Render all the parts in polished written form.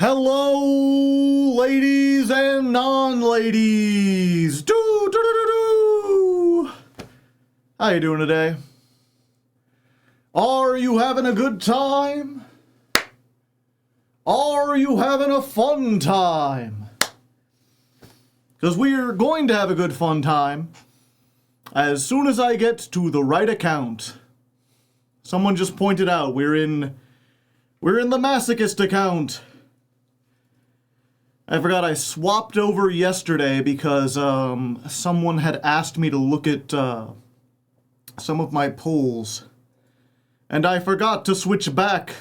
Hello, ladies and non-ladies. How you doing today? Are you having a good time? Are you having a fun time? Because we're going to have a good fun time as soon as I get to the right account. Someone just pointed out we're in the masochist account. I forgot I swapped over yesterday because someone had asked me to look at some of my polls, and I forgot to switch back.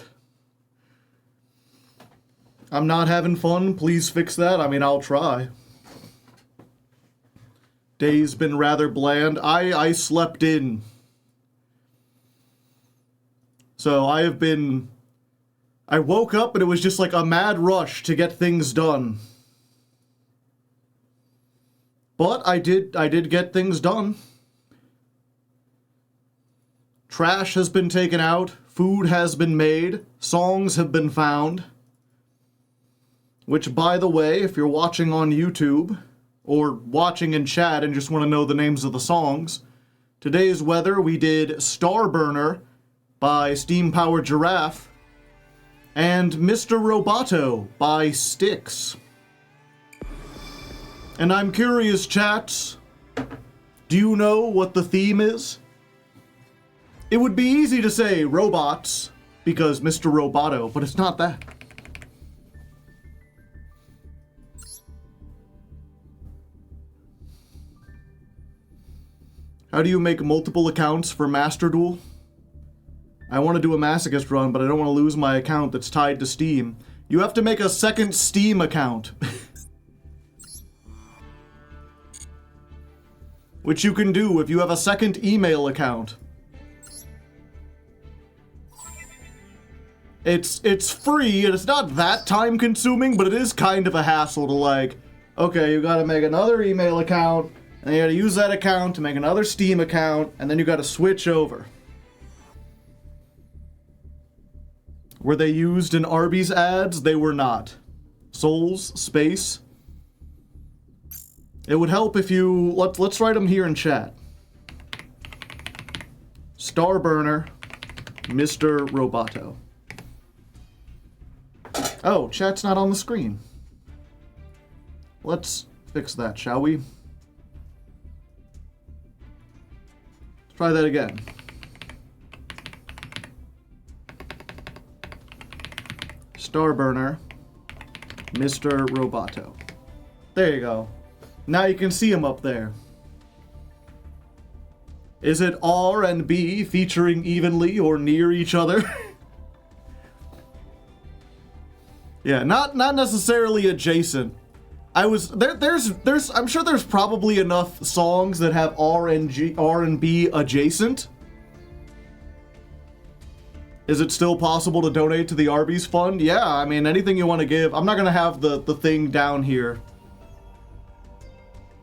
I'm not having fun. Please fix that. I mean, I'll try. Day's been rather bland. I slept in. So I woke up and it was just like a mad rush to get things done. But I did get things done. Trash has been taken out, food has been made, songs have been found. Which, by the way, if you're watching on YouTube, or watching in chat and just want to know the names of the songs, today's weather we did Starburner by Steam Powered Giraffe, and Mr. Roboto by Styx. And I'm curious, chats, do you know what the theme is? It would be easy to say robots, because Mr. Roboto, but it's not that. How do you make multiple accounts for Master Duel? I want to do a masochist run, but I don't want to lose my account that's tied to Steam. You have to make a second Steam account. Which you can do if you have a second email account. It's free, and it's not that time consuming, but it is kind of a hassle to like, okay, you gotta make another email account, and you gotta use that account to make another Steam account, and then you gotta switch over. Were they used in Arby's ads? They were not. Souls, space. It would help if you... Let's write them here in chat. Starburner, Mr. Roboto. Oh, chat's not on the screen. Let's fix that, shall we? Let's try that again. Starburner, Mr. Roboto. There you go. Now you can see him up there. Is it R and B featuring evenly or near each other? Yeah, not necessarily adjacent. There's I'm sure there's probably enough songs that have R and B adjacent. Is it still possible to donate to the Arby's Fund? Yeah, I mean, anything you want to give. I'm not going to have the thing down here.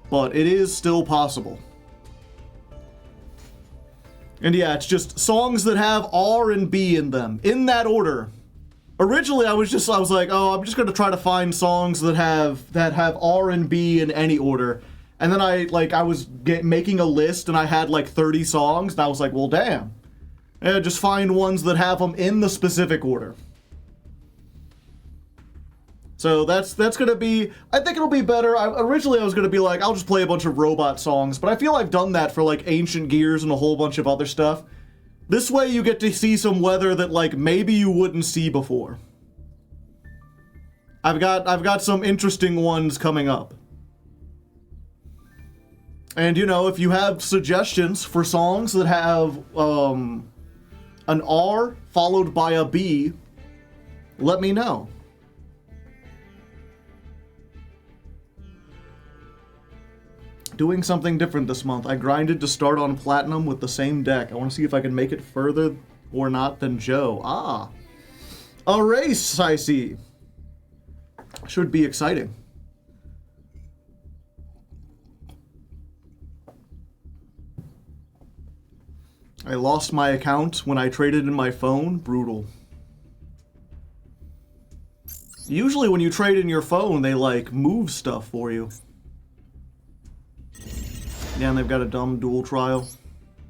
But it is still possible. And yeah, it's just songs that have R and B in them, in that order. Originally, I was like, oh, I'm just going to try to find songs that have R and B in any order. And then I was making a list and I had like 30 songs, and I was like, well, damn. Yeah, just find ones that have them in the specific order. So that's gonna be, I think it'll be better. Originally I was gonna be like, I'll just play a bunch of robot songs, but I feel I've done that for like Ancient Gears and a whole bunch of other stuff. This way you get to see some weather that like maybe you wouldn't see before. I've got some interesting ones coming up. And you know, if you have suggestions for songs that have an R followed by a B, let me know. Doing something different this month. I grinded to start on Platinum with the same deck. I want to see if I can make it further or not than Joe. Ah. A race, I see. Should be exciting. I lost my account when I traded in my phone. Brutal. Usually when you trade in your phone, they, like, move stuff for you. Yeah, and they've got a dumb dual trial.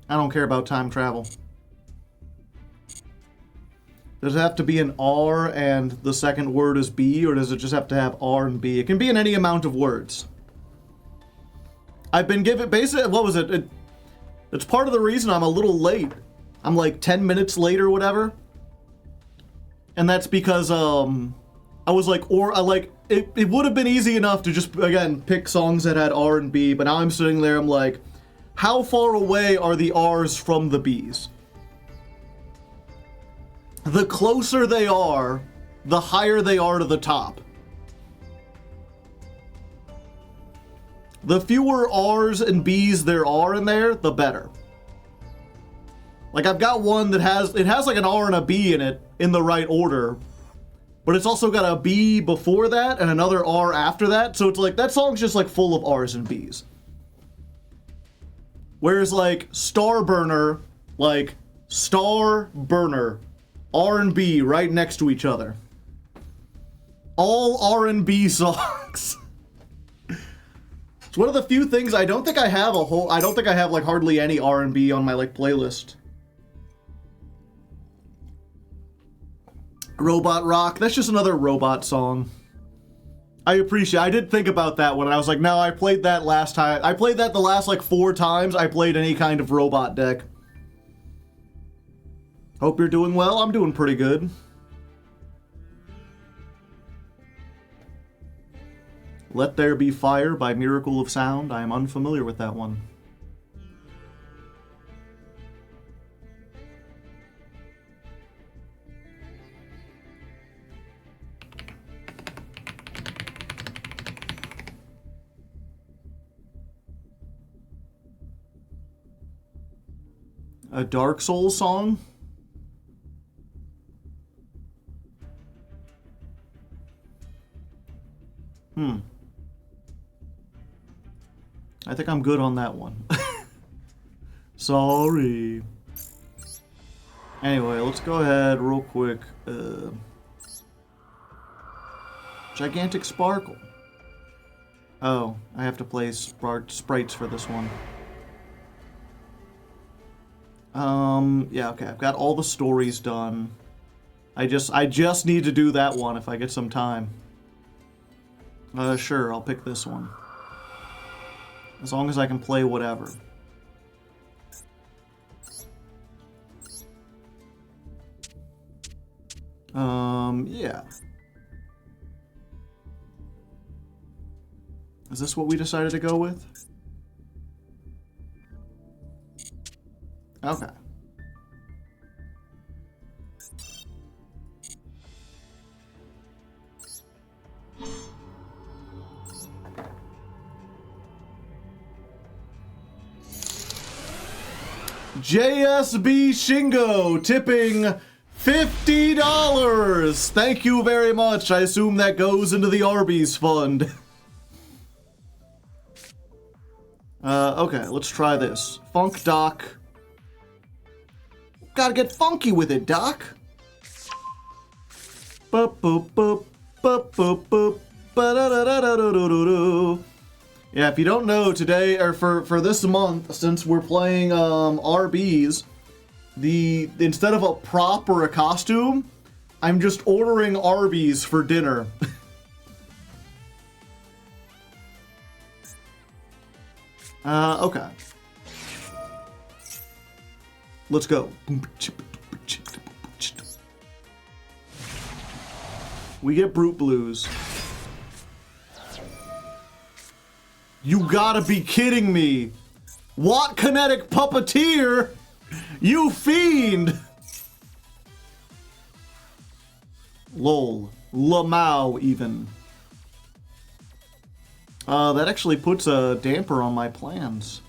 I don't care about time travel. Does it have to be an R and the second word is B, or does it just have to have R and B? It can be in any amount of words. I've been given, basically, what was it? It's part of the reason I'm a little late. I'm like 10 minutes late or whatever. And that's because, I was like, it would have been easy enough to just, again, pick songs that had R and B, but now I'm sitting there, I'm like, how far away are the R's from the B's? The closer they are, the higher they are to the top. The fewer R's and B's there are in there, the better. Like, I've got one that has like an R and a B in it in the right order, but it's also got a B before that and another R after that, so it's like, that song's just like full of R's and B's. Whereas like Starburner, like Starburner, R and B right next to each other. All R and B songs. It's one of the few things I don't think I have like hardly any R and B on my like playlist. Robot Rock, that's just another robot song. I did think about that one, and I was like, no, I played that last time. I played that the last like 4 times I played any kind of robot deck. Hope you're doing well. I'm doing pretty good. Let There Be Fire by Miracle of Sound. I am unfamiliar with that one. A Dark Souls song? I think I'm good on that one. Sorry. Anyway, let's go ahead real quick. Gigantic Sparkle. Oh, I have to play sprites for this one. Yeah, okay, I've got all the stories done. I just need to do that one if I get some time. Sure, I'll pick this one. As long as I can play whatever. Yeah. Is this what we decided to go with? Okay. JSB Shingo tipping $50. Thank you very much. I assume that goes into the Arby's fund. Okay, let's try this. Funk Doc. Gotta get funky with it, Doc. Boop boop boop boop boop boop. Ba-da-da-da-da-da-da-da. Yeah, if you don't know, today, or for this month, since we're playing RBs, instead of a prop or a costume, I'm just ordering Arby's for dinner. Okay. Let's go. We get Brute Blues. You gotta be kidding me. What kinetic puppeteer? You fiend! Lol. Lamau, even. That actually puts a damper on my plans.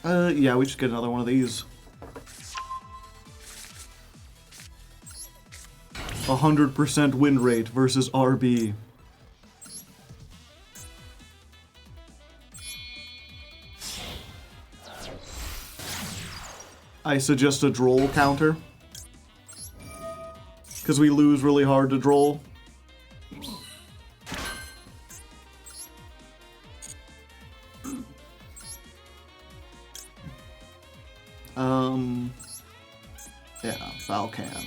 Yeah, we just get another one of these. 100% win rate versus RB. I suggest a droll counter. because we lose really hard to Droll. Yeah, Falcan.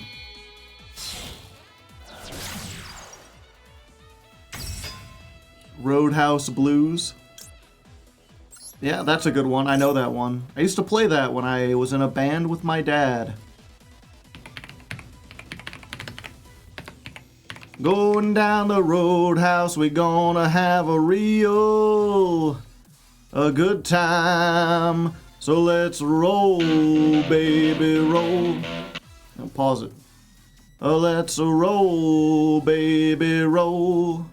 Roadhouse Blues. Yeah, that's a good one. I know that one. I used to play that when I was in a band with my dad. Going down the roadhouse, we gonna have a good time. So let's roll, baby, roll. Now pause it. Let's roll, baby, roll.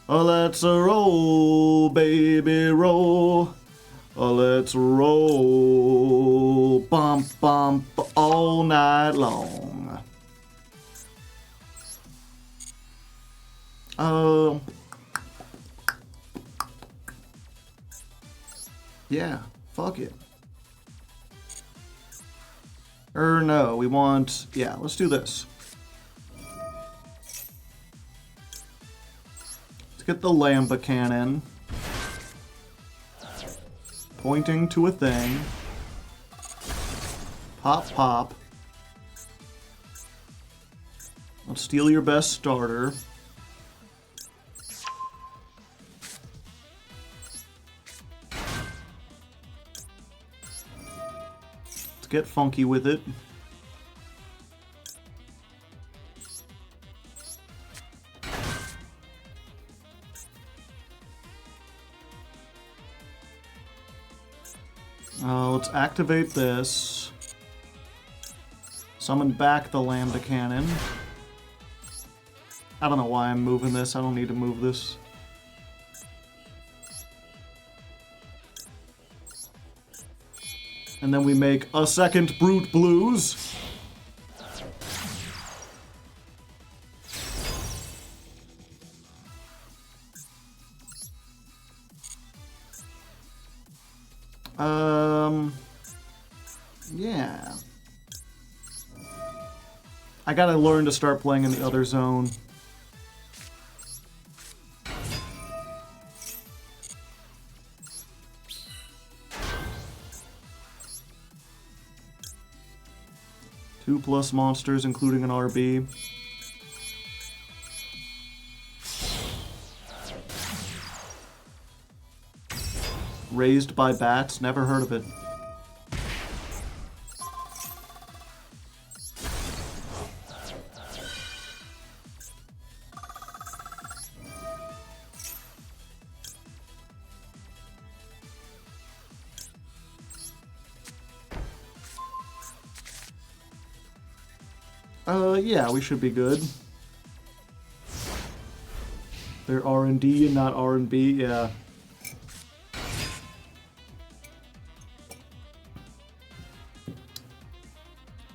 Let's roll, baby, roll. Let's roll, bump, bump, all night long. Yeah, fuck it. No, we want, yeah, let's do this. Let's get the Lamba cannon. Pointing to a thing. Pop, pop. Let's steal your best starter. Let's get funky with it. Let's activate this. Summon back the Lambda Cannon. I don't know why I'm moving this. I don't need to move this. And then we make a second Brute Blues. Yeah. I gotta learn to start playing in the other zone. Two plus monsters, including an Arby. Raised by bats? Never heard of it. Yeah, we should be good. They're R&D and not R&B, yeah.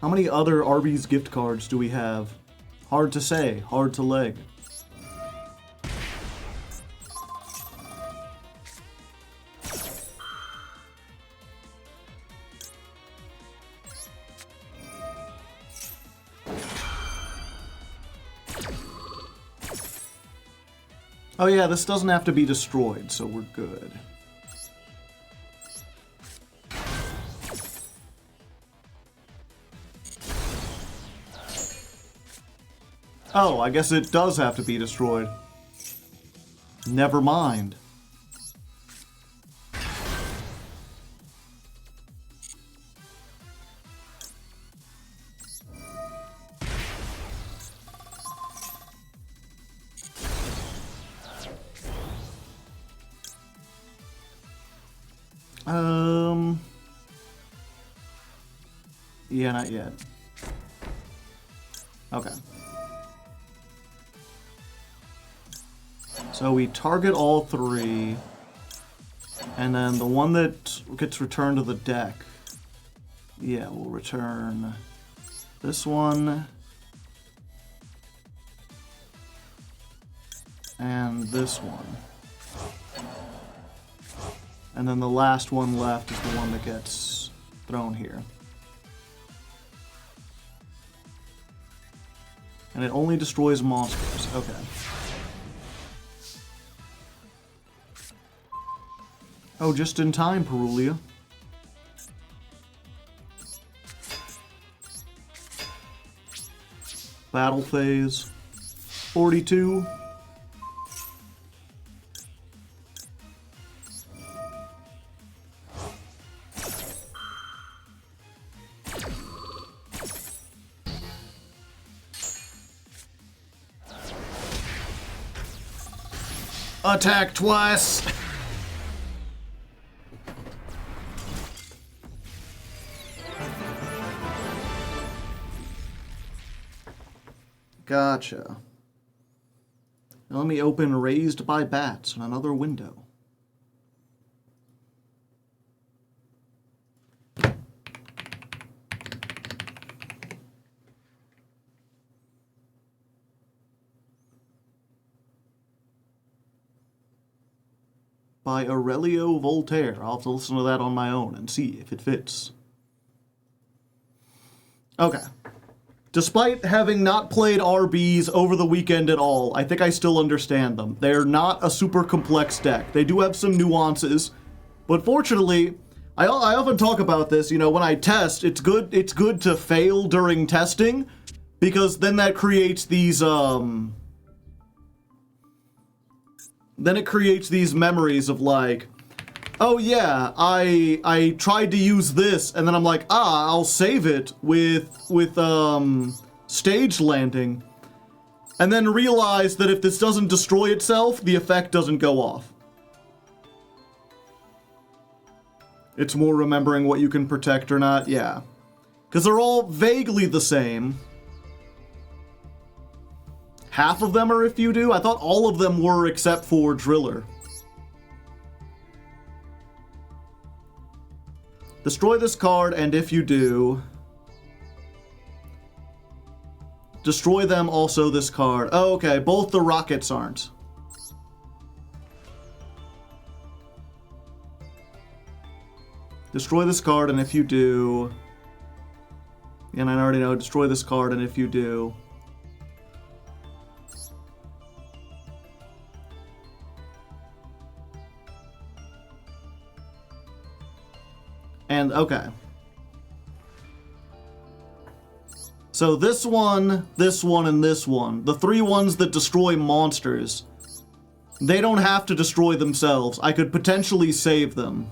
How many other Arby's gift cards do we have? Hard to say, hard to leg. Oh yeah, this doesn't have to be destroyed, so we're good. Oh, I guess it does have to be destroyed. Never mind. Yeah, not yet. Okay. So we target all three, and then the one that gets returned to the deck, yeah, we'll return this one, and this one. And then the last one left is the one that gets thrown here. And it only destroys monsters. Okay. Oh, just in time, Perulia. Battle phase. 42. Attack twice! Gotcha. Now let me open Raised by Bats in another window. By Aurelio Voltaire. I'll have to listen to that on my own and see if it fits. Okay. Despite having not played RBs over the weekend at all, I think I still understand them. They're not a super complex deck. They do have some nuances, but fortunately, I often talk about this, you know, when I test, it's good to fail during testing, because then that creates these, then it creates these memories of like, oh yeah, I tried to use this, and then I'm like, I'll save it with stage landing, and then realize that if this doesn't destroy itself, the effect doesn't go off. It's more remembering what you can protect or not, yeah. Because they're all vaguely the same. Half of them are if you do? I thought all of them were except for Driller. Destroy this card, and if you do... destroy them, also this card. Oh, okay, both the rockets aren't. Destroy this card, and if you do... and I already know, destroy this card, and if you do... and, okay. So this one, and this one, the three ones that destroy monsters, they don't have to destroy themselves. I could potentially save them.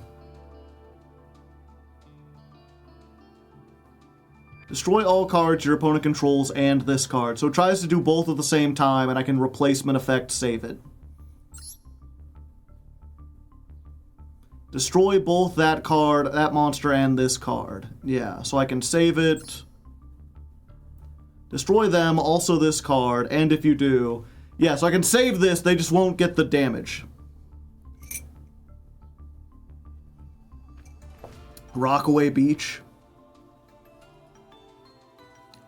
Destroy all cards your opponent controls and this card. So it tries to do both at the same time, and I can replacement effect save it. Destroy both that card, that monster, and this card. Yeah, so I can save it. Destroy them, also this card, and if you do... yeah, so I can save this, they just won't get the damage. Rockaway Beach.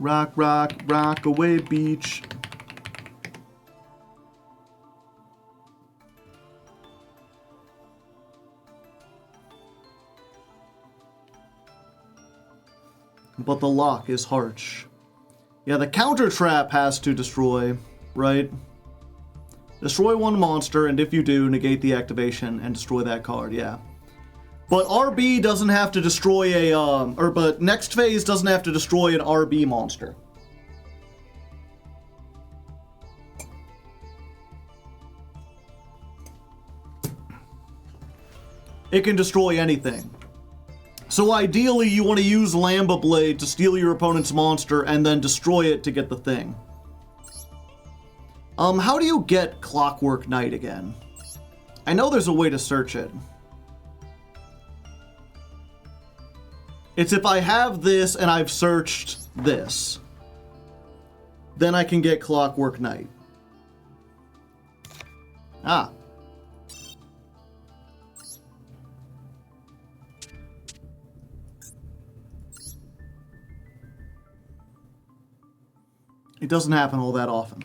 Rock, rock, Rockaway Beach. But the lock is harsh. Yeah, the counter trap has to destroy, right? Destroy one monster, and if you do, negate the activation and destroy that card, yeah. But RB doesn't have to destroy a, but next phase doesn't have to destroy an RB monster. It can destroy anything. So ideally, you want to use Lamba Blade to steal your opponent's monster and then destroy it to get the thing. How do you get Clockwork Knight again? I know there's a way to search it. It's if I have this and I've searched this. Then I can get Clockwork Knight. Ah. It doesn't happen all that often.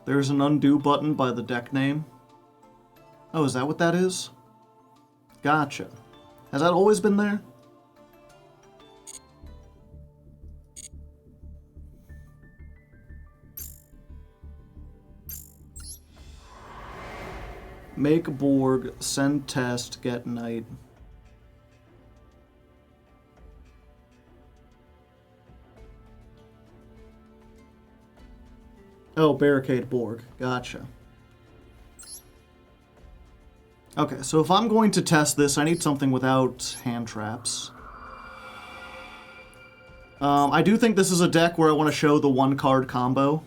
There's an undo button by the deck name. Oh, is that what that is? Gotcha. Has that always been there? Make Borg, send test, get knight. Oh, barricade Borg. Gotcha. Okay, so if I'm going to test this, I need something without hand traps. I do think this is a deck where I want to show the one-card combo.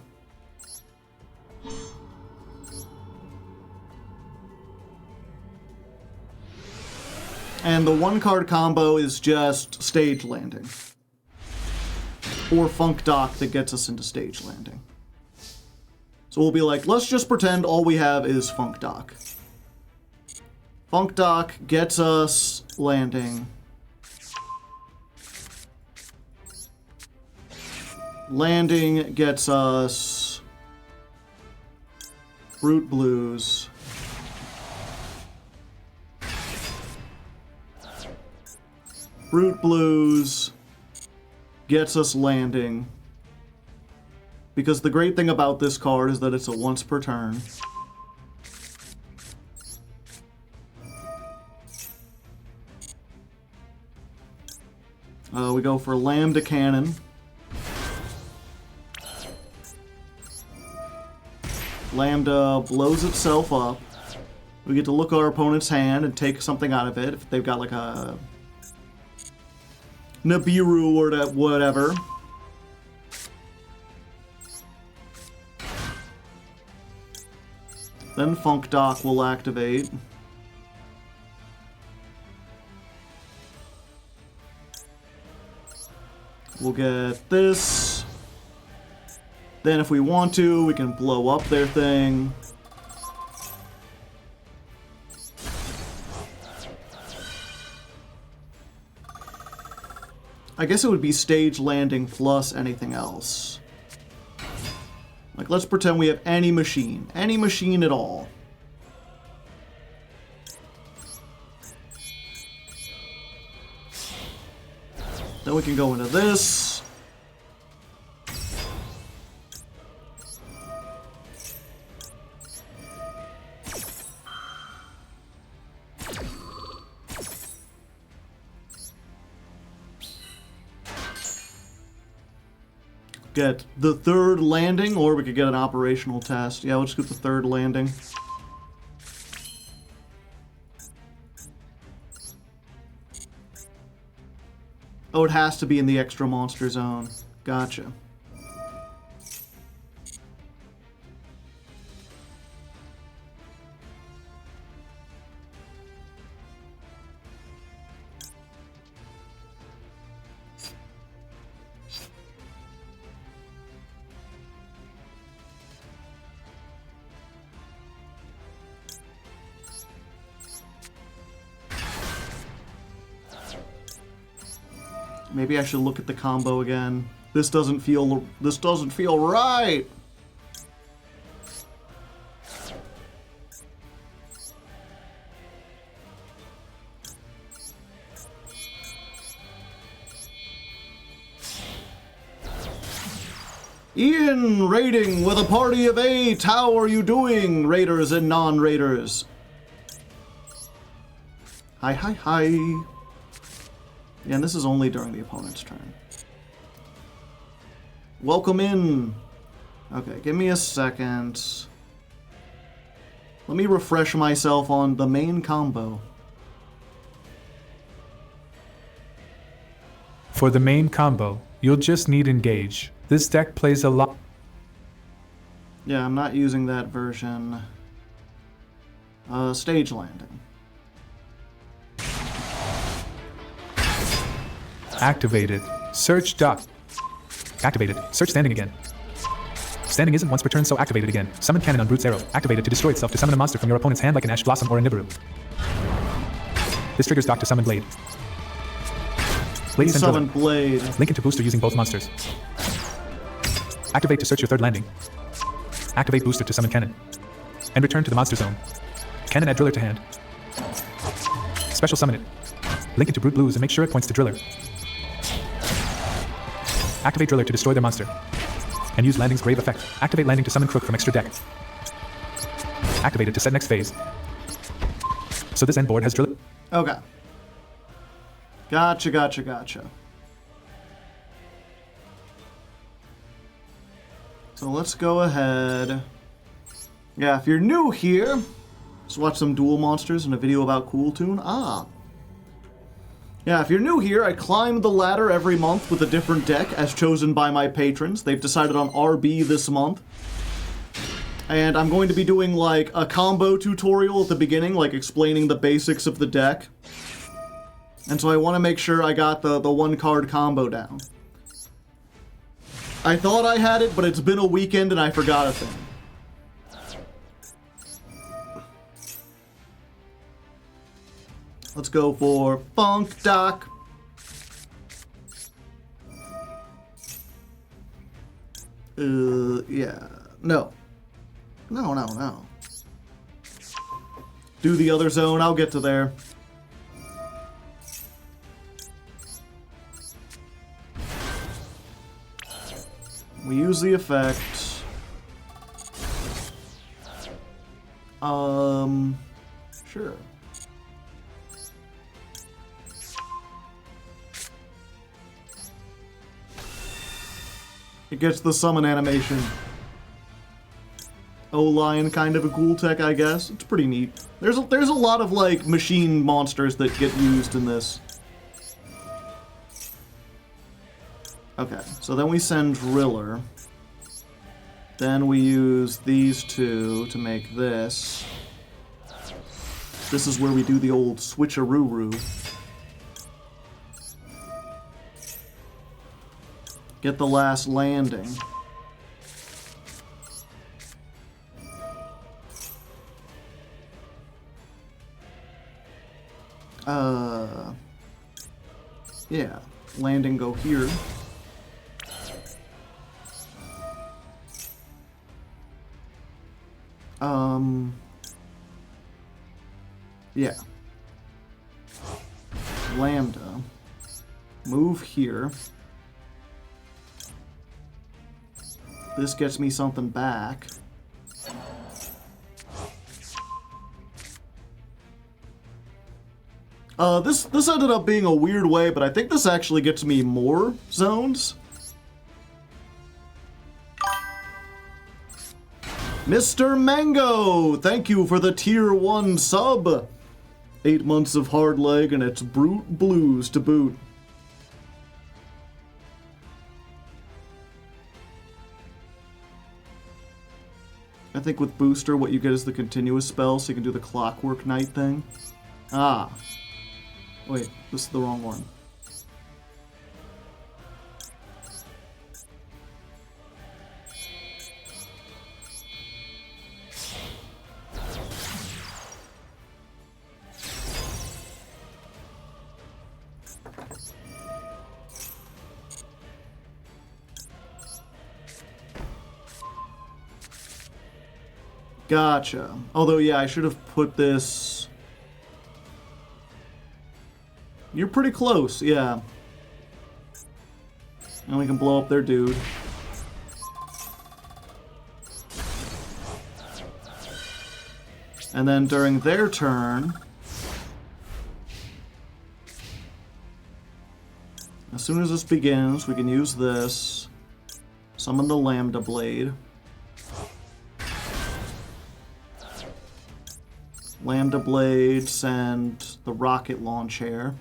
And the one-card combo is just stage landing. Or Funk Dock that gets us into stage landing. So we'll be like, let's just pretend all we have is Funk Dock. Funk Dock gets us landing. Landing gets us Brute Blues. Brute Blues gets us landing. Because the great thing about this card is that it's a once per turn. We go for Lambda Cannon. Lambda blows itself up. We get to look at our opponent's hand and take something out of it. If they've got like a Nibiru or whatever. Then Funk Dock will activate. We'll get this. Then if we want to, we can blow up their thing. I guess it would be stage landing plus anything else. Like, let's pretend we have any machine at all. Then we can go into this. Get the third landing, or we could get an operational test. Yeah, we'll just get the third landing. Oh, it has to be in the extra monster zone. Gotcha. Maybe I should look at the combo again. This doesn't feel right. Ian raiding with a party of 8. How are you doing, raiders and non-raiders? Hi, hi, hi. Yeah, and this is only during the opponent's turn. Welcome in. Okay, give me a second. Let me refresh myself on the main combo. For the main combo, you'll just need Engage. This deck plays a lot. Yeah, I'm not using that version. Stage landing. Activated. Search dock. Activated. Search standing again. Standing isn't once per turn, so activated again. Summon Cannon on Brute's Arrow. Activated to destroy itself to summon a monster from your opponent's hand like an Ash Blossom or a Nibiru. This triggers dock to summon Blade. Blade Summon Blade. Link into booster using both monsters. Activate to search your third landing. Activate booster to summon Cannon. And return to the monster zone. Cannon add Driller to hand. Special summon it. Link it to Brute Blues and make sure it points to Driller. Activate Driller to destroy their monster. And use Landing's Grave effect. Activate Landing to summon Crook from extra deck. Activate it to set next phase. So this end board has Driller. Okay. Gotcha. So let's go ahead. Yeah, if you're new here, just watch some Duel Monsters and a video about Cool Tune. Yeah, if you're new here, I climb the ladder every month with a different deck as chosen by my patrons. They've decided on Arby this month. And I'm going to be doing like a combo tutorial at the beginning, like explaining the basics of the deck. And so I want to make sure I got the one card combo down. I thought I had it, but it's been a weekend and I forgot a thing. Let's go for Funk Doc. Yeah. No. Do the other zone. I'll get to there. We use the effect. Sure. It gets the summon animation. O-Lion, kind of a cool tech, I guess. It's pretty neat. There's a lot of, like, machine monsters that get used in this. Okay, so then we send Driller. Then we use these two to make this. This is where we do the old switcheroo. Get the last landing. Yeah. Landing go here. Yeah. Lambda. Move here. This gets me something back. This ended up being a weird way, but I think this actually gets me more zones. Mr. Mango, thank you for the tier 1 sub. 8 months of Hardleg and it's Brute Blues to boot. I think with Booster, what you get is the continuous spell, so you can do the Clockwork Knight thing. Ah. Wait, this is the wrong one. Gotcha. Although, yeah, I should have put this... You're pretty close, yeah. And we can blow up their dude. And then during their turn... As soon as this begins, we can use this. Summon the Lambda Blade. Lambda Blade, send the rocket launcher.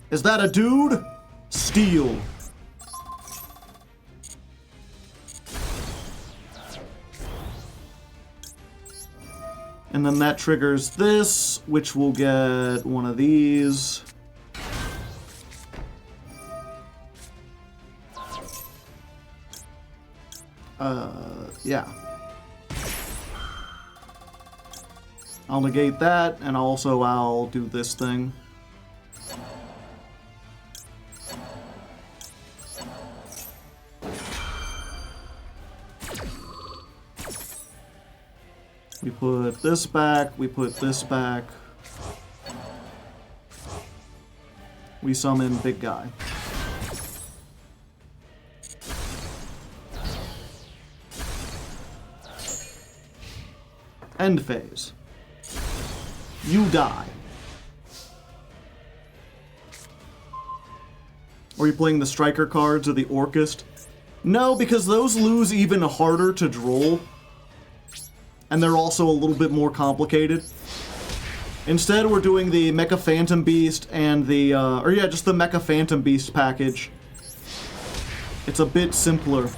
Is that a dude? Steal. And then that triggers this, which will get one of these. Yeah. I'll negate that, and also I'll do this thing. We put this back, we put this back. We summon big guy. End phase. You die. Are you playing the striker cards or the Orchist? No, because those lose even harder to droll. And they're also a little bit more complicated. Instead, we're doing the Mecha Phantom Beast and the, just the Mecha Phantom Beast package. It's a bit simpler.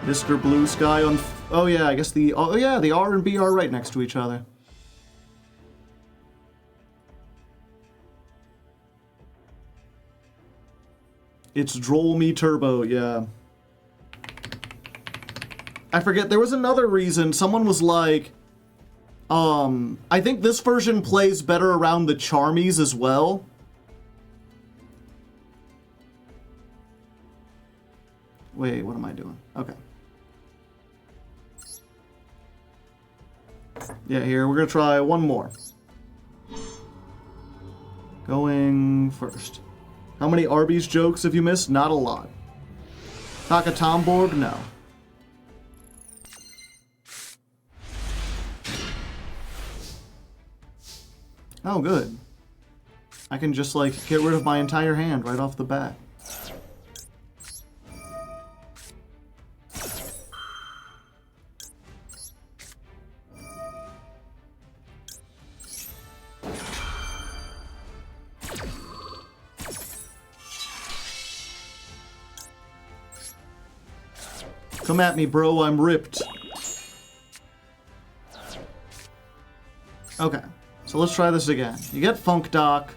Mr. Blue Sky on... Oh yeah, I guess the... Oh yeah, the R and B are right next to each other. It's Droll Me Turbo, yeah. I forget, there was another reason. Someone was like... I think this version plays better around the Charmies as well. Wait, what am I doing? Okay. Yeah, here, we're gonna try one more. Going first. How many Arby's jokes have you missed? Not a lot. Takatomborg? No. Oh, good. I can just, like, get rid of my entire hand right off the bat. Come at me, bro, I'm ripped. Okay, so let's try this again. You get Funk Doc.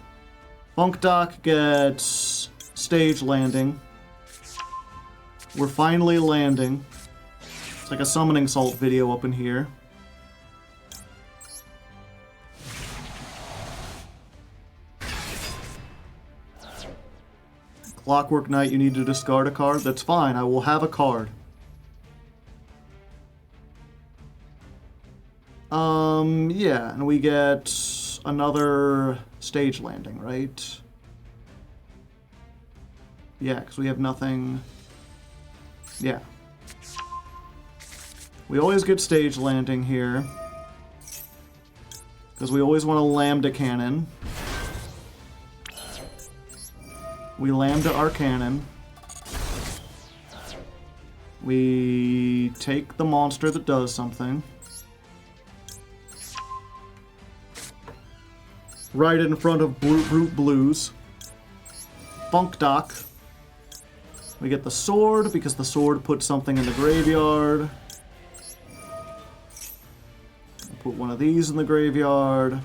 Funk Doc gets Stage Landing. We're finally landing. It's like a Summoning Salt video up in here. Clockwork Knight, you need to discard a card? That's fine, I will have a card. Yeah, and we get another Stage Landing, right? Yeah, because we have nothing... Yeah. We always get Stage Landing here. Because we always want a Lambda Cannon. We Lambda our cannon. We take the monster that does something. Right in front of Brute Blues. Funk Doc. We get the sword, because the sword puts something in the graveyard. I'll put one of these in the graveyard.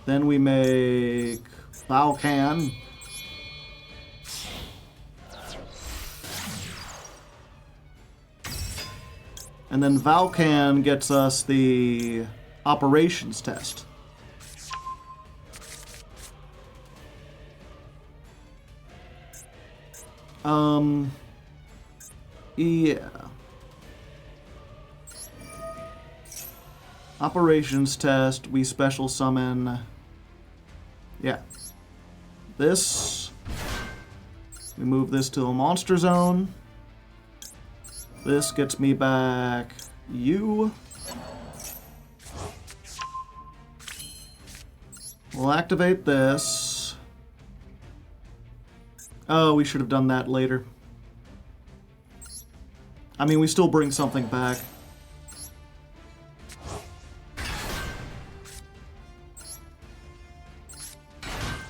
Then we make Valkan. And then Valkan gets us the operations test. Yeah. Operations test, we special summon... Yeah. This. We move this to a monster zone. This gets me back you. We'll activate this. Oh, we should have done that later. I mean, we still bring something back.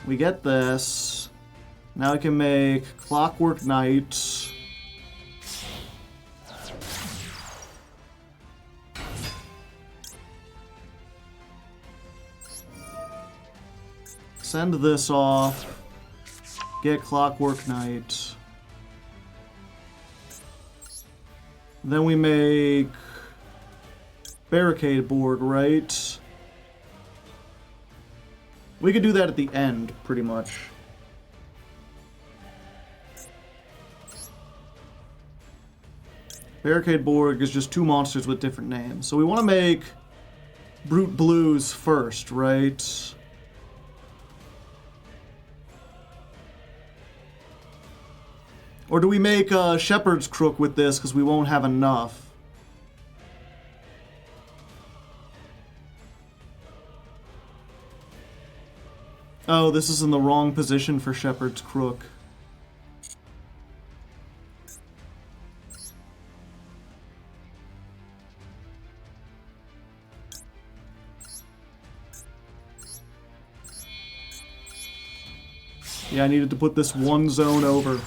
We get this. Now I can make Clockwork Knight. Send this off. Get Clockwork Knight. Then we make Barricade Board, right? We could do that at the end, pretty much. Barricade Borg is just 2 monsters with different names. So we want to make Brute Blues first, right? Or do we make Shepherd's Crook with this because we won't have enough? Oh, this is in the wrong position for Shepherd's Crook. Yeah, I needed to put this one zone over.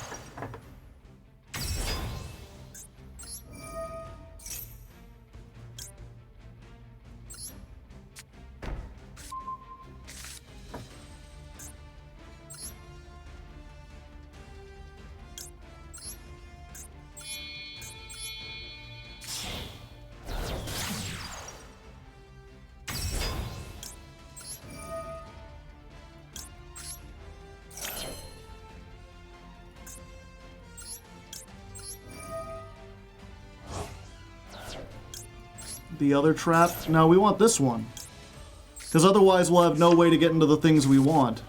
The other trap? No, we want this one. Because otherwise we'll have no way to get into the things we want.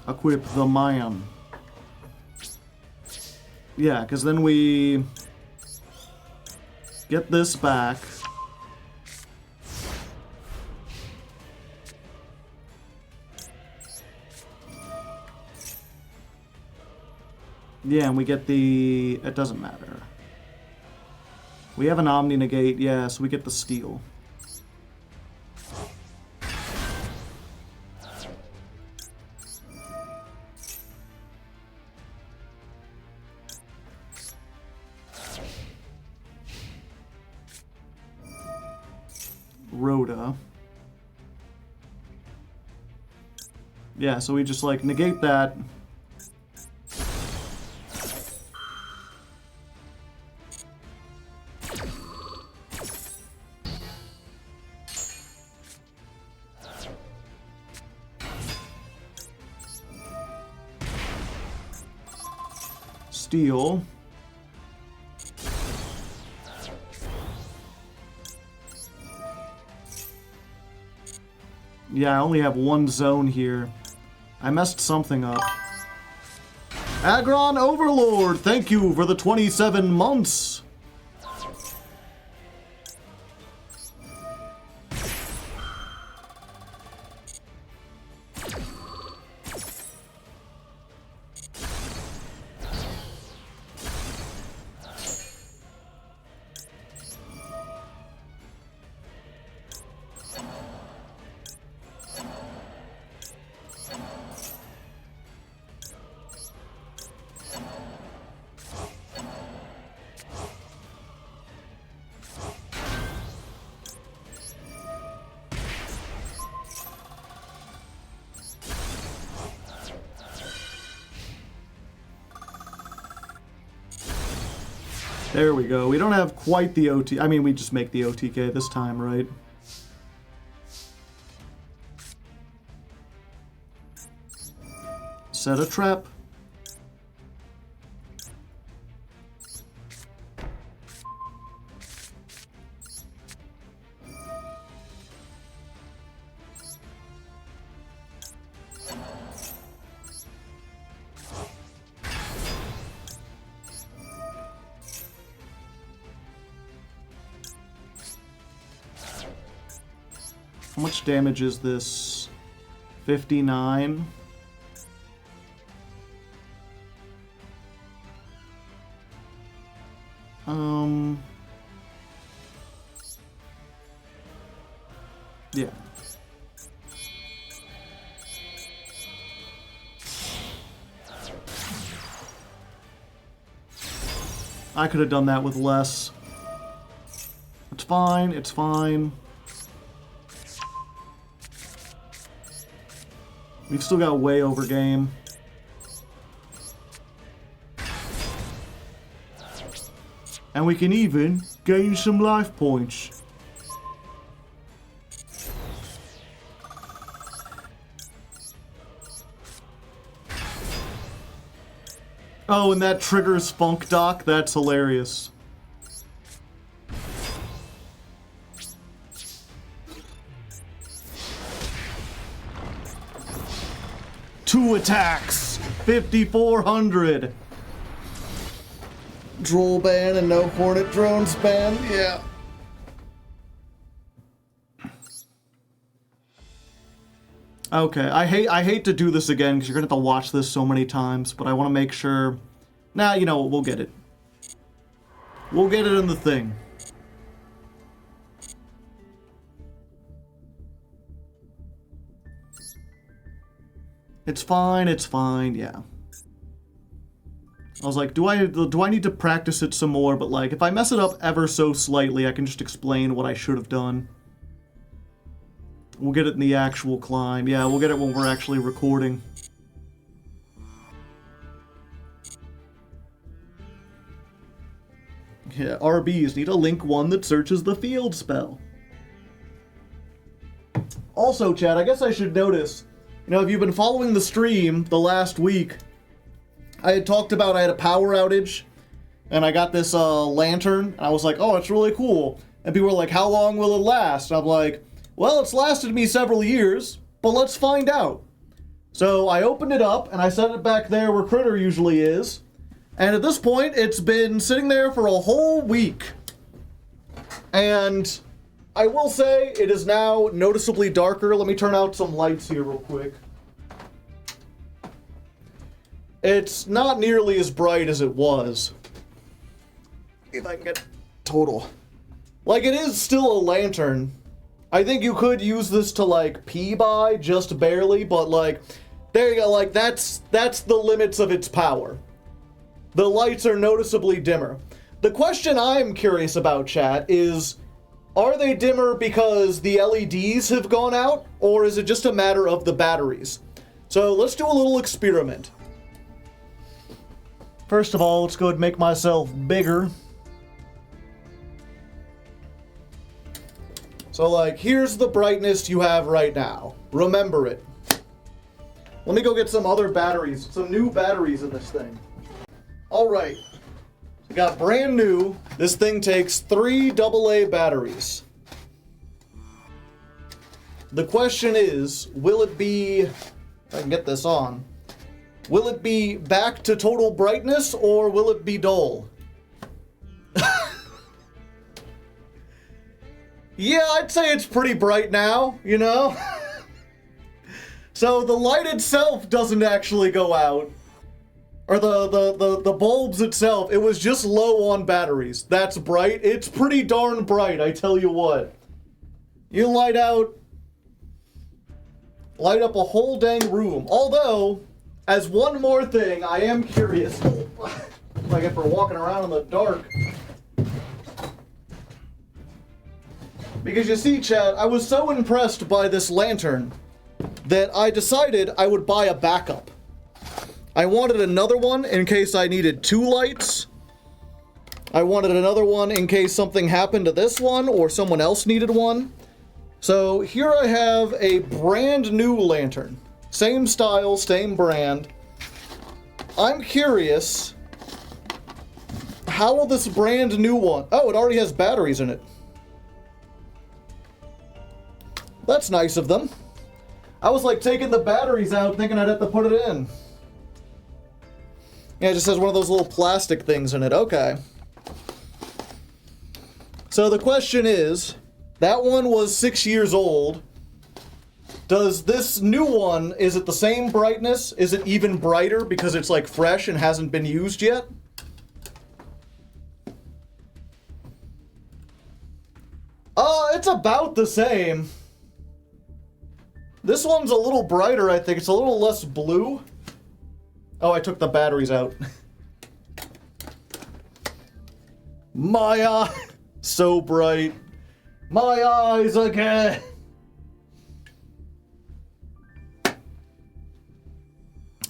Equip the Mayan. Yeah, because then we get this back. Yeah, and we get the... It doesn't matter. We have an Omni Negate, yeah, so we get the Steel. Rhoda. Yeah, so we just, like, negate that. Steel. Yeah, I only have one zone here. I messed something up. Agron Overlord, thank you for the 27 months. There we go. We don't have quite the OT... I mean, we just make the OTK this time, right? Set a trap. How much damage is this? 59. Yeah. I could have done that with less. It's fine, it's fine. We've still got way over game. And we can even gain some life points. Oh, and that triggers Funk Doc? That's hilarious. Two attacks! 5,400! Droll ban and no Hornet drones ban? Yeah. Okay, I hate to do this again because you're gonna have to watch this so many times, but I want to make sure. Nah, you know what? We'll get it. We'll get it in the thing. It's fine, yeah. I was like, do I need to practice it some more? But like, if I mess it up ever so slightly, I can just explain what I should have done. We'll get it in the actual climb. Yeah, we'll get it when we're actually recording. Yeah, RBs need a link one that searches the field spell. Also, Chad, I guess I should notice, you know, if you've been following the stream the last week, I had talked about I had a power outage, and I got this lantern, and I was like, oh, it's really cool. And people were like, how long will it last? And I'm like, well, it's lasted me several years, but let's find out. So I opened it up, and I set it back there where Critter usually is. And at this point, it's been sitting there for a whole week. And I will say, it is now noticeably darker. Let me turn out some lights here real quick. It's not nearly as bright as it was. If I can get total. Like, it is still a lantern. I think you could use this to, like, pee by, just barely, but, like, there you go, like, that's the limits of its power. The lights are noticeably dimmer. The question I'm curious about, chat, is, are they dimmer because the LEDs have gone out, or is it just a matter of the batteries? So, let's do a little experiment. First of all, let's go ahead and make myself bigger. So, like, here's the brightness you have right now. Remember it. Let me go get some other batteries, some new batteries in this thing. Alright. We got brand new. This thing takes 3 AA batteries. The question is, will it be, if I can get this on, will it be back to total brightness or will it be dull? Yeah, I'd say it's pretty bright now, you know? So the light itself doesn't actually go out. Or the bulbs itself, it was just low on batteries. That's bright. It's pretty darn bright, I tell you what. You light up a whole dang room. Although, as one more thing, I am curious. Like if we're walking around in the dark. Because you see, Chad, I was so impressed by this lantern that I decided I would buy a backup. I wanted another one in case I needed 2 lights. I wanted another one in case something happened to this one or someone else needed one. So here I have a brand new lantern. Same style, same brand. I'm curious, how will this brand new one... Oh, it already has batteries in it. That's nice of them. I was like taking the batteries out thinking I'd have to put it in. Yeah, it just has one of those little plastic things in it. Okay. So the question is, that one was 6 years old. Does this new one, is it the same brightness? Is it even brighter because it's like fresh and hasn't been used yet? It's about the same. This one's a little brighter, I think. It's a little less blue. Oh, I took the batteries out. My eye, so bright. My eyes again.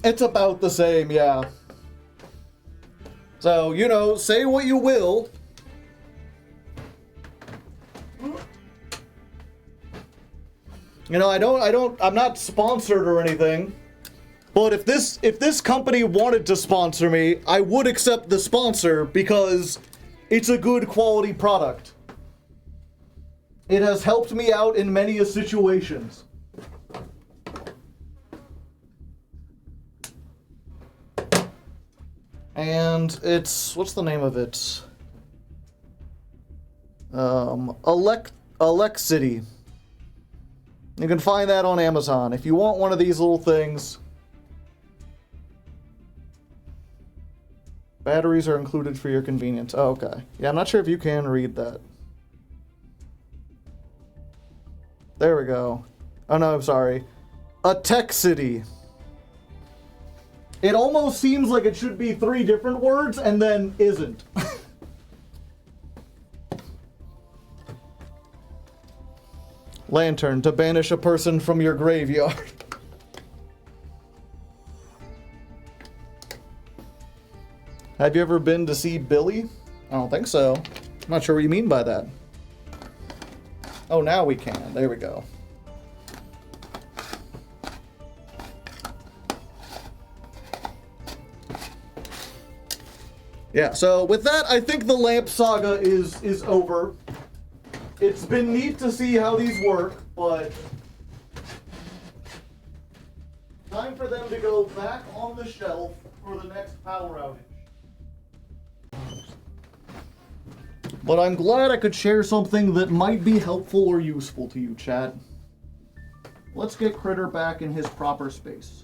It's about the same, yeah. So, you know, say what you will. You know, I'm not sponsored or anything. But if this company wanted to sponsor me, I would accept the sponsor because it's a good quality product. It has helped me out in many situations. And it's, what's the name of it? Alexity. You can find that on Amazon. If you want one of these little things, batteries are included for your convenience. Oh, okay. Yeah, I'm not sure if you can read that. There we go. Oh no, I'm sorry. A Tech City. It almost seems like it should be 3 different words and then isn't. Lantern, to banish a person from your graveyard. Have you ever been to see Billy? I don't think so. I'm not sure what you mean by that. Oh, now we can. There we go. Yeah, so with that, I think the lamp saga is over. It's been neat to see how these work, but time for them to go back on the shelf for the next power outage. But I'm glad I could share something that might be helpful or useful to you, chat. Let's get Critter back in his proper space.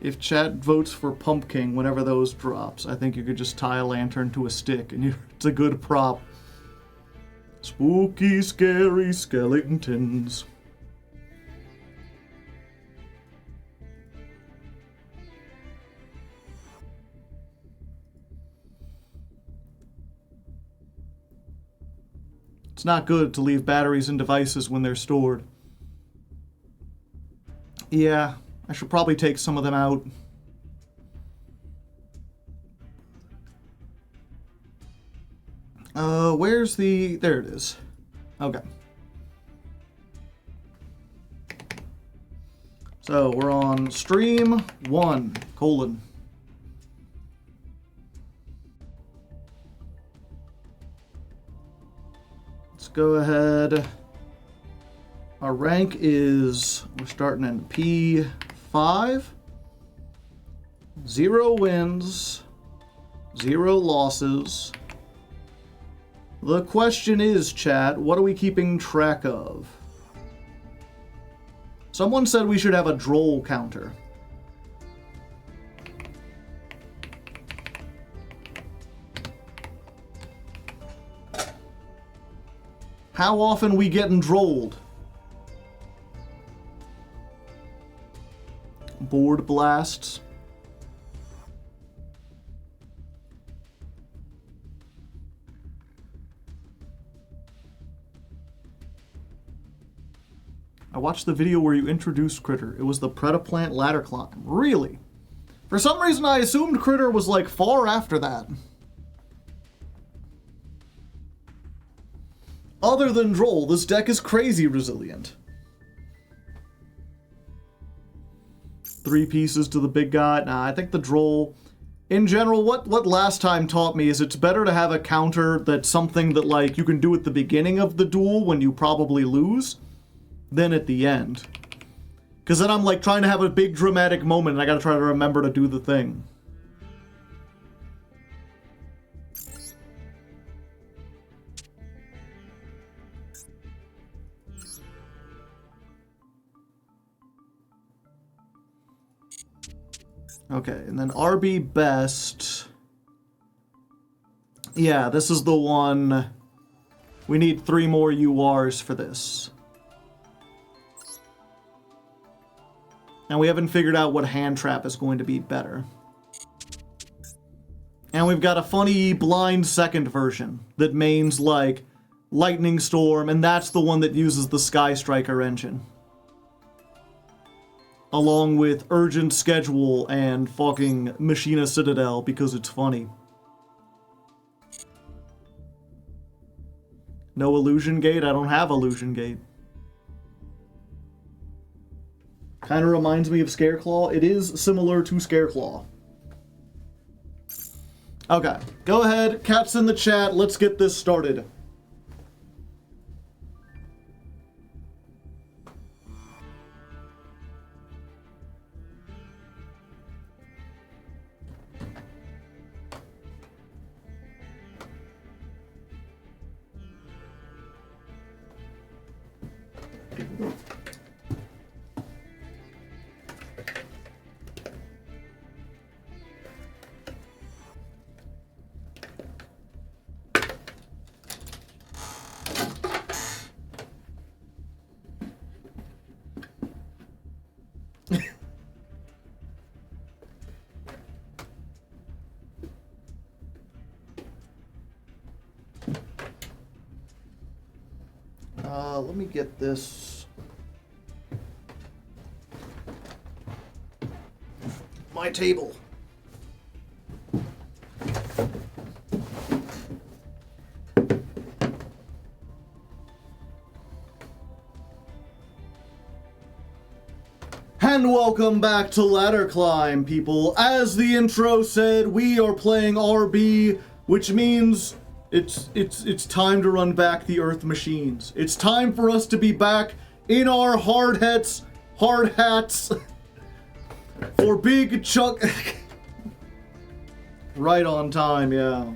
If chat votes for Pumpkin whenever those drops, I think you could just tie a lantern to a stick and it's a good prop. Spooky, scary skeletons. It's not good to leave batteries in devices when they're stored. Yeah. I should probably take some of them out. Where's the... There it is. Okay. So, we're on stream 1, colon. Let's go ahead. Our rank is... We're starting in P5. 0 wins. 0 losses. The question is, chat, what are we keeping track of? Someone said we should have a droll counter. How often we getting drolled? Board blasts. I watched the video where you introduced Critter. It was the Predaplant ladder climb. Really? For some reason I assumed Critter was like far after that. Other than Droll, this deck is crazy resilient. 3 pieces to the big guy. Nah, I think the Droll... In general, what last time taught me is it's better to have a counter that's something that, like, you can do at the beginning of the duel when you probably lose, than at the end. Because then I'm, like, trying to have a big dramatic moment and I gotta try to remember to do the thing. Okay, and then Arby best. Yeah, this is the one. We need 3 more URs for this. And we haven't figured out what hand trap is going to be better. And we've got a funny blind second version that mains like Lightning Storm, and that's the one that uses the Sky Striker engine. Along with Urgent Schedule and fucking Machina Citadel because it's funny. No Illusion Gate? I don't have Illusion Gate. Kind of reminds me of Scareclaw. It is similar to Scareclaw. Okay, go ahead, cat's in the chat, let's get this started. Let me get this. My table. And welcome back to Ladder Climb, people. As the intro said, we are playing RB, which means it's time to run back the Earth machines. It's time for us to be back in our hard hats for big chunk. Right on time, yeah.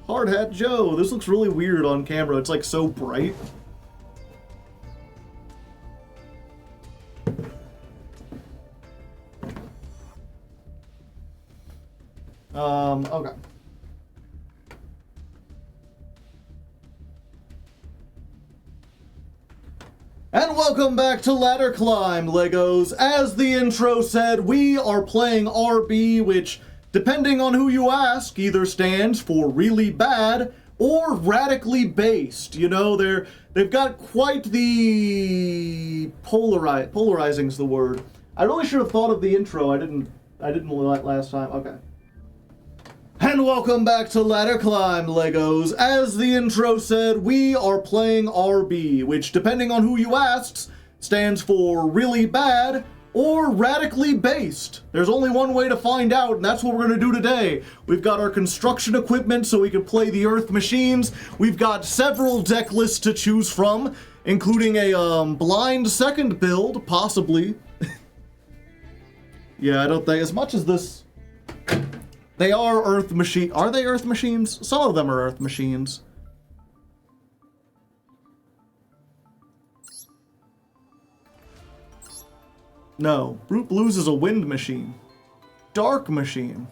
Hard Hat Joe. This looks really weird on camera. It's like so bright. Okay. And welcome back to Ladder Climb, Legos. As the intro said, we are playing RB, which, depending on who you ask, either stands for really bad or radically based. You know, they've got quite the polarizing's the word. I really should have thought of the intro. I didn't last time. Okay. And welcome back to Ladder Climb, Legos. As the intro said, we are playing RB, which, depending on who you ask, stands for really bad or radically based. There's only one way to find out, and that's what we're going to do today. We've got our construction equipment so we can play the Earth machines. We've got several deck lists to choose from, including a blind second build, possibly. Yeah, I don't think, as much as this... They are Earth machine. Are they Earth machines? Some of them are Earth machines. No, Brute Blues is a wind machine. Dark machine.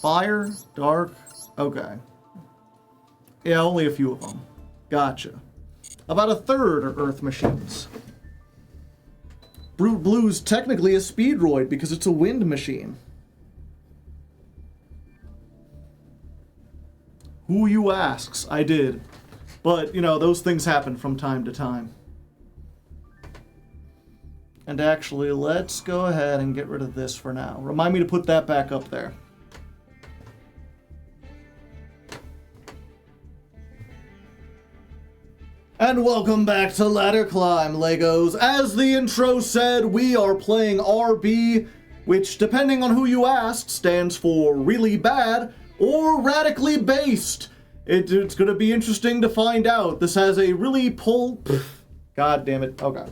Fire, dark, okay. Yeah, only a few of them. Gotcha. About a third are Earth machines. Brute Blues technically a speedroid because it's a wind machine. Who you asks? I did. But, you know, those things happen from time to time. And actually, let's go ahead and get rid of this for now. Remind me to put that back up there. And welcome back to Ladder Climb, Legos. As the intro said, we are playing RB, which, depending on who you ask, stands for really bad or radically based. It's going to be interesting to find out. This has a really God damn it. Okay.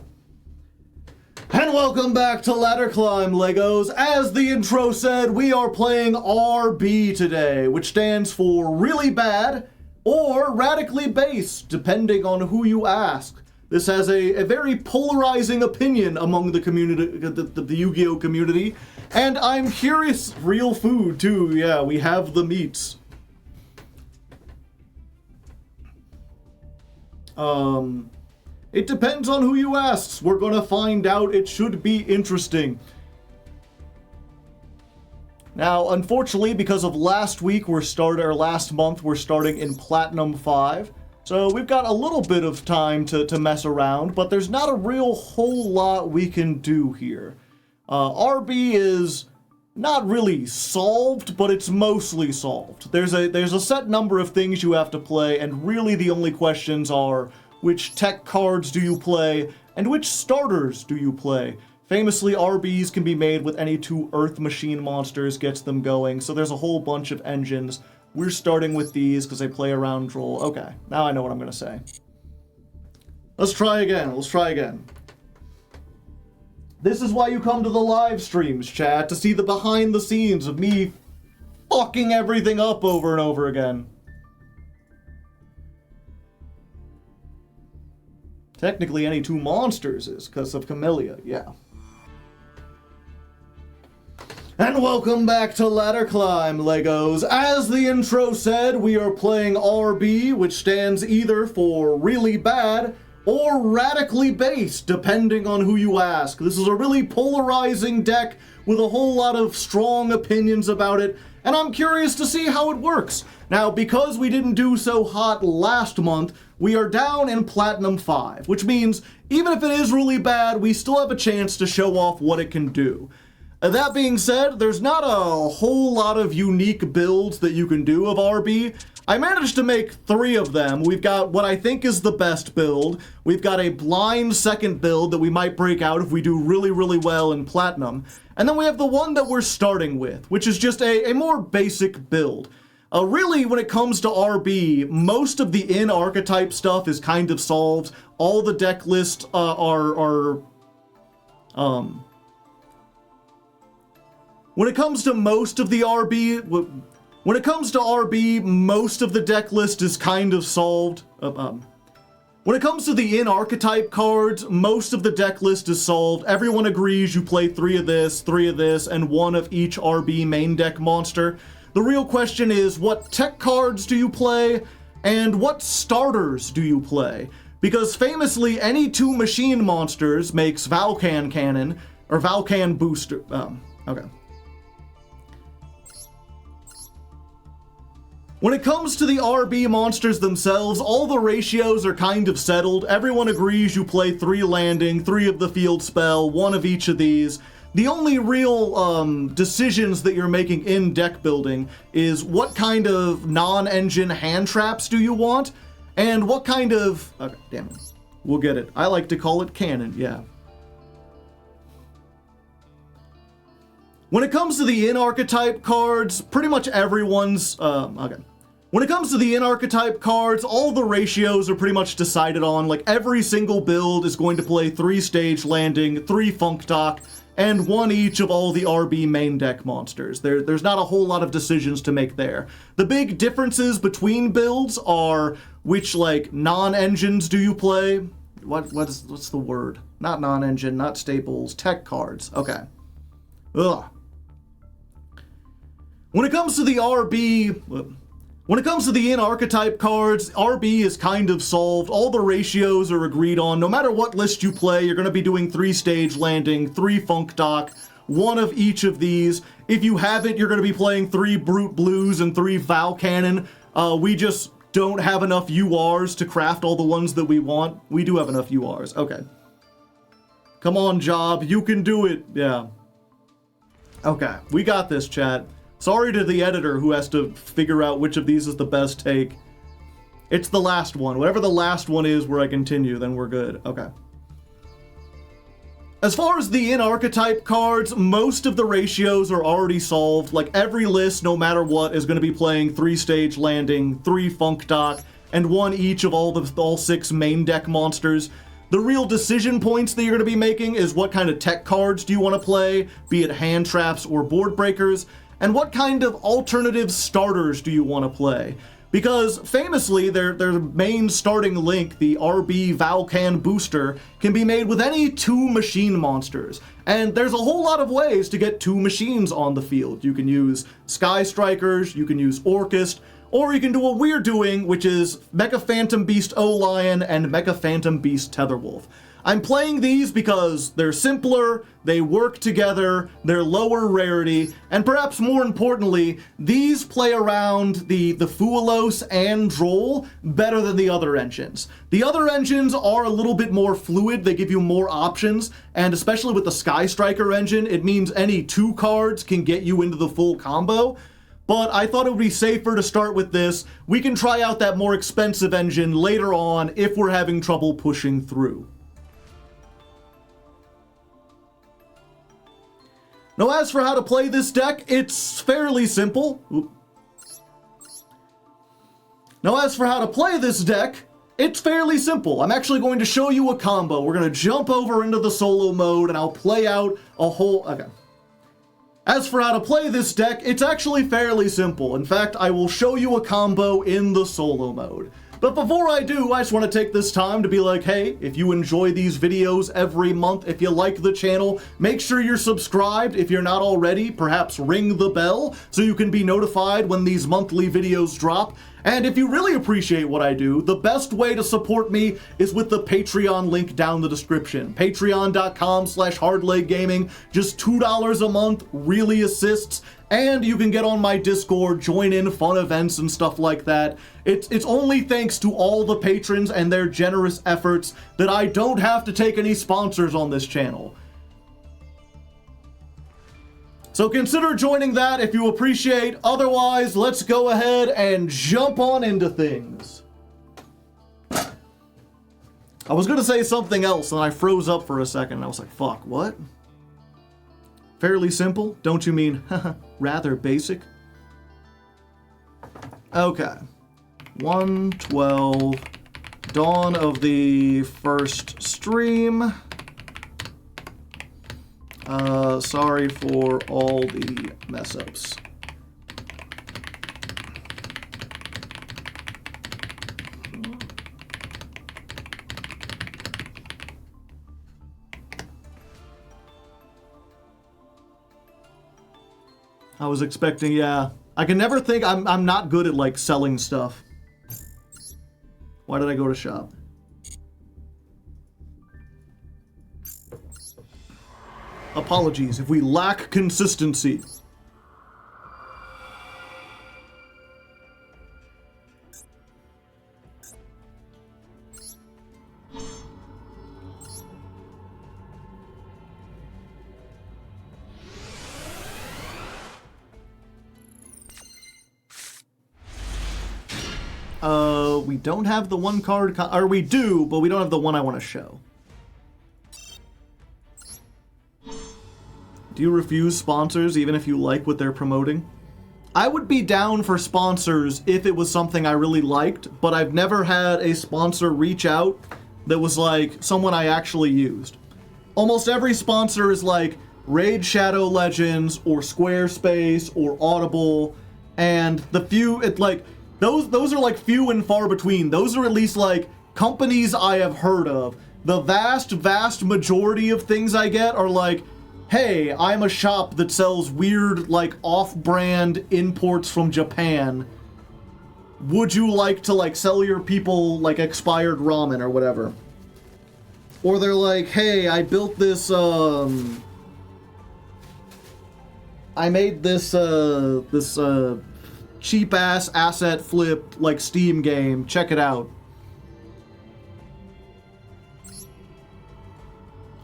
And welcome back to Ladder Climb, Legos. As the intro said, we are playing RB today, which stands for really bad or radically based, depending on who you ask. This has a very polarizing opinion among the community, the Yu-Gi-Oh community. And I'm curious, real food too, yeah, we have the meats. It depends on who you ask. We're gonna find out. It should be interesting. Now, unfortunately, because of last month, we're starting in Platinum 5. So we've got a little bit of time to mess around, but there's not a real whole lot we can do here. Arby is not really solved, but it's mostly solved. There's a set number of things you have to play, and really the only questions are which tech cards do you play, and which starters do you play. Famously, RBs can be made with any 2 Earth Machine monsters, gets them going, so there's a whole bunch of engines. We're starting with these because they play around Droll. Okay, now I know what I'm going to say. Let's try again. This is why you come to the live streams, chat, to see the behind the scenes of me fucking everything up over and over again. Technically, any 2 monsters is because of Camellia, yeah. And welcome back to Ladder Climb, Legos. As the intro said, we are playing RB, which stands either for really bad or radically based, depending on who you ask. This is a really polarizing deck with a whole lot of strong opinions about it, and I'm curious to see how it works. Now, because we didn't do so hot last month, we are down in Platinum 5, which means even if it is really bad, we still have a chance to show off what it can do. That being said, there's not a whole lot of unique builds that you can do of RB. I managed to make 3 of them. We've got what I think is the best build. We've got a blind second build that we might break out if we do really, really well in Platinum. And then we have the one that we're starting with, which is just a more basic build. Really, when it comes to RB, most of the in-archetype stuff is kind of solved. All the deck lists When it comes to most of the RB, most of the deck list is kind of solved. When it comes to the in-archetype cards, most of the deck list is solved. Everyone agrees you play 3 of this, and 1 of each RB main deck monster. The real question is, what tech cards do you play, and what starters do you play? Because famously, any 2 machine monsters makes Valkan Cannon, or Valkan Booster. Okay. When it comes to the RB monsters themselves, all the ratios are kind of settled. Everyone agrees you play 3 landing, 3 of the field spell, 1 of each of these. The only real decisions that you're making in deck building is what kind of non-engine hand traps do you want, and what kind of... Okay, damn it. We'll get it. I like to call it cannon, yeah. When it comes to the in-archetype cards, pretty much everyone's... okay. When it comes to the in-archetype cards, all the ratios are pretty much decided on. Like, every single build is going to play 3 stage landing, 3 funk dock, and 1 each of all the RB main deck monsters. There's not a whole lot of decisions to make there. The big differences between builds are which, like, non-engines do you play? What's the word? Not non-engine, not staples, tech cards. Okay. Ugh. When it comes to the RB... When it comes to the in-archetype cards, RB is kind of solved. All the ratios are agreed on. No matter what list you play, you're going to be doing 3 stage landing, 3 funk dock, 1 of each of these. If you have it, you're going to be playing 3 brute blues and 3 Val Cannon. We just don't have enough URs to craft all the ones that we want. We do have enough URs. Okay. Come on, Job. You can do it. Yeah. Okay. We got this, chat. Sorry to the editor who has to figure out which of these is the best take. It's the last one. Whatever the last one is where I continue, then we're good. Okay. As far as the in-archetype cards, most of the ratios are already solved. Like, every list, no matter what, is going to be playing 3 stage landing, 3 funk dock, and 1 each of all 6 main deck monsters. The real decision points that you're going to be making is what kind of tech cards do you want to play, be it hand traps or board breakers, and what kind of alternative starters do you want to play? Because famously, their main starting link, the RB Valkan Booster, can be made with any 2 machine monsters. And there's a whole lot of ways to get 2 machines on the field. You can use Sky Strikers, you can use Orchist, or you can do what we're doing, which is Mecha Phantom Beast O-Lion and Mecha Phantom Beast Tetherwolf. I'm playing these because they're simpler, they work together, they're lower rarity, and perhaps more importantly, these play around the Fuelos and Droll better than the other engines. The other engines are a little bit more fluid, they give you more options, and especially with the Sky Striker engine, it means any 2 cards can get you into the full combo. But I thought it would be safer to start with this. We can try out that more expensive engine later on if we're having trouble pushing through. Now, as for how to play this deck, it's fairly simple. I'm actually going to show you a combo. We're going to jump over into the solo mode and I'll play out a whole... Okay. As for how to play this deck, it's actually fairly simple. In fact, I will show you a combo in the solo mode. But before I do, I just want to take this time to be like, hey, if you enjoy these videos every month, if you like the channel, make sure you're subscribed. If you're not already, perhaps ring the bell so you can be notified when these monthly videos drop. And if you really appreciate what I do, the best way to support me is with the Patreon link down the description. Patreon.com/HardlegGaming. Just $2 a month really assists. And you can get on my Discord, join in fun events and stuff like that. It's only thanks to all the patrons and their generous efforts that I don't have to take any sponsors on this channel. So consider joining that if you appreciate. Otherwise, let's go ahead and jump on into things. I was going to say something else and I froze up for a second. I was like, fuck, what? Fairly simple? Don't you mean rather basic? Okay. 112. Dawn of the first stream. Sorry for all the mess ups. I was expecting, yeah. I can never think, I'm not good at, like, selling stuff. Why did I go to shop? Apologies if we lack consistency. We don't have the one card, or we do, but we don't have the one I want to show. Do you refuse sponsors even if you like what they're promoting? I would be down for sponsors if it was something I really liked, but I've never had a sponsor reach out that was like someone I actually used. Almost every sponsor is like Raid Shadow Legends or Squarespace or Audible, and the few, those are like few and far between. Those are at least like companies I have heard of. The vast majority of things I get are like, hey, I'm a shop that sells weird, like, off-brand imports from Japan. Would you like to, like, sell your people, like, expired ramen or whatever? Or they're like, hey, I built this, I made this, cheap-ass asset flip, like, Steam game. Check it out.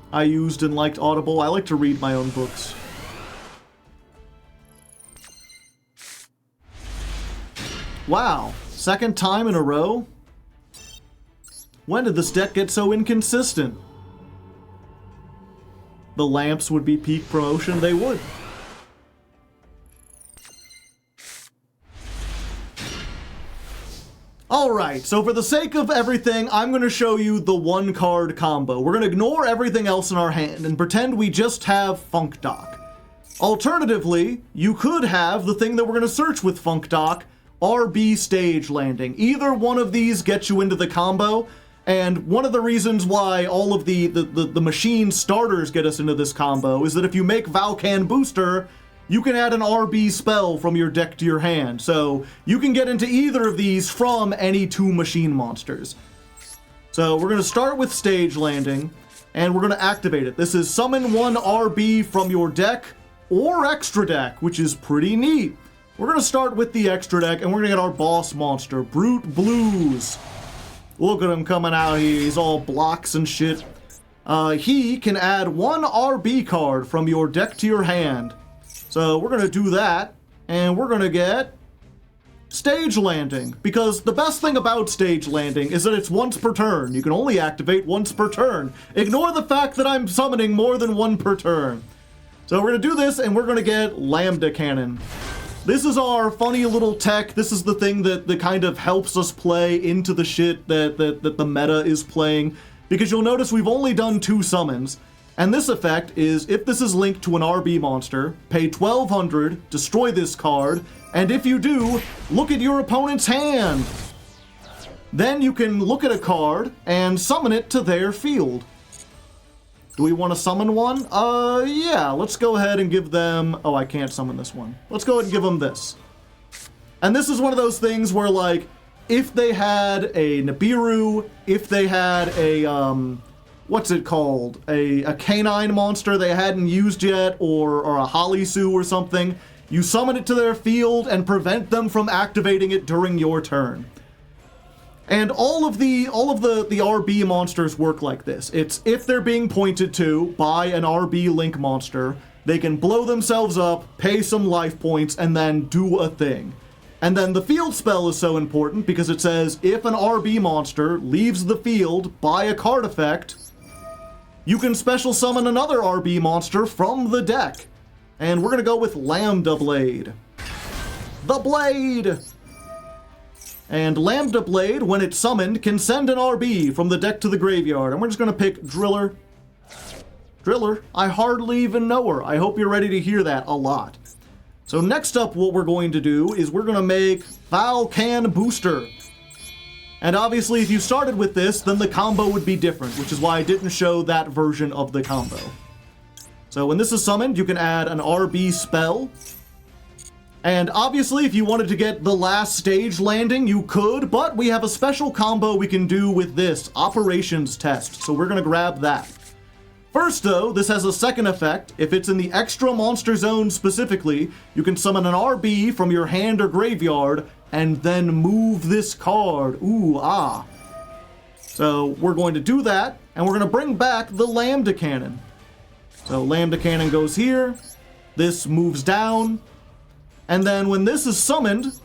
I used and liked Audible. I like to read my own books. Wow, second time in a row? When did this deck get so inconsistent? The lamps would be peak promotion, they would. Alright, so for the sake of everything, I'm going to show you the one card combo. We're going to ignore everything else in our hand and pretend we just have Funk Doc. Alternatively, you could have the thing that we're going to search with Funk Doc, Arby Stage Landing. Either one of these gets you into the combo, and one of the reasons why all of the machine starters get us into this combo is that if you make Valkan Booster, you can add an RB spell from your deck to your hand, so you can get into either of these from any two machine monsters. So we're going to start with Stage Landing. and we're going to activate it. This is summon one RB from your deck or extra deck, which is pretty neat. We're going to start with the extra deck, and we're going to get our boss monster, Brute Blues. Look at him coming out here. He's all blocks and shit. He can add one RB card from your deck to your hand. So we're going to do that, and we're going to get Stage Landing, because the best thing about Stage Landing is that it's once per turn. You can only activate once per turn. Ignore the fact that I'm summoning more than one per turn. So we're going to do this, and we're going to get Lambda Cannon. This is our funny little tech. This is the thing that kind of helps us play into the shit that the meta is playing, because you'll notice we've only done 2 summons. And this effect is, if this is linked to an RB monster, pay 1200, destroy this card, and if you do, look at your opponent's hand. Then you can look at a card and summon it to their field. Do we want to summon one? Yeah, let's go ahead and give them... Oh, I can't summon this one. Let's go ahead and give them this. And this is one of those things where, like, if they had a Nibiru, if they had a, what's it called? A canine monster they hadn't used yet, or a Halisu or something, you summon it to their field and prevent them from activating it during your turn. And all of the RB monsters work like this. It's if they're being pointed to by an RB Link monster, they can blow themselves up, pay some life points, and then do a thing. And then the field spell is so important because it says if an RB monster leaves the field by a card effect, you can special summon another RB monster from the deck. And we're going to go with Lambda Blade. The Blade! And Lambda Blade, when it's summoned, can send an RB from the deck to the graveyard. And we're just going to pick Driller. Driller? I hardly even know her. I hope you're ready to hear that a lot. So next up, what we're going to do is we're going to make Valcan Booster. And obviously, if you started with this, then the combo would be different, which is why I didn't show that version of the combo. So when this is summoned, you can add an RB spell. And obviously, if you wanted to get the last stage landing, you could, but we have a special combo we can do with this, Operations Test, so we're going to grab that. First, though, this has a second effect. If it's in the extra monster zone specifically, you can summon an RB from your hand or graveyard, and then move this card. Ooh, ah. So we're going to do that, and we're going to bring back the Lambda Cannon. So Lambda Cannon goes here, this moves down, and then when this is summoned,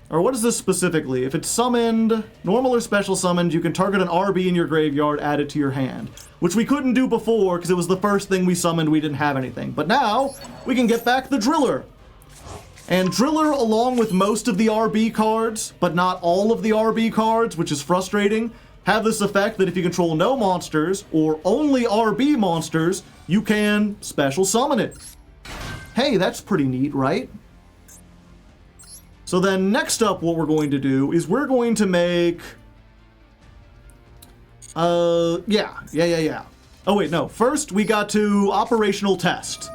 or what is this specifically? If it's summoned, normal or special summoned, you can target an RB in your graveyard, add it to your hand. Which we couldn't do before because it was the first thing we summoned, we didn't have anything. But now, we can get back the Driller. And Driller, along with most of the RB cards, but not all of the RB cards, which is frustrating, have this effect that if you control no monsters, or only RB monsters, you can special summon it. Hey, that's pretty neat, right? So then next up what we're going to do is we're going to make... yeah. Oh wait, no. First we got to Operational Test.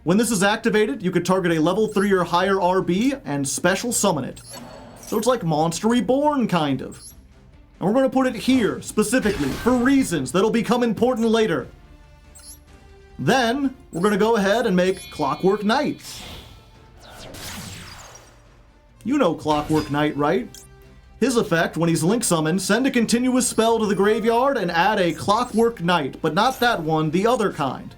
When this is activated, you can target a level 3 or higher RB and special summon it. So it's like Monster Reborn, kind of. And we're going to put it here, specifically, for reasons that'll become important later. Then, we're going to go ahead and make Clockwork Knight. You know Clockwork Knight, right? His effect, when he's link summoned, send a continuous spell to the graveyard and add a Clockwork Knight, but not that one, the other kind.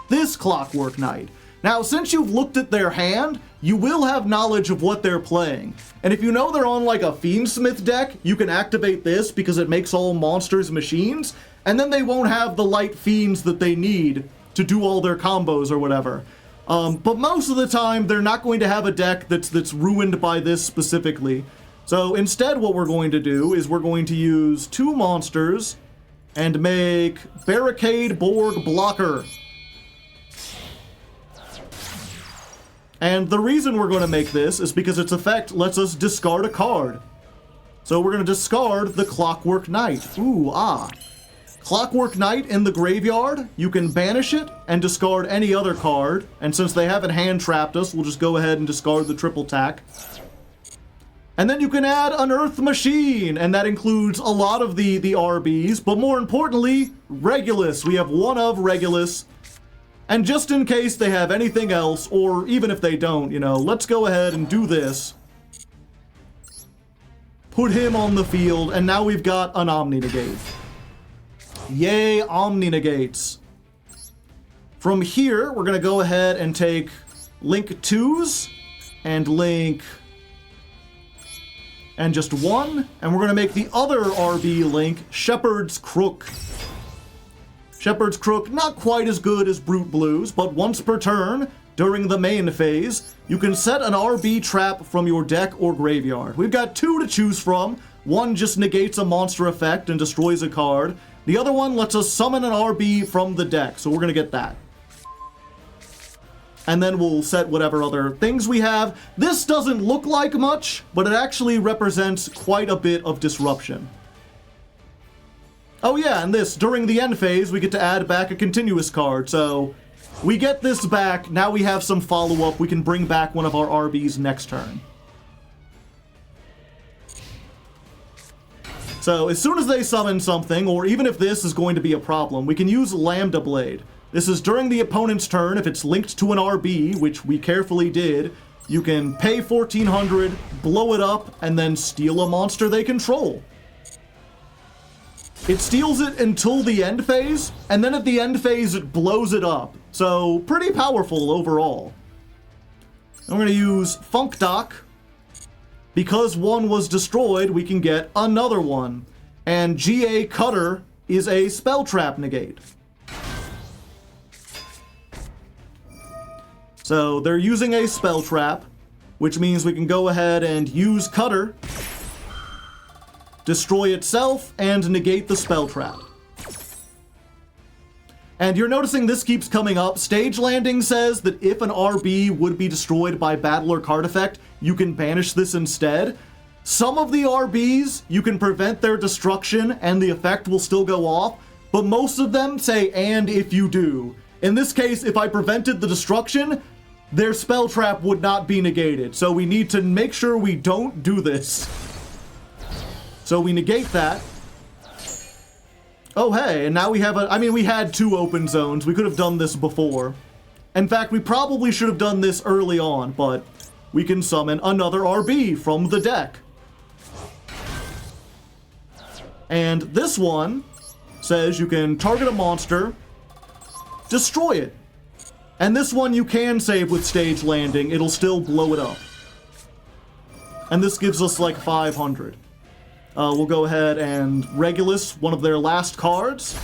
This Clockwork Knight. Now, since you've looked at their hand, you will have knowledge of what they're playing. And if you know they're on like a Fiendsmith deck, you can activate this because it makes all monsters machines, and then they won't have the light fiends that they need to do all their combos or whatever. But most of the time, they're not going to have a deck that's ruined by this specifically. So instead, what we're going to do is we're going to use 2 monsters and make Barricade Borg Blocker. And the reason we're going to make this is because its effect lets us discard a card. So we're going to discard the Clockwork Knight. Ooh, ah. Clockwork Knight in the graveyard, you can banish it and discard any other card. And since they haven't hand trapped us, we'll just go ahead and discard the triple tack. And then you can add an Earth Machine, and that includes a lot of the RBs, but more importantly, Regulus. We have one of Regulus. And just in case they have anything else, or even if they don't, you know, let's go ahead and do this. Put him on the field, and now we've got an Omni Negate. Yay, Omni Negates. From here, we're going to go ahead and take Link 2s and Link... and just one, and we're going to make the other RB Link Shepherd's Crook. Shepherd's Crook, not quite as good as Brute Blues, but once per turn, during the main phase, you can set an RB trap from your deck or graveyard. We've got two to choose from. One just negates a monster effect and destroys a card. The other one lets us summon an RB from the deck, so we're going to get that. And then we'll set whatever other things we have. This doesn't look like much, but it actually represents quite a bit of disruption. Oh yeah, and this, during the end phase, we get to add back a continuous card, so we get this back. Now we have some follow-up. We can bring back one of our RBs next turn. So as soon as they summon something, or even if this is going to be a problem, we can use Lambda Blade. This is during the opponent's turn. If it's linked to an RB, which we carefully did, you can pay 1,400, blow it up, and then steal a monster they control. It steals it until the end phase, and then at the end phase it blows it up. So, pretty powerful overall. I'm going to use Funk Dock. Because one was destroyed, we can get another one. And GA Cutter is a Spell Trap negate. So they're using a Spell Trap, which means we can go ahead and use Cutter, destroy itself, and negate the Spell Trap. And you're noticing this keeps coming up. Stage Landing says that if an RB would be destroyed by battle or card effect, you can banish this instead. Some of the RBs, you can prevent their destruction and the effect will still go off, but most of them say, and if you do. In this case, if I prevented the destruction, their Spell Trap would not be negated. So we need to make sure we don't do this. So we negate that. Oh hey, and now we have we had two open zones. We could have done this before. In fact, we probably should have done this early on, but we can summon another RB from the deck. And this one says you can target a monster, destroy it. And this one you can save with Stage Landing. It'll still blow it up. And this gives us like 500. We'll go ahead and Regulus, one of their last cards.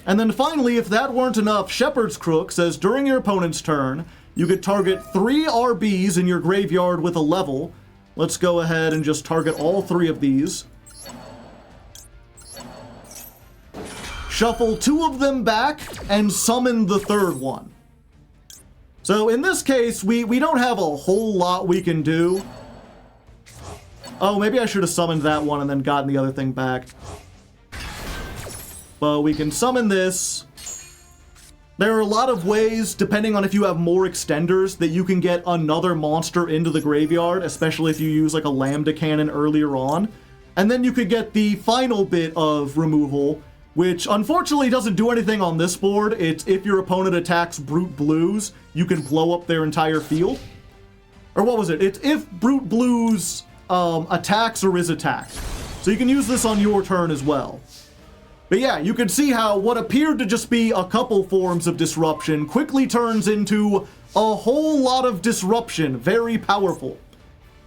And then finally, if that weren't enough, Shepherd's Crook says during your opponent's turn, you could target 3 RBs in your graveyard with a level. Let's go ahead and just target all 3 of these. Shuffle 2 of them back and summon the 3rd one. So in this case, we don't have a whole lot we can do. Oh, maybe I should have summoned that one and then gotten the other thing back. But we can summon this. There are a lot of ways, depending on if you have more extenders, that you can get another monster into the graveyard, especially if you use like a Lambda Cannon earlier on. And then you could get the final bit of removal, which unfortunately doesn't do anything on this board. It's if your opponent attacks Brute Blues, you can blow up their entire field. Or what was it? It's if Brute Blues attacks or is attacked. So you can use this on your turn as well. But yeah, you can see how what appeared to just be a couple forms of disruption quickly turns into a whole lot of disruption. Very powerful.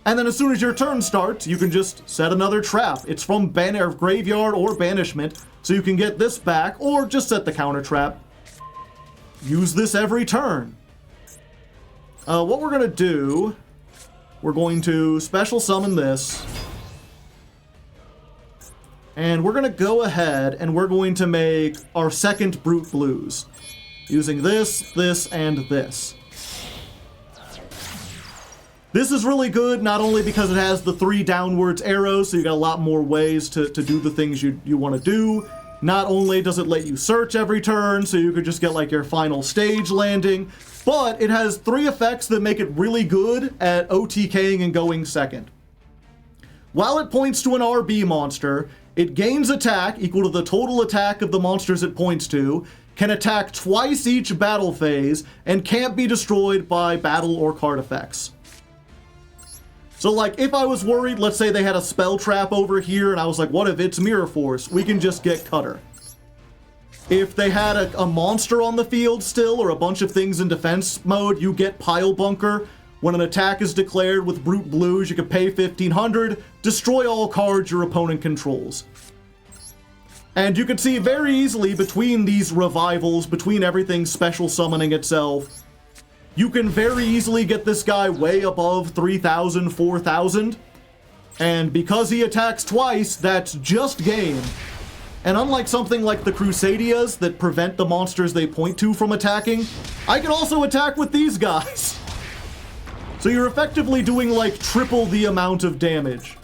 And then as soon as your turn starts, you can just set another trap. It's from graveyard or banishment, so you can get this back, or just set the counter trap. Use this every turn. What we're gonna do, we're going to special summon this. And we're gonna go ahead and we're going to make our second Brute Blues. Using this, this, and this. This is really good, not only because it has the 3 downwards arrows, so you got a lot more ways to do the things you want to do. Not only does it let you search every turn, so you could just get like your final Stage Landing, but it has 3 effects that make it really good at OTKing and going second. While it points to an RB monster, it gains attack equal to the total attack of the monsters it points to, can attack twice each battle phase, and can't be destroyed by battle or card effects. So like, if I was worried, let's say they had a spell trap over here, and I was like, what if it's Mirror Force? We can just get Cutter. If they had a monster on the field still, or a bunch of things in defense mode, you get Pile Bunker. When an attack is declared with Brute Blues, you can pay 1,500, destroy all cards your opponent controls. And you can see very easily between these revivals, between everything special summoning itself, you can very easily get this guy way above 3,000, 4,000. And because he attacks twice, that's just game. And unlike something like the Crusadias that prevent the monsters they point to from attacking, I can also attack with these guys. So you're effectively doing like triple the amount of damage.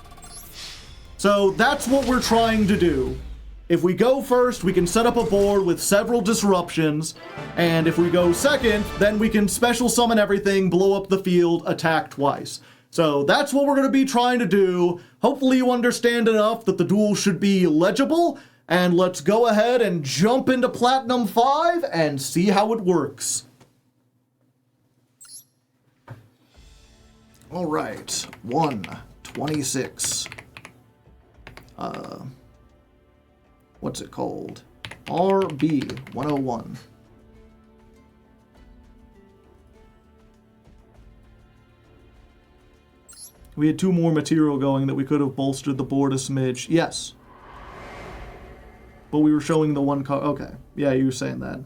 So that's what we're trying to do. If we go first, we can set up a board with several disruptions, and if we go second, then we can special summon everything, blow up the field, attack twice. So that's what we're going to be trying to do. Hopefully you understand enough that the duel should be legible, and let's go ahead and jump into Platinum 5 and see how it works. All right, 126. What's it called? RB 101. We had 2 more material going that we could have bolstered the board a smidge. Yes. But we were showing the 1 card. Okay. Yeah, you were saying that.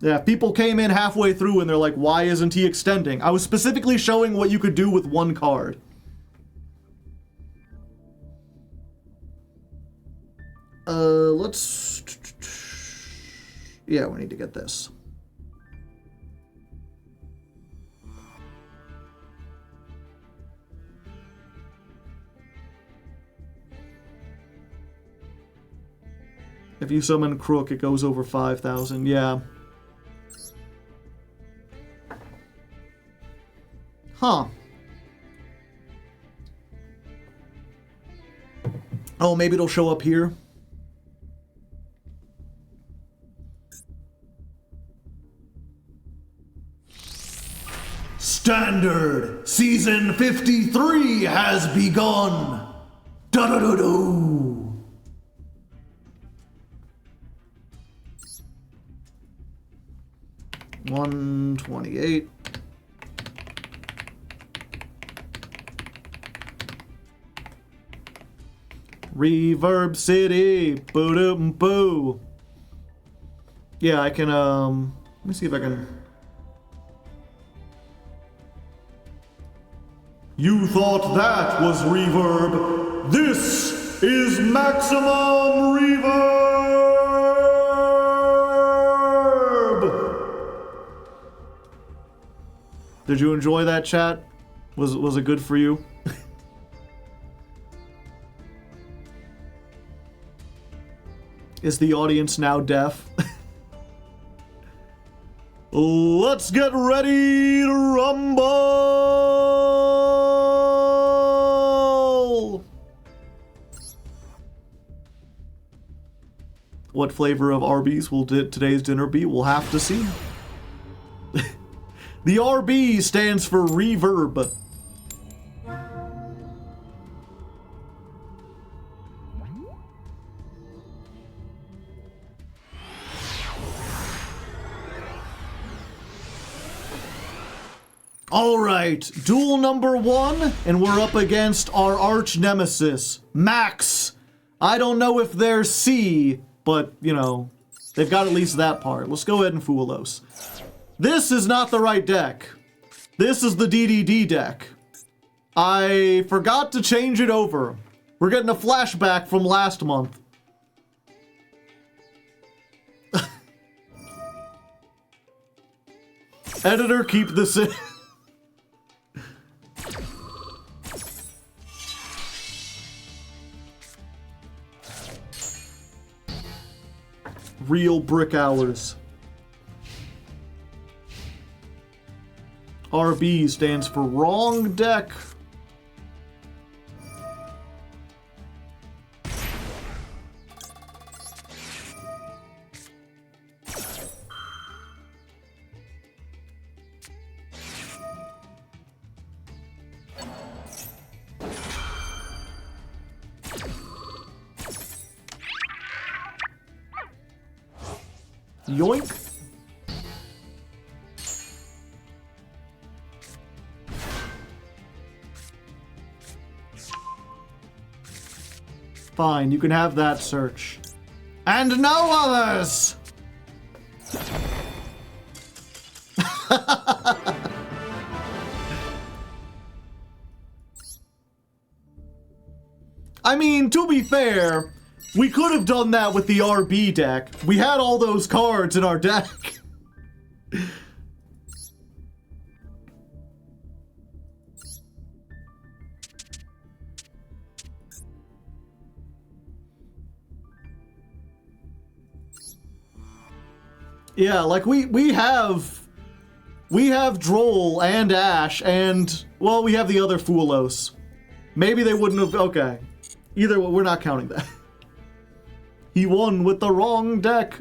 Yeah, people came in halfway through and they're like, why isn't he extending? I was specifically showing what you could do with 1 card. Let's... Yeah, we need to get this. If you summon Crook, it goes over 5,000. Yeah. Huh. Oh, maybe it'll show up here. Standard Season 53 has begun. Da-da-da-do. $128. Reverb City. Boo-doo-boo. Yeah, I can, let me see if I can... You thought that was reverb. This is maximum reverb. Did you enjoy that, chat? Was it good for you? Is the audience now deaf? Let's get ready to rumble! What flavor of Arby's will today's dinner be? We'll have to see. The RB stands for reverb. Alright, duel number 1, and we're up against our arch nemesis, Max. I don't know if they're C, but, you know, they've got at least that part. Let's go ahead and fool us. This is not the right deck. This is the DDD deck. I forgot to change it over. We're getting a flashback from last month. Editor, keep this in. Real brick hours. RB stands for wrong deck. Yoink. Fine, you can have that search. And no others! I mean, to be fair, we could have done that with the RB deck. We had all those cards in our deck. Yeah, like we have Droll and Ash and, well, we have the other Foolos. Maybe they wouldn't have, okay. Either way, we're not counting that. He won with the wrong deck.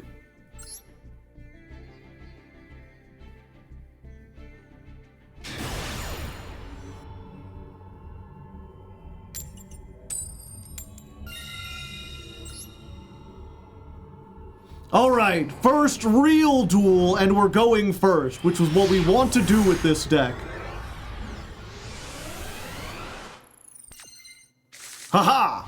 Alright, first real duel, and we're going first, which was what we want to do with this deck. Haha!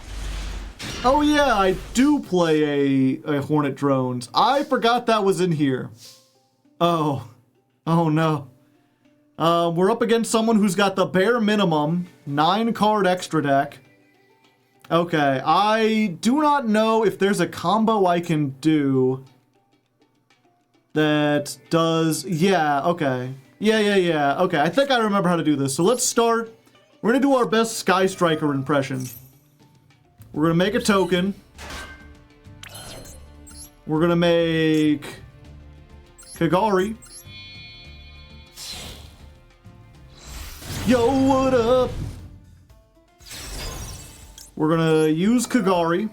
Oh yeah, I do play a Hornet Drones. I forgot that was in here. Oh. Oh no. We're up against someone who's got the bare minimum 9-card extra deck. Okay, I do not know if there's a combo I can do that does... Yeah, okay. Yeah. Okay, I think I remember how to do this. So let's start. We're gonna do our best Sky Striker impression. We're gonna make a token. We're gonna make Kagari. Yo, what up? We're gonna use Kagari.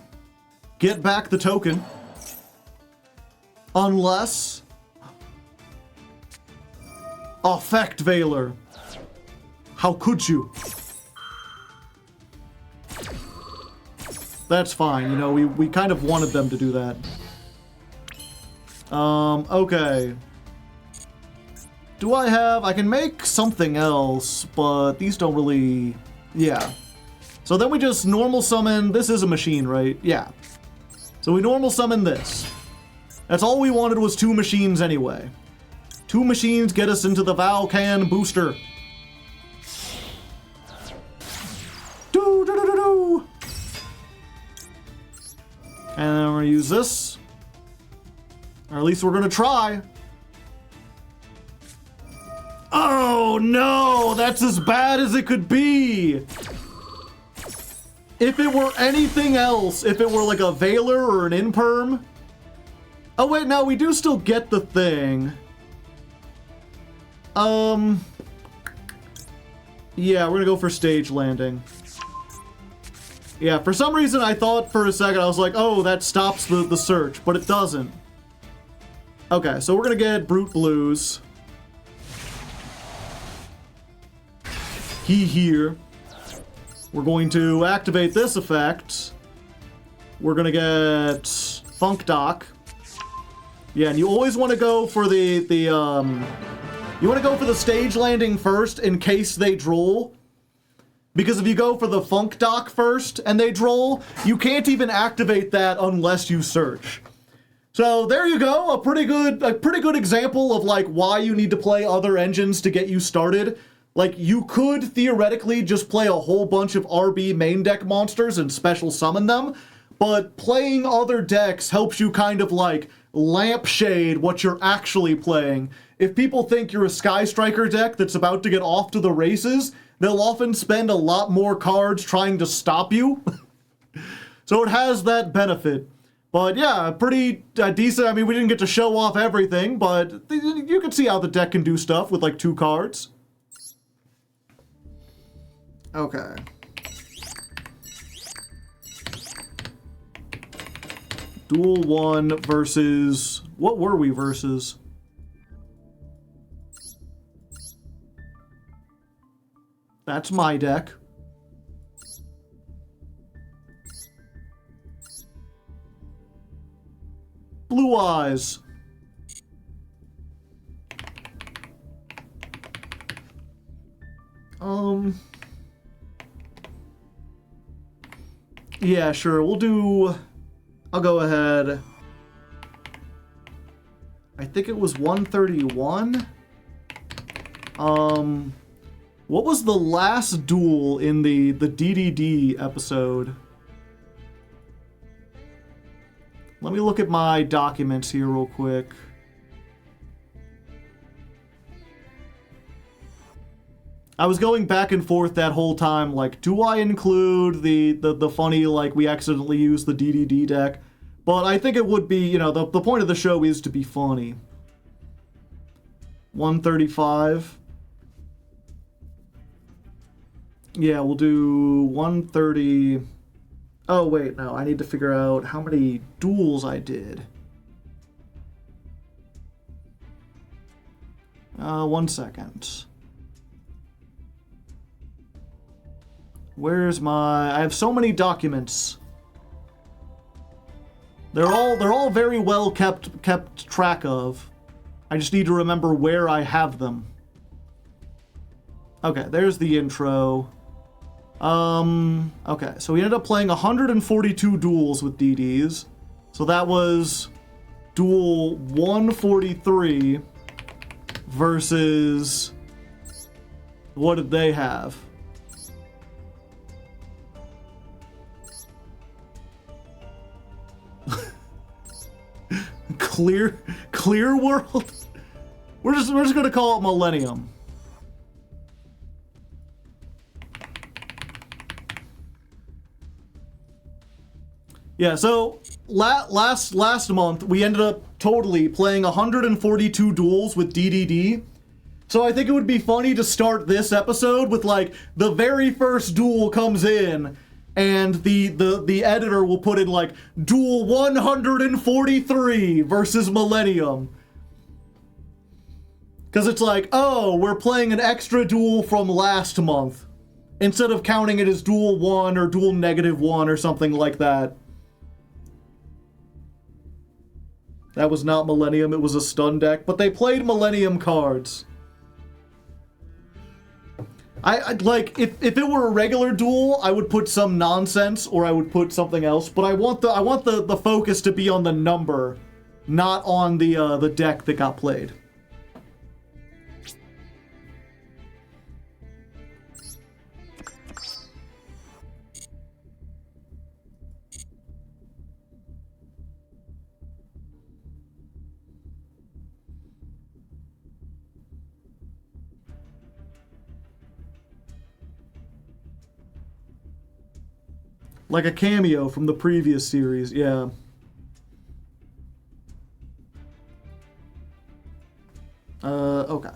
Get back the token. Unless... Affect Veiler. How could you? That's fine, you know, we kind of wanted them to do that. Okay. Do I have... I can make something else, but these don't really... Yeah. So then we just normal summon... This is a machine, right? Yeah. So we normal summon this. That's all we wanted was 2 machines anyway. 2 machines get us into the Valkan booster. Do. And then we're gonna use this. Or at least we're gonna try. Oh no! That's as bad as it could be! If it were anything else, if it were like a Veiler or an Imperm... Oh wait, no, we do still get the thing. Yeah, we're gonna go for Stage Landing. Yeah, for some reason I thought for a second, I was like, oh, that stops the search, but it doesn't. Okay, so we're gonna get Brute Blues. Here. We're going to activate this effect. We're gonna get Funk Dock. Yeah, and you always want to go for you want to go for the Stage Landing first in case they droll. Because if you go for the Funk Dock first and they droll, you can't even activate that unless you search. So there you go, a pretty good example of like why you need to play other engines to get you started. Like, you could theoretically just play a whole bunch of RB main deck monsters and special summon them, but playing other decks helps you kind of like lampshade what you're actually playing. If people think you're a Sky Striker deck that's about to get off to the races, they'll often spend a lot more cards trying to stop you. So it has that benefit. But yeah, pretty decent. I mean, we didn't get to show off everything, but you can see how the deck can do stuff with like 2 cards. Okay. Duel 1 versus... What were we versus? That's my deck. Blue Eyes. Yeah, sure. We'll do... I'll go ahead. I think it was 131. What was the last duel in the DDD episode? Let me look at my documents here real quick. I was going back and forth that whole time, like, do I include the funny, like, we accidentally used the DDD deck? But I think it would be, you know, the point of the show is to be funny. 135. Yeah, we'll do 130. Oh, wait, no, I need to figure out how many duels I did. 1 second. Where's my... I have so many documents. They're all very well kept track of. I just need to remember where I have them. Okay, there's the intro. Okay, so we ended up playing 142 duels with DDs. So that was duel 143 versus... What did they have? Clear World? We're just gonna call it Millennium. Yeah, so last month we ended up totally playing 142 duels with DDD. So I think it would be funny to start this episode with, like, the very first duel comes in and the editor will put in, like, duel 143 versus Millennium. Because it's like, oh, we're playing an extra duel from last month, instead of counting it as duel 1 or duel -1 or something like that. That was not Millennium, it was a stun deck, but they played Millennium cards. I like, if it were a regular duel, I would put some nonsense or I would put something else, but I want the focus to be on the number, not on the deck that got played. Like a cameo from the previous series, yeah. Okay.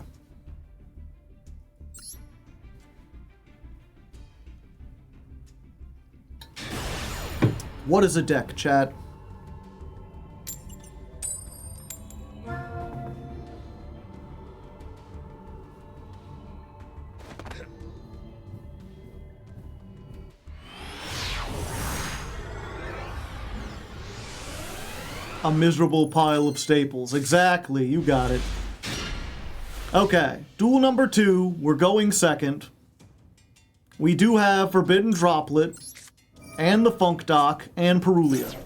What is a deck, chat? A miserable pile of staples. Exactly, you got it. Okay, duel number 2, we're going second. We do have Forbidden Droplet, and the Funk Dock, and Perulia.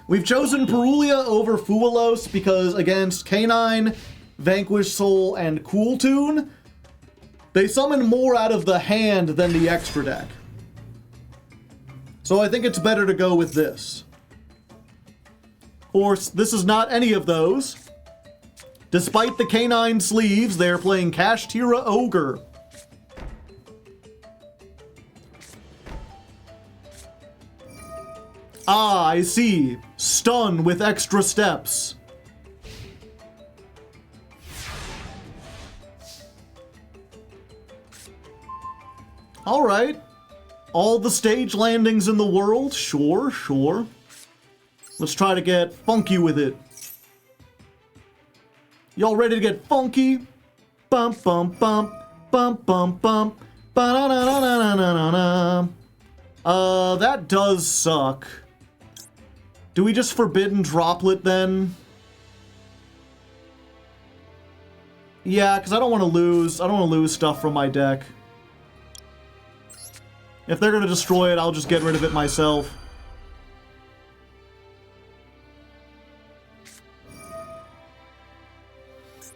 We've chosen Perulia over Fuelos because against K9, Vanquish Soul, and Cool Tune, they summon more out of the hand than the extra deck. So I think it's better to go with this. Of course, this is not any of those. Despite the K9 sleeves, they're playing Kashtira Ogre. Ah, I see. Stun with extra steps. Alright. All the stage landings in the world? Sure, sure. Let's try to get funky with it. Y'all ready to get funky? Bump, bump, bump, bump, bump, bump. Ba-na-na-na-na-na-na-na. That does suck. Do we just Forbidden Droplet then? Yeah, because I don't want to lose stuff from my deck. If they're going to destroy it, I'll just get rid of it myself.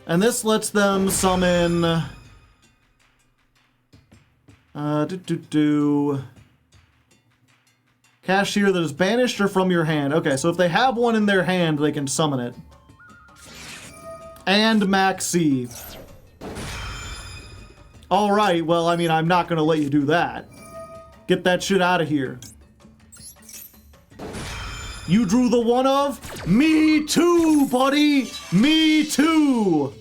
And this lets them summon... Cashier that is banished or from your hand. Okay, so if they have one in their hand, they can summon it. And Maxi. Alright, well, I mean, I'm not gonna let you do that. Get that shit out of here. You drew the one of? Me too, buddy! Me too!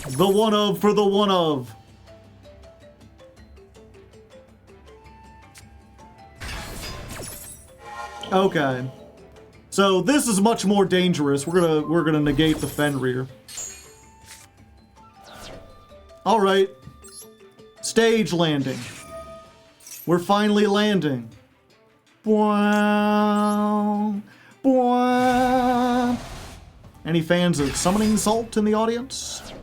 The one of for the one of. Okay. So this is much more dangerous. We're gonna negate the Fenrir. Alright. Stage landing. We're finally landing. Wow. Wow. Any fans of Summoning Salt in the audience?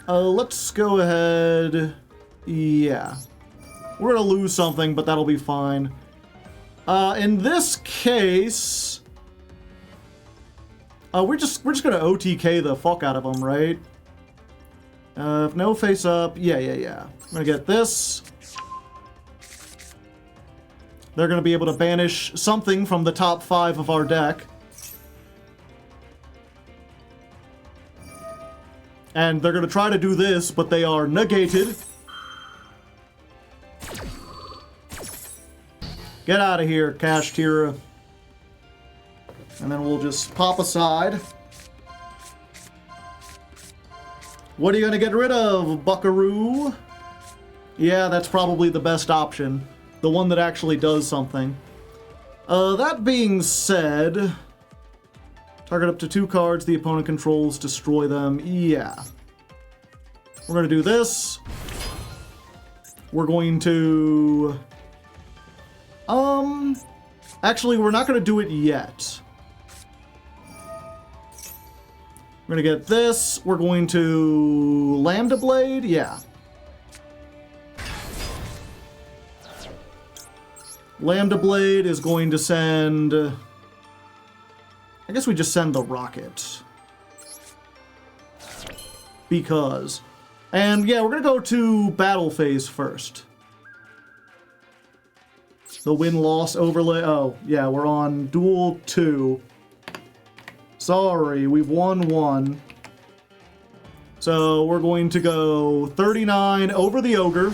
Let's go ahead. Yeah. We're gonna lose something, but that'll be fine. In this case, we're just gonna OTK the fuck out of them, right? If no face up, yeah. I'm gonna get this. They're gonna be able to banish something from the top 5 of our deck. And they're gonna try to do this, but they are negated. Get out of here, Kashtira. And then we'll just pop aside. What are you gonna get rid of, Buckaroo? Yeah, that's probably the best option. The one that actually does something. That being said... Target up to 2 cards the opponent controls, destroy them. Yeah. We're gonna do this. We're going to... Actually, we're not gonna do it yet. We're gonna get this. We're going to... Lambda Blade? Yeah. Lambda Blade is going to send... I guess we just send the rocket. Because. And yeah, we're gonna go to battle phase first. The win-loss overlay. Oh, yeah, we're on Duel 2. Sorry, we've won 1. So we're going to go 39 over the Ogre.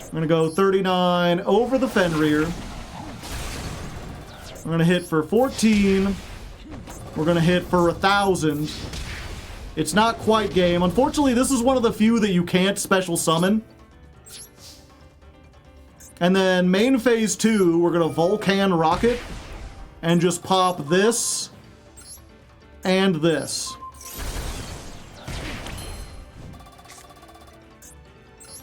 I'm gonna go 39 over the Fenrir. We're gonna hit for 14. We're gonna hit for 1,000. It's not quite game. Unfortunately, this is one of the few that you can't special summon. And then main phase 2, we're gonna Volcan Rocket and just pop this and this.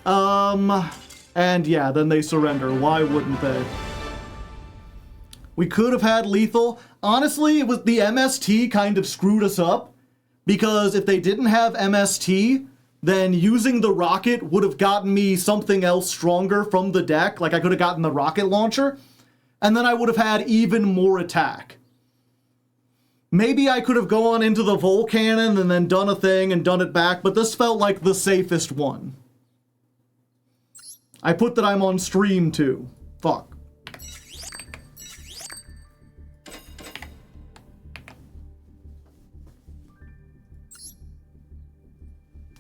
And yeah, then they surrender. Why wouldn't they? We could have had lethal. Honestly, it was the MST kind of screwed us up, because if they didn't have MST, then using the rocket would have gotten me something else stronger from the deck. Like I could have gotten the rocket launcher, and then I would have had even more attack. Maybe I could have gone into the Volcannon and then done a thing and done it back, but this felt like the safest one. I put that I'm on stream too. Fuck.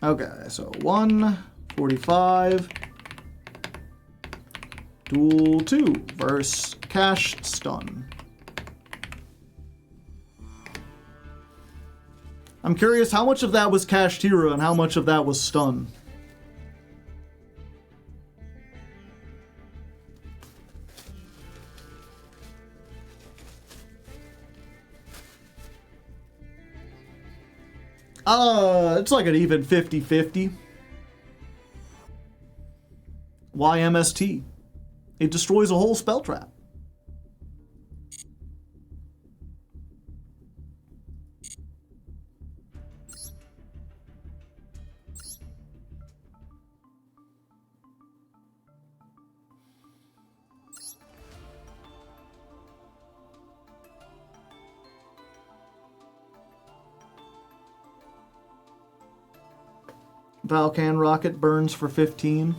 Okay, so 145. Duel 2 versus Cash Stun. I'm curious how much of that was Kashtira and how much of that was stun. It's like an even 50-50. YMST. It destroys a whole spell trap. Valkan rocket burns for 15.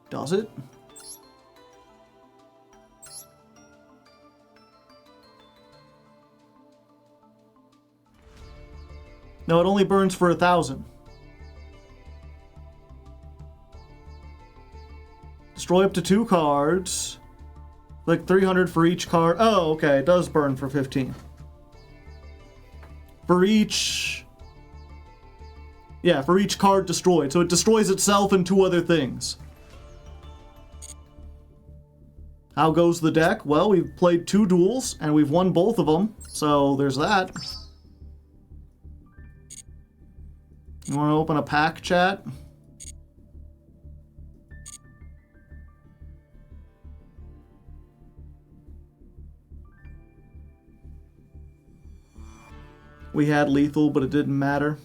Does it? No, it only burns for 1,000. Destroy up to 2 cards. Like 300 for each card. Oh, okay, it does burn for 15. For each... Yeah, for each card destroyed. So it destroys itself and 2 other things. How goes the deck? Well, we've played 2 duels, and we've won both of them. So there's that. You want to open a pack, chat? We had lethal, but it didn't matter.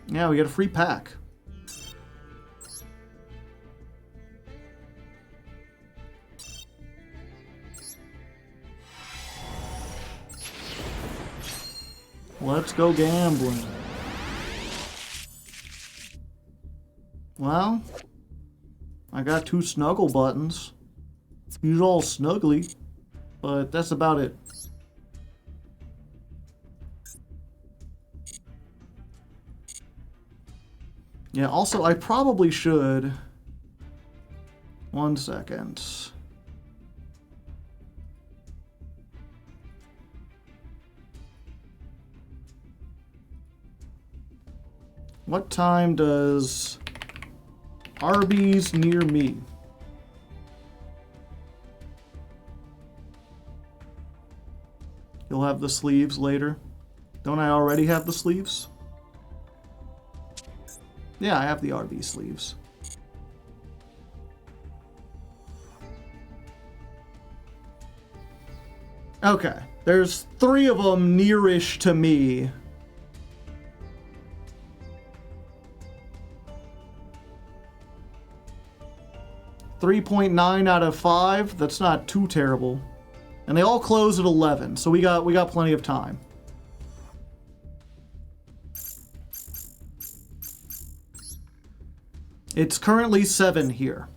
Yeah, we get a free pack. Let's go gambling. Well, I got 2 snuggle buttons. He's all snuggly, but that's about it. Yeah, also, I probably should... 1 second. What time does Arby's near me? You'll have the sleeves later. Don't I already have the sleeves? Yeah, I have the Arby sleeves. Okay, there's 3 of them nearish to me. .9 out of 5. That's not too terrible. And they all close at 11, so we got plenty of time. It's currently 7 here.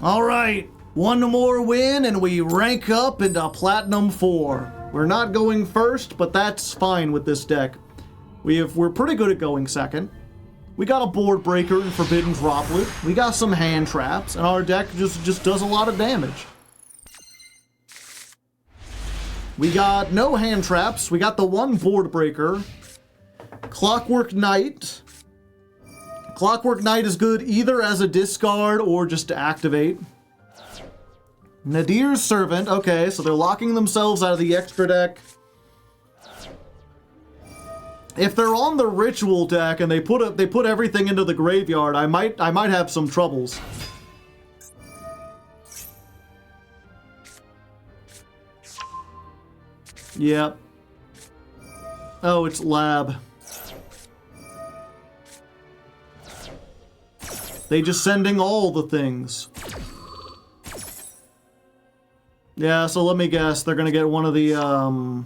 All right, 1 more win and we rank up into Platinum 4. We're not going first, but that's fine with this deck. We're pretty good at going second. We got a board breaker and forbidden droplet. We got some hand traps, and our deck just does a lot of damage. We got no hand traps. We got the 1 board breaker. Clockwork Knight. Clockwork Knight is good either as a discard or just to activate. Nadir's Servant. Okay, so they're locking themselves out of the extra deck. If they're on the ritual deck and they put everything into the graveyard, I might have some troubles. Yep. Oh, it's lab. They just sending all the things. Yeah, so let me guess, they're gonna get one of the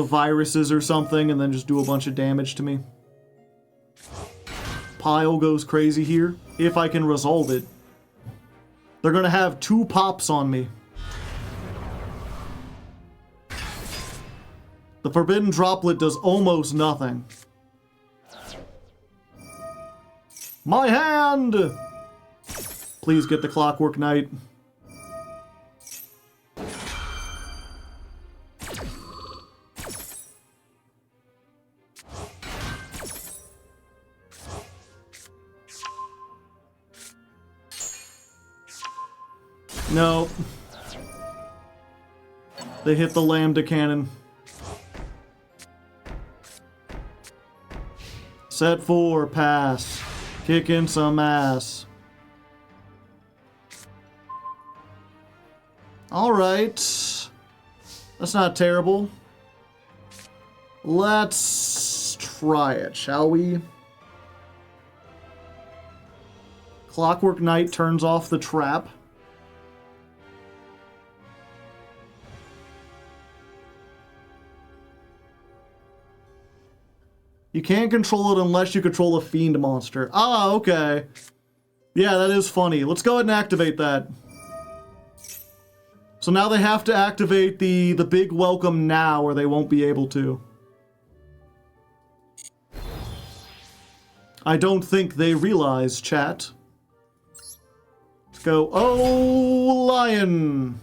viruses or something and then just do a bunch of damage to me. Pile goes crazy here, if I can resolve it. They're gonna have 2 pops on me. The forbidden droplet does almost nothing. My hand! Please get the Clockwork Knight. No. They hit the Lambda cannon. Set 4, pass. Kicking some ass. Alright. That's not terrible. Let's try it, shall we? Clockwork Knight turns off the trap. You can't control it unless you control a fiend monster. Ah, okay. Yeah, that is funny. Let's go ahead and activate that. So now they have to activate the big welcome now or they won't be able to. I don't think they realize, chat. Let's go. Oh, lion!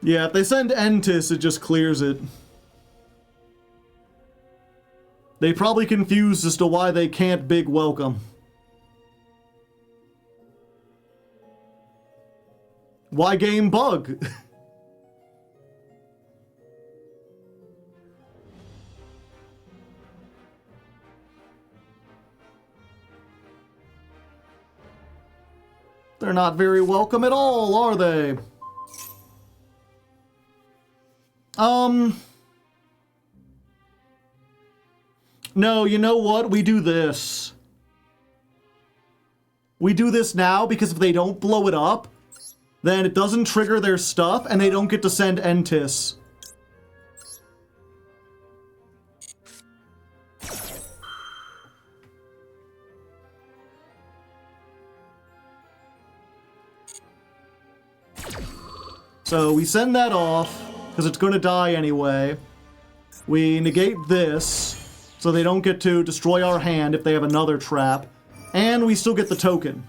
Yeah, if they send Entis, it just clears it. They probably confused as to why they can't big welcome. Why game bug? They're not very welcome at all, are they? No, you know what? We do this. We do this now because if they don't blow it up, then it doesn't trigger their stuff and they don't get to send Entis. So we send that off because it's going to die anyway. We negate this so they don't get to destroy our hand if they have another trap. And we still get the token.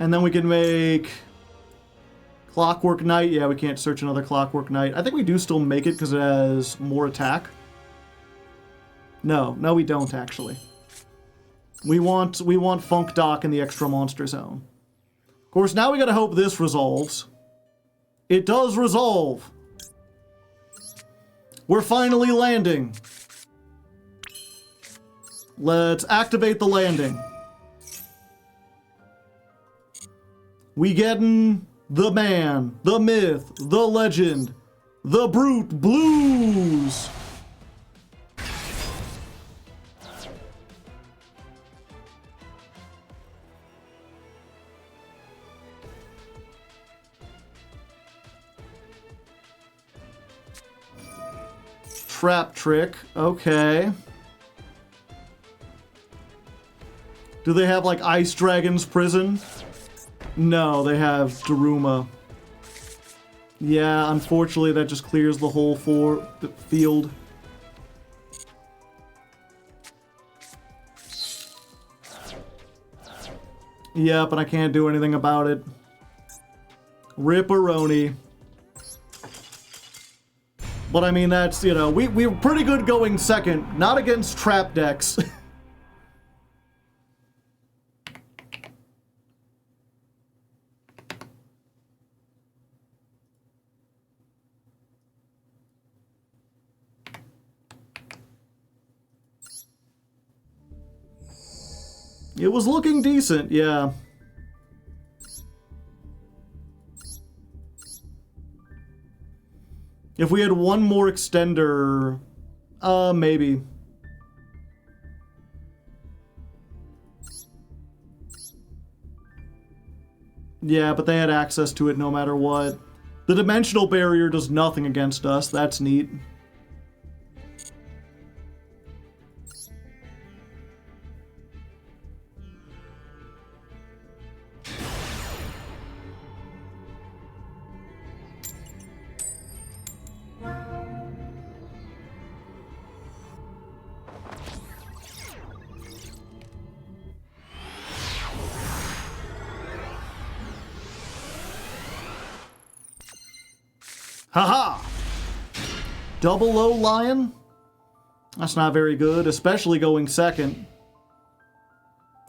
And then we can make Clockwork Knight. Yeah, we can't search another Clockwork Knight. I think we do still make it because it has more attack. No, we don't actually. We want Funk Doc in the extra monster zone. Of course, now we gotta hope this resolves. It does resolve. We're finally landing. Let's activate the landing. We getting the man, the myth, the legend, the brute blues. Trap trick, okay. Do they have like Ice Dragon's prison? No, they have Daruma. Yeah, unfortunately that just clears the whole field. Yep, and I can't do anything about it. Ripperoni. But I mean, that's, you know, we're pretty good going second, not against trap decks. It was looking decent, yeah. If we had one more extender, maybe. Yeah, but they had access to it no matter what. The dimensional barrier does nothing against us. That's neat. Haha! Double O Lion? That's not very good, especially going second.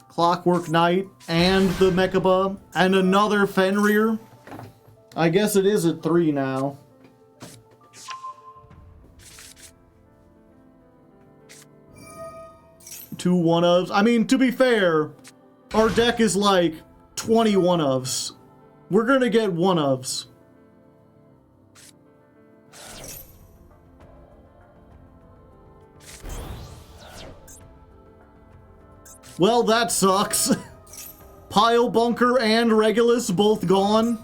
Clockwork Knight and the Mechaba and another Fenrir. I guess it is at 3 now. Two one-ofs. I mean, to be fair, our deck is like 20 one-ofs. We're gonna get one-ofs. Well, that sucks. Pile Bunker and Regulus both gone.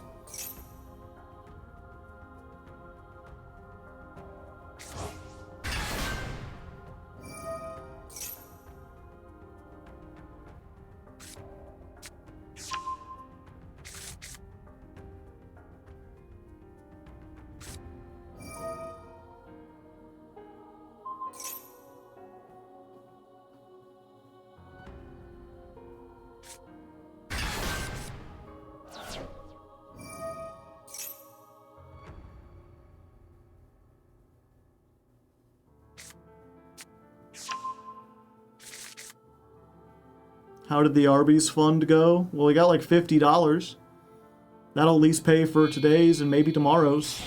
How did the Arby's fund go? Well, we got like $50. That'll at least pay for today's and maybe tomorrow's.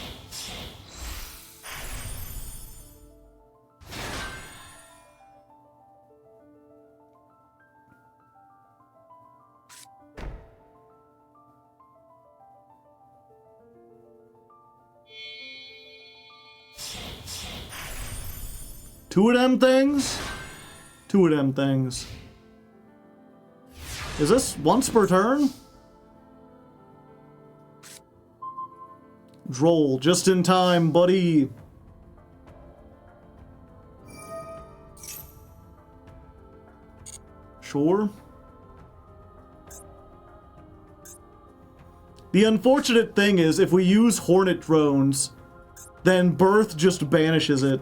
Two of them things? Two of them things. Is this once per turn? Droll, just in time, buddy. Sure. The unfortunate thing is, if we use Hornet drones, then Birth just banishes it.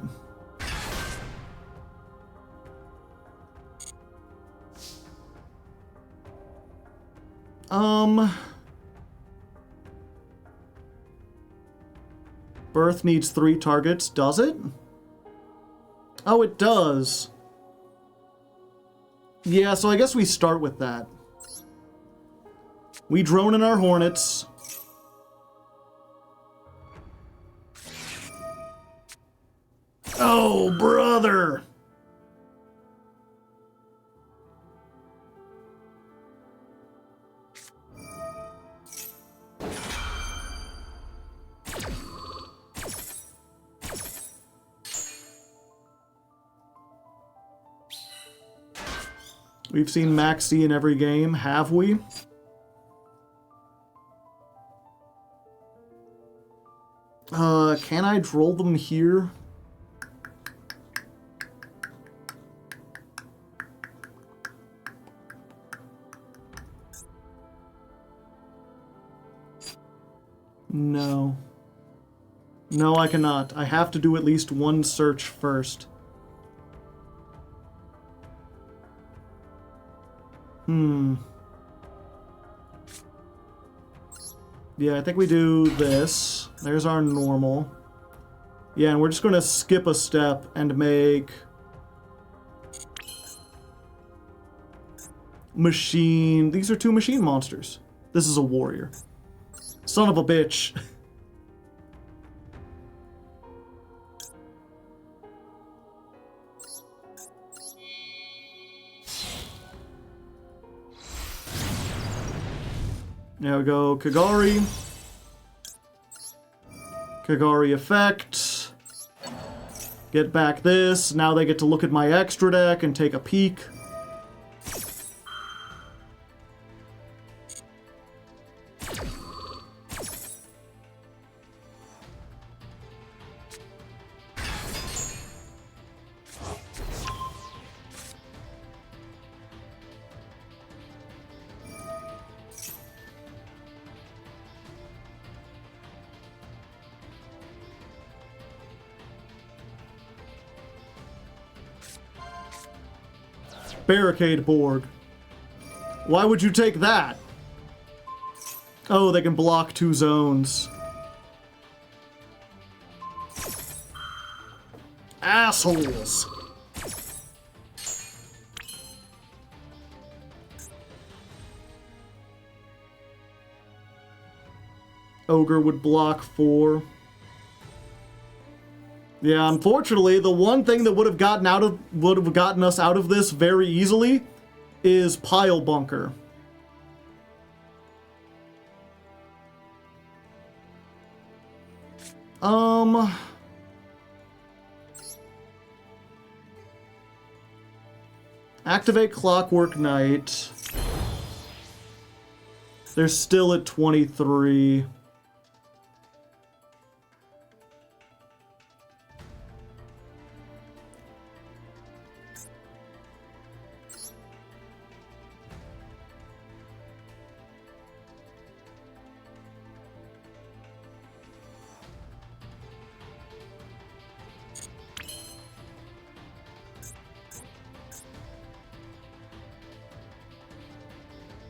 Birth needs 3 targets, does it? Oh, it does. Yeah, so I guess we start with that. We drone in our Hornets. Oh, brother! We've seen Maxi in every game, have we? Can I droll them here? No. No, I cannot. I have to do at least one search first. Yeah, I think we do this. There's our normal. Yeah, and we're just going to skip a step and make machine. These are 2 machine monsters. This is a warrior. Son of a bitch. Now we go Kagari. Kagari effect. Get back this. Now they get to look at my extra deck and take a peek. Barricade Borg. Why would you take that? Oh, they can block 2 zones. Assholes. Ogre would block 4. Yeah, unfortunately, the one thing that would have gotten us out of this very easily is Pile Bunker. Activate Clockwork Knight. They're still at 23.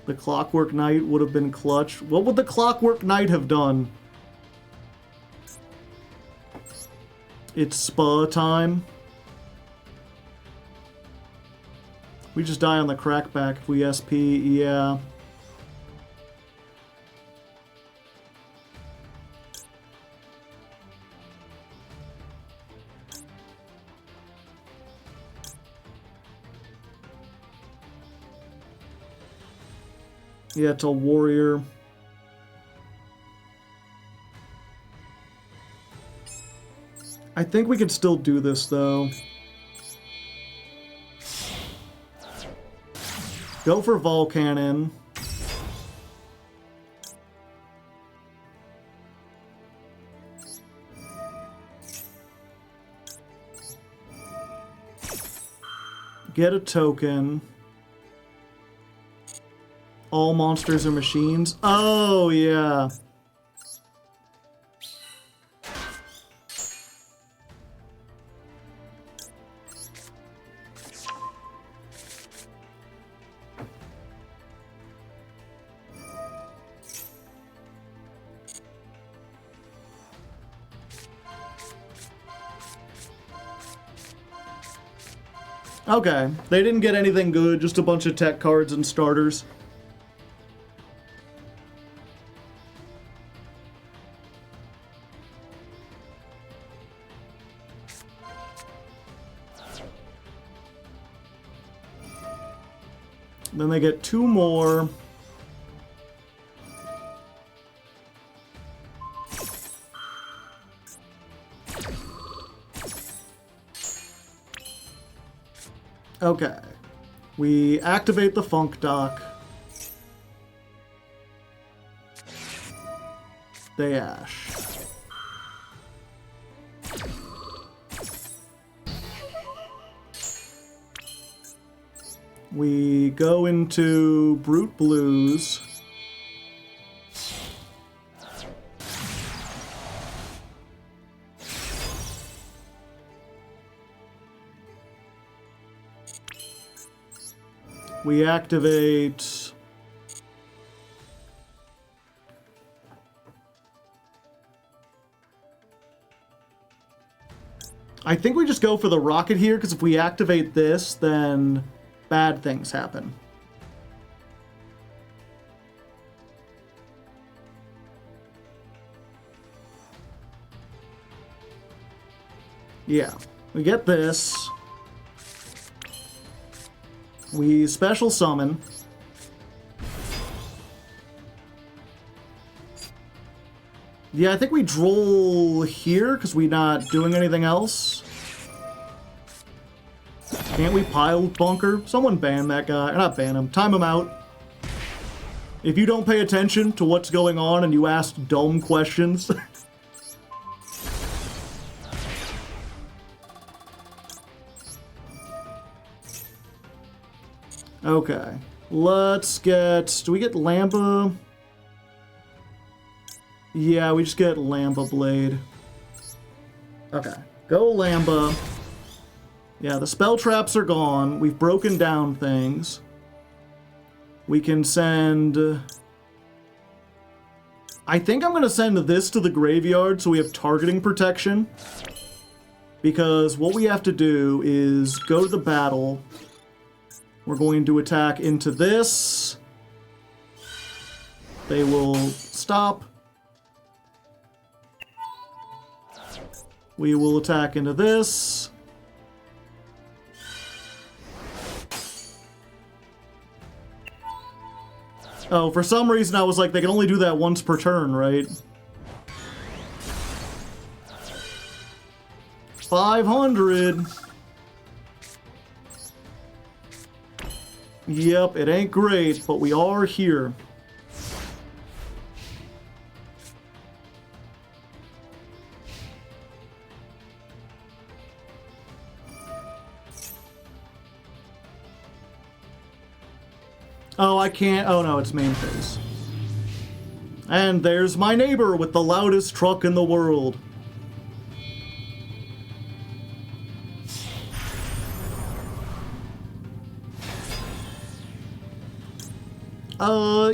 The Clockwork Knight would have been clutch. What would the Clockwork Knight have done? It's spa time. We just die on the crackback if we SP, yeah. Yeah, it's a warrior. I think we could still do this, though. Go for Volcannon. Get a token. All monsters are machines. Oh, yeah. Okay, they didn't get anything good, just a bunch of tech cards and starters. Then they get 2 more. Okay. We activate the Funk Dock. They ash. We go into Brute Blues. We activate... I think we just go for the rocket here, because if we activate this, then bad things happen. Yeah, we get this. We special summon. Yeah, I think we droll here because we're not doing anything else. Can't we pile bunker? Someone ban that guy. Or not ban him. Time him out. If you don't pay attention to what's going on and you ask dumb questions... Okay, let's get... Do we get Lamba? Yeah, we just get Lamba Blade. Okay, go Lamba. Yeah, the spell traps are gone. We've broken down things. We can send... I think I'm going to send this to the graveyard so we have targeting protection. Because what we have to do is go to the battle. We're going to attack into this. They will stop. We will attack into this. Oh, for some reason I was like, they can only do that once per turn, right? 500. Yep, it ain't great, but we are here. Oh, I can't. Oh, no, it's main phase. And there's my neighbor with the loudest truck in the world.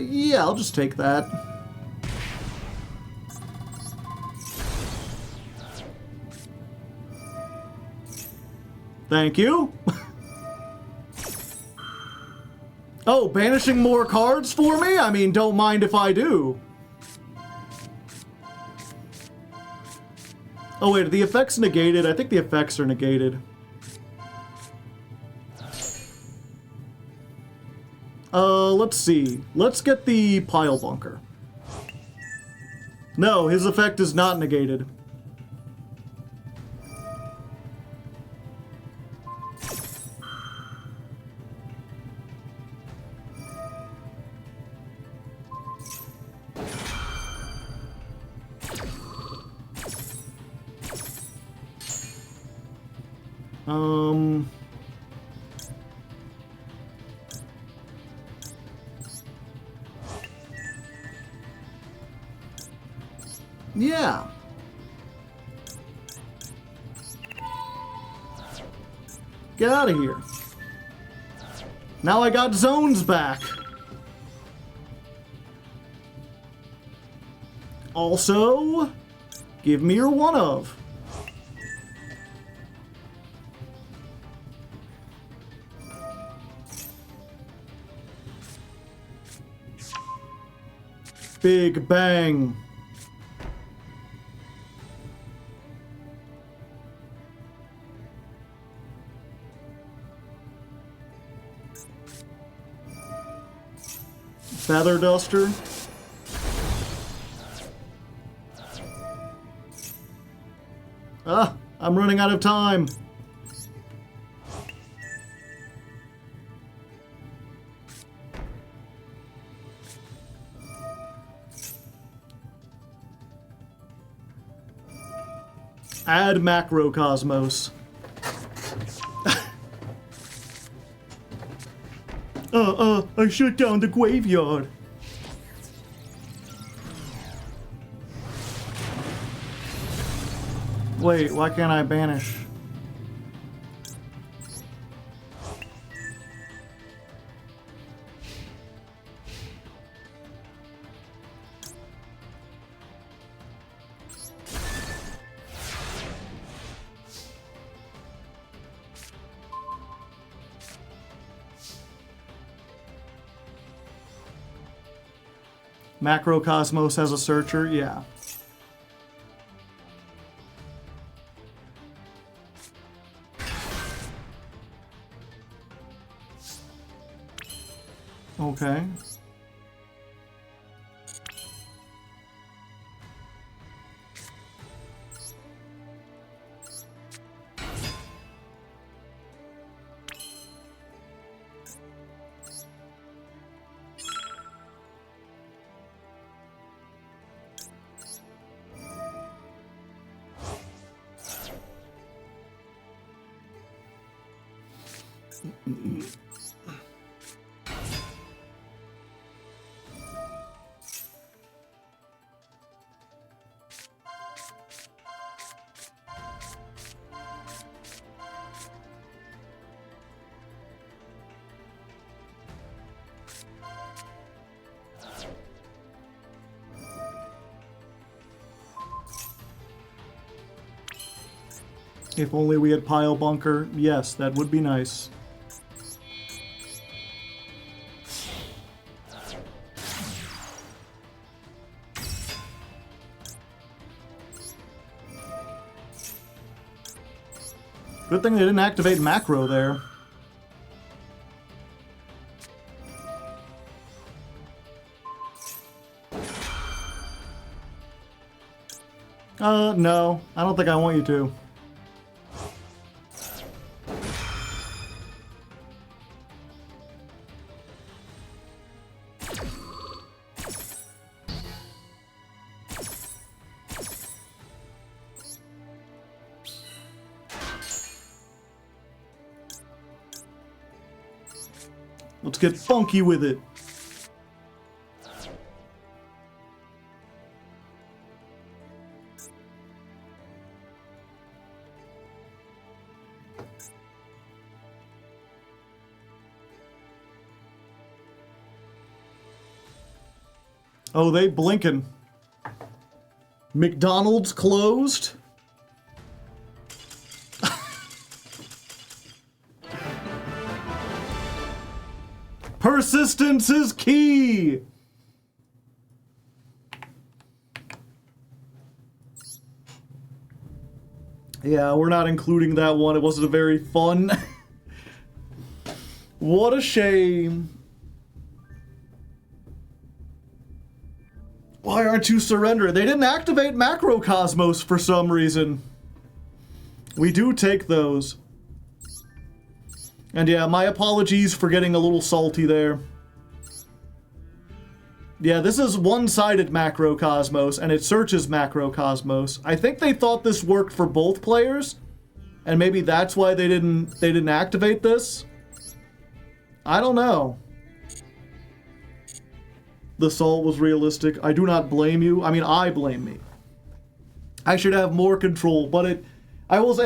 Yeah, I'll just take that. Thank you. Oh, banishing more cards for me? I mean, don't mind if I do. Oh wait, are the effects negated? I think the effects are negated. Let's see. Let's get the pile bunker. No, his effect is not negated. Yeah. Get out of here. Now I got zones back. Also, give me your one of. Big bang. Feather duster. Ah, I'm running out of time. Add macrocosmos. I shut down the graveyard. Wait, why can't I banish? Macrocosmos has a searcher? Yeah. Okay. If only we had Pile Bunker. Yes, that would be nice. Good thing they didn't activate Macro there. No. I don't think I want you to. Let's get funky with it. Oh, they blinking. McDonald's closed? Persistence is key! Yeah, we're not including that one. It wasn't a very fun. What a shame. Why aren't you surrendering? They didn't activate Macrocosmos for some reason. We do take those. And yeah, my apologies for getting a little salty there. Yeah, this is one-sided Macrocosmos, and it searches Macrocosmos. I think they thought this worked for both players, and maybe that's why they didn't activate this. I don't know. The salt was realistic. I do not blame you. I mean, I blame me. I should have more control, but it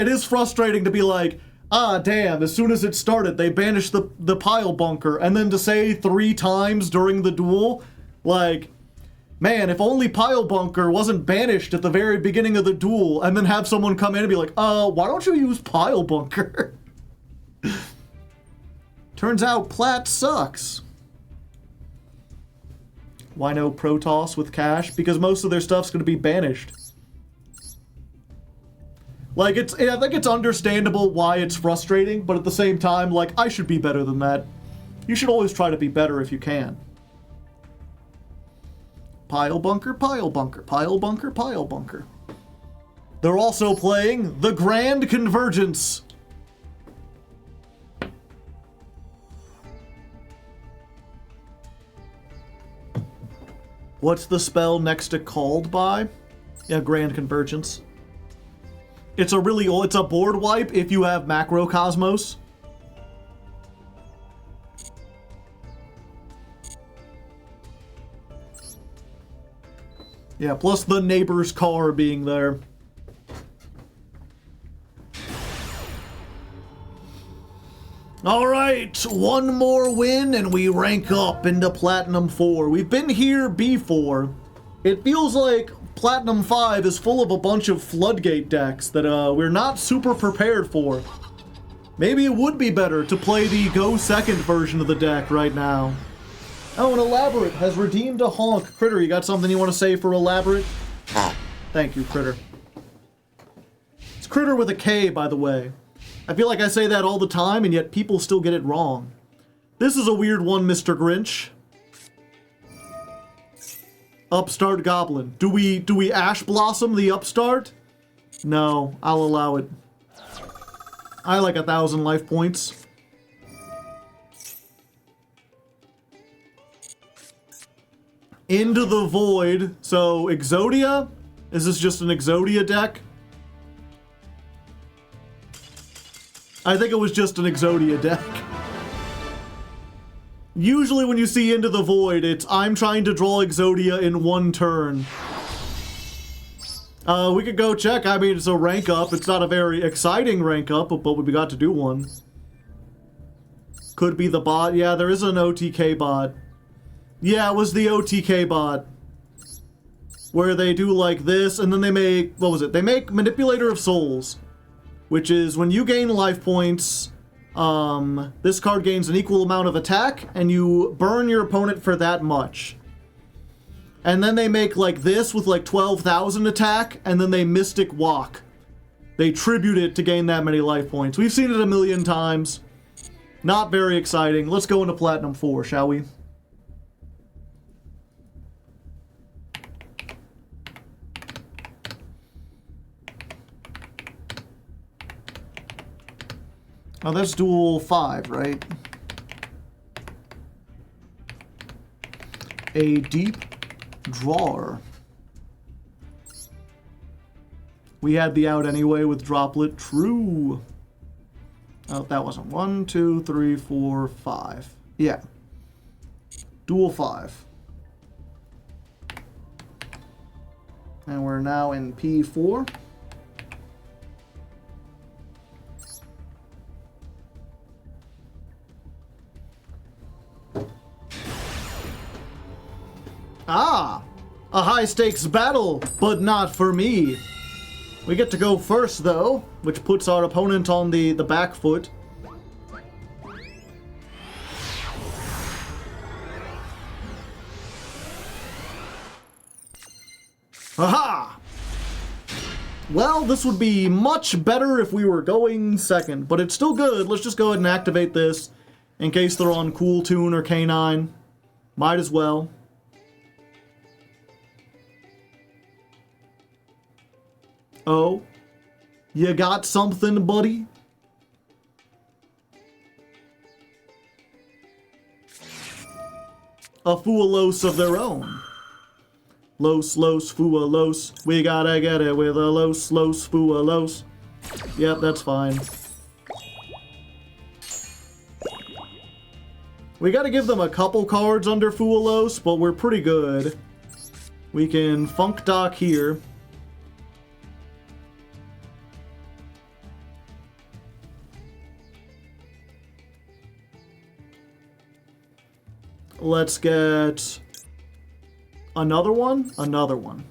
is frustrating to be like, ah, damn, as soon as it started, they banished the Pile Bunker, and then to say 3 times during the duel, like, man, if only Pile Bunker wasn't banished at the very beginning of the duel, and then have someone come in and be like, why don't you use Pile Bunker? Turns out Plat sucks. Why no Protoss with cash? Because most of their stuff's going to be banished. Like, I think it's understandable why it's frustrating, but at the same time, like, I should be better than that. You should always try to be better if you can. Pile Bunker, Pile Bunker, Pile Bunker, Pile Bunker. They're also playing the Grand Convergence. What's the spell next to Called By? Yeah, Grand Convergence. It's a board wipe if you have Macrocosmos. Yeah, plus the neighbor's car being there. Alright, one more win and we rank up into Platinum 4. We've been here before. It feels like Platinum 5 is full of a bunch of Floodgate decks that we're not super prepared for. Maybe it would be better to play the Go Second version of the deck right now. Oh, and Elaborate has redeemed a honk. Critter, you got something you want to say for Elaborate? Thank you, Critter. It's Critter with a K, by the way. I feel like I say that all the time, and yet people still get it wrong. This is a weird one, Mr. Grinch. Upstart Goblin. Do we Ash Blossom the Upstart? No, I'll allow it. I like 1,000 life points. Into the Void. So, Exodia? Is this just an Exodia deck? I think it was just an Exodia deck. Usually when you see Into the Void, it's I'm trying to draw Exodia in one turn. We could go check. I mean, it's a rank up. It's not a very exciting rank up, but we got to do one. Could be the bot. Yeah, there is an OTK bot. Yeah, it was the OTK bot. Where they do like this, and then they make, what was it? They make Manipulator of Souls. which is when you gain life points, this card gains an equal amount of attack, and you burn your opponent for that much. And then they make like this with like 12,000 attack, and then they Mystic Walk. They tribute it to gain that many life points. We've seen it a million times. Not very exciting. Let's go into Platinum 4, shall we? Oh, that's Duel 5, right? A deep drawer. We had the out anyway with Droplet. True. Oh, that wasn't 1, 2, 3, 4, 5. Yeah. Duel 5. And we're now in P4. Ah! A high-stakes battle, but not for me. We get to go first, though, which puts our opponent on the back foot. Aha! Well, this would be much better if we were going second, but it's still good. Let's just go ahead and activate this in case they're on Cool Tune or K9. Might as well. Oh, you got something, buddy? A Fualos of their own. Los, Fualos. We gotta get it with a Los, Fualos. Yep, that's fine. We gotta give them a couple cards under Fualos, but we're pretty good. We can Funk Dock here. Let's get another one. Another one.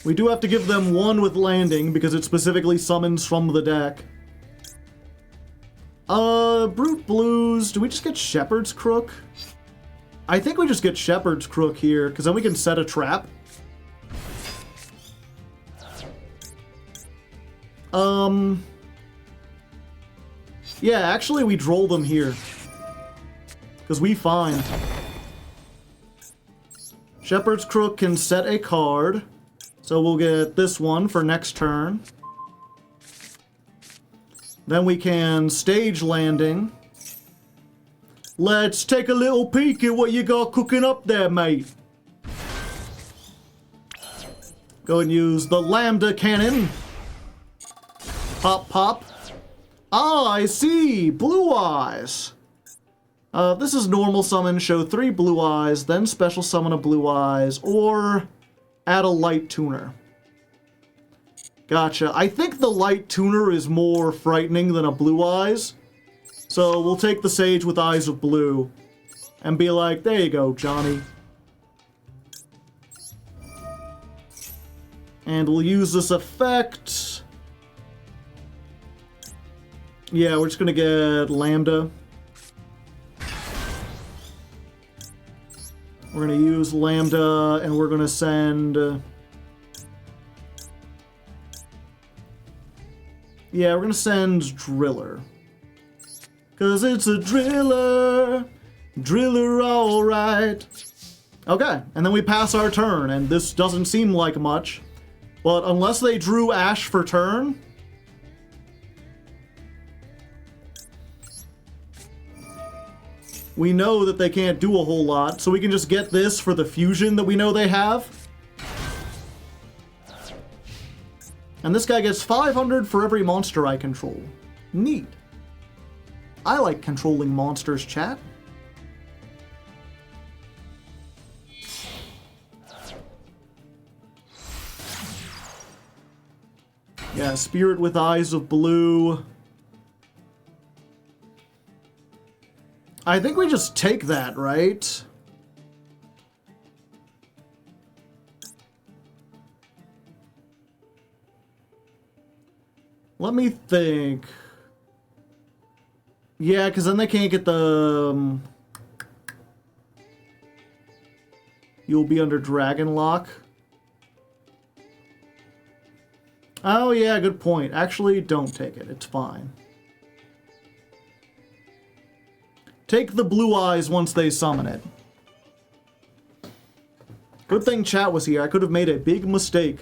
We do have to give them one with landing because it specifically summons from the deck. Brute Blues. Do we just get Shepherd's Crook? I think we just get Shepherd's Crook here because then we can set a trap. Yeah, actually we droll them here. Because we find. Shepherd's Crook can set a card. So we'll get this one for next turn. Then we can stage landing. Let's take a little peek at what you got cooking up there, mate. Go and use the Lambda Cannon. Pop, pop. Ah, I see! Blue Eyes! This is normal summon, show 3 Blue Eyes, then special summon a Blue Eyes, or add a Light Tuner. Gotcha. I think the Light Tuner is more frightening than a Blue Eyes, so we'll take the Sage with Eyes of Blue, and be like, there you go, Johnny. And we'll use this effect. Yeah, we're just gonna get Lambda. We're gonna use Lambda, and we're gonna send... yeah, we're gonna send Driller. Cause it's a Driller! Driller alright! Okay, and then we pass our turn, and this doesn't seem like much. But unless they drew Ash for turn... we know that they can't do a whole lot, so we can just get this for the fusion that we know they have. And this guy gets 500 for every monster I control. Neat. I like controlling monsters, chat. Yeah, Spirit with Eyes of Blue. I think we just take that, right? Let me think. Yeah, because then they can't get the... You'll be under Dragon Lock. Oh yeah, good point. Actually, don't take it. It's fine. Take the blue eyes once they summon it. Good thing chat was here. I could have made a big mistake.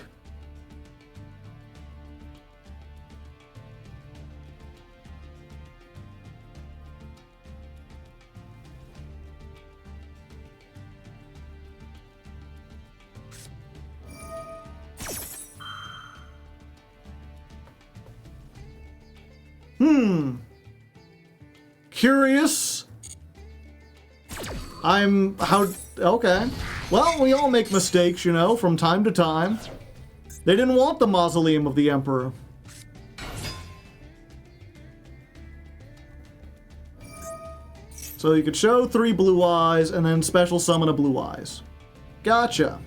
Curious. Okay. Well, we all make mistakes, you know, from time to time. They didn't want the mausoleum of the Emperor. So you could show 3 blue eyes and then special summon a blue eyes. Gotcha.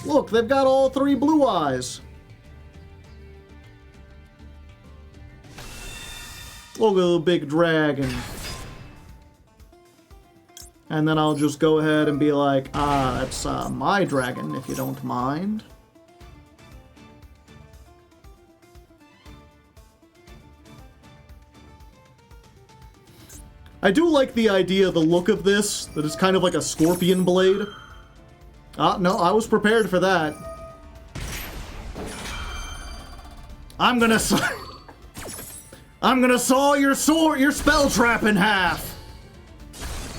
Look, they've got all 3 blue eyes. Look at the big dragon. And then I'll just go ahead and be like, that's my dragon, if you don't mind. I do like the idea, the look of this, that it's kind of like a scorpion blade. No, I was prepared for that. I'm gonna saw your spell trap in half.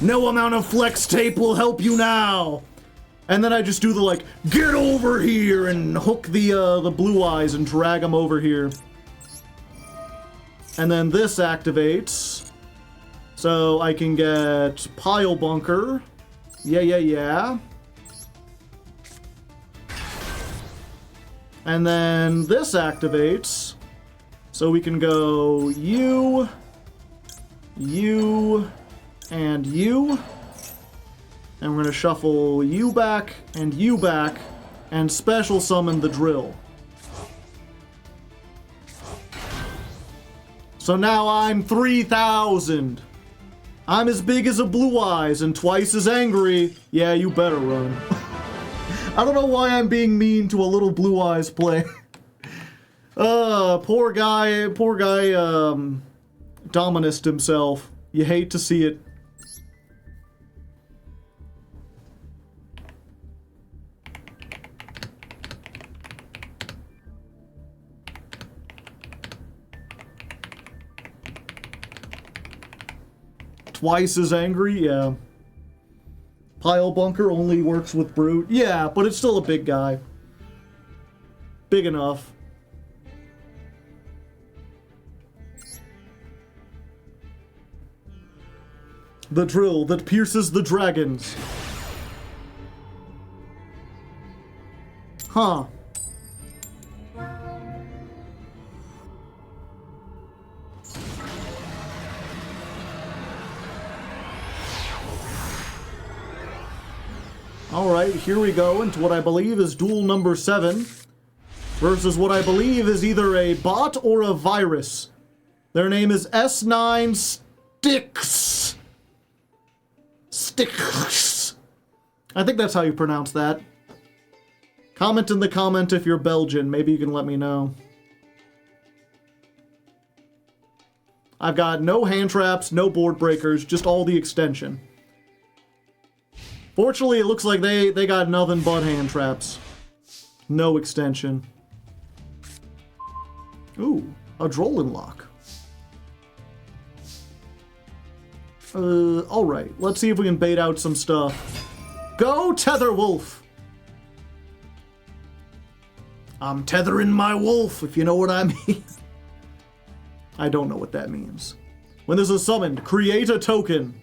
No amount of flex tape will help you now. And then I just do the like, get over here, and hook the blue eyes and drag them over here. And then this activates. So I can get Pile Bunker. Yeah. And then this activates. So we can go you, and you. And we're going to shuffle you back, and special summon the drill. So now I'm 3,000. I'm as big as a blue eyes and twice as angry. Yeah, you better run. I don't know why I'm being mean to a little blue eyes player. Poor guy, Dominist himself. You hate to see it. Twice as angry, yeah. Pile Bunker only works with Brute. Yeah, but it's still a big guy. Big enough. The drill that pierces the dragons. Huh. Alright, here we go into what I believe is duel number 7 versus what I believe is either a bot or a virus. Their name is S9 Sticks. Sticks. I think that's how you pronounce that. Comment in the comment if you're Belgian. Maybe you can let me know. I've got no hand traps, no board breakers, just all the extension. Fortunately, it looks like they got nothing but hand traps. No extension. Ooh, a Drolin lock. Alright, let's see if we can bait out some stuff. Go, Tether Wolf! I'm tethering my wolf, if you know what I mean. I don't know what that means. When this is summoned, create a token.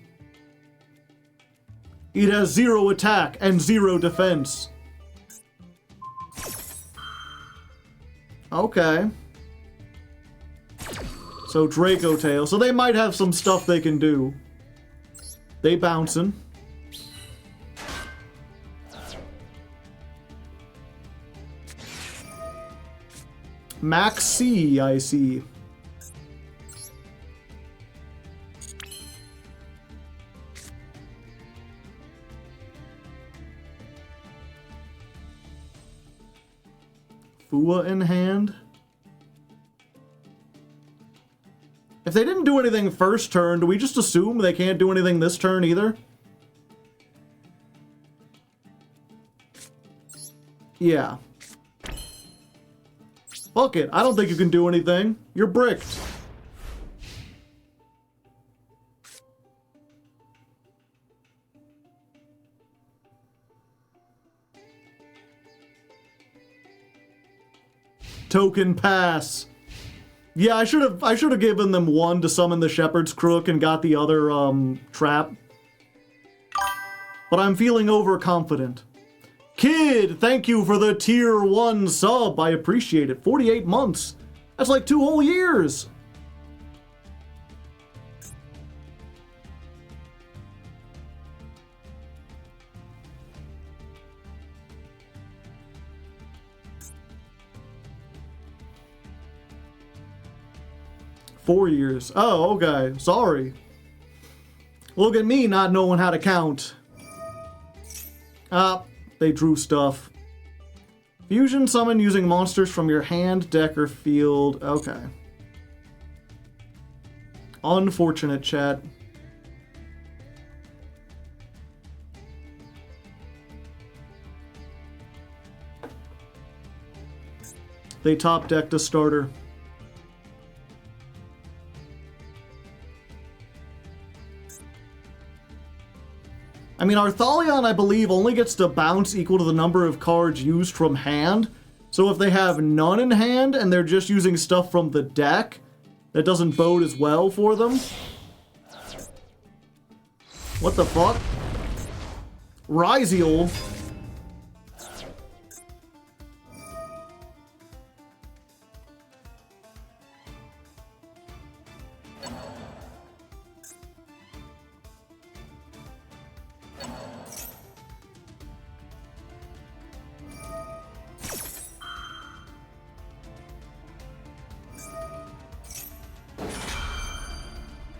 It has 0 attack and 0 defense. Okay. So Draco Tail. So they might have some stuff they can do. They bouncing. Max C, I see. Fua in hand. If they didn't do anything first turn, do we just assume they can't do anything this turn either? Yeah. Fuck it. I don't think you can do anything. You're bricked. Token pass. Yeah, I should have given them one to summon the Shepherd's Crook and got the other trap. But I'm feeling overconfident. Kid, thank you for the tier 1 sub. I appreciate it. 48 months. That's like 2 whole years. Four years. Oh, okay. Sorry. Look at me not knowing how to count. They drew stuff. Fusion summon using monsters from your hand, deck, or field. Okay. Unfortunate, chat. They top decked a starter. I mean, Arthalion, I believe, only gets to bounce equal to the number of cards used from hand. So if they have none in hand and they're just using stuff from the deck, that doesn't bode as well for them. What the fuck? Ryziel.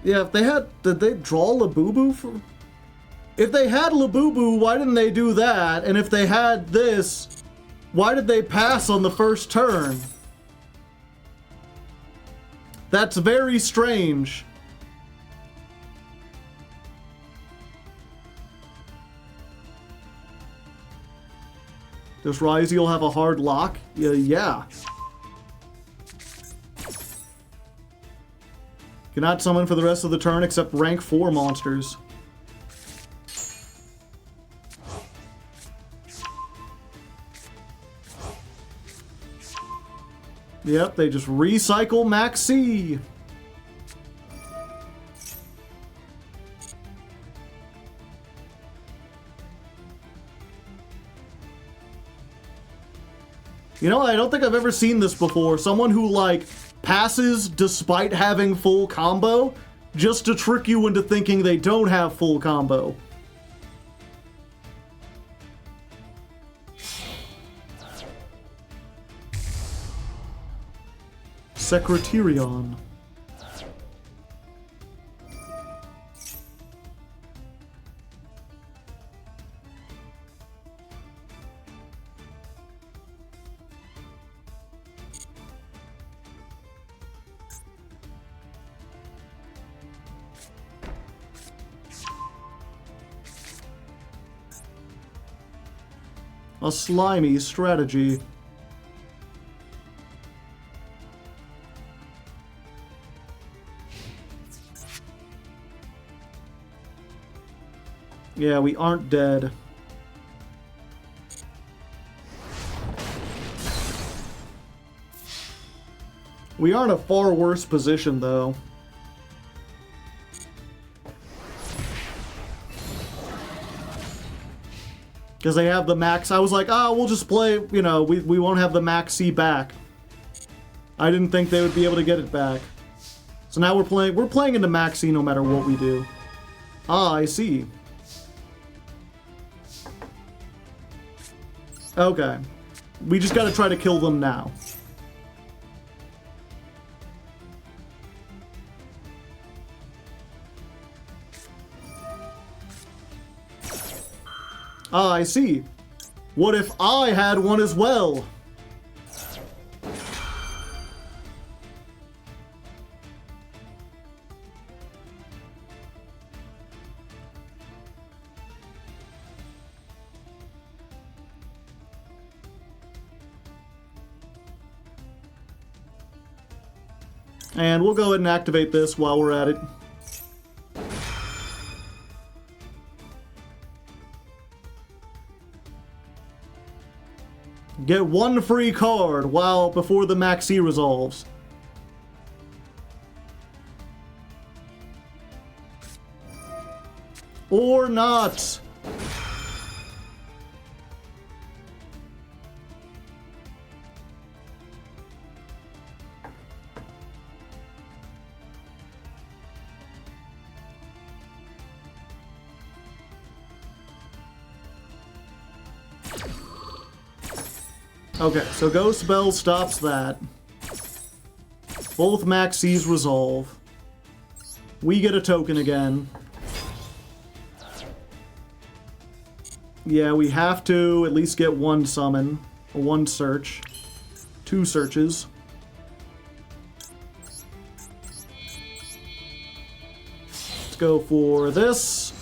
Yeah, if they had... Did they draw Labubu for... If they had Labubu, why didn't they do that? And if they had this, why did they pass on the first turn? That's very strange. Does Ryziel have a hard lock? Yeah. Cannot summon for the rest of the turn except rank 4 monsters. Yep, they just recycle Max C. You know, I don't think I've ever seen this before. Someone who, like, passes despite having full combo, just to trick you into thinking they don't have full combo. Secretarion. A slimy strategy. Yeah, we aren't dead. We are in a far worse position, though. Because they have the max. I was like, we'll just play, you know, we won't have the max C back. I didn't think they would be able to get it back. So now we're playing into max C no matter what we do. Ah, I see. Okay. We just gotta try to kill them now. Ah, I see. What if I had one as well? And we'll go ahead and activate this while we're at it. Get one free card before the Maxi resolves. Or not. Okay, so Ghost Bell stops that. Both Maxis resolve. We get a token again. Yeah, we have to at least get one summon, or one search. 2 searches. Let's go for this.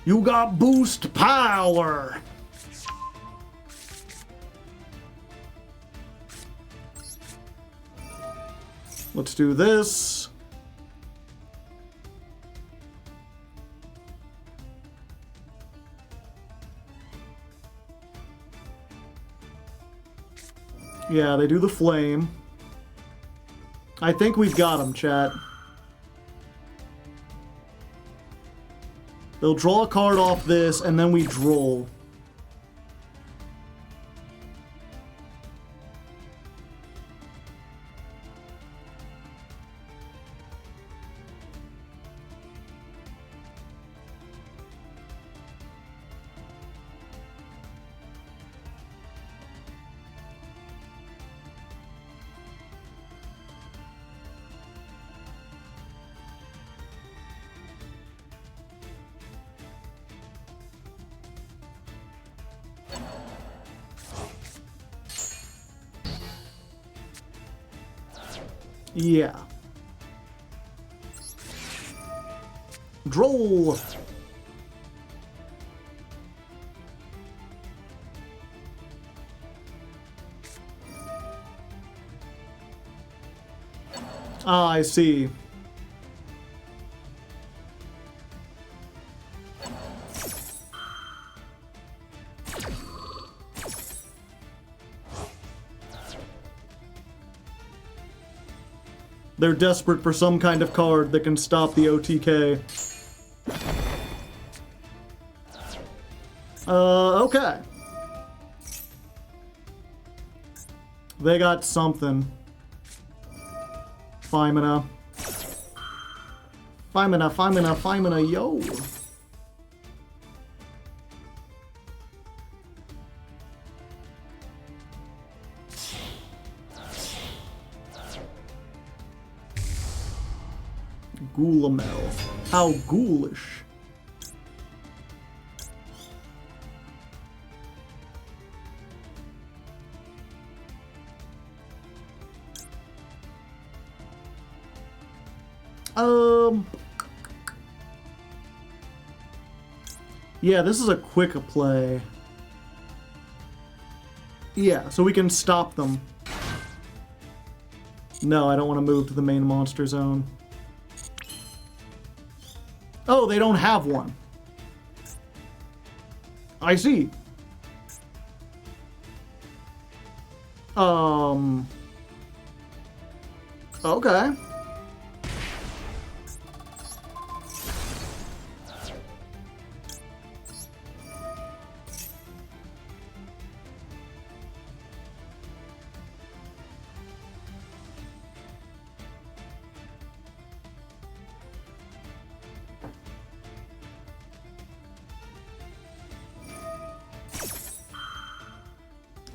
You got boost power! Let's do this. Yeah, they do the flame. I think we've got him, chat. They'll draw a card off this, and then we droll. Yeah. Droll! Ah, I see. They're desperate for some kind of card that can stop the OTK. Okay. They got something. Femina. Femina, yo. Goulamel. How ghoulish. Yeah, this is a quick play. Yeah, so we can stop them. No, I don't want to move to the main monster zone. Oh, they don't have one. I see. Okay.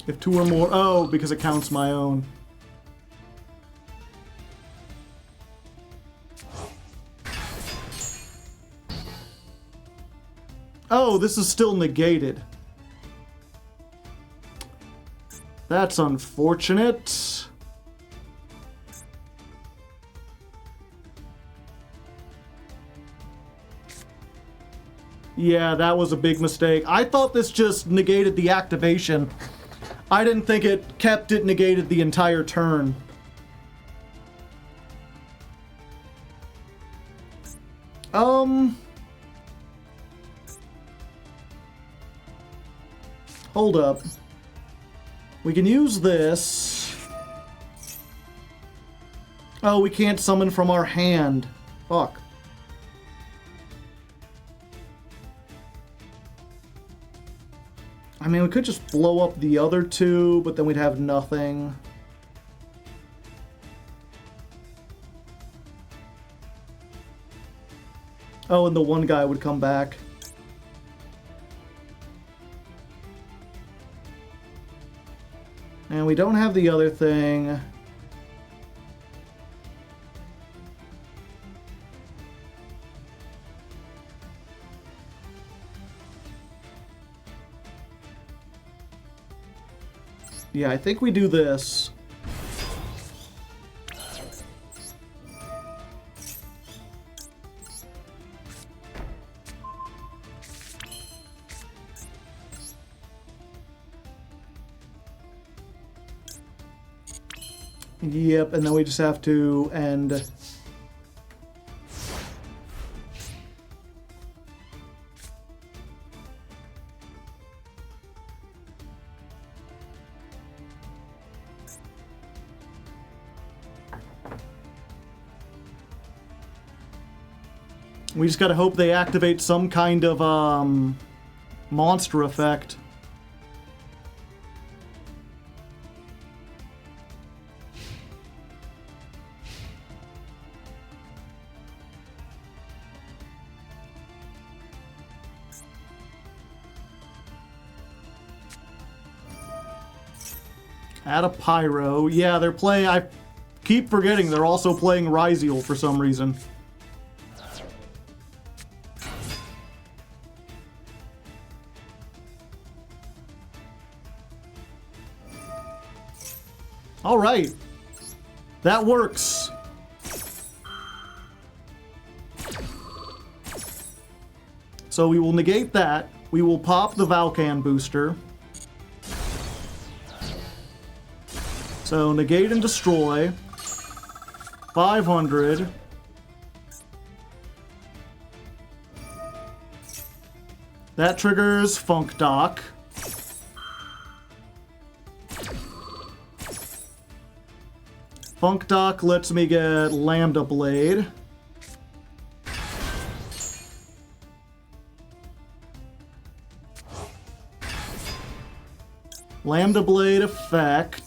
If 2 or more... Oh, because it counts my own. Oh, this is still negated. That's unfortunate. Yeah, that was a big mistake. I thought this just negated the activation. I didn't think it kept it negated the entire turn. Hold up. We can use this. Oh, we can't summon from our hand. Fuck. I mean, we could just blow up the other 2, but then we'd have nothing. Oh, and the one guy would come back. And we don't have the other thing. Yeah, I think we do this. Yep, and then we just have to end. We just gotta hope they activate some kind of monster effect. Add a Pyro. Yeah, they're playing... I keep forgetting they're also playing Ryziel for some reason. Alright. That works. So we will negate that. We will pop the Valkan booster. So negate and destroy. 500. That triggers Funk Dock. Funk Dock lets me get Lambda Blade. Lambda Blade effect.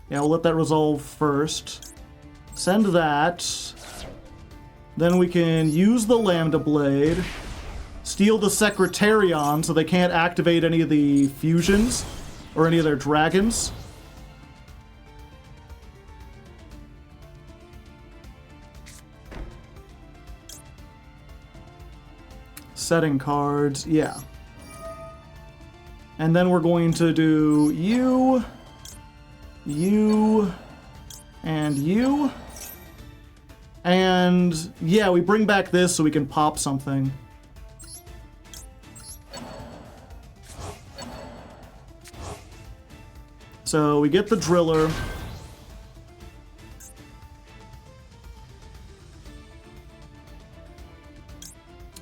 Yeah, we'll let that resolve first. Send that. Then we can use the Lambda Blade. Steal the Secretarion so they can't activate any of the fusions or any of their dragons. Setting cards, yeah. And then we're going to do you, and you. And yeah, we bring back this so we can pop something. So we get the Driller.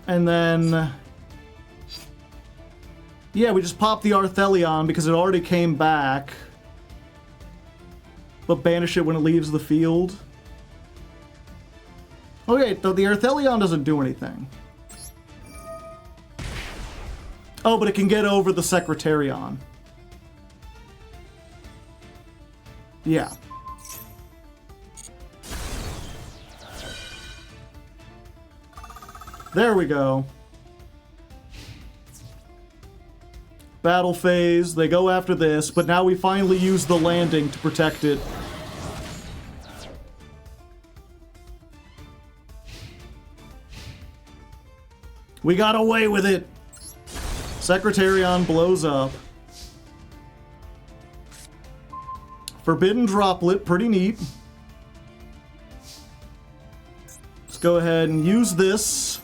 And then... yeah, we just pop the Arthelion because it already came back. But banish it when it leaves the field. Okay, though the Arthelion doesn't do anything. Oh, but it can get over the Secretarion. Yeah. There we go. Battle phase, they go after this, but now we finally use the landing to protect it. We got away with it! Secretarion blows up. Forbidden Droplet, pretty neat. Let's go ahead and use this.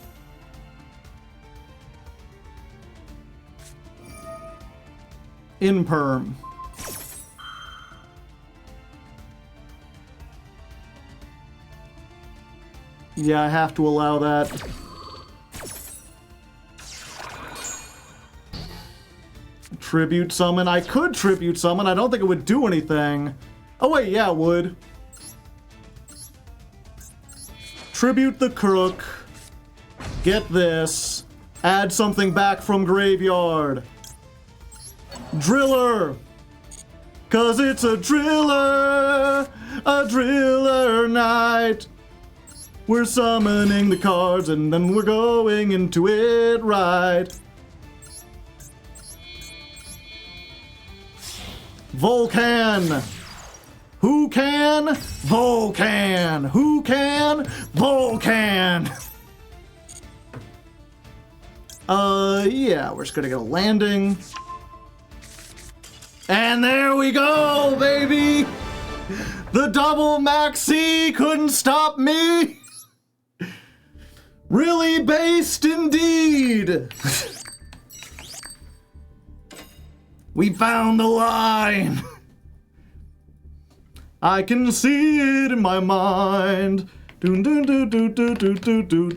Imperm. Yeah, I have to allow that. Tribute summon. I could tribute summon. I don't think it would do anything. Oh wait, yeah, it would. Tribute the Crook. Get this. Add something back from graveyard. Driller! 'Cause it's a driller night. We're summoning the cards and then we're going into it right. Volcan! Who can? Volcan! Who can? Volcan! Yeah, we're just gonna get a landing. And there we go, baby! The double maxi couldn't stop me! Really based indeed! We found the line! I can see it in my mind. Doon doon doon doon doon doon doon doon.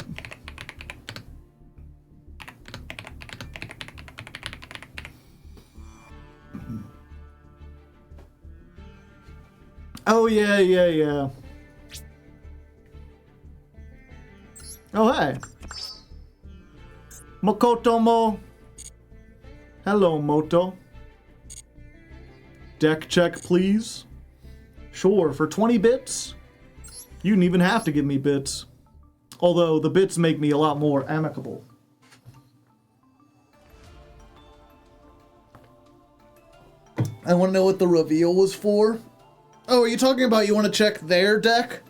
Oh yeah, yeah, yeah. Oh hey. Makoto Mo. Hello, Moto. Deck check, please. Sure, for 20 bits? You didn't even have to give me bits. Although, the bits make me a lot more amicable. I want to know what the reveal was for. Oh, are you talking about you want to check their deck?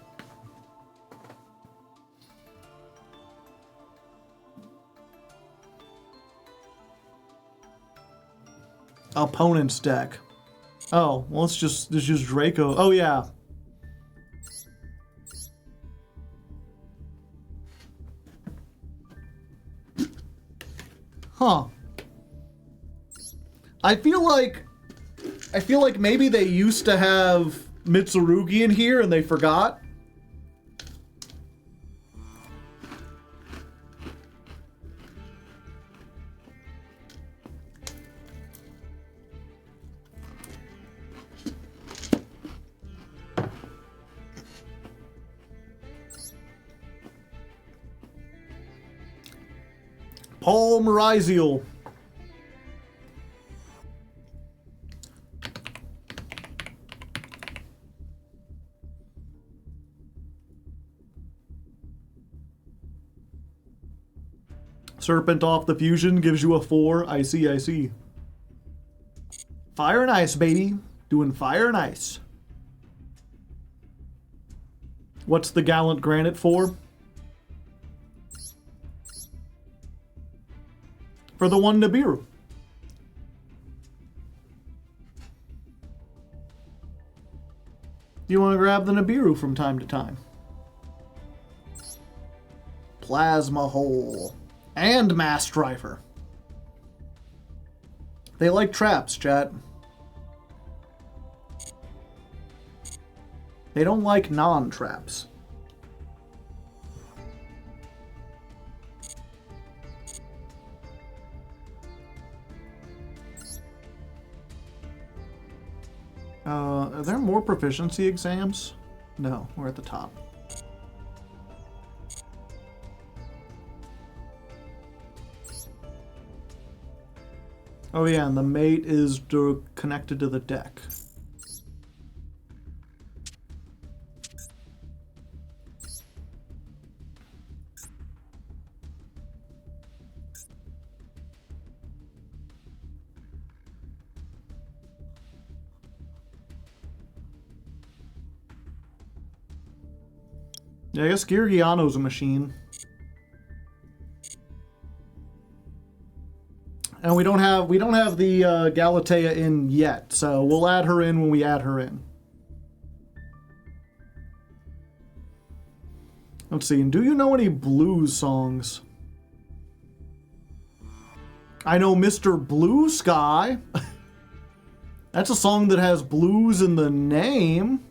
Opponent's deck. Oh, well, let's just Draco. Oh, yeah. Huh. I feel like maybe they used to have Mitsurugi in here and they forgot. Paul Mariziel. Serpent off the fusion gives you a 4. I see, I see. Fire and ice, baby. Doing fire and ice. What's the Gallant Granite for? For the one Nibiru. You want to grab the Nibiru from time to time. Plasma Hole. And Mass Strifer. They like traps, chat. They don't like non-traps. Are there more proficiency exams? No, we're at the top. Oh yeah, and the mate is connected to the deck. Yeah, I guess Girgiano's a machine. And we don't have the Galatea in yet, so we'll add her in when we add her in. Let's see, do you know any blues songs? I know Mr. Blue Sky. That's a song that has blues in the name.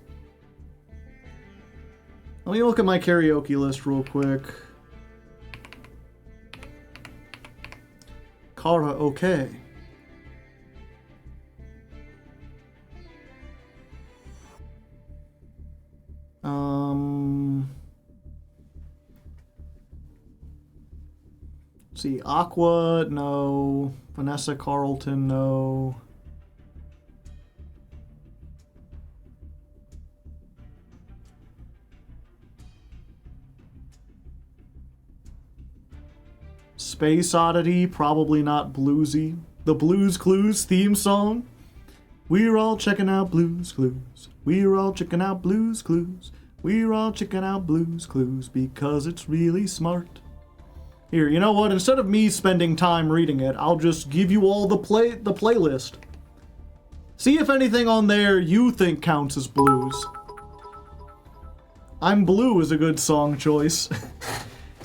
Let me look at my karaoke list real quick. Karaoke. Let's see, Aqua, no. Vanessa Carlton, no. Space Oddity, probably not bluesy. The Blues Clues theme song. We're all checking out Blues Clues. We're all checking out Blues Clues. We're all checking out Blues Clues because it's really smart. Here, you know what? Instead of me spending time reading it, I'll just give you all the playlist. See if anything on there you think counts as blues. I'm Blue is a good song choice.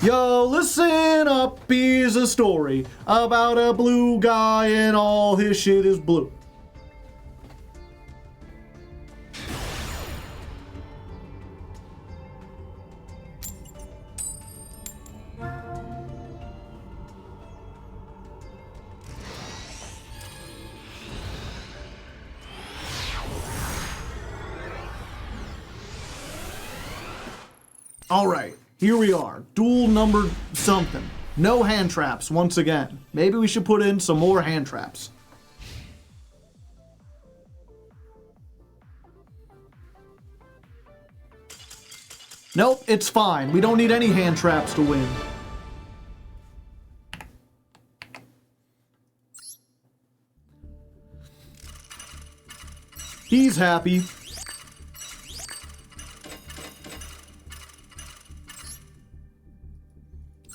Yo, listen up, here's a story about a blue guy and all his shit is blue. Alright. Here we are, duel number something. No hand traps once again. Maybe we should put in some more hand traps. Nope, it's fine. We don't need any hand traps to win. He's happy.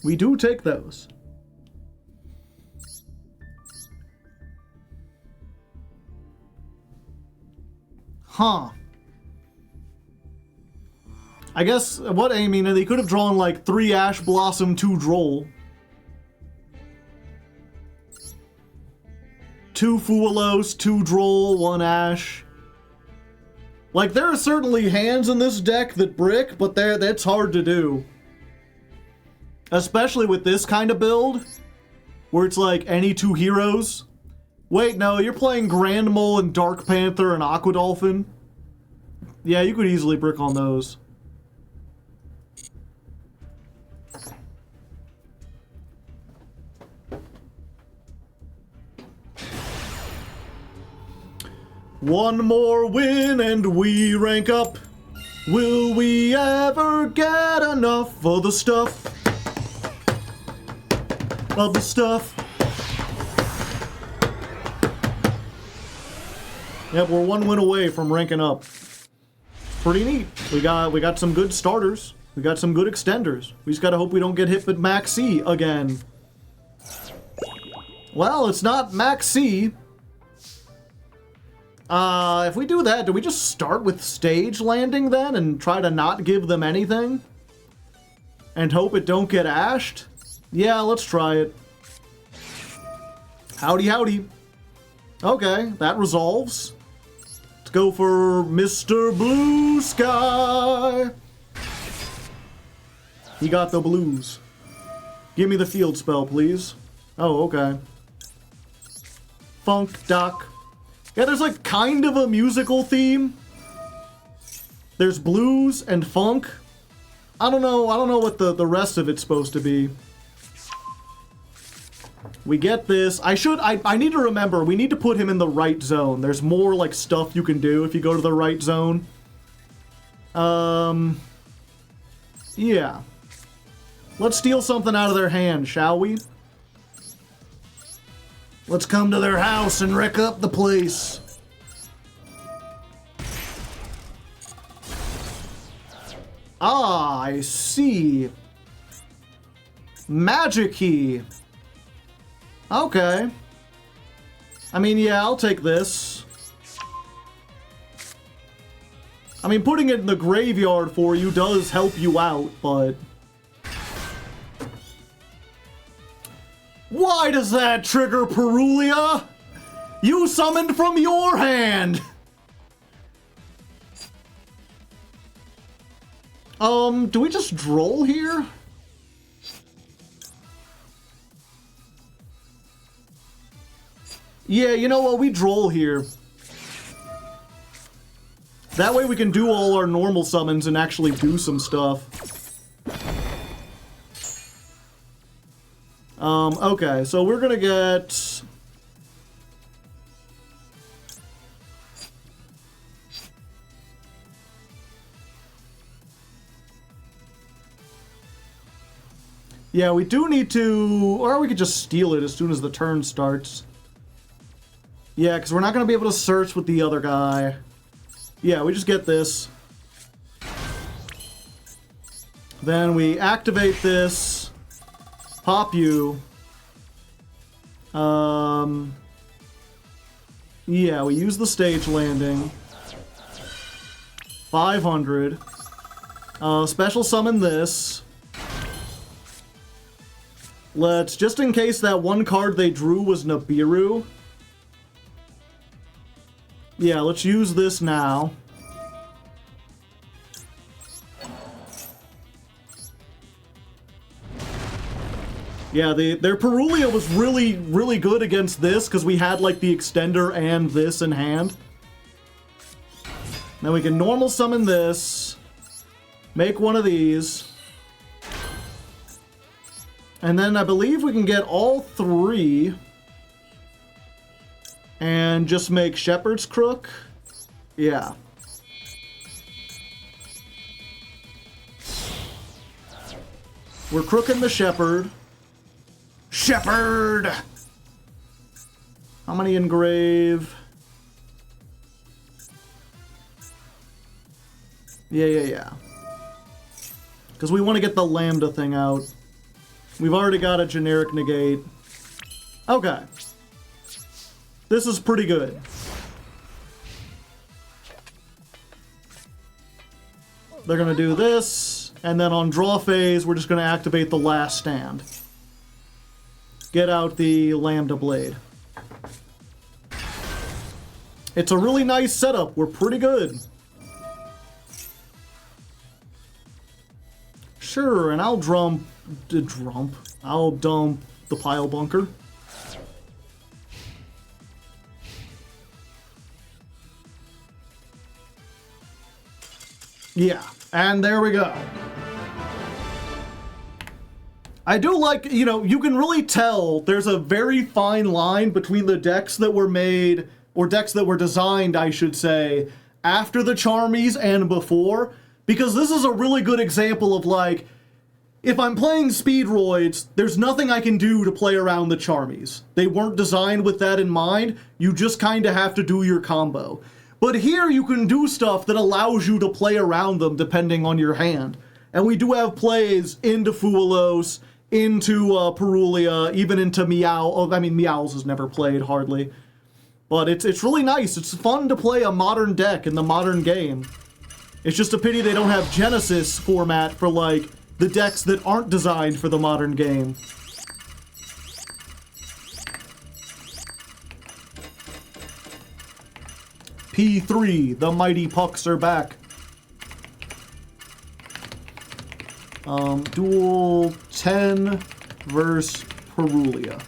We do take those. Huh. I guess, I mean, they could have drawn like 3 Ash Blossom, 2 Droll. 2 Fuelos, 2 Droll, 1 Ash. Like, there are certainly hands in this deck that brick, but that's hard to do. Especially with this kind of build, where it's like any 2 heroes. Wait, no, you're playing Grand Mole and Dark Panther and Aqua Dolphin. Yeah, you could easily brick on those. One more win and we rank up. Will we ever get enough of the stuff? Of the stuff. Yep, we're 1 win away from ranking up. Pretty neat. We got some good starters. We got some good extenders. We just gotta hope we don't get hit with Max C again. Well, it's not Max C. If we do that, do we just start with stage landing then and try to not give them anything? And hope it don't get ashed? Yeah, let's try it. Howdy, howdy. Okay, that resolves. Let's go for Mr. Blue Sky. He got the blues. Give me the field spell, please. Oh, okay. Funk Doc. Yeah, there's like kind of a musical theme. There's blues and funk. I don't know what the rest of it's supposed to be. We get this. I need to remember, we need to put him in the right zone. There's more, like, stuff you can do if you go to the right zone. Yeah. Let's steal something out of their hand, shall we? Let's come to their house and wreck up the place. Ah, I see. Magic key. Okay. I mean, yeah, I'll take this. I mean, putting it in the graveyard for you does help you out, but... Why does that trigger Perulia? You summoned from your hand! Do we just droll here? Yeah, you know what? We droll here. That way we can do all our normal summons and actually do some stuff. Okay, so we're gonna get... Yeah, we do need to... Or we could just steal it as soon as the turn starts. Yeah, because we're not going to be able to search with the other guy. Yeah, we just get this. Then we activate this. Pop you. Yeah, we use the stage landing. 500. Special summon this. Let's, just in case that one card they drew was Nibiru. Yeah, let's use this now. Yeah, their Perulia was really, really good against this because we had like the extender and this in hand. Then we can normal summon this. Make one of these. And then I believe we can get all three and just make Shepherd's Crook. Yeah. We're crooking the Shepherd. Shepherd! How many engrave? Yeah. Because we want to get the Lambda thing out. We've already got a generic negate. Okay. This is pretty good. They're going to do this, and then on draw phase, we're just going to activate the last stand. Get out the Lambda Blade. It's a really nice setup. We're pretty good. Sure, and I'll I'll dump the Pile Bunker. Yeah, and there we go. I do like, you know, you can really tell there's a very fine line between the decks that were made, or decks that were designed, I should say, after the Charmies and before, because this is a really good example of, like, if I'm playing Speedroids, there's nothing I can do to play around the Charmies. They weren't designed with that in mind, you just kind of have to do your combo. But here you can do stuff that allows you to play around them depending on your hand. And we do have plays into Fuelos, into Perulia, even into Meow. Oh, I mean, Meows is never played, hardly. But it's really nice. It's fun to play a modern deck in the modern game. It's just a pity they don't have Genesis format for, like, the decks that aren't designed for the modern game. P3, the mighty pucks are back. Duel 10 versus Perulia.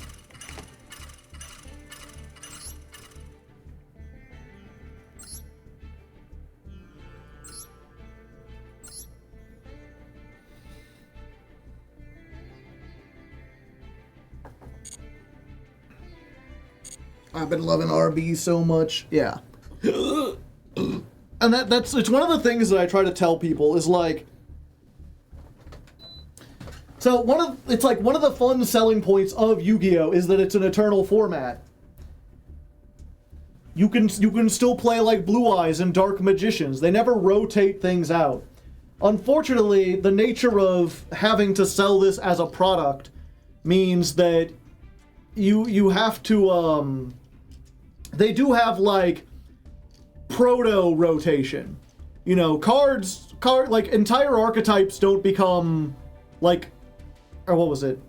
I've been loving Arby so much. Yeah. And it's one of the things that I try to tell people is like, so one of the fun selling points of Yu-Gi-Oh! Is that it's an eternal format. You can still play like Blue Eyes and Dark Magicians. They never rotate things out. unfortunately, the nature of having to sell this as a product means that you have to, they do have, like, proto-rotation. You know, like, entire archetypes don't become, like, or what was it?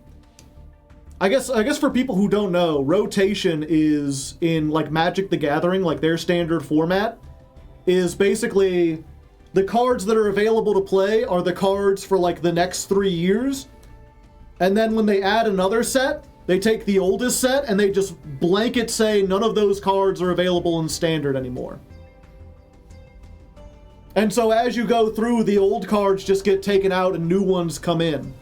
I guess for people who don't know, rotation is in, like, Magic the Gathering, like their standard format, is basically the cards that are available to play are the cards for, like, the next 3 years. And then when they add another set, they take the oldest set and they just blanket say none of those cards are available in standard anymore. And so as you go through, the old cards just get taken out and new ones come in.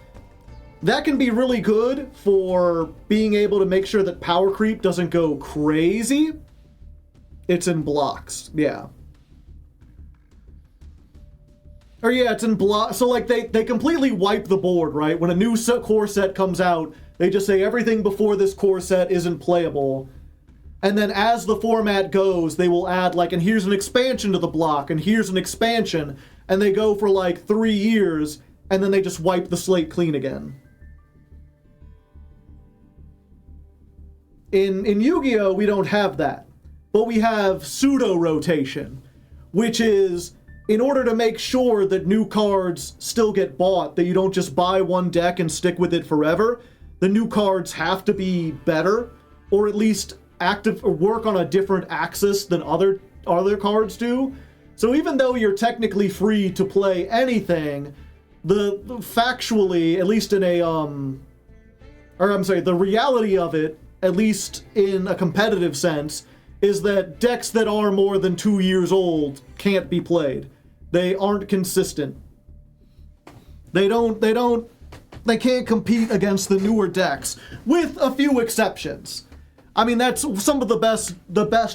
That can be really good for being able to make sure that power creep doesn't go crazy. It's in blocks, yeah. Or yeah, it's in blocks. So like they completely wipe the board, right? When a new core set comes out, they just say everything before this core set isn't playable. And then as the format goes, they will add like, and here's an expansion to the block, and here's an expansion. And they go for like 3 years, and then they just wipe the slate clean again. In Yu-Gi-Oh, we don't have that. But we have pseudo-rotation, which is, in order to make sure that new cards still get bought, that you don't just buy one deck and stick with it forever, the new cards have to be better, or at least active or work on a different axis than other cards do. So even though you're technically free to play anything, the factually, at least in a the reality of it, at least in a competitive sense, is that decks that are more than 2 years old can't be played. They aren't consistent. They can't compete against the newer decks, with a few exceptions. I mean, that's some of the best,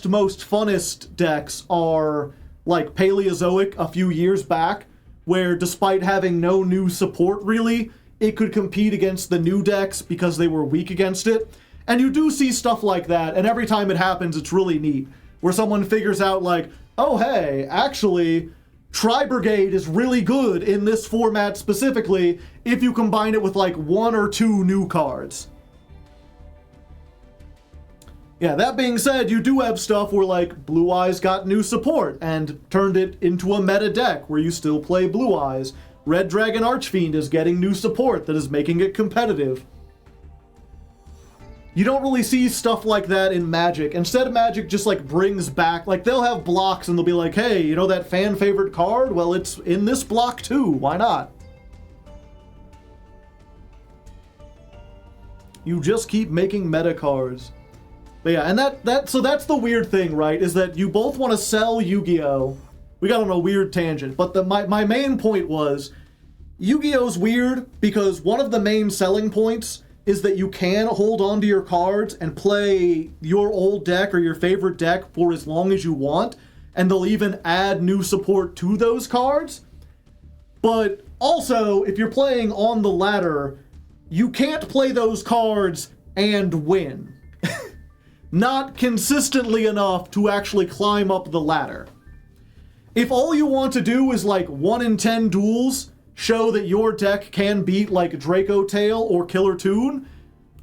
most funnest decks are like Paleozoic a few years back, where despite having no new support really, it could compete against the new decks because they were weak against it. And you do see stuff like that, and every time it happens, it's really neat. Where someone figures out like, oh hey, actually, Tri-Brigade is really good in this format specifically if you combine it with like 1 or 2 new cards. Yeah, that being said, you do have stuff where like Blue Eyes got new support and turned it into a meta deck where you still play Blue Eyes. Red Dragon Archfiend is getting new support that is making it competitive. You don't really see stuff like that in Magic. Instead, Magic just like brings back, like they'll have blocks and they'll be like, hey, you know that fan favorite card? Well, it's in this block too. Why not? You just keep making meta cards. But yeah, and so that's the weird thing, right? Is that you both want to sell Yu-Gi-Oh! We got on a weird tangent, but my main point was Yu-Gi-Oh's weird because one of the main selling points is that you can hold on to your cards and play your old deck or your favorite deck for as long as you want, and they'll even add new support to those cards. But also, if you're playing on the ladder, you can't play those cards and win. Not consistently enough to actually climb up the ladder. If all you want to do is like 1 in 10 duels show that your deck can beat like Draco Tail or Killer Toon,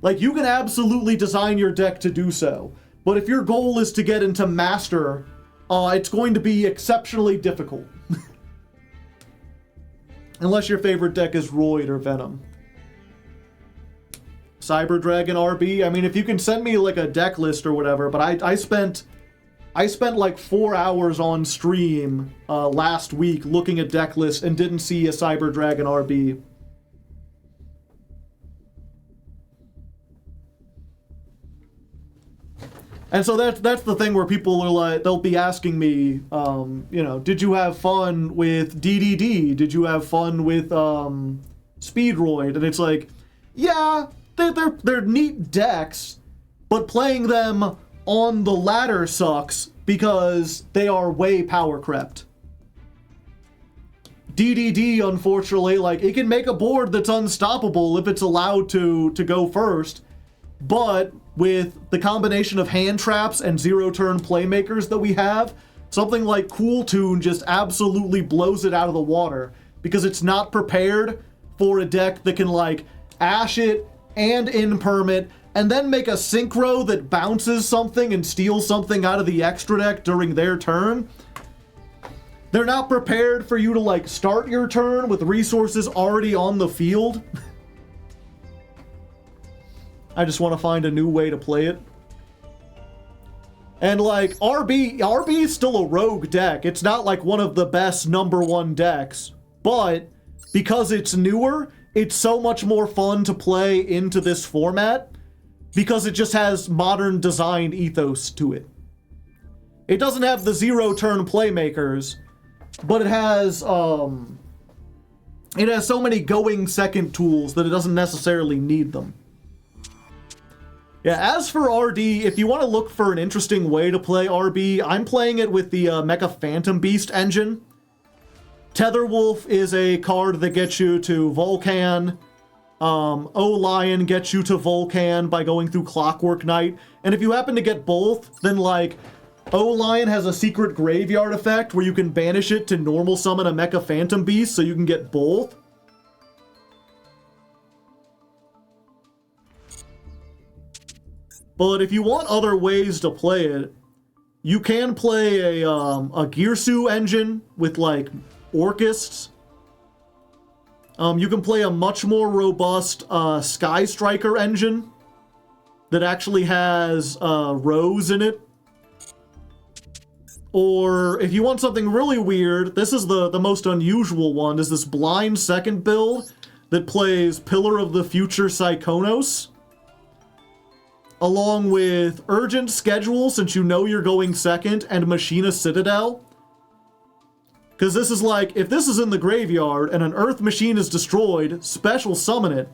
like you can absolutely design your deck to do so. But if your goal is to get into Master, it's going to be exceptionally difficult. Unless your favorite deck is Roid or Venom. Cyber Dragon Arby, I mean, if you can send me like a deck list or whatever, but I spent like 4 hours on stream last week looking at deck lists and didn't see a Cyber Dragon Arby. And so that's the thing where people are like, they'll be asking me, did you have fun with DDD? Did you have fun with Speedroid? And it's like, yeah, they're neat decks, but playing them on the ladder sucks because they are way power crept. DDD, unfortunately, like, it can make a board that's unstoppable if it's allowed to go first, but with the combination of hand traps and zero-turn playmakers that we have, something like Cool Tune just absolutely blows it out of the water, because it's not prepared for a deck that can like ash it and imperm, and then make a synchro that bounces something and steals something out of the extra deck during their turn. They're not prepared for you to like start your turn with resources already on the field. I just want to find a new way to play it. And like Arby is still a rogue deck. It's not like one of the best #1 decks, but because it's newer, it's so much more fun to play into this format because it just has modern design ethos to it. It doesn't have the 0-turn playmakers, but it has so many going second tools that it doesn't necessarily need them. Yeah, as for RD, if you want to look for an interesting way to play RB, I'm playing it with the Mecha Phantom Beast engine. Tetherwolf is a card that gets you to Volcan. O-Lion gets you to Volcan by going through Clockwork Knight. And if you happen to get both, then like O-Lion has a secret graveyard effect where you can banish it to normal summon a Mecha Phantom Beast so you can get both. But if you want other ways to play it, you can play a Gearsu engine with like Orchists. You can play a much more robust Sky Striker engine that actually has Rose in it. Or if you want something really weird, this is the most unusual one, is this blind second build that plays Pillar of the Future Psychonos, along with Urgent Schedule, since you know you're going second, and Machina Citadel. Because this is like, if this is in the graveyard and an Earth Machine is destroyed, special summon it.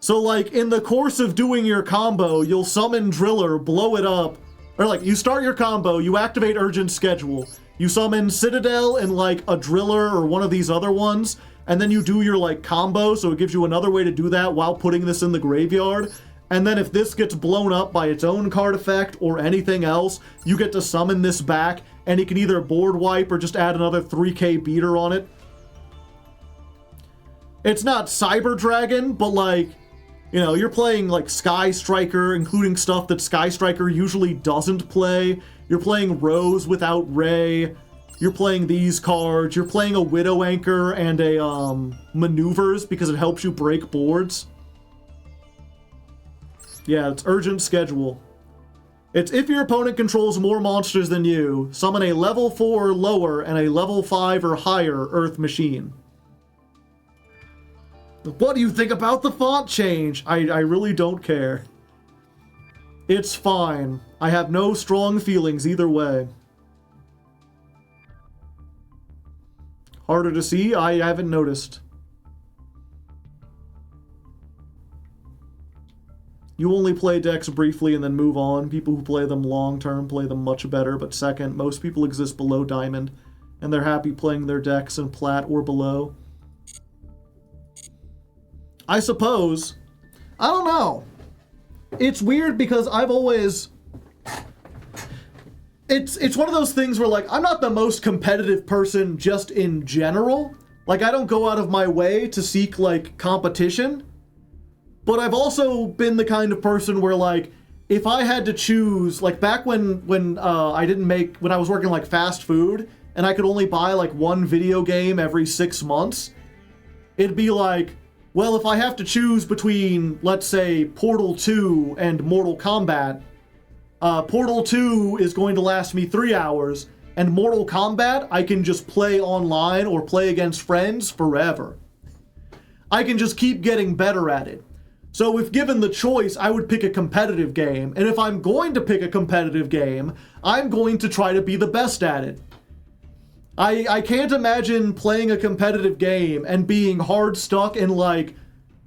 So like, in the course of doing your combo, you'll summon Driller, blow it up, or like, you start your combo, you activate Urgent Schedule, you summon Citadel and like a Driller or one of these other ones, and then you do your like combo, so it gives you another way to do that while putting this in the graveyard. And then if this gets blown up by its own card effect or anything else, you get to summon this back, and you can either board wipe or just add another 3k beater on it. It's not Cyber Dragon, but like, you know, you're playing like Sky Striker, including stuff that Sky Striker usually doesn't play. You're playing Rose without Ray. You're playing these cards. You're playing a Widow Anchor and a Maneuvers because it helps you break boards. Yeah, it's Urgent Schedule. It's if your opponent controls more monsters than you, summon a level 4 or lower and a level 5 or higher Earth Machine. What do you think about the font change? I really don't care. It's fine. I have no strong feelings either way. Harder to see? I haven't noticed. You only play decks briefly and then move on. People who play them long-term play them much better, but second, most people exist below Diamond, and they're happy playing their decks in Plat or below. I suppose. I don't know. It's weird because I've always... It's one of those things where, like, I'm not the most competitive person just in general. Like, I don't go out of my way to seek, like, competition. But I've also been the kind of person where, like, if I had to choose, like, back when I was working, like, fast food, and I could only buy, like, one video game every 6 months, it'd be like, well, if I have to choose between, let's say, Portal 2 and Mortal Kombat, Portal 2 is going to last me 3 hours, and Mortal Kombat, I can just play online or play against friends forever. I can just keep getting better at it. So if given the choice, I would pick a competitive game, and if I'm going to pick a competitive game, I'm going to try to be the best at it. I can't imagine playing a competitive game and being hard stuck in, like,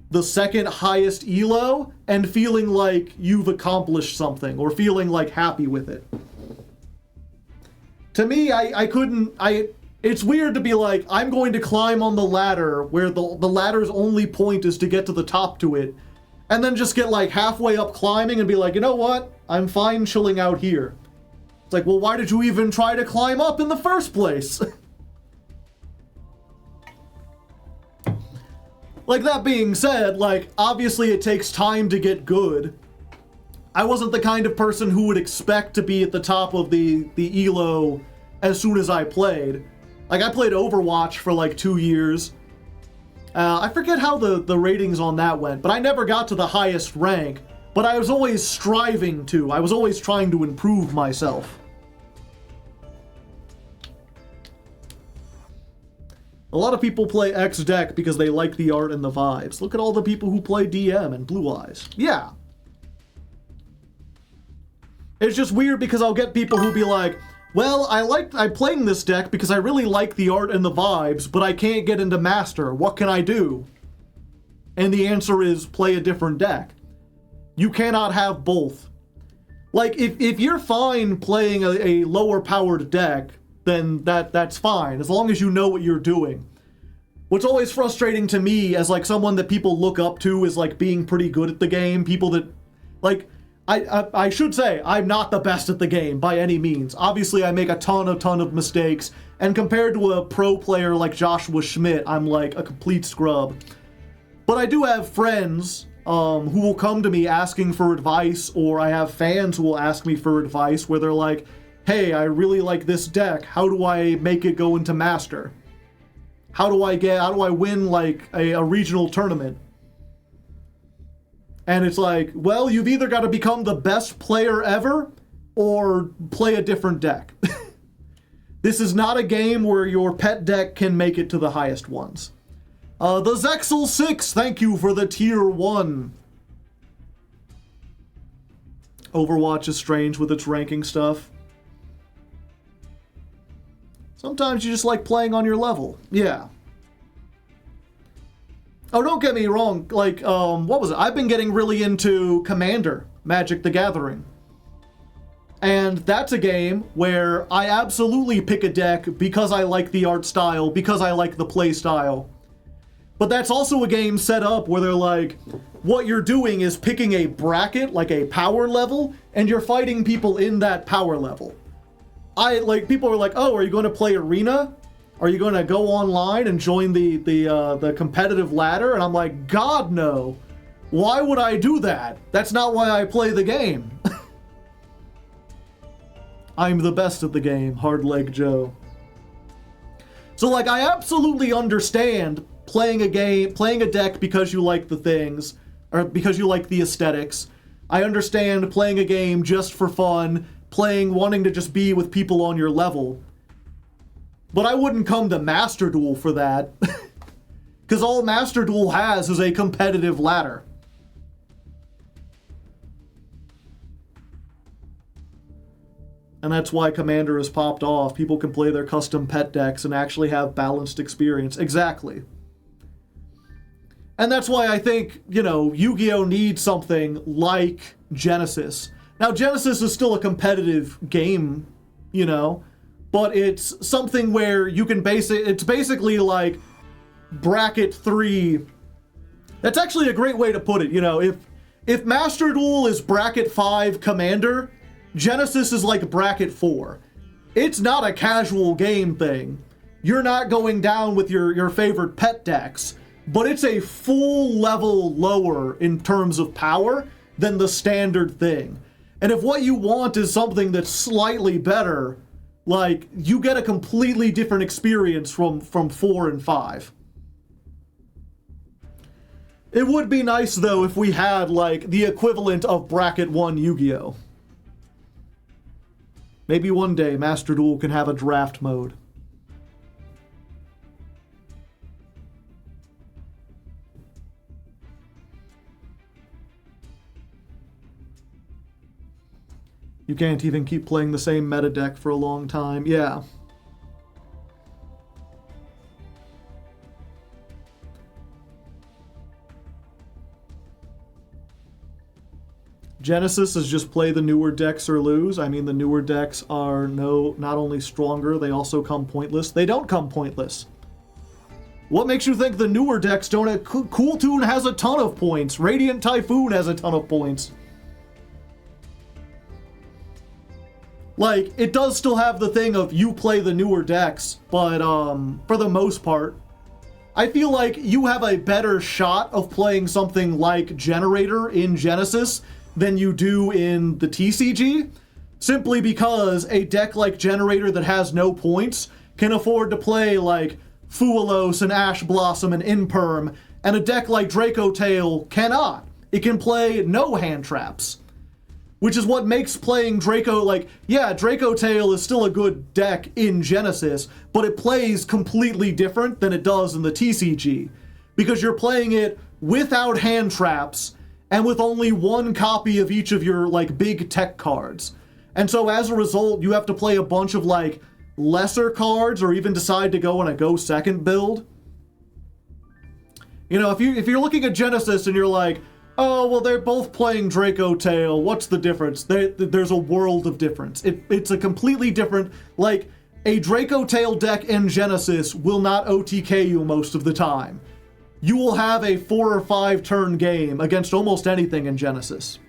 the second highest elo and feeling like you've accomplished something or feeling, like, happy with it. To me, it's weird to be like, I'm going to climb on the ladder where the ladder's only point is to get to the top to it, and then just get, like, halfway up climbing and be like, you know what? I'm fine chilling out here. It's like, well, why did you even try to climb up in the first place? Like, that being said, like, obviously it takes time to get good. I wasn't the kind of person who would expect to be at the top of the ELO as soon as I played. Like, I played Overwatch for like 2 years. I forget how the ratings on that went, but I never got to the highest rank. But I was always striving to. I was always trying to improve myself. A lot of people play X deck because they like the art and the vibes. Look at all the people who play DM and Blue Eyes. Yeah. It's just weird because I'll get people who be like, well, I'm playing this deck because I really like the art and the vibes, but I can't get into Master. What can I do? And the answer is play a different deck. You cannot have both. Like, if you're fine playing a lower powered deck, then that's fine, as long as you know what you're doing. What's always frustrating to me as like someone that people look up to is like being pretty good at the game, people that, like, I should say, I'm not the best at the game by any means. Obviously, I make a ton of mistakes, and compared to a pro player like Joshua Schmidt, I'm like a complete scrub. But I do have friends who will come to me asking for advice, or I have fans who will ask me for advice where they're like, hey, I really like this deck. How do I make it go into Master? How do I win like a regional tournament? And it's like, well, you've either got to become the best player ever or play a different deck. This is not a game where your pet deck can make it to the highest ones. The Zexel 6, thank you for the tier 1. Overwatch is strange with its ranking stuff. Sometimes you just like playing on your level. Yeah. Oh, don't get me wrong, like, what was it? I've been getting really into Commander, Magic the Gathering. And that's a game where I absolutely pick a deck because I like the art style, because I like the play style. But that's also a game set up where they're like, what you're doing is picking a bracket, like a power level, and you're fighting people in that power level. People are like, oh, are you going to play Arena? Are you going to go online and join the competitive ladder? And I'm like, God, no. Why would I do that? That's not why I play the game. I'm the best at the game, Hardleg Joe. So, like, I absolutely understand playing a deck because you like the things, or because you like the aesthetics. I understand playing a game just for fun, wanting to just be with people on your level. But I wouldn't come to Master Duel for that. Because all Master Duel has is a competitive ladder. And that's why Commander has popped off. People can play their custom pet decks and actually have balanced experience. Exactly. And that's why I think, Yu-Gi-Oh! Needs something like Genesis. Now, Genesis is still a competitive game, but it's something where you can it's basically like bracket 3. That's actually a great way to put it, if Master Duel is bracket 5 Commander, Genesis is like bracket 4. It's not a casual game thing. You're not going down with your favorite pet decks, but it's a full level lower in terms of power than the standard thing. And if what you want is something that's slightly better, like, you get a completely different experience from 4 and 5. It would be nice, though, if we had, like, the equivalent of bracket 1 Yu-Gi-Oh! Maybe one day Master Duel can have a draft mode. You can't even keep playing the same meta deck for a long time. Yeah. Genesis is just play the newer decks or lose. I mean, the newer decks are not only stronger, they also come pointless. They don't come pointless. What makes you think the newer decks don't have... Cool Toon has a ton of points. Radiant Typhoon has a ton of points. Like, it does still have the thing of you play the newer decks, but for the most part, I feel like you have a better shot of playing something like Generator in Genesis than you do in the TCG, simply because a deck like Generator that has no points can afford to play like Fuelos and Ash Blossom and Imperm, and a deck like Draco Tail cannot. It can play no hand traps. Which is what makes playing Draco, like, yeah, Draco Tail is still a good deck in Genesis, but it plays completely different than it does in the TCG. Because you're playing it without hand traps, and with only one copy of each of your, like, big tech cards. And so as a result, you have to play a bunch of, like, lesser cards, or even decide to go on a go second build. You know, if you're looking at Genesis and you're like, oh, well, they're both playing Draco Tail. What's the difference? There's a world of difference. It's a completely different... Like, a Draco Tail deck in Genesis will not OTK you most of the time. You will have a 4 or 5 turn game against almost anything in Genesis.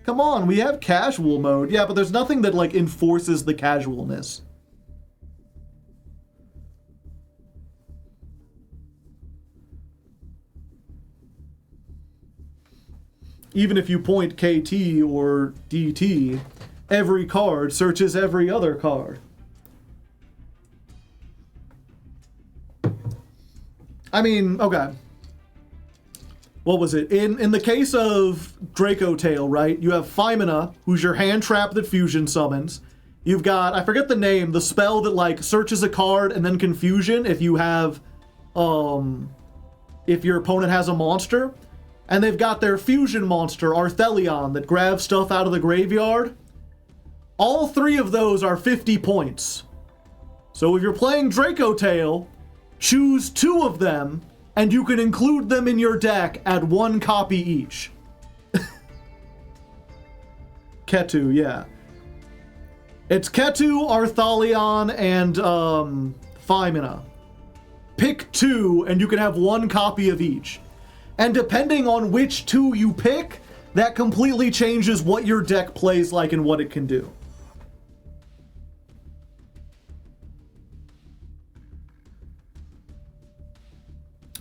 Come on, we have casual mode. Yeah, but there's nothing that, like, enforces the casualness. Even if you point KT or DT, every card searches every other card. I mean, okay. What was it? In the case of Draco Tail, right? You have Phimina, who's your hand trap that fusion summons. You've got, I forget the name, the spell that, like, searches a card and then confusion if you have, if your opponent has a monster. And they've got their fusion monster, Arthelion, that grabs stuff out of the graveyard. All 3 of those are 50 points. So if you're playing Draco Tail, choose 2 of them, and you can include them in your deck at 1 copy each. Ketu, yeah. It's Ketu, Arthelion, and Phimina. Pick 2, and you can have 1 copy of each. And depending on which 2 you pick, that completely changes what your deck plays like and what it can do.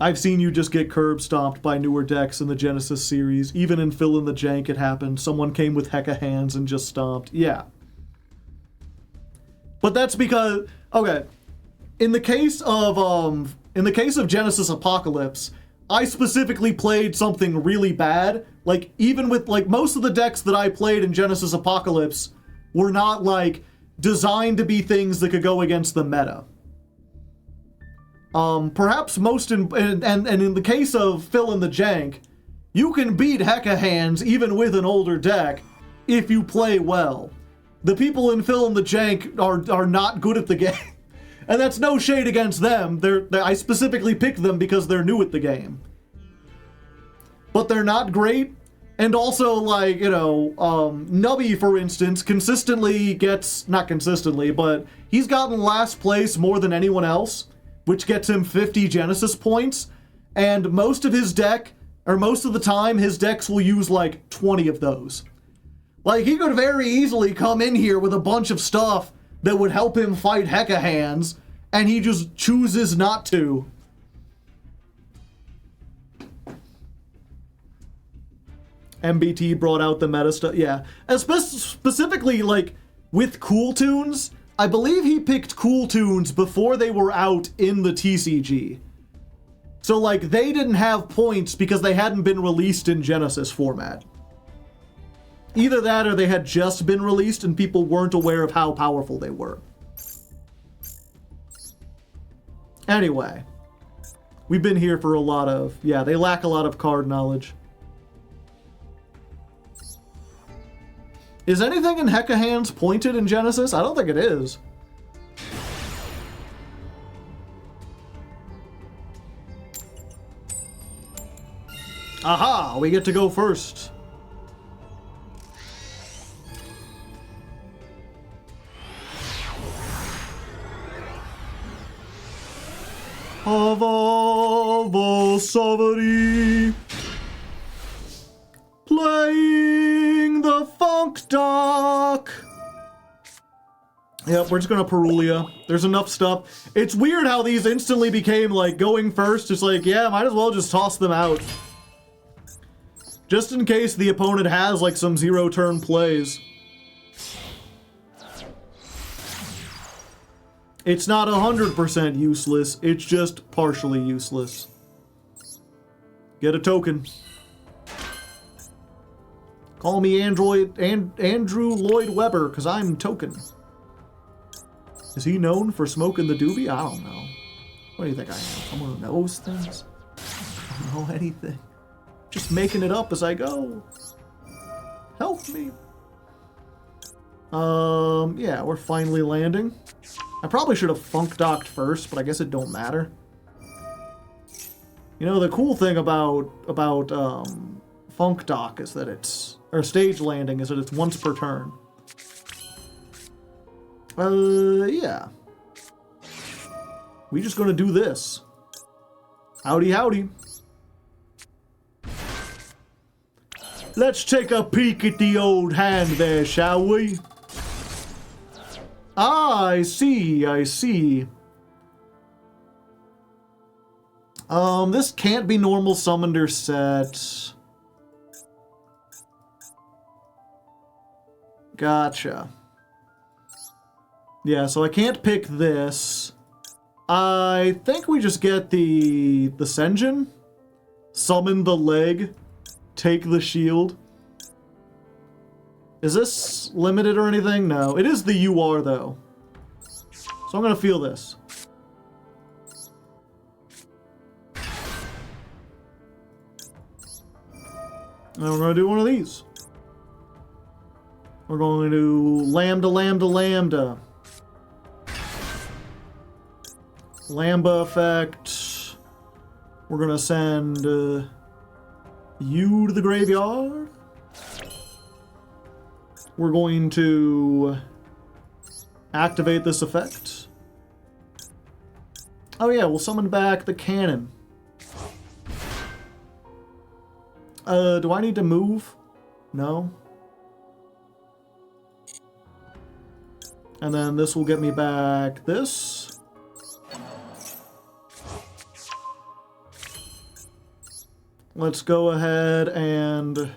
I've seen you just get curb stomped by newer decks in the Genesis series. Even in Fill in the Jank it happened. Someone came with hecka hands and just stomped. Yeah. But that's because... Okay. In the case of Genesis Apocalypse, I specifically played something really bad. Like, even with, like, most of the decks that I played in Genesis Apocalypse were not, like, designed to be things that could go against the meta. Perhaps most and in the case of Fill in the Jank, you can beat hecka hands even with an older deck if you play well. The people in Fill in the Jank are not good at the game. And that's no shade against them. I specifically picked them because they're new at the game. But they're not great. And also, like, you know, Nubby, for instance, consistently gets... Not consistently, but he's gotten last place more than anyone else, which gets him 50 Genesis points. And most of his deck, or most of the time, his decks will use, like, 20 of those. Like, he could very easily come in here with a bunch of stuff that would help him fight hecka hands, and he just chooses not to. MBT brought out the meta stuff, yeah. And specifically, like, with Cool Tunes, I believe he picked Cool Tunes before they were out in the TCG. So, like, they didn't have points because they hadn't been released in Genesis format. Either that or they had just been released and people weren't aware of how powerful they were. Anyway, we've been here for a lot of... Yeah, they lack a lot of card knowledge. Is anything in hecka hands pointed in Genesis? I don't think it is. Aha! We get to go first. Ava Savary, playing the Funk Duck. Yep, we're just gonna Perulia. There's enough stuff. It's weird how these instantly became, like, going first. It's like, yeah, might as well just toss them out. Just in case the opponent has, like, some zero-turn plays. It's not 100% useless, it's just partially useless. Get a token. Call me Andrew Lloyd Webber, because I'm token. Is he known for smoking the doobie? I don't know. What do you think I am? Someone who knows things? I don't know anything. Just making it up as I go. Help me. Yeah, we're finally landing. I probably should have funk docked first, but I guess it don't matter. You know, the cool thing about funk dock is that it's, or stage landing is that it's once per turn. Yeah. We just gonna do this. Howdy, howdy. Let's take a peek at the old hand there, shall we? Ah, I see, I see. This can't be normal summoner set. Gotcha. Yeah, so I can't pick this. I think we just get the Senjin. Summon the leg. Take the shield. Is this limited or anything? No. It is the UR, though. So I'm gonna feel this. And we're gonna do one of these. We're going to lambda, lambda, lambda. Lambda effect. We're gonna send you to the graveyard. We're going to activate this effect. Oh yeah, we'll summon back the cannon. Do I need to move? No. And then this will get me back this. Let's go ahead and...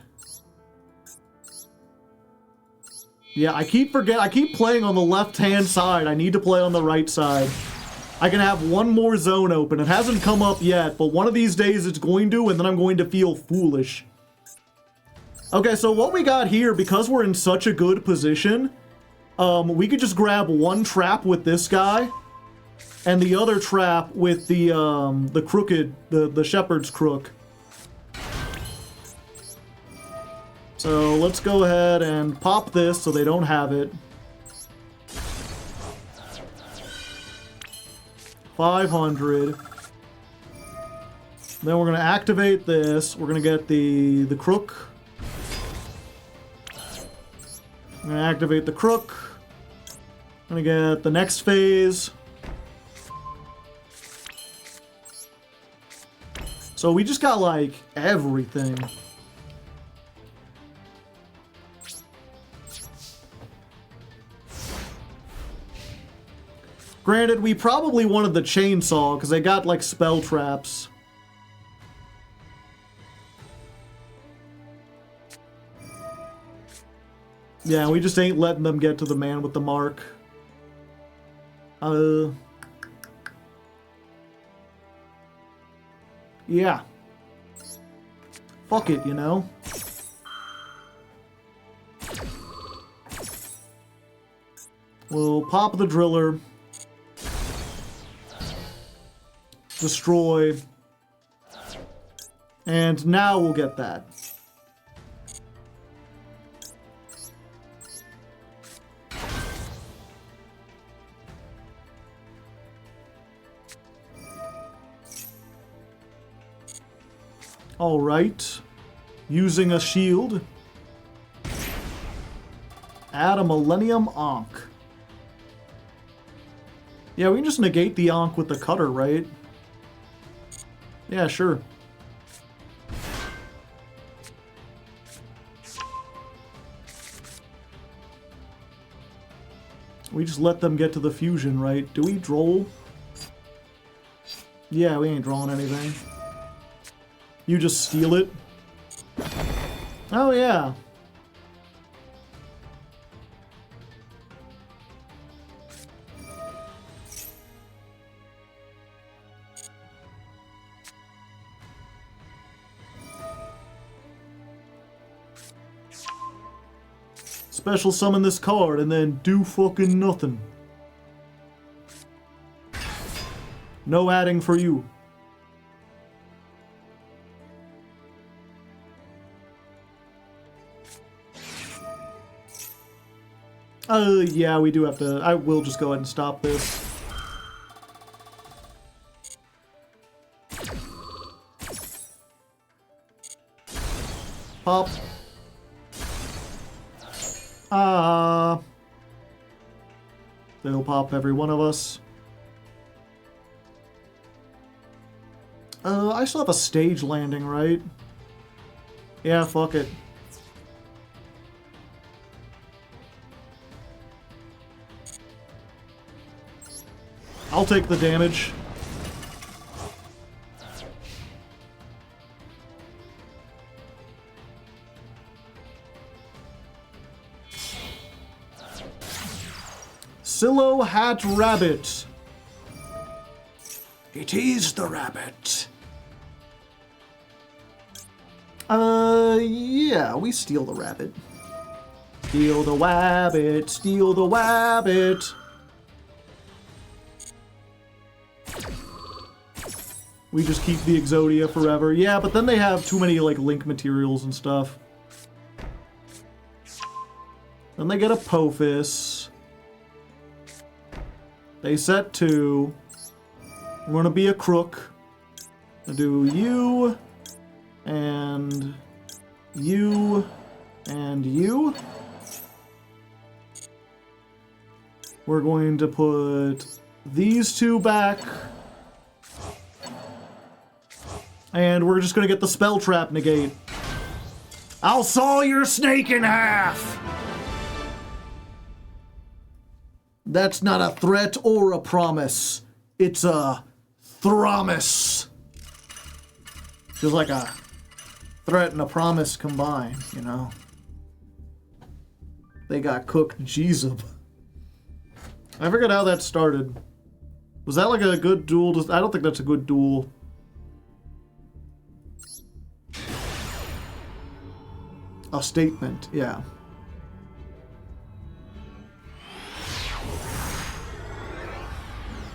Yeah, I keep playing on the left-hand side. I need to play on the right side. I can have one more zone open. It hasn't come up yet, but one of these days it's going to, and then I'm going to feel foolish. Okay, so what we got here, because we're in such a good position, we could just grab one trap with this guy, and the other trap with the crooked, the shepherd's crook. So let's go ahead and pop this so they don't have it. 500. Then we're going to activate this. We're going to get the crook. I'm going to activate the crook. I'm going to get the next phase. So we just got, like, everything. Granted, we probably wanted the chainsaw, because they got, like, spell traps. Yeah, we just ain't letting them get to the man with the mark. Yeah. Fuck it, you know? We'll pop the driller. Destroy. And now we'll get that. Alright. Using a shield. Add a Millennium Ankh. Yeah, we can just negate the Ankh with the cutter, right? Yeah, sure. We just let them get to the fusion, right? Do we droll? Yeah, we ain't drawing anything. You just steal it? Oh, yeah. Special summon this card and then do fucking nothing. No adding for you. Yeah, we do have to. I will just go ahead and stop this. Pop. They'll pop every one of us. I still have a stage landing, right? Yeah, fuck it. I'll take the damage. Silo Hat Rabbit. It is the rabbit. Yeah, we steal the rabbit. Steal the wabbit, steal the wabbit. We just keep the Exodia forever. Yeah, but then they have too many, like, link materials and stuff. Then they get a Pophis. They set 2. I'm gonna be a crook. I'll do you, and you, and you. We're going to put these 2 back. And we're just gonna get the spell trap negate. I'll saw your snake in half! That's not a threat or a promise. It's a thromis. Feels like a threat and a promise combined, you know? They got cooked Jeezub. I forget how that started. Was that like a good duel? I don't think that's a good duel. A statement, yeah.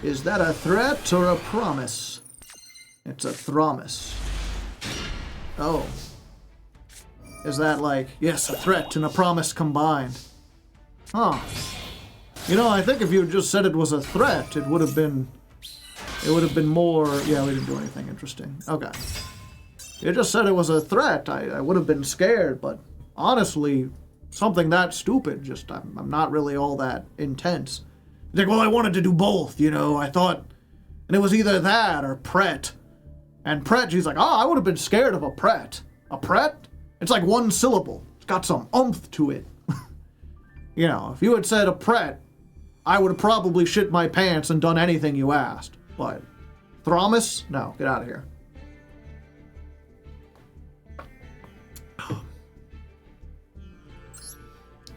Is that a threat or a promise? It's a thromis. Oh. Is that like, yes, a threat and a promise combined? Huh. You know, I think if you had just said it was a threat, it would have been more, yeah, we didn't do anything interesting. Okay. You just said it was a threat, I would have been scared, but honestly, something that stupid, just, I'm not really all that intense. It's like, well, I wanted to do both, you know, I thought, and it was either that or pret. And pret, she's like, oh, I would have been scared of a pret. A pret? It's like one syllable. It's got some oomph to it. You know, if you had said a pret, I would have probably shit my pants and done anything you asked. But, thromis? No, get out of here.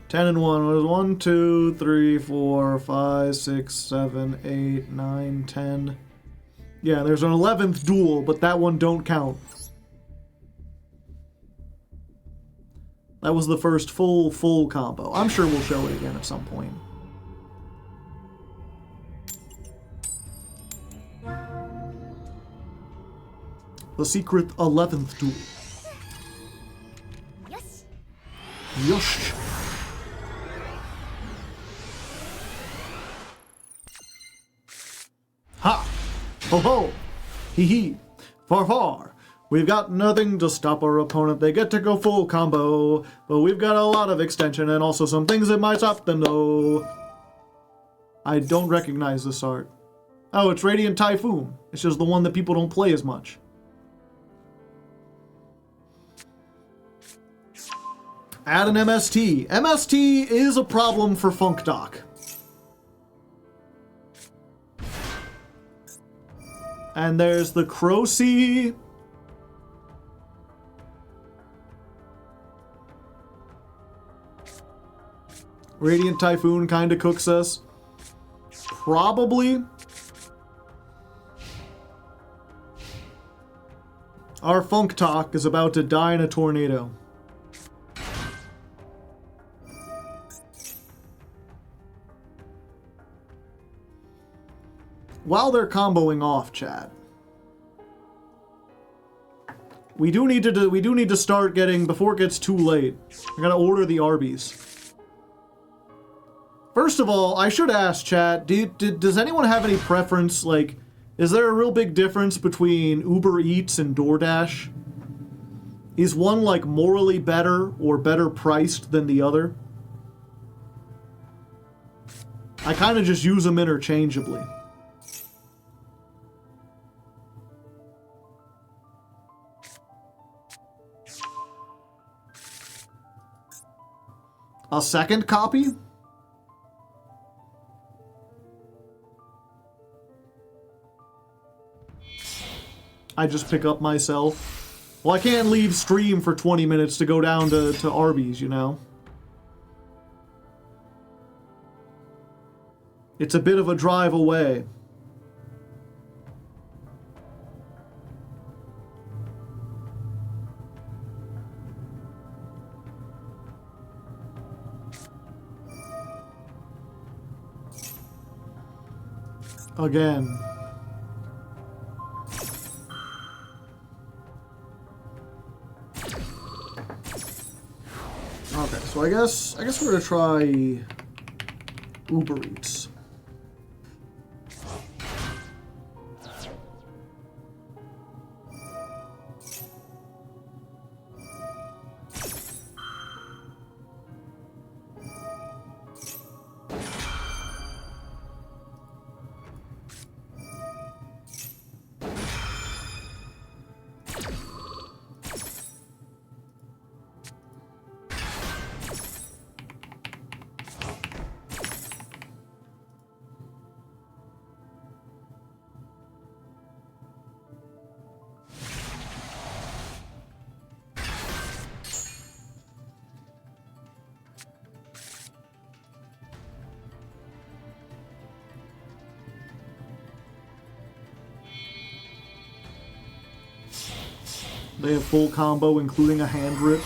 10 and 1 was 1, 2, 3, 4, 5, 6, 7, 8, 9, 10. Yeah, there's an 11th duel, but that one don't count. That was the first full combo. I'm sure we'll show it again at some point. The secret 11th duel. Yes. Yosh. Ha! Ho ho! Hee hee! Far far! We've got nothing to stop our opponent. They get to go full combo, but we've got a lot of extension and also some things that might stop them though. I don't recognize this art. Oh, it's Radiant Typhoon. It's just the one that people don't play as much. Add an MST. MST is a problem for Funkdoc. And there's the Crocy. Radiant Typhoon kind of cooks us. Probably. Our Funk Talk is about to die in a tornado. While they're comboing off, chat, we do need to start getting, before it gets too late, I gotta order the Arby's. First of all, I should ask, chat, does anyone have any preference? Like, is there a real big difference between Uber Eats and DoorDash? Is one, like, morally better or better priced than the other? I kind of just use them interchangeably. A second copy? I just pick up myself. Well, I can't leave stream for 20 minutes to go down to Arby's, you know? It's a bit of a drive away. Again. Okay, so I guess we're gonna try Uber Eats. They have full combo, including a hand rip.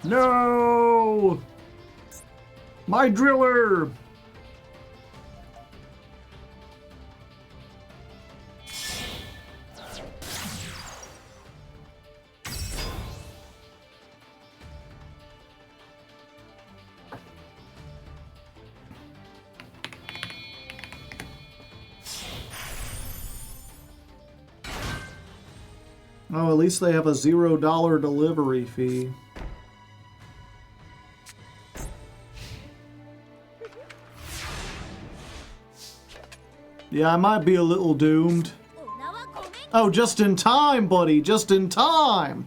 No! My driller! Oh, at least they have a $0 delivery fee. Yeah, I might be a little doomed. Oh, just in time, buddy. Just in time.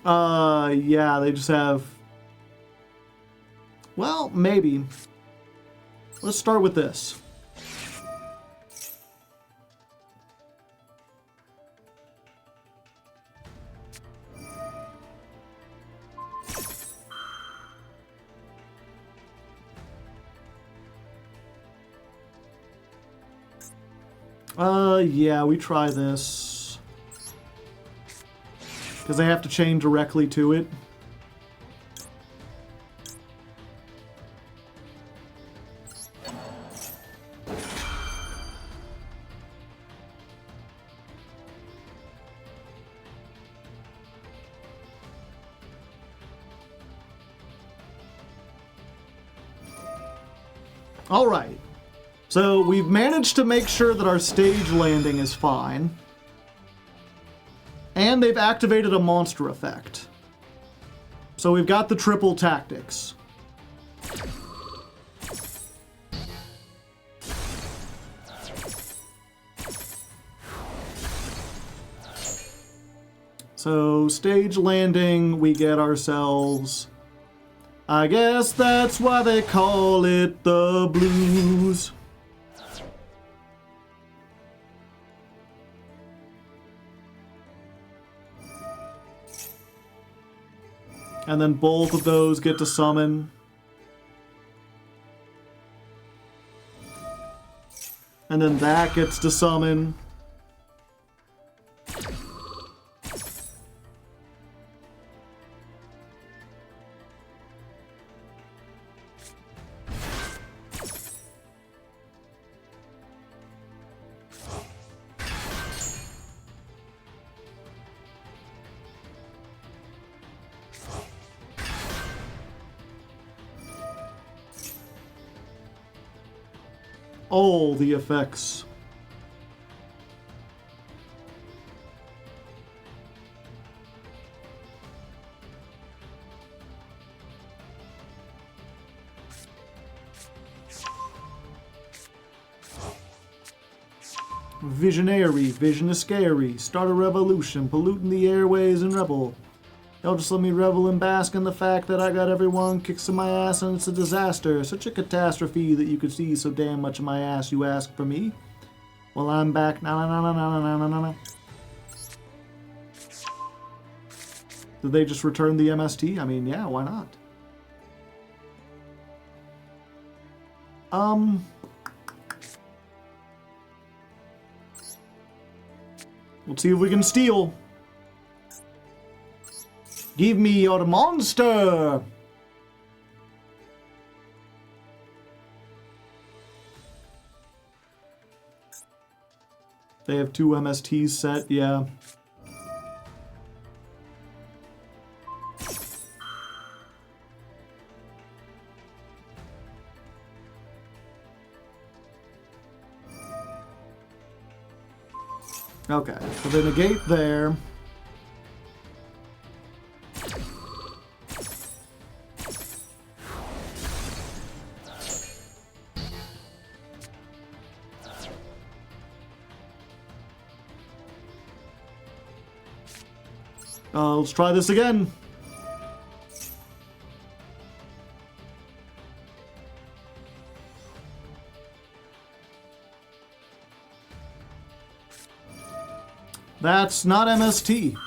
Yeah, they just have... Well, maybe. Let's start with this. Yeah, we try this. Because they have to chain directly to it. All right. So we've managed to make sure that our stage landing is fine. And they've activated a monster effect. So we've got the triple tactics. So, stage landing, we get ourselves... I guess that's why they call it the blues. And then both of those get to summon. And then that gets to summon. All the effects. Visionary, vision is scary. Start a revolution, polluting the airways and rebel. Y'all just let me revel and bask in the fact that I got everyone kicking my ass and it's a disaster. Such a catastrophe that you could see so damn much of my ass you ask for me. Well, I'm back. Na. Did they just return the MST? I mean, yeah, why not? Let's see if we can steal. Give me your monster! They have 2 MSTs set, yeah. Okay, so they negate there. Let's try this again. That's not MST.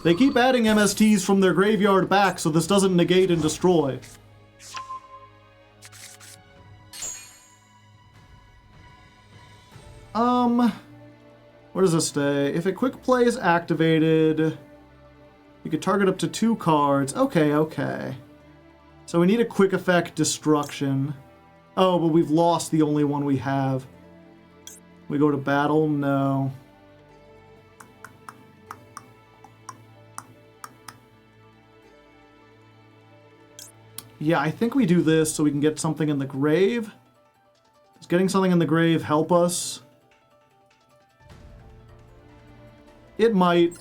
They keep adding MSTs from their graveyard back, so this doesn't negate and destroy. Where does this stay? If a quick play is activated, you can target up to 2 cards. Okay. So we need a quick effect destruction. Oh, but we've lost the only one we have. We go to battle? No. Yeah, I think we do this so we can get something in the grave. Does getting something in the grave help us? It might.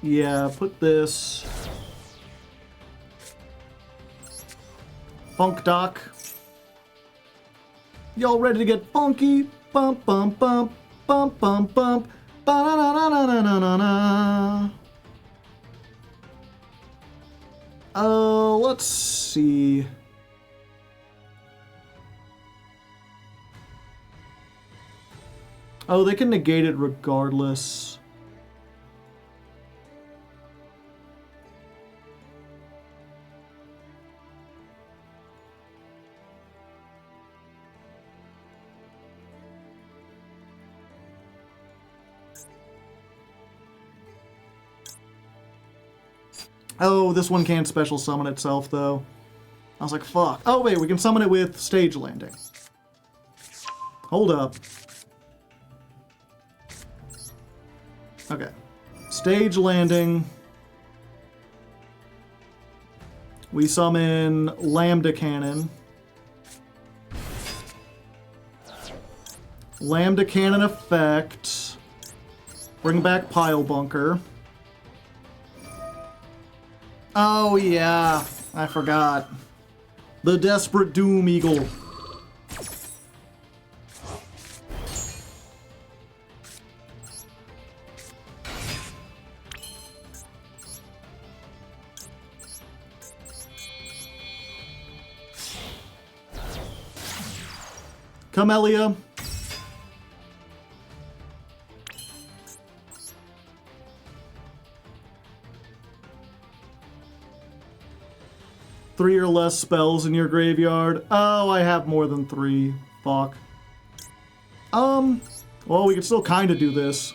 Yeah, put this. Funk Doc. Y'all ready to get funky? Bump, bump, bump, bump, bump, bump. Ba-na-na-na-na-na-na-na. Let's see. Oh, they can negate it regardless. Oh, this one can't special summon itself, though. I was like, fuck. Oh, wait, we can summon it with stage landing. Hold up. Okay. Stage landing. We summon Lambda Cannon. Lambda Cannon effect. Bring back Pile Bunker. Oh yeah, I forgot. The Desperate Doom Eagle. Camellia. Three or less spells in your graveyard. Oh, I have more than 3. Fuck. Well, we can still kind of do this.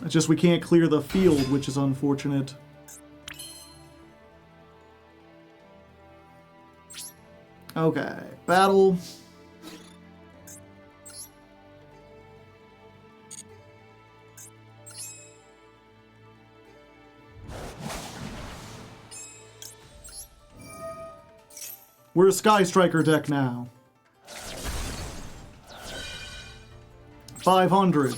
It's just we can't clear the field, which is unfortunate. Okay, battle. We're a Sky Striker deck now. 500.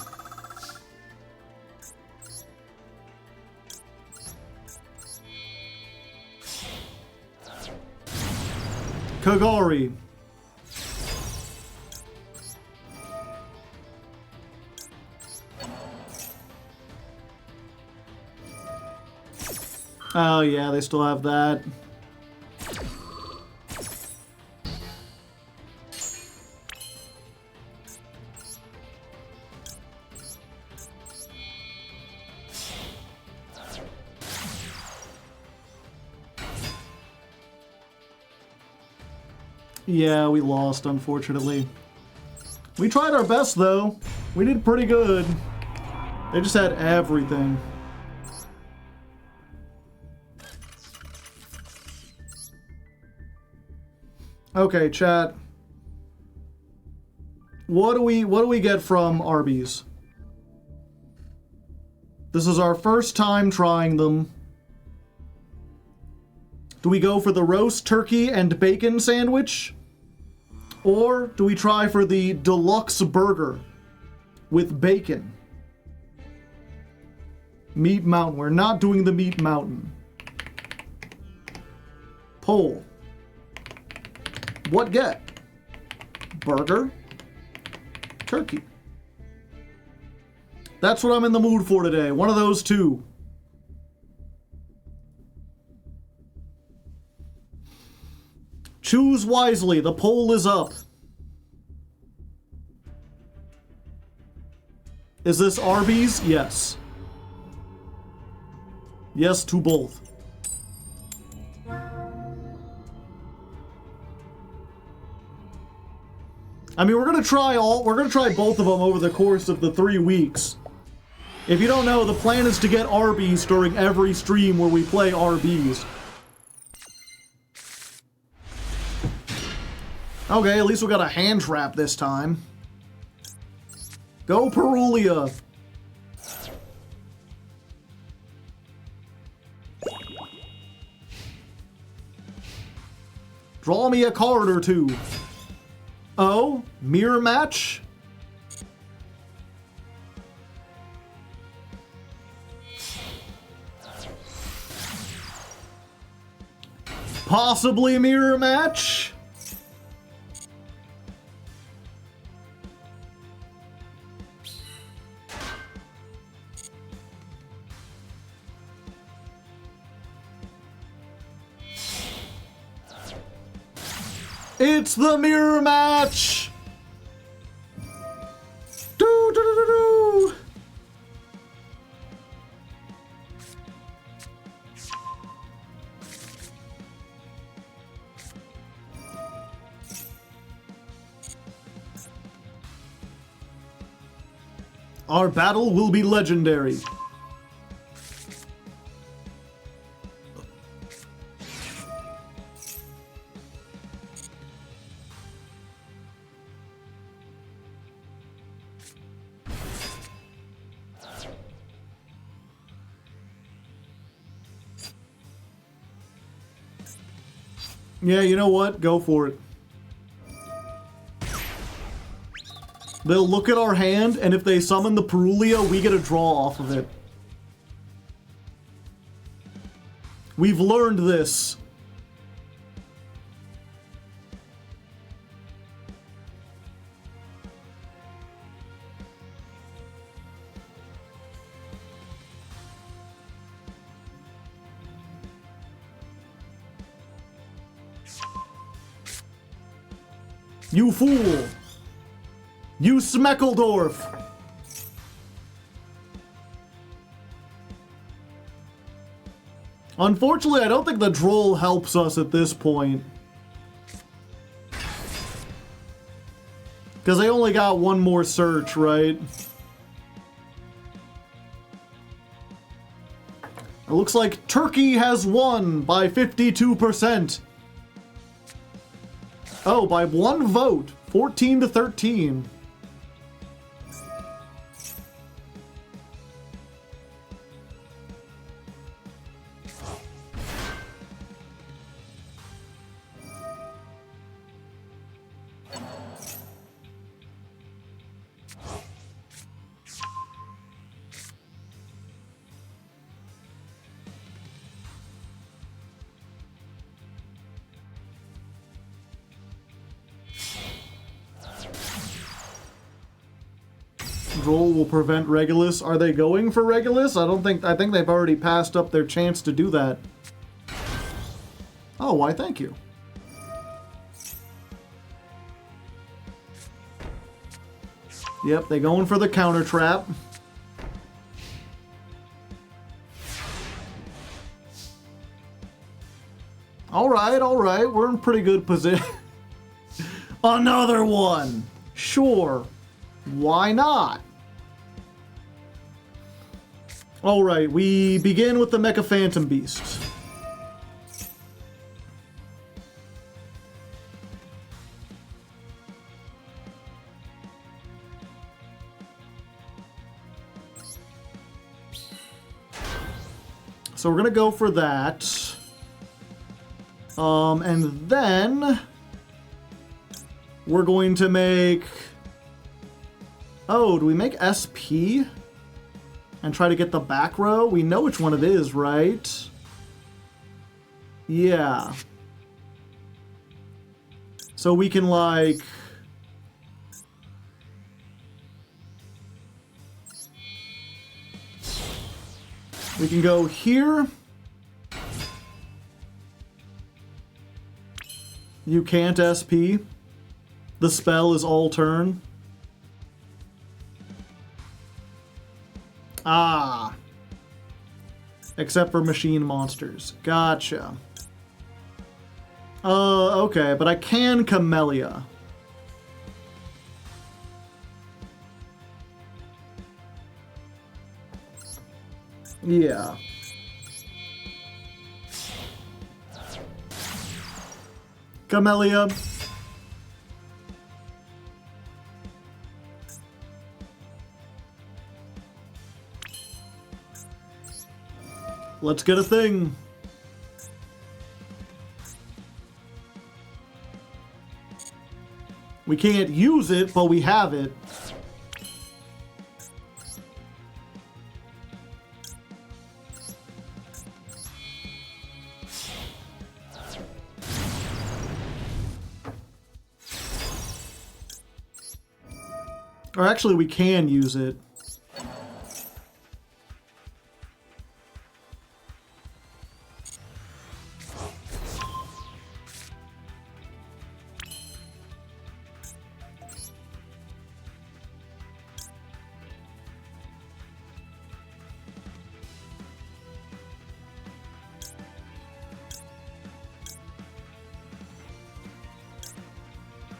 Kagari. Oh yeah, they still have that. Yeah, we lost, unfortunately. We tried our best, though. We did pretty good. They just had everything. Okay, chat. What do we get from Arby's? This is our first time trying them. Do we go for the roast turkey and bacon sandwich? Or do we try for the deluxe burger with bacon? Meat Mountain. We're not doing the Meat Mountain. Poll. What get? Burger? Turkey. That's what I'm in the mood for today. One of those two. Choose wisely. The poll is up. Is this Arby's? Yes. Yes to both. I mean, we're gonna try both of them over the course of the 3 weeks. If you don't know, the plan is to get Arby's during every stream where we play Arby's. Okay, at least we got a hand trap this time. Go Perulia. Draw me a card or two. Oh, mirror match? Possibly mirror match? It's the mirror match! Do, do, do, do, do. Our battle will be legendary. Yeah, you know what? Go for it. They'll look at our hand, and if they summon the Perulia, we get a draw off of it. We've learned this. You fool! You Smeckledorf! Unfortunately, I don't think the Droll helps us at this point. Because they only got one more search, right? It looks like Turkey has won by 52%. Oh, by one vote, 14 to 13. Droll will prevent Regulus. Are they going for Regulus? I think they've already passed up their chance to do that. Oh, why thank you. Yep, they going for the counter trap. Alright, we're in pretty good position. Another one! Sure. Why not? Alright, we begin with the Mecha Phantom Beast. So we're gonna go for that. And then we're going to make... Oh, do we make SP? And try to get the back row? We know which one it is, right? Yeah. So we can, like... We can go here. You can't SP. The spell is all turn. Ah. Except for machine monsters. Gotcha. Okay, but I can Camellia. Yeah. Camellia. Let's get a thing. We can't use it, but we have it. Or actually, we can use it.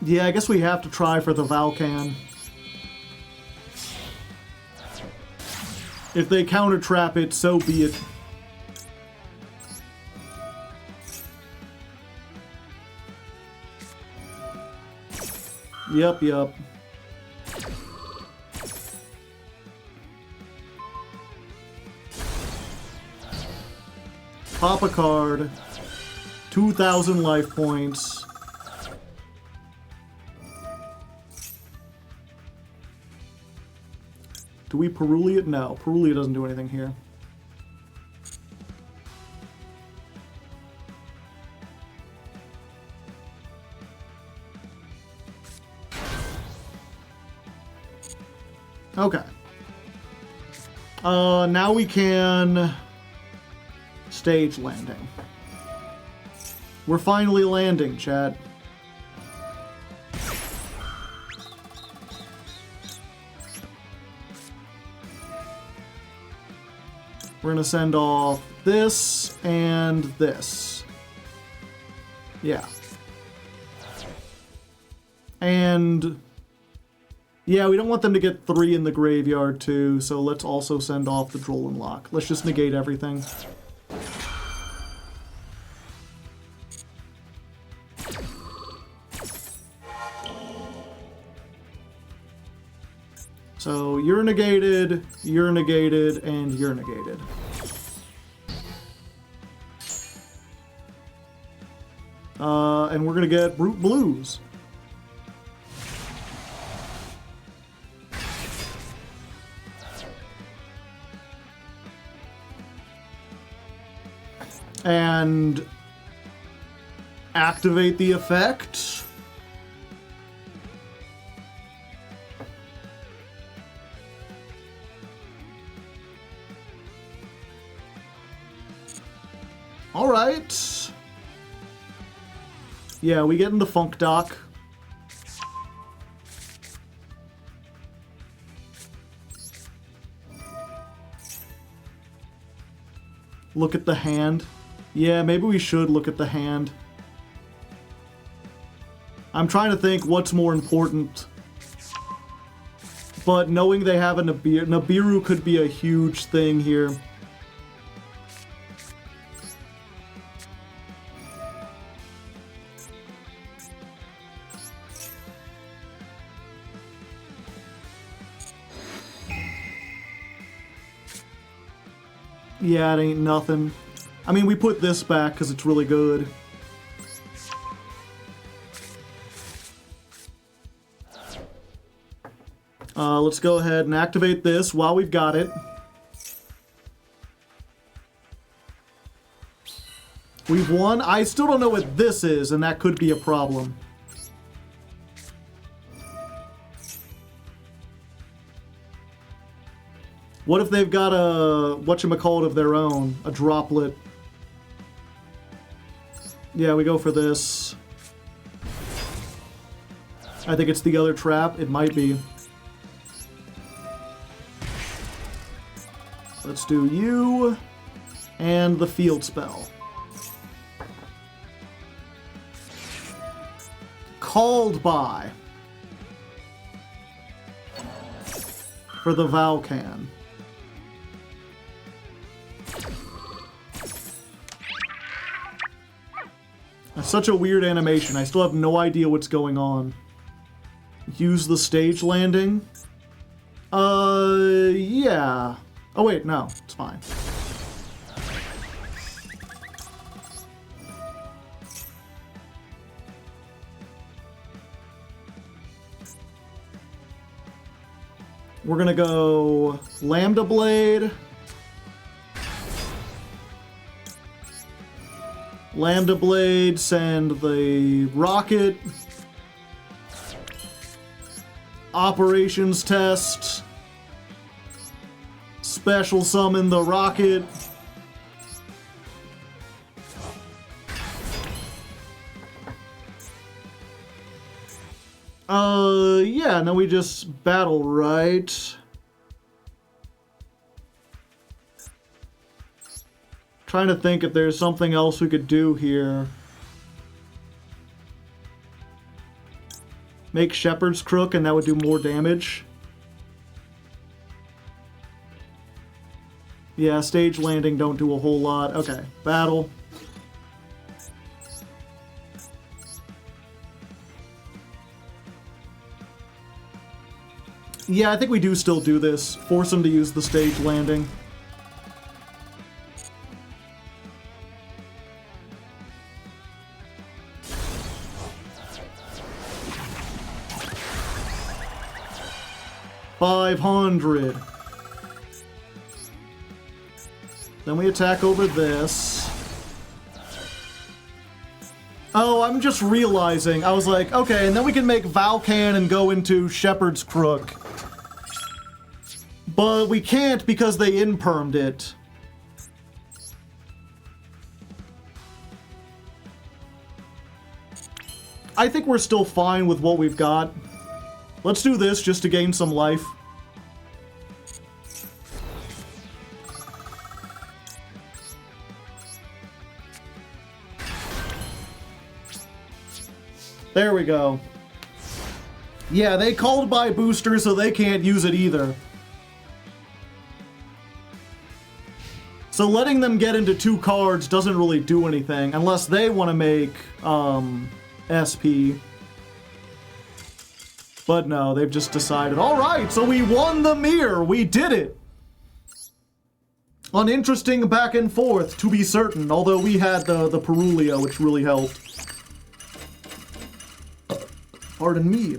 Yeah, I guess we have to try for the Valkan. If they counter trap it, so be it. Yep. Pop a card. 2,000 life points. Do we Perulia? No, Perulia doesn't do anything here. Okay. Now we can stage landing. We're finally landing, chat. We're gonna send off this and this. Yeah. And yeah, we don't want them to get 3 in the graveyard too, so let's also send off the Droll and Lock. Let's just negate everything. So you're negated, and you're negated. And we're gonna get Brute Blues. And activate the effect. All right. Yeah, we get in the Funk Dock. Look at the hand. Yeah, maybe we should look at the hand. I'm trying to think what's more important. But knowing they have a Nibiru could be a huge thing here. Yeah, it ain't nothing. I mean, we put this back because it's really good. Let's go ahead and activate this while we've got it. We've won. I still don't know what this is, and that could be a problem. What if they've got a whatchamacallit of their own? A droplet. Yeah, we go for this. I think it's the other trap. It might be. Let's do you and the field spell. Called by for the Valcan. That's such a weird animation. I still have no idea what's going on. Use the stage landing? Yeah. Oh wait, no, it's fine. We're gonna go Lambda Blade. Lambda Blade, send the rocket. Operations test. Special summon the rocket. Yeah, no, we just battle, right? Trying to think if there's something else we could do here. Make Shepherd's Crook and that would do more damage. Yeah, stage landing don't do a whole lot. Okay, battle. Yeah, I think we do still do this. Force him to use the stage landing. 500. Then we attack over this. Oh, I'm just realizing. I was like, okay, and then we can make Valkan and go into Shepherd's Crook. But we can't because they impermed it. I think we're still fine with what we've got. Let's do this just to gain some life. There we go. Yeah, they called by booster, so they can't use it either. So letting them get into 2 cards doesn't really do anything, unless they want to make, SP. But no, they've just decided, alright, so we won the mirror! We did it! An interesting back and forth, to be certain, although we had the Perulio, which really helped. Pardon me.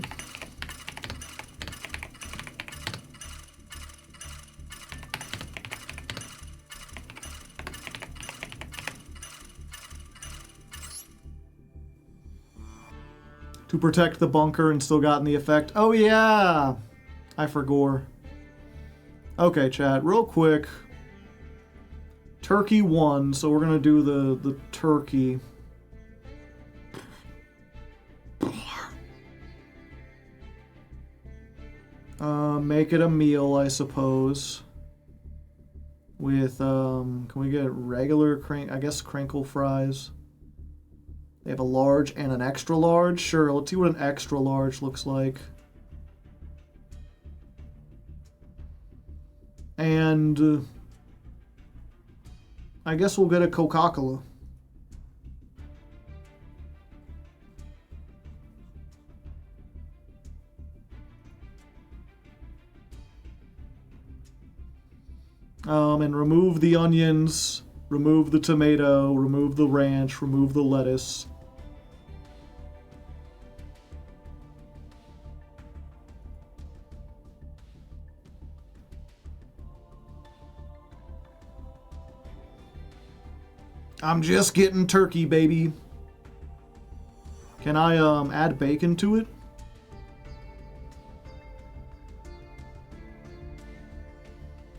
To protect the bunker and still gotten the effect. Oh yeah! I forgot. Okay, chat, real quick. Turkey won, so we're gonna do the turkey. Make it a meal, I suppose. With, can we get regular crinkle fries? They have a large and an extra large? Sure, let's see what an extra large looks like. And, I guess we'll get a Coca-Cola. And remove the onions, remove the tomato, remove the ranch, remove the lettuce. I'm just getting turkey, baby. Can I add bacon to it?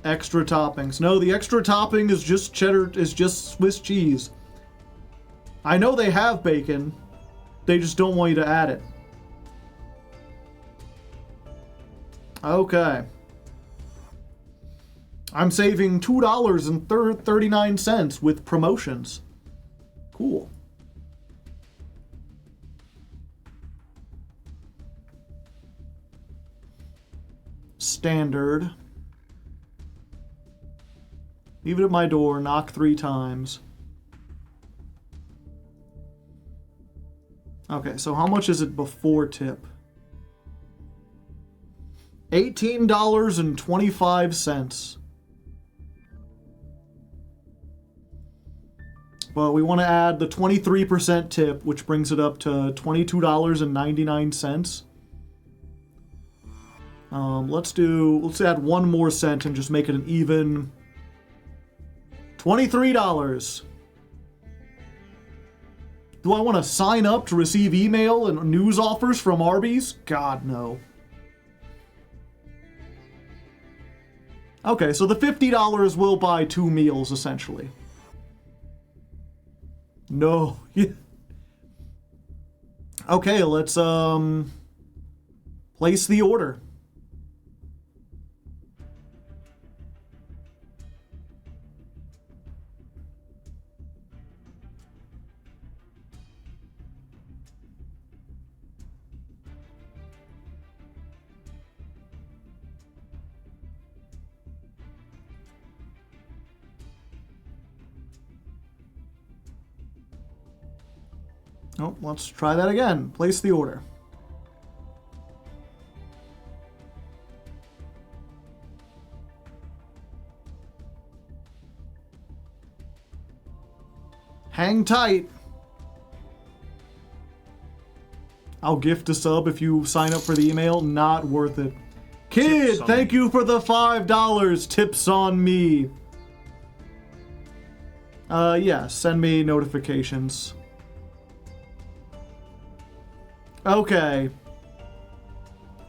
Extra toppings. No, the extra topping is just cheddar, is just Swiss cheese. I know they have bacon. They just don't want you to add it. Okay. I'm saving $2.39 with promotions. Cool. Standard. Leave it at my door, knock 3 times. Okay, so how much is it before tip? $18.25. But we want to add the 23% tip, which brings it up to $22.99. Let's add 1 more cent and just make it an even $23. Do I want to sign up to receive email and news offers from Arby's? God, no. Okay, so the $50 will buy 2 meals, essentially. No. Okay, let's, place the order. Oh, let's try that again. Place the order. Hang tight. I'll gift a sub if you sign up for the email. Not worth it. Kid, Tips on thank me. you for the $5. Tips on me. Yeah, send me notifications. Okay.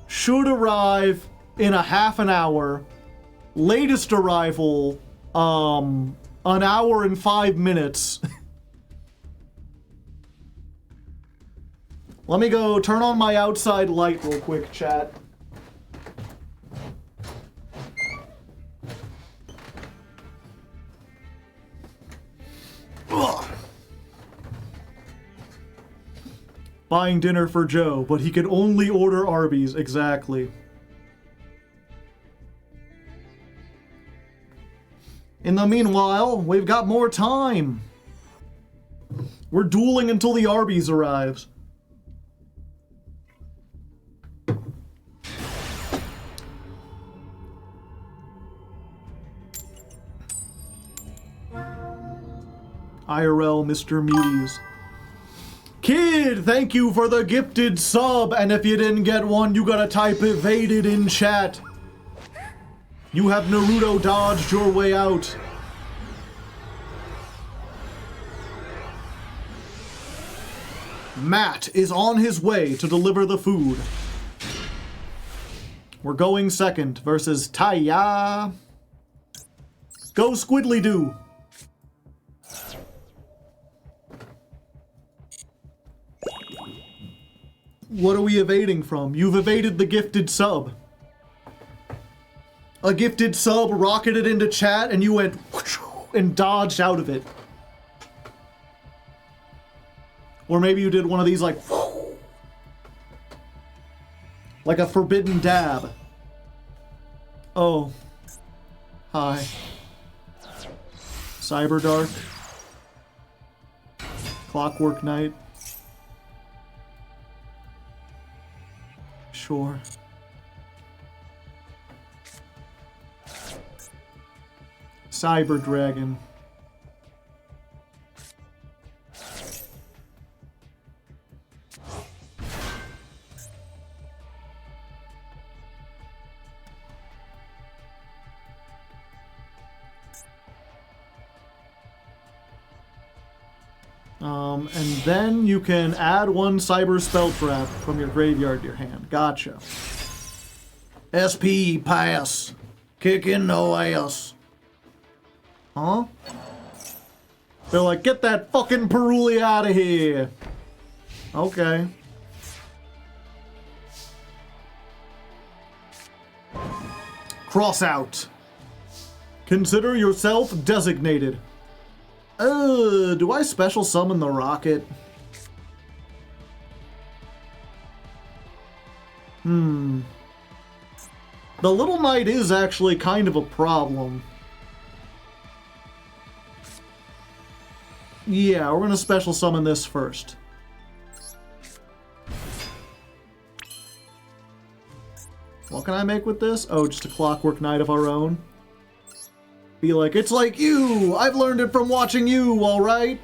Should arrive in a half an hour. Latest arrival, an hour and 5 minutes. Let me go turn on my outside light real quick, chat. Ugh. Buying dinner for Joe, but he can only order Arby's. Exactly. In the meanwhile, we've got more time. We're dueling until the Arby's arrives. IRL Mr. Meaties. Kid, thank you for the gifted sub, and if you didn't get one, you gotta type evaded in chat. You have Naruto dodged your way out. Matt is on his way to deliver the food. We're going second versus Taya. Go Squidly Doo. What are we evading from? You've evaded the gifted sub. A gifted sub rocketed into chat and you went and dodged out of it. Or maybe you did one of these like a forbidden dab. Oh. Hi. Cyberdark. Clockwork Knight. Sure. Cyber Dragon. And then you can add one cyber spell trap from your graveyard to your hand. Gotcha. SP pass. Kicking no ass. Huh? They're like, get that fucking Peruli out of here. Okay. Cross out. Consider yourself designated. Do I special summon the rocket? The Little Knight is actually kind of a problem. Yeah, we're gonna special summon this first. What can I make with this? Oh, just a Clockwork Knight of our own. Be like, it's like you! I've learned it from watching you, alright?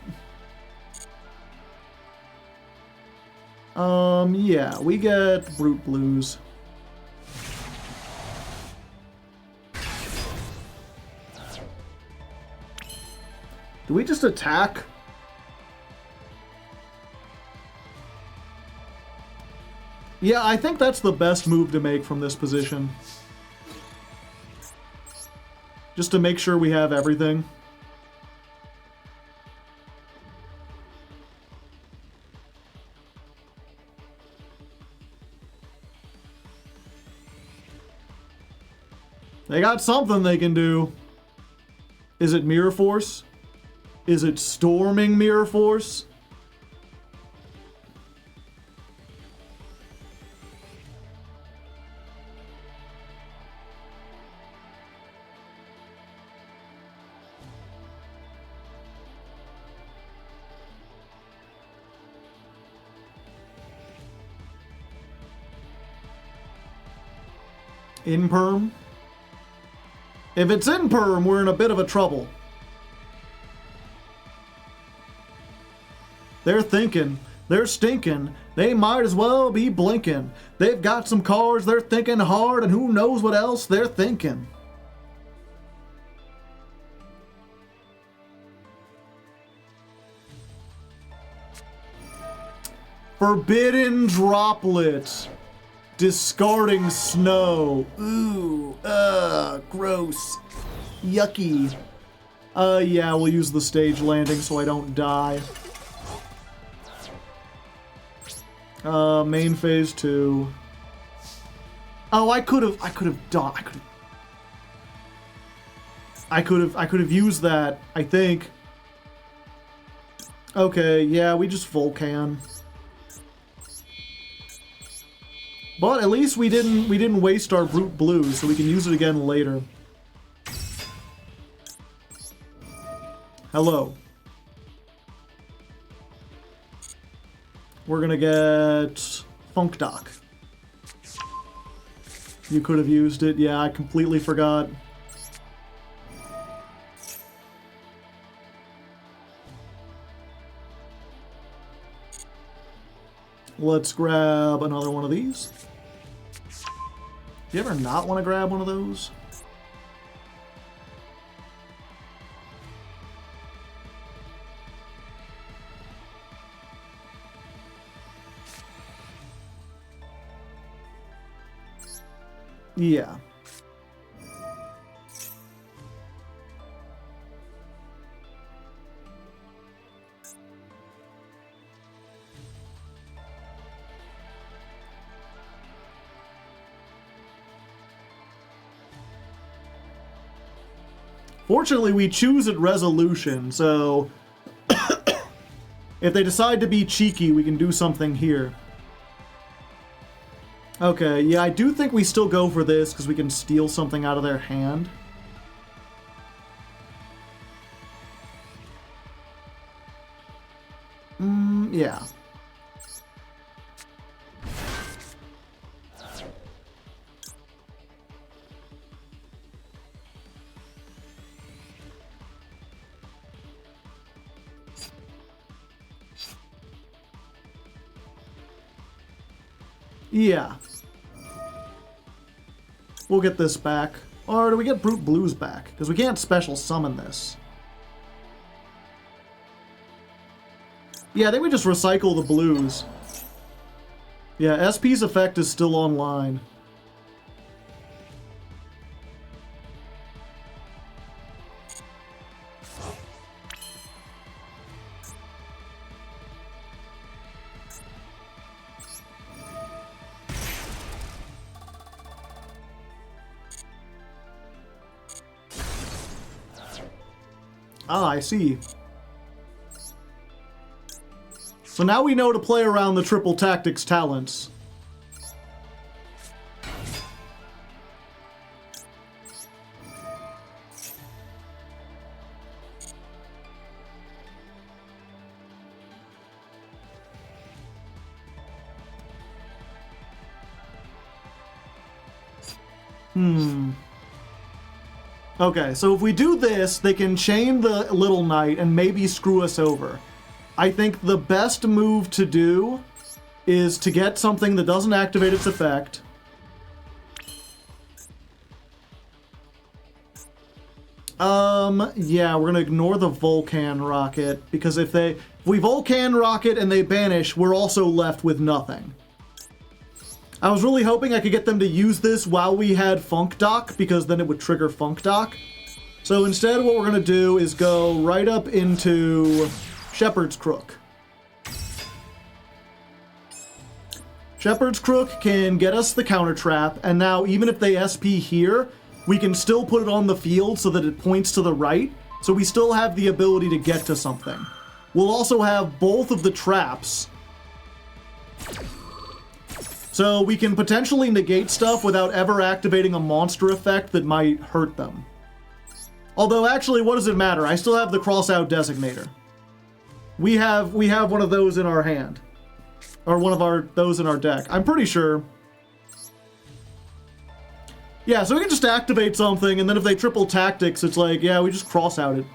Yeah, we get Brute Blues. Do we just attack? Yeah, I think that's the best move to make from this position. Just to make sure we have everything. They got something they can do. Is it Mirror Force? Is it Storming Mirror Force? Imperm? If it's Imperm, we're in a bit of a trouble. They're thinking. They're stinking. They might as well be blinking. They've got some cards, they're thinking hard, and who knows what else they're thinking. Forbidden Droplet. Discarding Snow. Ooh, gross. Yucky. Yeah, we'll use the stage landing so I don't die. Main phase 2. Oh, I could have done. I could have used that, I think. Okay, yeah, we just Volcan. But at least we didn't waste our Brute Blue, so we can use it again later. Hello. We're gonna get Funk Doc. You could have used it. Yeah, I completely forgot. Let's grab another one of these. Do you ever not want to grab one of those? Yeah. Fortunately, we choose at resolution, so if they decide to be cheeky, we can do something here. Okay, yeah, I do think we still go for this because we can steal something out of their hand. Yeah. Yeah. We'll get this back. Or do we get Brute Blues back? Because we can't special summon this. Yeah, I think we just recycle the blues. Yeah, SP's effect is still online. Ah, I see. So now we know to play around the triple tactics talents. Okay, so if we do this, they can chain the Little Knight and maybe screw us over. I think the best move to do is to get something that doesn't activate its effect. Yeah, we're gonna ignore the Volcan Rocket, because if we Volcan Rocket and they banish, we're also left with nothing. I was really hoping I could get them to use this while we had Funk Doc, because then it would trigger Funk Doc. So instead, what we're gonna do is go right up into Shepherd's Crook. Shepherd's Crook can get us the counter trap, and now even if they SP here, we can still put it on the field so that it points to the right, so we still have the ability to get to something. We'll also have both of the traps, so we can potentially negate stuff without ever activating a monster effect that might hurt them. Although, actually, what does it matter? I still have the Crossout Designator. We have one of those in our hand. Or one of those in our deck. I'm pretty sure. Yeah, so we can just activate something, and then if they triple tactics, it's like, yeah, we just cross out it.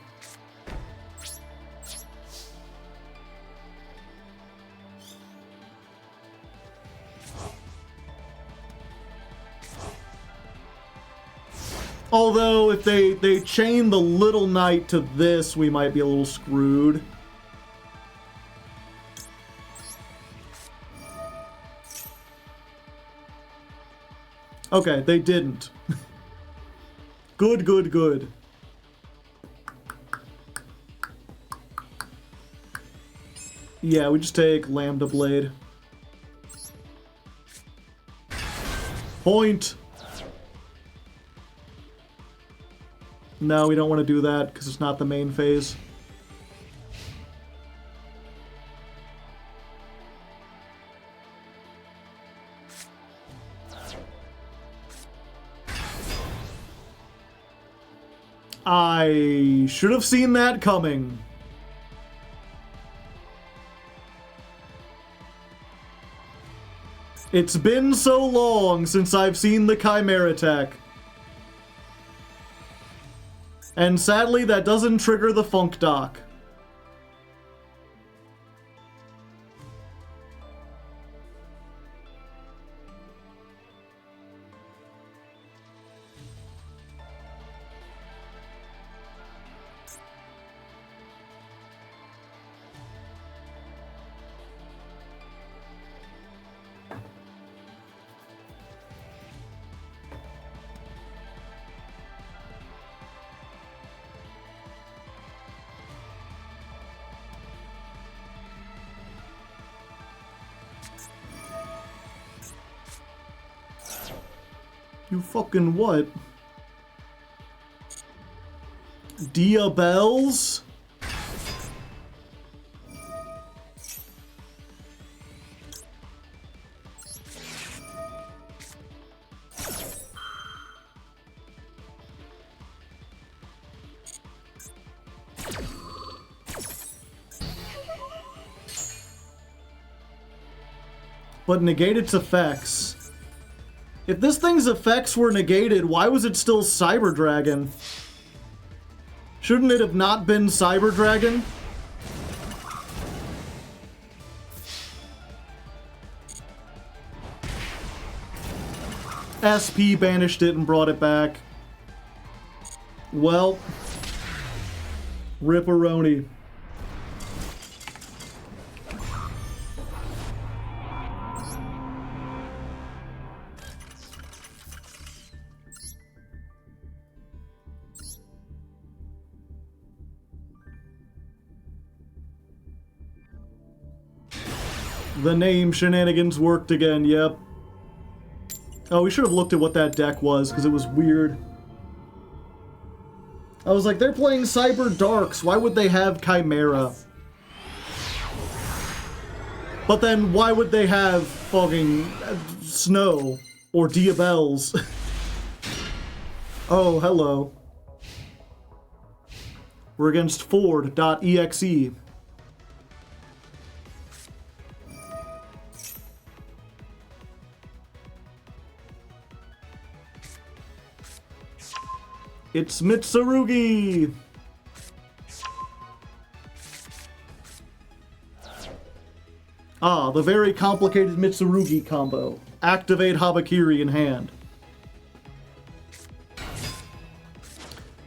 Although, if they chain the little knight to this, we might be a little screwed. Okay, they didn't. Good, good, good. Yeah, we just take Lambda Blade. Point! No, we don't want to do that, because it's not the main phase. I should have seen that coming. It's been so long since I've seen the Chimera attack. And sadly, that doesn't trigger the Funk Dock. You fucking what? Dia Bells? But negate its effects. If this thing's effects were negated, why was it still Cyber Dragon? Shouldn't it have not been Cyber Dragon? SP banished it and brought it back. Well, Ripperoni. The name shenanigans worked again, yep. Oh, we should have looked at what that deck was, because it was weird. I was like, they're playing Cyber Darks, why would they have Chimera? But then, why would they have fucking Snow? Or Dia Bells? Oh, hello. We're against Ford.exe. It's Mitsurugi! Ah, the very complicated Mitsurugi combo. Activate Habakiri in hand.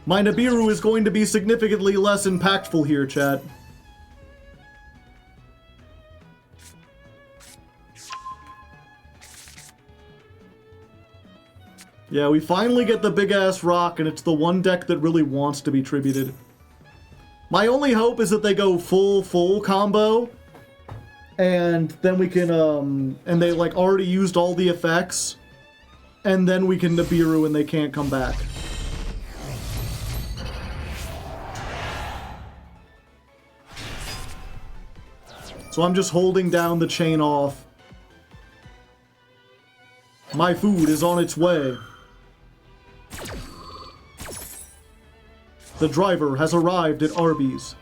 My Nibiru is going to be significantly less impactful here, chat. Yeah, we finally get the big-ass rock, and it's the one deck that really wants to be tributed. My only hope is that they go full combo, and then we can, and they, like, already used all the effects, and then we can Nibiru and they can't come back. So I'm just holding down the chain off. My food is on its way. The driver has arrived at Arby's.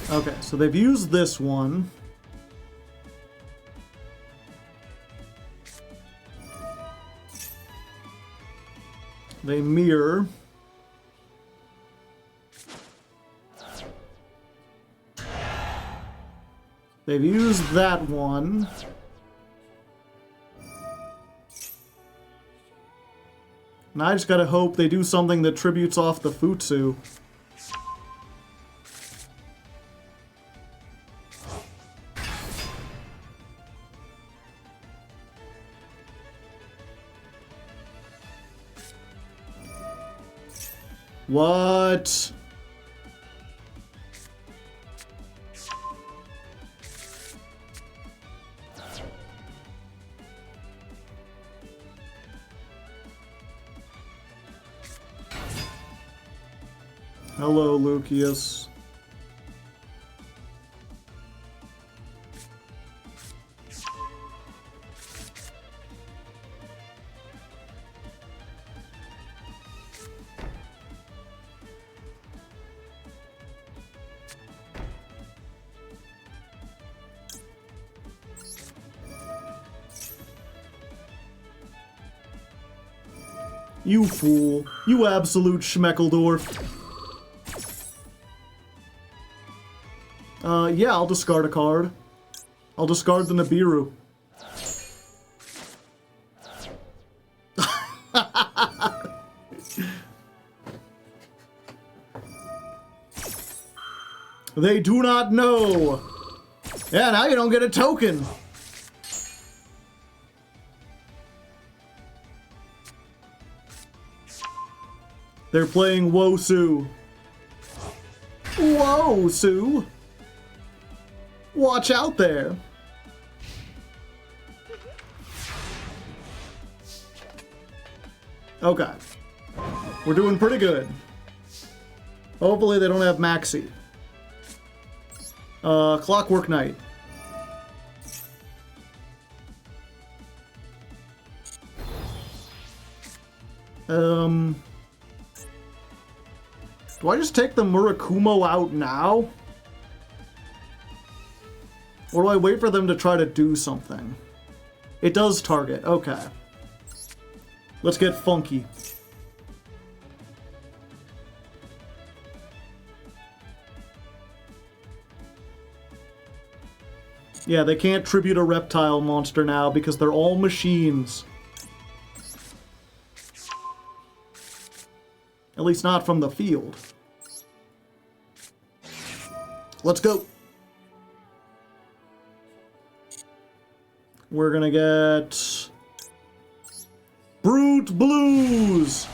Okay, so they've used this one. They mirror. They've used that one. And I just gotta hope they do something that tributes off the Futsu. What? Hello, Lucius. You fool. You absolute Schmeckledorf. Yeah, I'll discard a card. I'll discard the Nibiru. They do not know. Yeah, now you don't get a token. They're playing Wosu. Wosu. Watch out there. Okay. We're doing pretty good. Hopefully they don't have Maxi. Clockwork Knight. Do I just take the Murakumo out now? Or do I wait for them to try to do something? It does target. Okay. Let's get funky. Yeah, they can't tribute a reptile monster now because they're all machines. At least not from the field. Let's go. We're gonna get Brute Blues.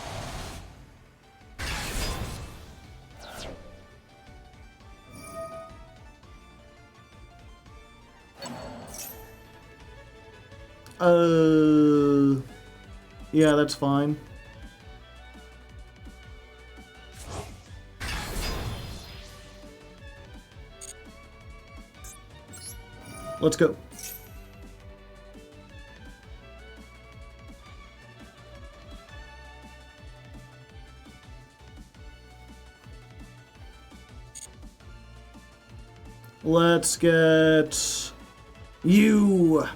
Yeah, that's fine. Let's go. Let's get you.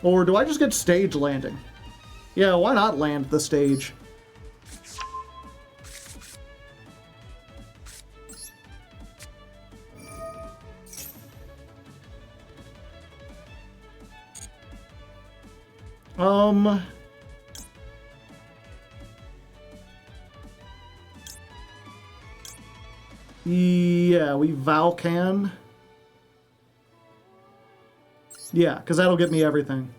Or do I just get stage landing? Yeah, why not land the stage? Yeah, we Valkan. Yeah, because that'll get me everything.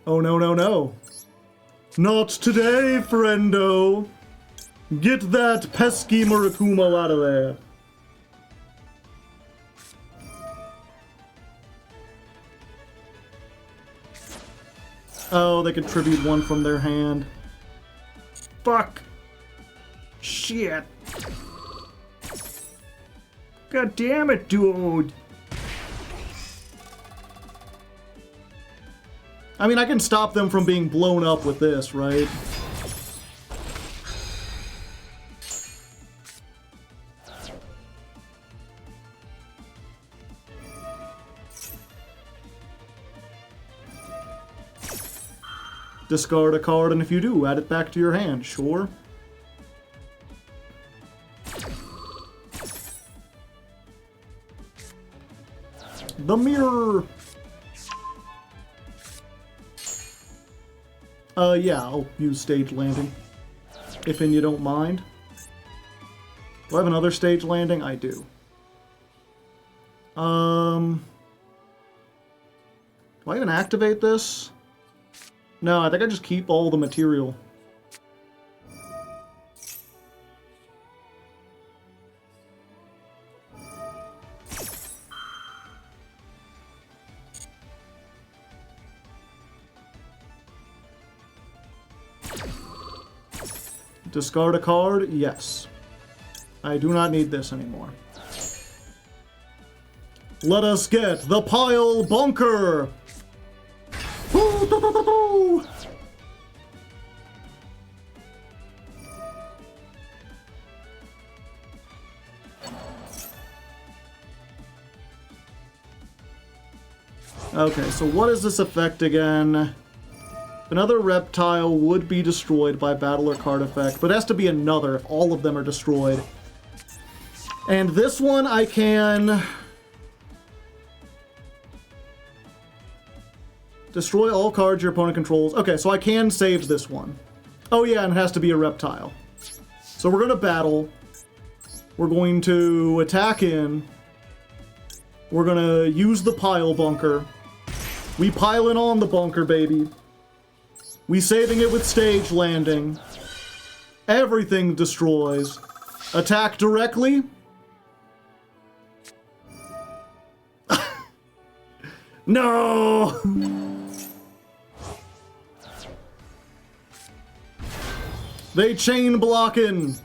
Oh, no, no, no. Not today, friendo. Get that pesky Murakumo out of there. Oh, they could tribute one from their hand. Fuck. Shit. God damn it, dude. I mean, I can stop them from being blown up with this, right? Discard a card, and if you do, add it back to your hand. Sure. The mirror. Yeah, I'll use stage landing. If you don't mind. Do I have another stage landing? I do. Do I even activate this? No, I think I just keep all the material. Discard a card? Yes. I do not need this anymore. Let us get the Pile Bunker! Okay, so what is this effect again? Another reptile would be destroyed by battle or card effect, but it has to be another if all of them are destroyed. And this one I can... destroy all cards your opponent controls. Okay, so I can save this one. Oh yeah, and it has to be a reptile. So we're going to battle. We're going to attack in. We're going to use the Pile Bunker. We piling on the bunker, baby. We saving it with stage landing. Everything destroys. Attack directly. No! They chain blocking.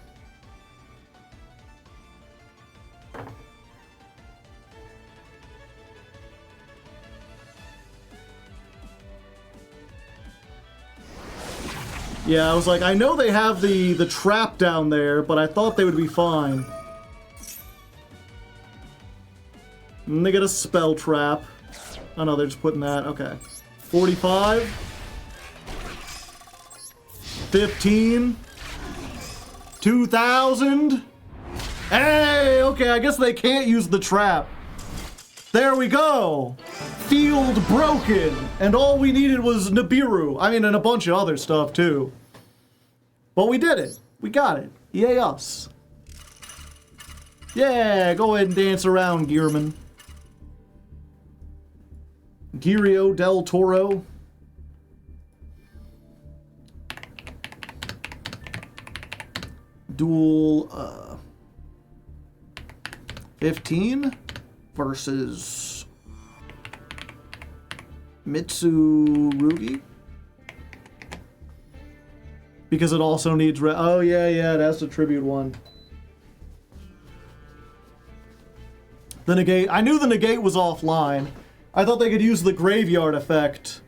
Yeah, I was like, I know they have the trap down there, but I thought they would be fine. And they get a spell trap. Oh no, they're just putting that. Okay. 45. 15. 2,000. Hey, okay, I guess they can't use the trap. There we go. Field broken. And all we needed was Nibiru. I mean, and a bunch of other stuff, too. But we did it. We got it. Yay us. Yeah, go ahead and dance around, Gearman. Girio del Toro. Duel, 15 versus Mitsurugi. Because it also needs oh yeah, it has to tribute one. The negate. I knew the negate was offline. I thought they could use the graveyard effect.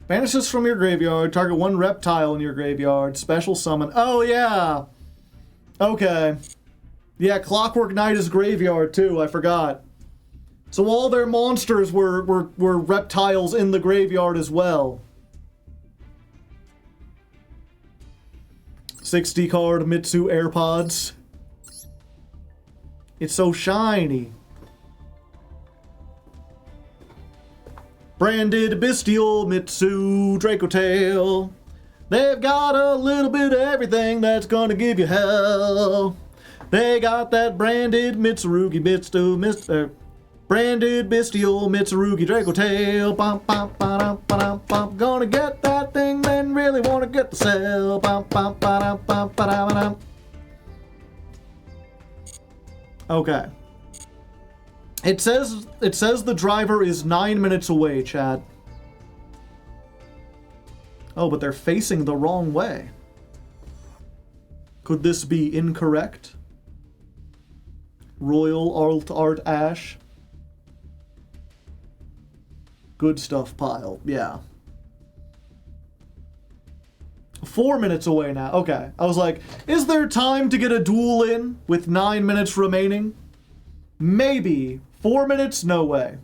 Banishes from your graveyard. Target one reptile in your graveyard. Special summon. Oh, yeah. Okay. Yeah, Clockwork Knight is graveyard, too. I forgot. So all their monsters were reptiles in the graveyard as well. 60 card Mitsu AirPods. It's so shiny. Branded Bestial Mitsu Draco Tail. They've got a little bit of everything that's gonna give you hell. They got that branded Mitsurugi branded Bestial Mitsurugi Draco Tail. Bum, bum, ba-dum, ba-dum, bum. Gonna get that thing, then really wanna get the cell. Bum, bum, ba-dum, bum, ba-dum, ba-dum. Okay. It says the driver is 9 minutes away, chat. Oh, but they're facing the wrong way. Could this be incorrect? Royal Art Ash. Good stuff pile, yeah. 4 minutes away now. Okay. I was like, is there time to get a duel in with 9 minutes remaining? Maybe. 4 minutes? No way.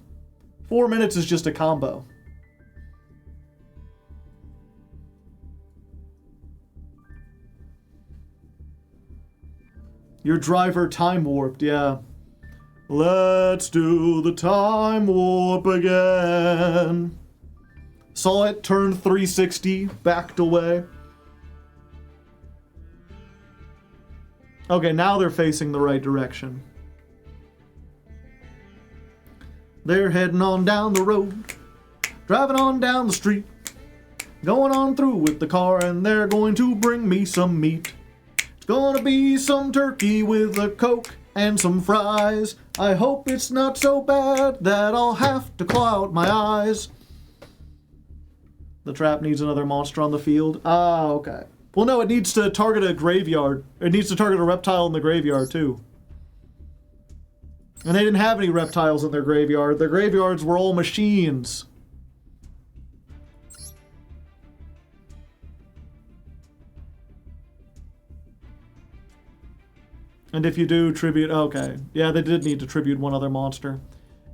4 minutes is just a combo. Your driver time warped, yeah. Let's do the time warp again. Saw it, turned 360, backed away. Okay, now they're facing the right direction. They're heading on down the road, driving on down the street, going on through with the car, and they're going to bring me some meat. It's gonna be some turkey with a Coke and some fries. I hope it's not so bad that I'll have to claw out my eyes. The trap needs another monster on the field. Ah, okay. Well, no, it needs to target a graveyard. It needs to target a reptile in the graveyard, too. And they didn't have any reptiles in their graveyard. Their graveyards were all machines. And if you do tribute, okay. Yeah, they did need to tribute one other monster.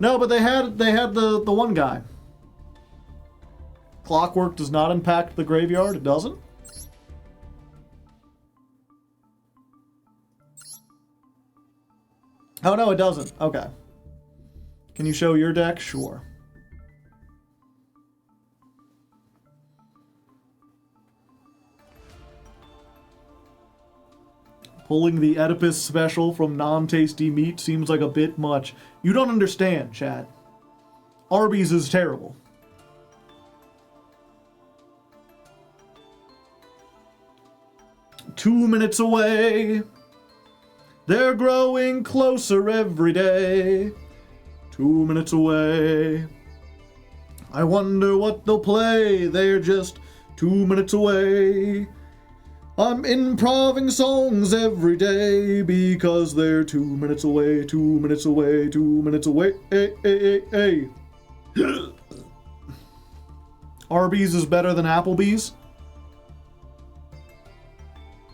No, but they had the one guy. Clockwork does not impact the graveyard, it doesn't? Oh, no, it doesn't. Okay. Can you show your deck? Sure. Pulling the Oedipus special from non-tasty meat seems like a bit much. You don't understand, Chad. Arby's is terrible. Two minutes away. They're growing closer every day. 2 minutes away. I wonder what they'll play. They're just 2 minutes away. I'm improving songs every day because they're 2 minutes away, 2 minutes away, 2 minutes away. Hey, hey, hey, hey. Arby's is better than Applebee's?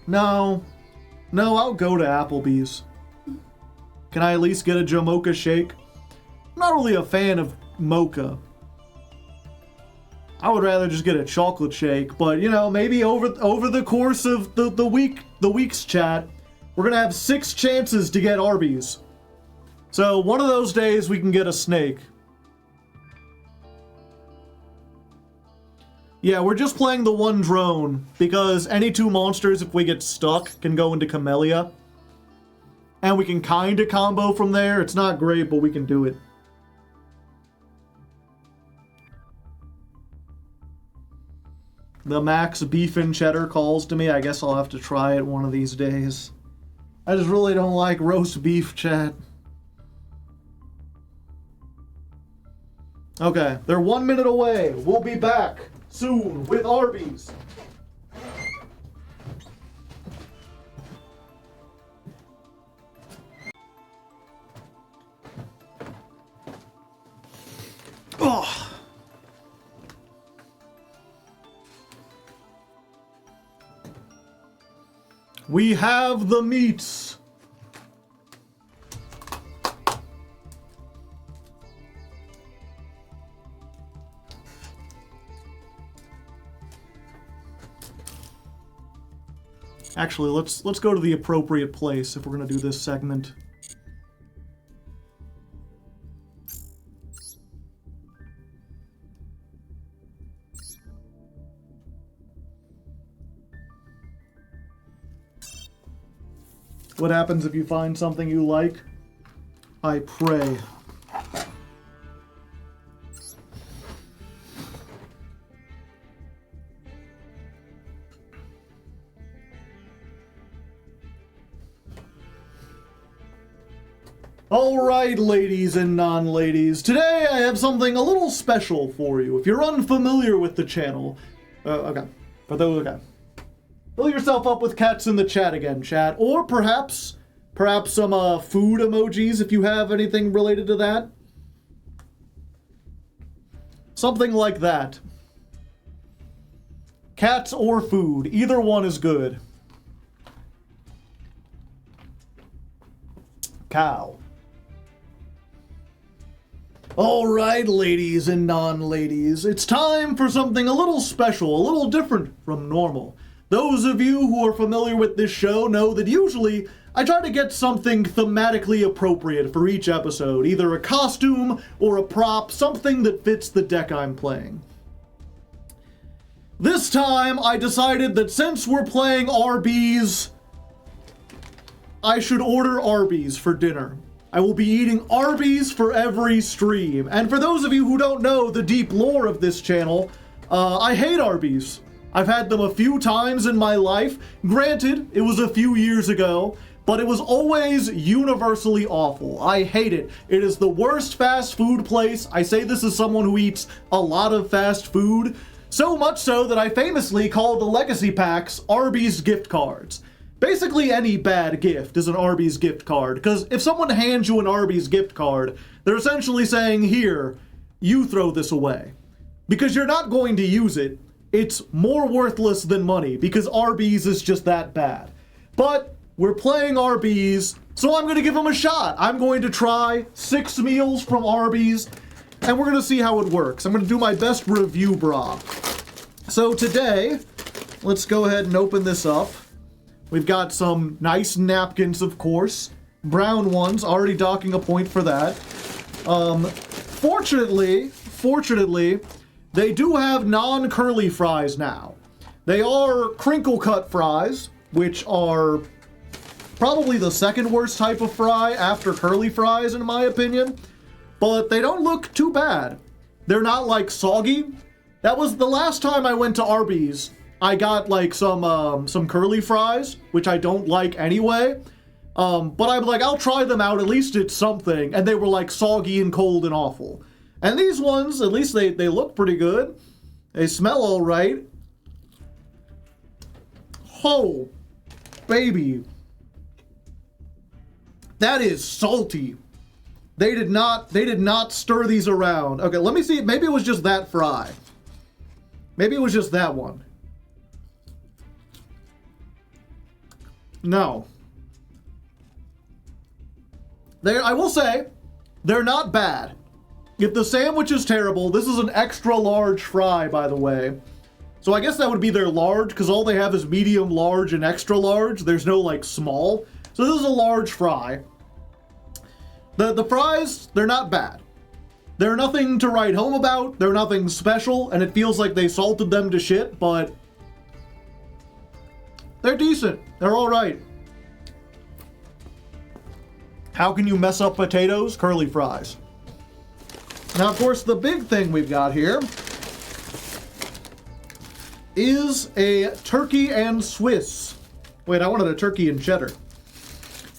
No. No, I'll go to Applebee's. Can I at least get a Jamocha shake? I'm not really a fan of mocha. I would rather just get a chocolate shake, but you know, maybe over the course of the week's chat, we're gonna have 6 chances to get Arby's. So one of those days we can get a snake. Yeah, we're just playing the one drone, because any 2 monsters, if we get stuck, can go into Camellia. And we can kinda combo from there. It's not great, but we can do it. The Max Beef and Cheddar calls to me. I guess I'll have to try it one of these days. I just really don't like roast beef, chat. Okay, they're 1 minute away. We'll be back soon with Arby's. Oh. We have the meats. Actually, let's go to the appropriate place if we're going to do this segment. What happens if you find something you like? I pray. Alright, ladies and non-ladies, today I have something a little special for you. If you're unfamiliar with the channel, Okay. For those, okay. Fill yourself up with cats in the chat again, chat. Or perhaps some food emojis if you have anything related to that. Something like that. Cats or food. Either one is good. Cow. Alright, ladies and non-ladies, it's time for something a little special, a little different from normal. Those of you who are familiar with this show know that usually I try to get something thematically appropriate for each episode, either a costume or a prop, something that fits the deck I'm playing. This time, I decided that since we're playing Arby's, I should order Arby's for dinner. I will be eating Arby's for every stream. And for those of you who don't know the deep lore of this channel, I hate Arby's. I've had them a few times in my life. Granted, it was a few years ago, but it was always universally awful. I hate it. It is the worst fast food place. I say this as someone who eats a lot of fast food. So much so that I famously call the legacy packs Arby's gift cards. Basically, any bad gift is an Arby's gift card, because if someone hands you an Arby's gift card, they're essentially saying, here, you throw this away. Because you're not going to use it. It's more worthless than money, because Arby's is just that bad. But we're playing Arby's, so I'm going to give them a shot. I'm going to try 6 meals from Arby's, and we're going to see how it works. I'm going to do my best review, brah. So today, let's go ahead and open this up. We've got some nice napkins, of course. Brown ones, already docking a point for that. Fortunately, they do have non-curly fries now. They are crinkle cut fries, which are probably the second worst type of fry after curly fries, in my opinion. But they don't look too bad. They're not like soggy. That was the last time I went to Arby's. I got like some curly fries, which I don't like anyway. But I'm like, I'll try them out, at least it's something. And they were like soggy and cold and awful. And these ones, at least they look pretty good. They smell all right. Oh, baby. That is salty. They did not stir these around. Okay, let me see. Maybe it was just that fry. Maybe it was just that one. No. I will say, they're not bad. If the sandwich is terrible, this is an extra large fry, by the way. So I guess that would be their large, because all they have is medium, large, and extra large. There's no, like, small. So this is a large fry. The fries, they're not bad. They're nothing to write home about. They're nothing special, and it feels like they salted them to shit, but they're decent. They're all right. How can you mess up potatoes? Curly fries. Now, of course, the big thing we've got here is a turkey and Swiss. Wait, I wanted a turkey and cheddar.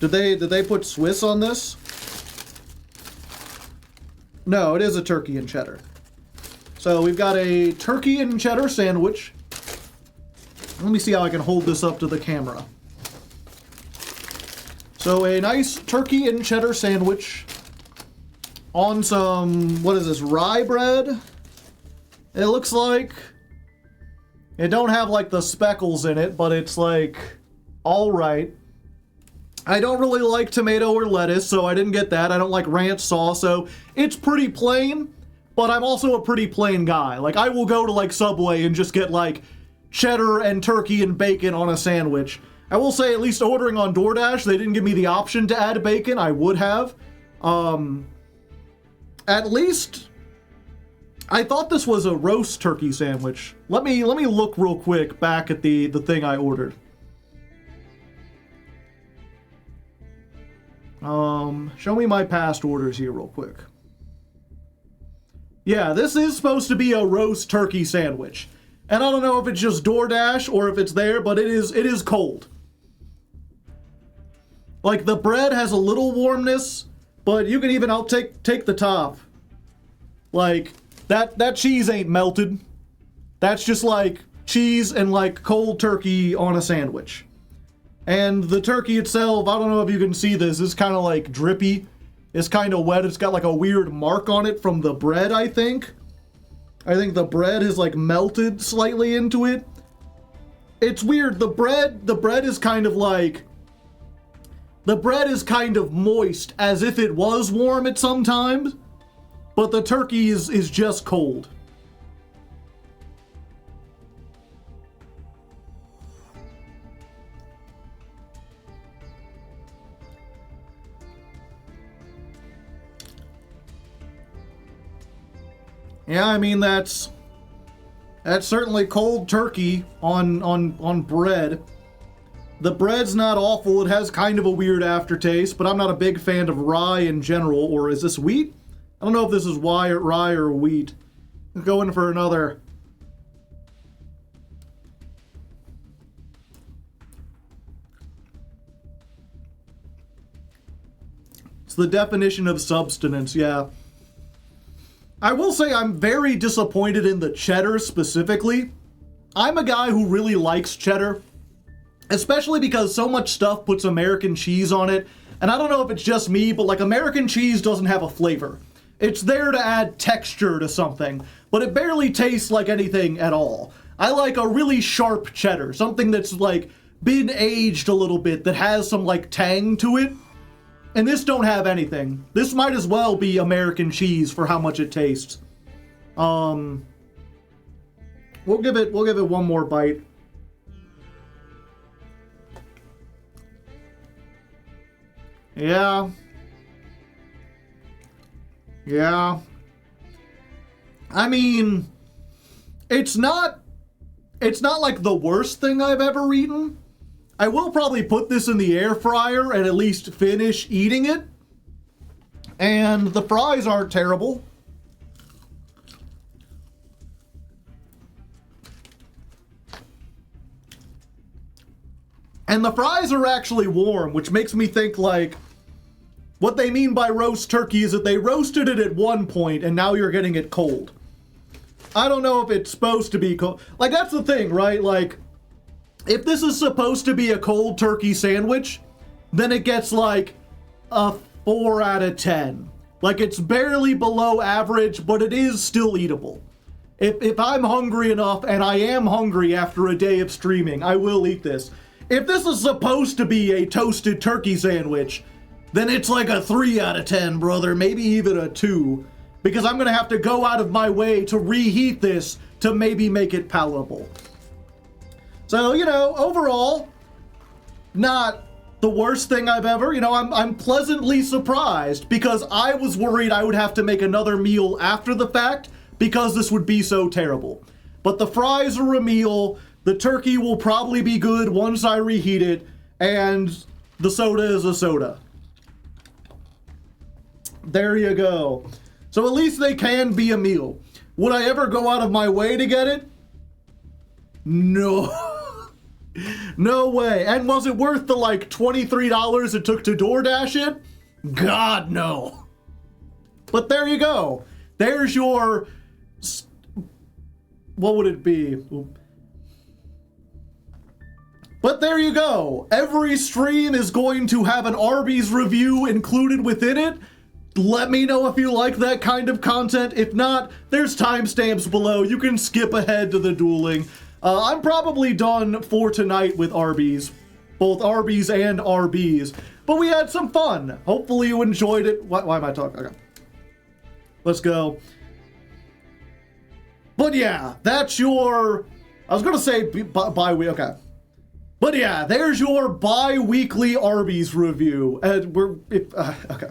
Did they put Swiss on this? No, it is a turkey and cheddar. So we've got a turkey and cheddar sandwich. Let me see how I can hold this up to the camera. So a nice turkey and cheddar sandwich on some, what is this, rye bread? It looks like. It don't have like the speckles in it, but it's like all right. I don't really like tomato or lettuce, so I didn't get that. I don't like ranch sauce, so it's pretty plain, but I'm also a pretty plain guy. Like, I will go to like Subway and just get like cheddar and turkey and bacon on a sandwich. I will say, at least ordering on DoorDash, they didn't give me the option to add bacon. I would have. At least I thought this was a roast turkey sandwich. Let me look real quick back at the thing I ordered. Show me my past orders here real quick. Yeah, this is supposed to be a roast turkey sandwich. And I don't know if it's just DoorDash or if it's there, but it is cold. Like, the bread has a little warmness, but you can even, I'll take the top. Like, that cheese ain't melted. That's just like cheese and like cold turkey on a sandwich. And the turkey itself, I don't know if you can see this, is kind of like drippy. It's kind of wet. It's got like a weird mark on it from the bread, I think. I think the bread has like melted slightly into it. It's weird. The bread is kind of like, the bread is kind of moist as if it was warm at some times, but the turkey is just cold. Yeah, I mean, that's certainly cold turkey on bread. The bread's not awful. It has kind of a weird aftertaste, but I'm not a big fan of rye in general. Or is this wheat? I don't know if this is rye or wheat. Let's go in for another. It's the definition of substance, yeah. I will say I'm very disappointed in the cheddar specifically. I'm a guy who really likes cheddar, especially because so much stuff puts American cheese on it. And I don't know if it's just me, but like American cheese doesn't have a flavor. It's there to add texture to something, but it barely tastes like anything at all. I like a really sharp cheddar, something that's like been aged a little bit, that has some like tang to it. And this don't have anything. This might as well be American cheese for how much it tastes. We'll give it one more bite. Yeah. I mean, it's not like the worst thing I've ever eaten. I will probably put this in the air fryer and at least finish eating it. And the fries aren't terrible. And the fries are actually warm, which makes me think like, what they mean by roast turkey is that they roasted it at one point and now you're getting it cold. I don't know if it's supposed to be cold. Like, that's the thing, right? Like, if this is supposed to be a cold turkey sandwich, then it gets like a 4 out of 10. Like, it's barely below average, but it is still eatable. If I'm hungry enough, and I am hungry after a day of streaming, I will eat this. If this is supposed to be a toasted turkey sandwich, then it's like a 3 out of 10, brother, maybe even a 2. Because I'm gonna have to go out of my way to reheat this to maybe make it palatable. So, you know, overall, not the worst thing I've ever, you know, I'm pleasantly surprised because I was worried I would have to make another meal after the fact because this would be so terrible. But the fries are a meal, the turkey will probably be good once I reheat it, and the soda is a soda. There you go. So at least they can be a meal. Would I ever go out of my way to get it? No. No way. And was it worth the like $23 it took to DoorDash it? God, no. But there you go. There's your... What would it be? But there you go. Every stream is going to have an Arby's review included within it. Let me know if you like that kind of content. If not, there's timestamps below. You can skip ahead to the dueling. I'm probably done for tonight with Arby's. Both Arby's and Arby's. But we had some fun. Hopefully you enjoyed it. Why am I talking? Okay. Let's go. But yeah, that's your... I was going to say bi-weekly. Okay. But yeah, there's your bi-weekly Arby's review. And okay.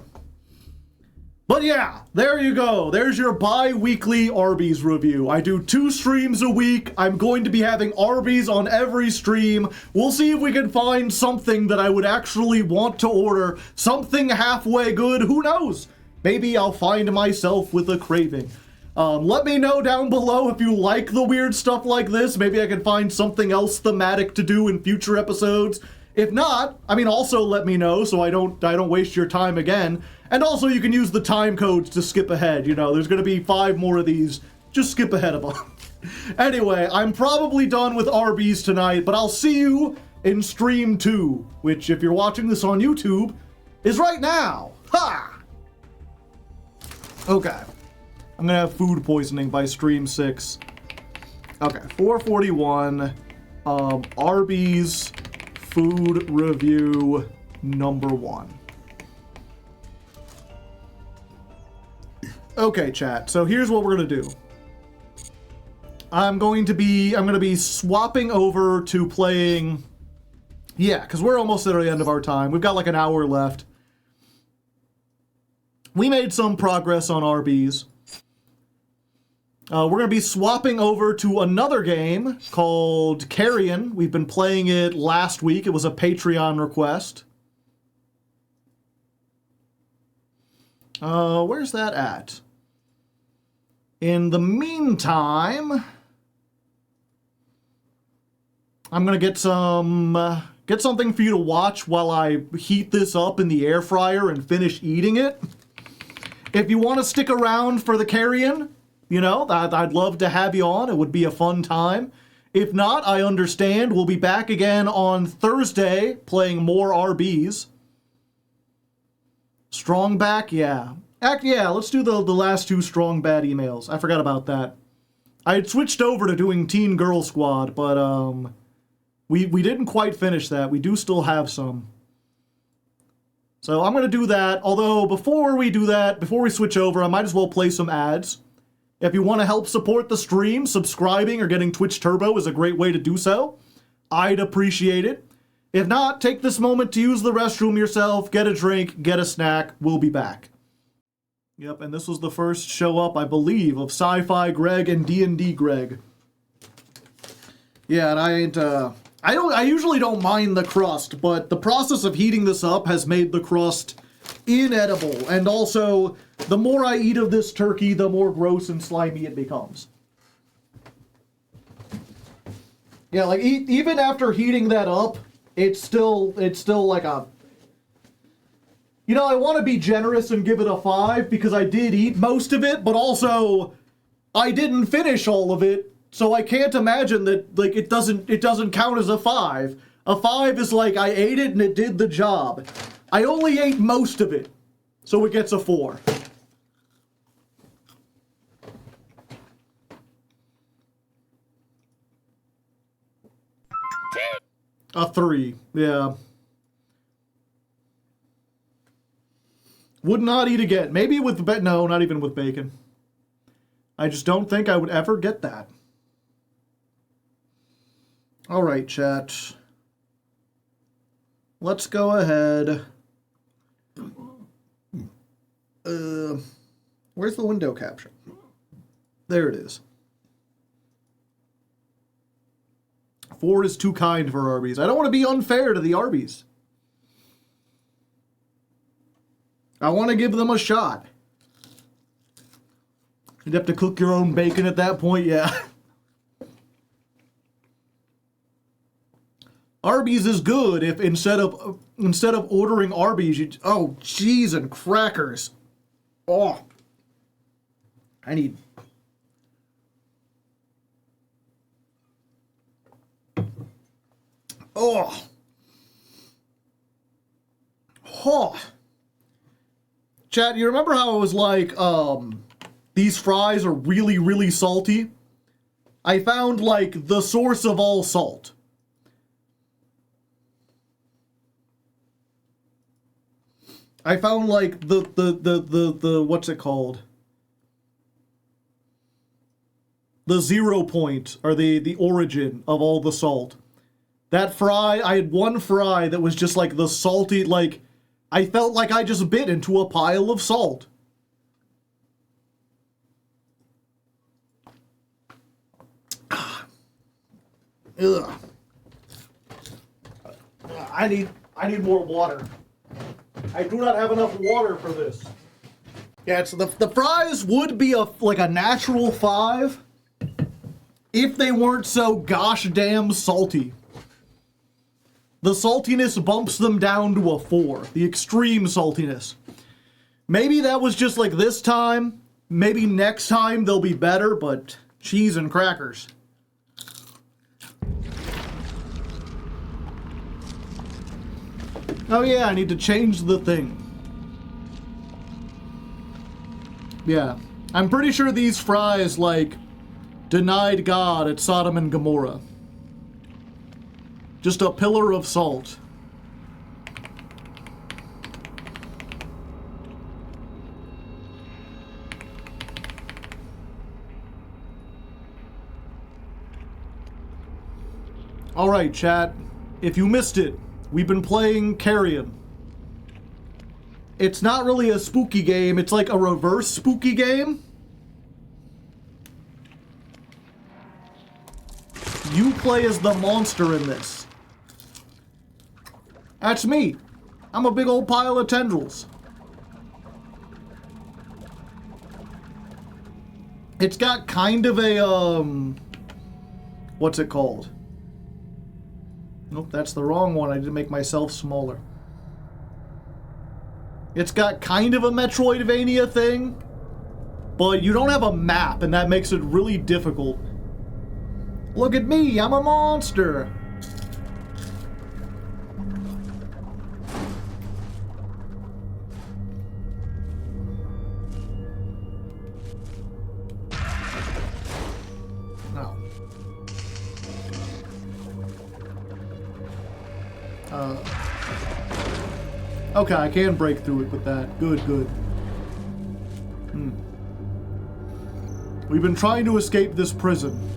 But yeah, there you go. There's your bi-weekly Arby's review. I do 2 streams a week. I'm going to be having Arby's on every stream. We'll see if we can find something that I would actually want to order. Something halfway good. Who knows? Maybe I'll find myself with a craving. Let me know down below if you like the weird stuff like this. Maybe I can find something else thematic to do in future episodes. If not, I mean, also let me know so I don't waste your time again. And also you can use the time codes to skip ahead. You know, there's going to be 5 more of these. Just skip ahead of them. Anyway, I'm probably done with Arby's tonight, but I'll see you in stream 2, which, if you're watching this on YouTube, is right now. Ha! Okay. I'm gonna have food poisoning by stream 6. Okay, 441. Arby's food review number 1. Okay, chat. So here's what we're gonna do. I'm gonna be swapping over to playing. Yeah, because we're almost at the end of our time. We've got like an hour left. We made some progress on Arby's. We're going to be swapping over to another game called Carrion. We've been playing it last week. It was a Patreon request. Where's that at? In the meantime, I'm going to get something for you to watch while I heat this up in the air fryer and finish eating it. If you want to stick around for the Carrion, you know, I'd love to have you on. It would be a fun time. If not, I understand. We'll be back again on Thursday playing more RBs. Strong back, yeah. Yeah, let's do the last 2 strong bad emails. I forgot about that. I had switched over to doing Teen Girl Squad, but we didn't quite finish that. We do still have some. So I'm going to do that. Although before we do that, before we switch over, I might as well play some ads. If you want to help support the stream, subscribing or getting Twitch Turbo is a great way to do so. I'd appreciate it. If not, take this moment to use the restroom yourself, get a drink, get a snack. We'll be back. Yep, and this was the first show up, I believe, of Sci-Fi Greg and D&D Greg. Yeah, and I usually don't mind the crust, but the process of heating this up has made the crust inedible, and also the more I eat of this turkey, the more gross and slimy it becomes. Yeah, like even after heating that up, it's still like a, you know, I want to be generous and give it a 5 because I did eat most of it, but also I didn't finish all of it, so I can't imagine that like it doesn't count as a 5. A 5 is like I ate it and it did the job. I only ate most of it, so it gets a 4. A 3, yeah. Would not eat again. Maybe with, no, not even with bacon. I just don't think I would ever get that. All right, chat. Let's go ahead. Where's the window capture? There it is. 4 is too kind for Arby's. I don't want to be unfair to the Arby's. I want to give them a shot. You'd have to cook your own bacon at that point, yeah. Arby's is good if instead of ordering Arby's, you, oh, cheese and crackers. Oh, I need. Oh. Oh. Chat, you remember how I was like, these fries are really, really salty? I found, like, the source of all salt. I found, like, the what's it called? The 0 point, or the origin of all the salt. That fry, I had one fry that was just, like, the salty, like, I felt like I just bit into a pile of salt. Ugh. I need more water. I do not have enough water for this. Yeah, it's the fries would be like a natural 5 if they weren't so gosh damn salty. The saltiness bumps them down to a 4. The extreme saltiness. Maybe that was just like this time. Maybe next time they'll be better, but Cheese and crackers. Oh yeah, I need to change the thing. Yeah. I'm pretty sure these fries, like, denied God at Sodom and Gomorrah. Just a pillar of salt. Alright, chat. If you missed it, we've been playing Carrion. It's not really a spooky game, it's like a reverse spooky game. You play as the monster in this. That's me. I'm a big old pile of tendrils. It's got kind of a, what's it called? Nope, that's the wrong one. I did make myself smaller. It's got kind of a Metroidvania thing, but you don't have a map, and that makes it really difficult. Look at me, I'm a monster! No. Okay, I can break through it with that. Good, good. We've been trying to escape this prison.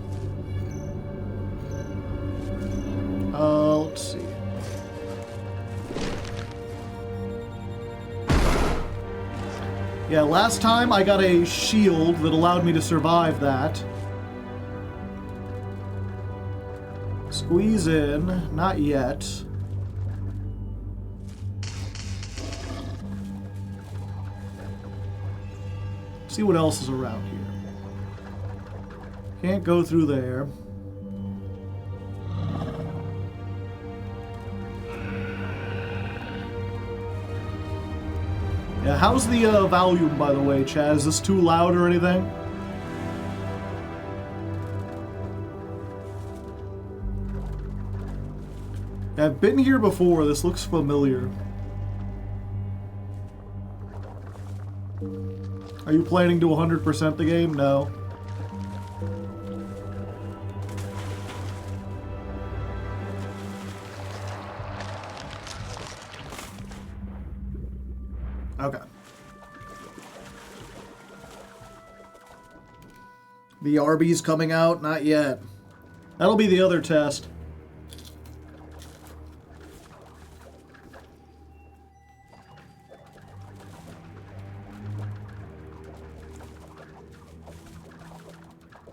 Let's see. Yeah, last time I got a shield that allowed me to survive that. Squeeze in. Not yet. See what else is around here. Can't go through there. Yeah, how's the volume, by the way, Chad? Is this too loud or anything? Yeah, I've been here before. This looks familiar. Are you planning to 100% the game? No. Okay. The Arby's coming out? Not yet. That'll be the other test.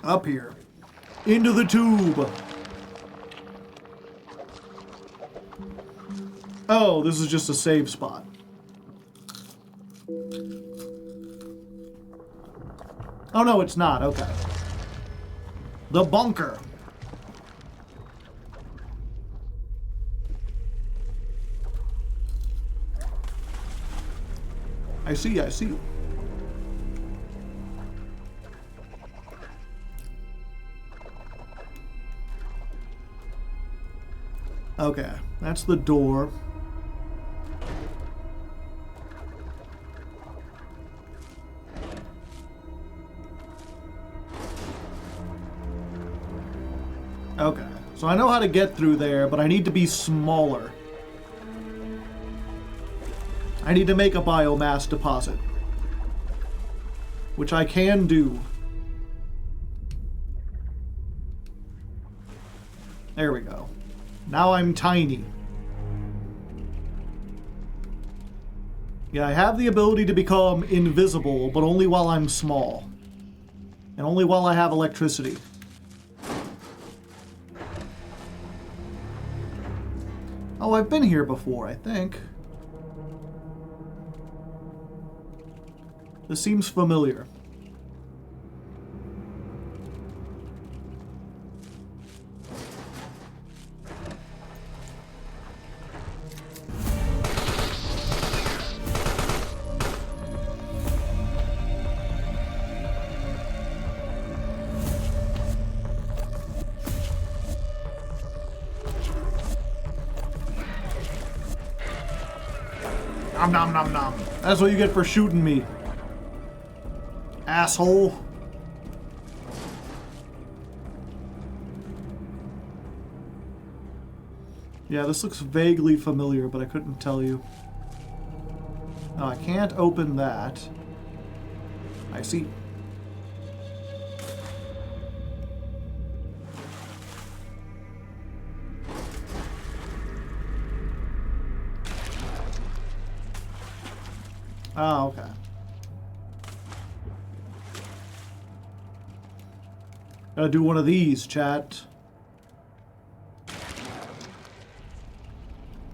Up here. Into the tube. Oh, this is just a save spot. Oh, no, it's not. Okay. The bunker. I see, I see. Okay, that's the door. Okay, so I know how to get through there, but I need to be smaller. I need to make a biomass deposit, which I can do. There we go. Now I'm tiny. Yeah, I have the ability to become invisible, but only while I'm small. And only while I have electricity. Oh, I've been here before, I think. This seems familiar. Nom nom nom nom. That's what you get for shooting me. Asshole. Yeah, this looks vaguely familiar, but I couldn't tell you. Oh, I can't open that. I see. Oh, okay. Gotta do one of these, chat.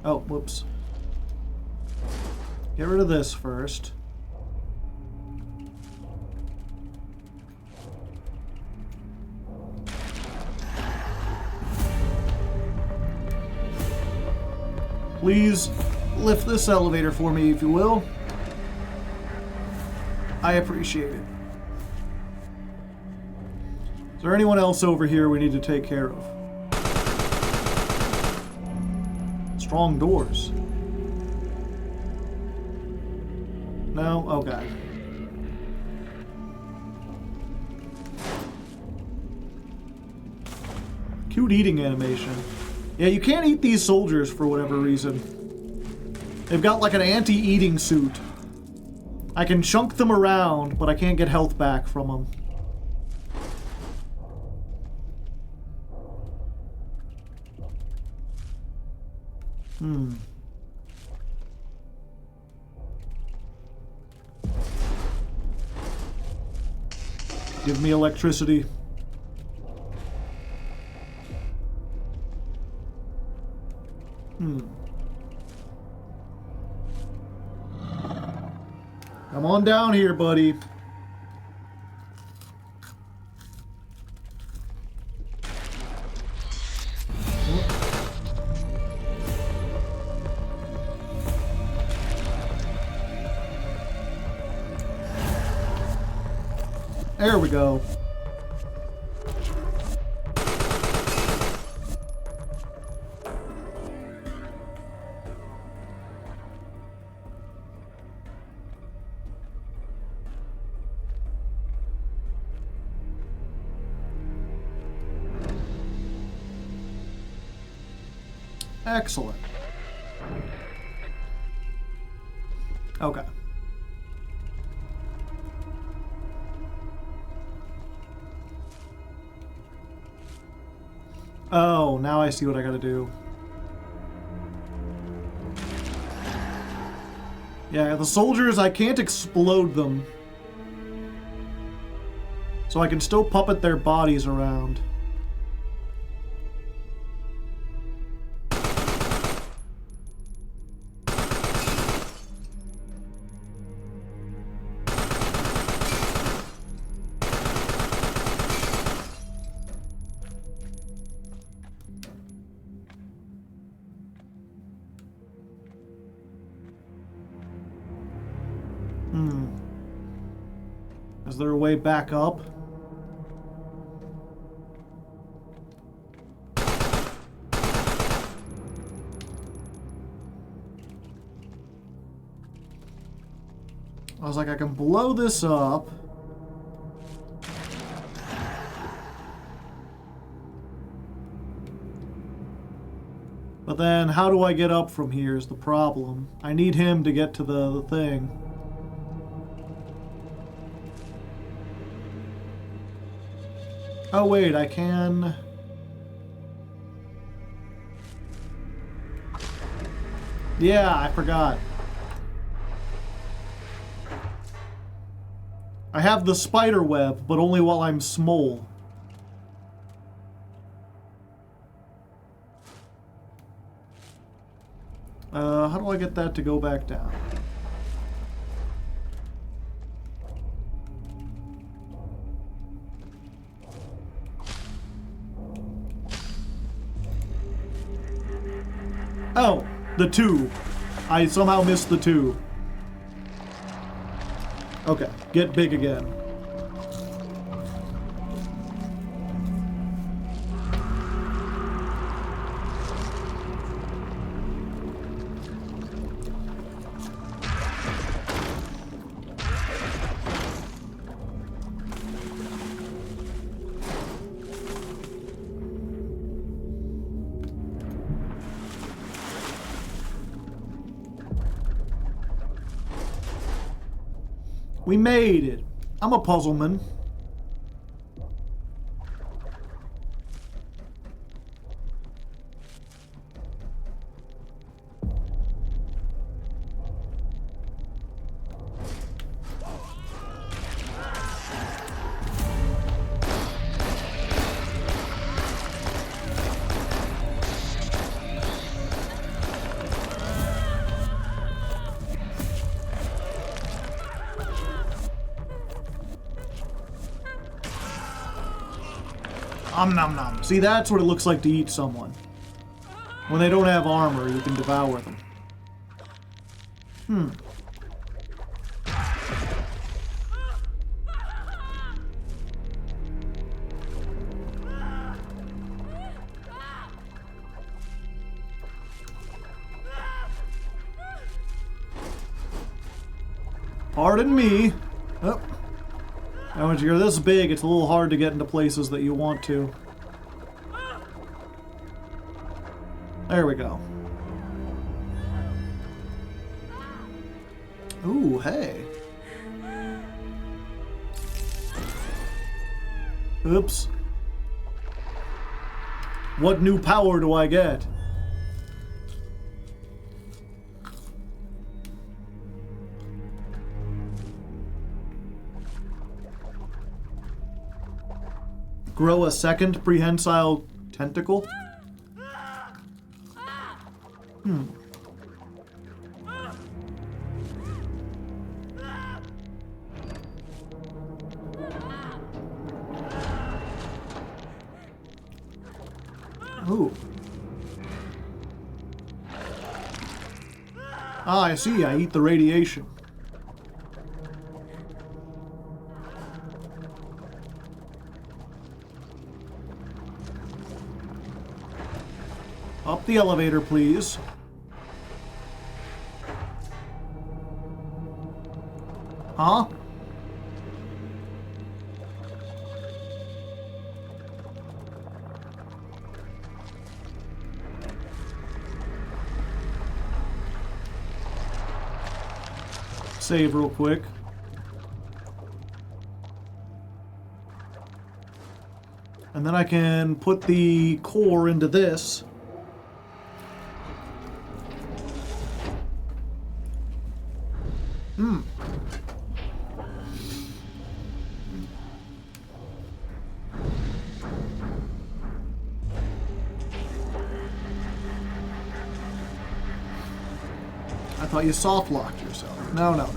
Oh, whoops. Get rid of this first. Please lift this elevator for me, if you will. I appreciate it. Is there anyone else over here we need to take care of? Strong doors. No? Okay. Cute eating animation. Yeah, you can't eat these soldiers for whatever reason. They've got like an anti-eating suit. I can chunk them around, but I can't get health back from them. Give me electricity. Come on down here, buddy. There we go. Excellent. Okay. Oh, now I see what I gotta do. Yeah, the soldiers, I can't explode them. So I can still puppet their bodies around. Is there a way back up? I was like, I can blow this up. But then, how do I get up from here is the problem. I need him to get to the thing. Oh wait, I can... Yeah, I forgot. I have the spider web, but only while I'm small. How do I get that to go back down? Oh, the tube. I somehow missed the tube. Okay, get big again. We made it. I'm a puzzleman. Nom nom. See, that's what it looks like to eat someone. When they don't have armor, you can devour them. Pardon me. Oh. Now, when you're this big, it's a little hard to get into places that you want to. There we go. Ooh, hey. Oops. What new power do I get? Grow a second prehensile tentacle? Ooh. Ah, I see. I eat the radiation. Up the elevator, please. Huh? Save real quick. And then I can put the core into this. I thought you soft-locked yourself. No, no, no.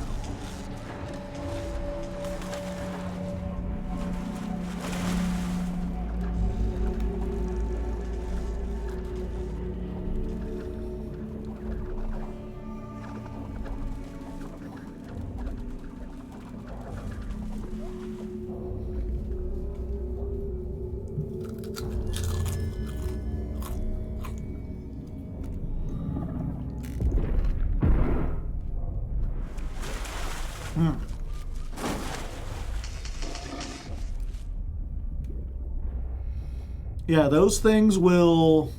Yeah, those things will...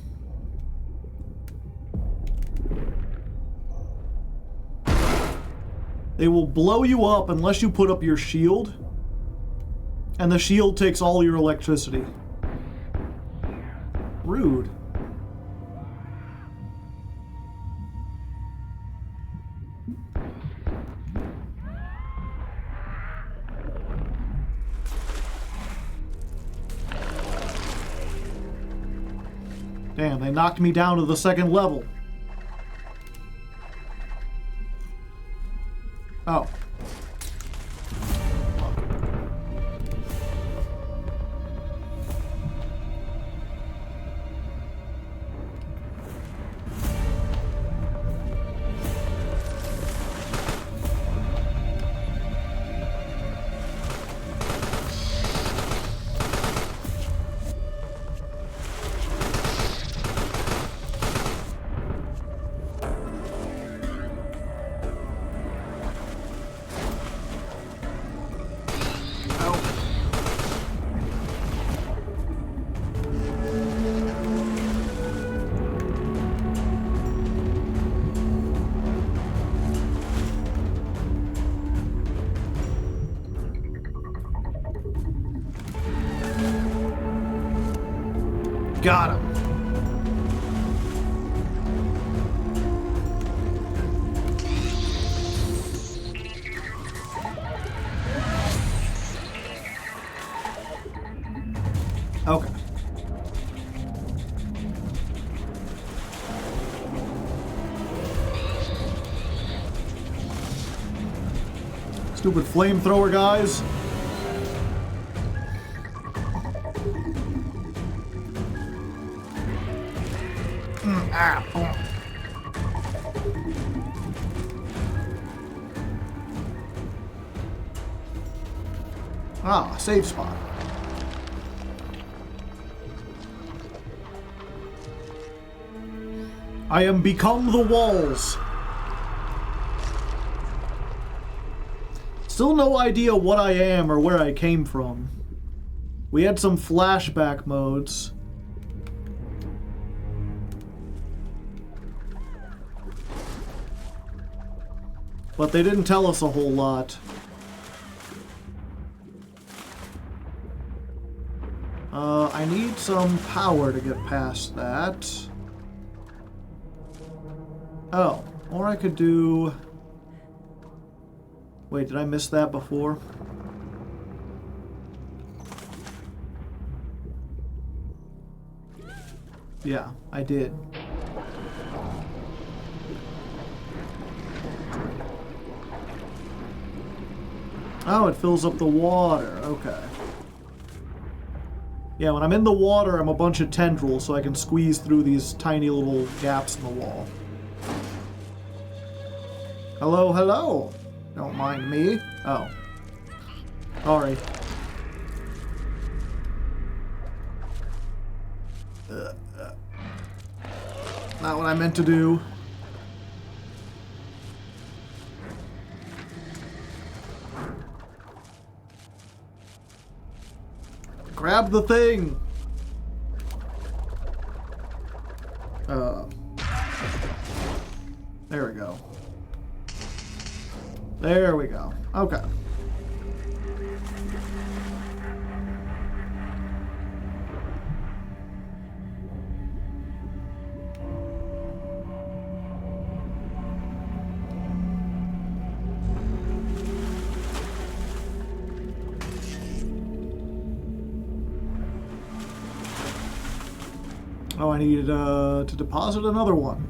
They will blow you up unless you put up your shield. And the shield takes all your electricity. Rude. Damn, they knocked me down to the second level. Oh. Got him. Okay. Stupid flamethrower guys. Ah, safe spot. I am become the walls. Still no idea what I am or where I came from. We had some flashback modes. But they didn't tell us a whole lot. I need some power to get past that. Oh, or I could do... Wait, did I miss that before? Yeah, I did. Oh, it fills up the water. Okay. Yeah, when I'm in the water, I'm a bunch of tendrils, so I can squeeze through these tiny little gaps in the wall. Hello, hello. Don't mind me. Oh. Sorry. Not what I meant to do. Grab the thing! There we go. There we go. Okay. Oh, I needed to deposit another one.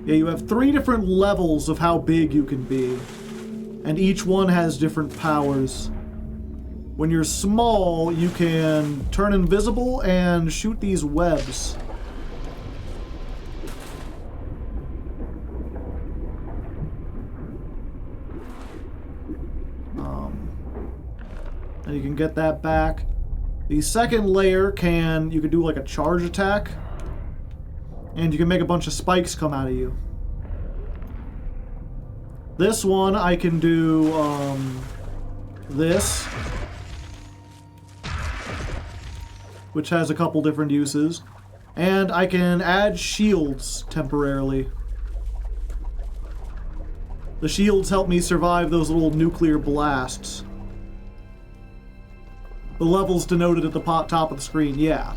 Yeah, you have 3 different levels of how big you can be. And each one has different powers. When you're small, you can turn invisible and shoot these webs. And you can get that back. The second layer you can do like a charge attack. And you can make a bunch of spikes come out of you. This one, I can do, this. Which has a couple different uses. And I can add shields temporarily. The shields help me survive those little nuclear blasts. The level's denoted at the top of the screen, yeah.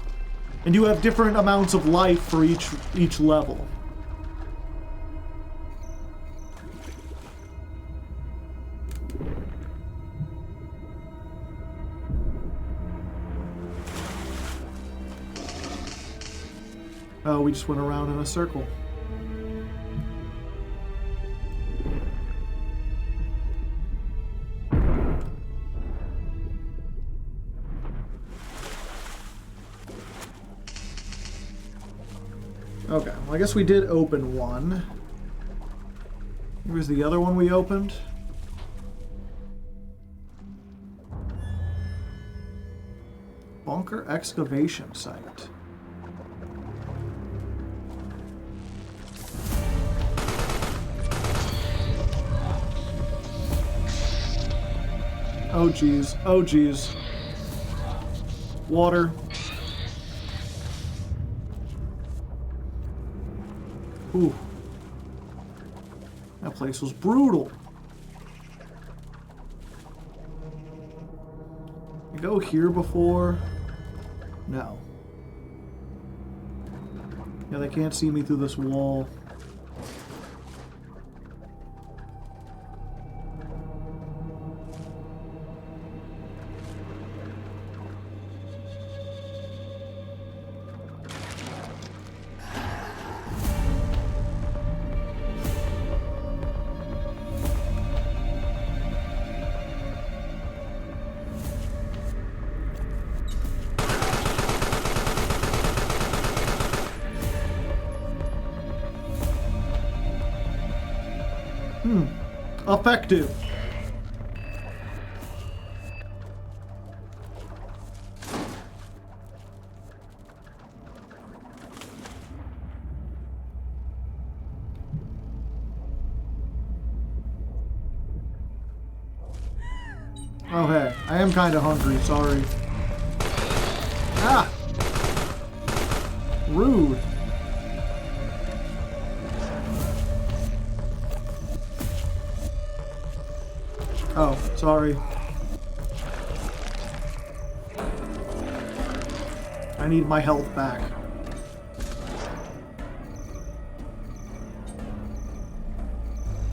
And you have different amounts of life for each level. Oh, we just went around in a circle. Okay, well, I guess we did open one. Here's the other one we opened. Bunker excavation site. Oh geez, oh geez. Water. Ooh. That place was brutal. You go here before? No. Yeah, they can't see me through this wall. Effective. Oh hey, I am kind of hungry, sorry. Ah! Rude. Oh, sorry. I need my health back.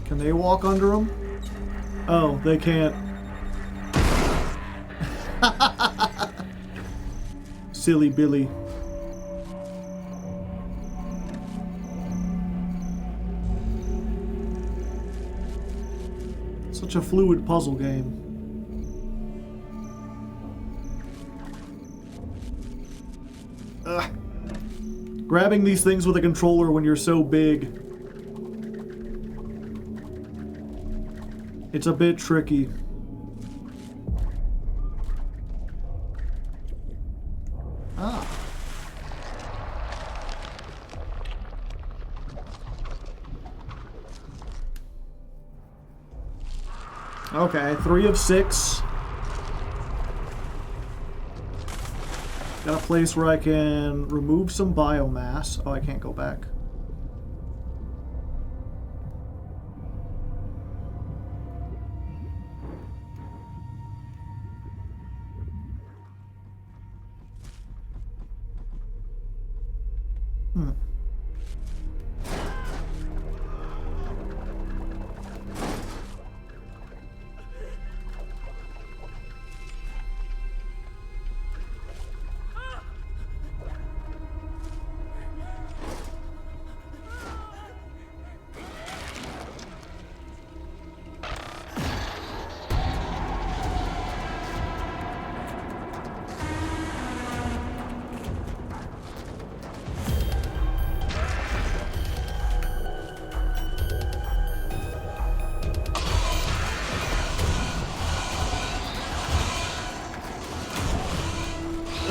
Can they walk under them? Oh, they can't. Silly Billy. Such a fluid puzzle game. Ugh. Grabbing these things with a controller when you're so big. It's a bit tricky. Ah. Okay, 3 of 6. Got a place where I can remove some biomass. Oh, I can't go back.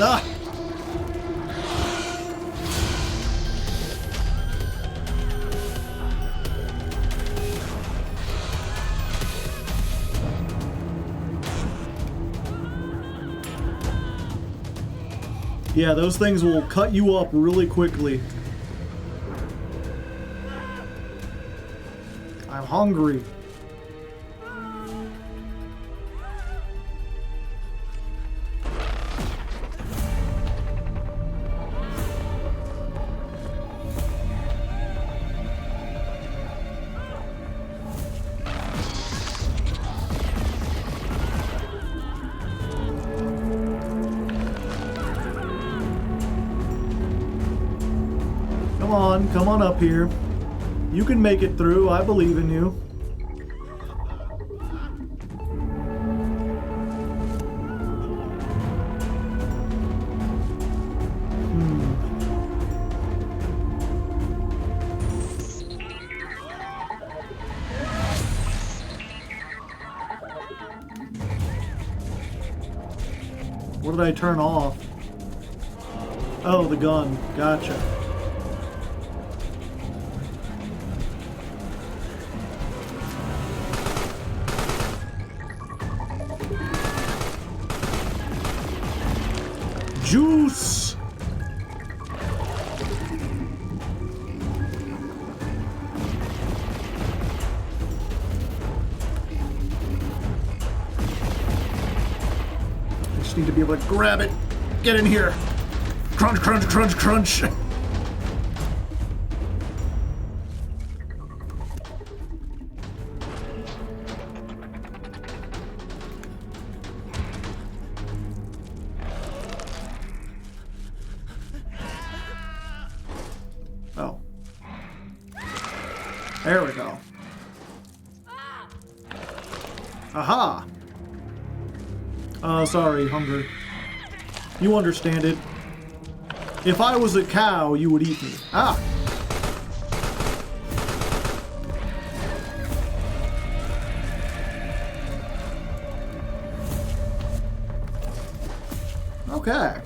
Ah! Yeah, those things will cut you up really quickly. I'm hungry. Come on up here. You can make it through. I believe in you. What did I turn off? Oh, the gun. Gotcha. Juice! I just need to be able to grab it. Get in here. Crunch, crunch, crunch, crunch. There we go. Aha! Sorry, hunger. You understand it. If I was a cow, you would eat me. Ah! Okay.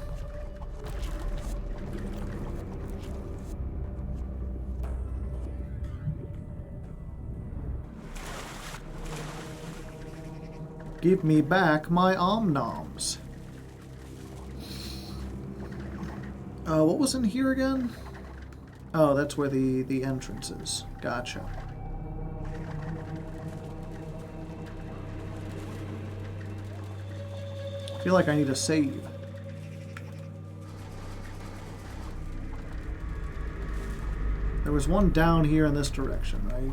Give me back my om-noms. What was in here again? Oh, that's where the entrance is. Gotcha. I feel like I need a save. There was one down here in this direction, right?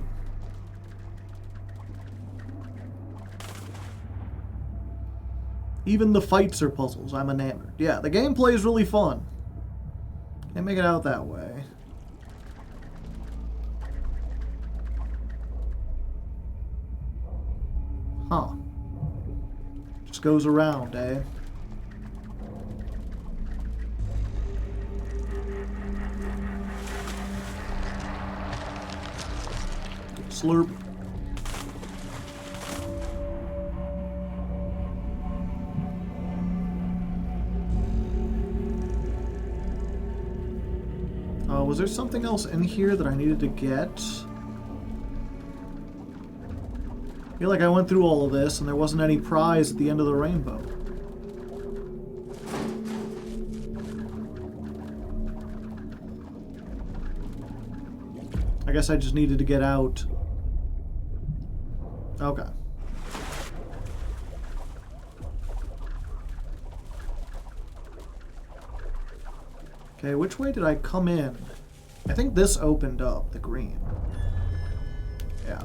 Even the fights are puzzles. I'm enamored. Yeah, the gameplay is really fun. Can't make it out that way. Huh. Just goes around, eh? Slurp. Was there something else in here that I needed to get? I feel like I went through all of this and there wasn't any prize at the end of the rainbow. I guess I just needed to get out. Okay. Okay, which way did I come in? I think this opened up the green. Yeah.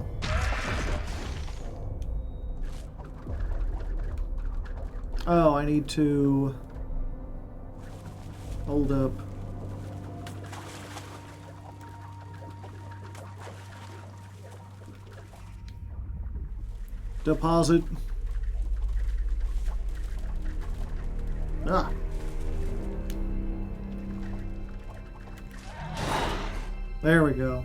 Oh, I need to hold up. Deposit. Ah. There we go.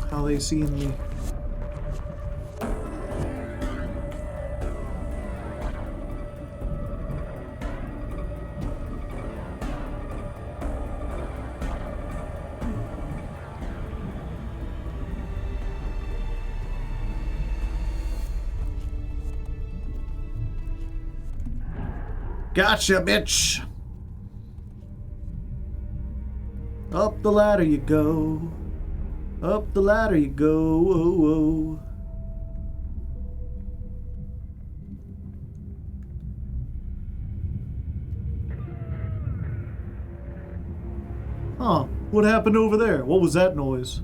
How they seeing me? Gotcha, bitch! Up the ladder you go. Up the ladder you go. Whoa, whoa. Huh. What happened over there? What was that noise?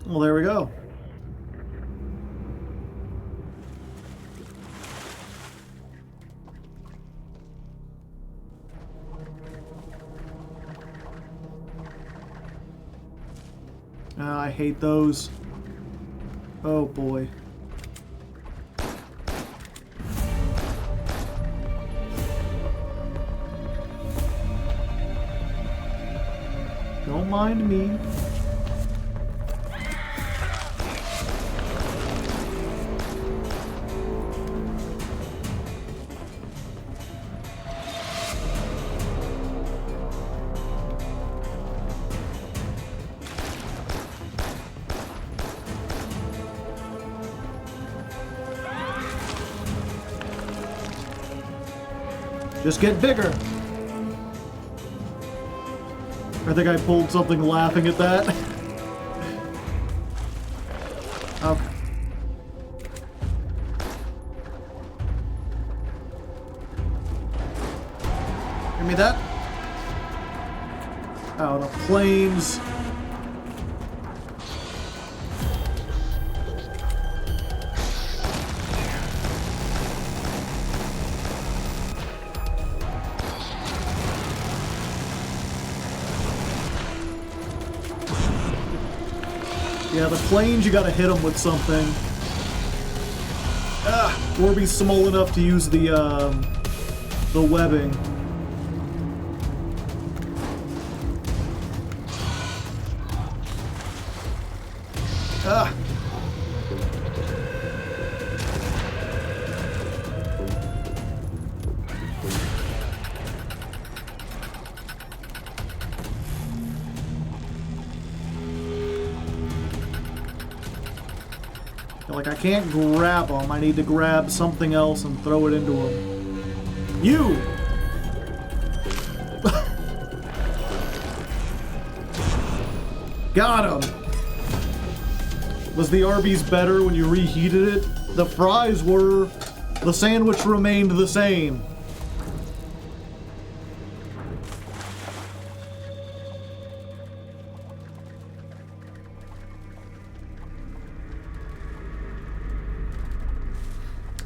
Well, there we go. I hate those. Oh boy. Don't mind me. Just get bigger. I think I pulled something laughing at that. Okay. Give me that. Oh, the planes. Yeah, the planes, you gotta hit them with something. Or be small enough to use the webbing. Ah. Like, I can't grab them. I need to grab something else and throw it into them. You! Got him! Was the Arby's better when you reheated it? The fries were. The sandwich remained the same.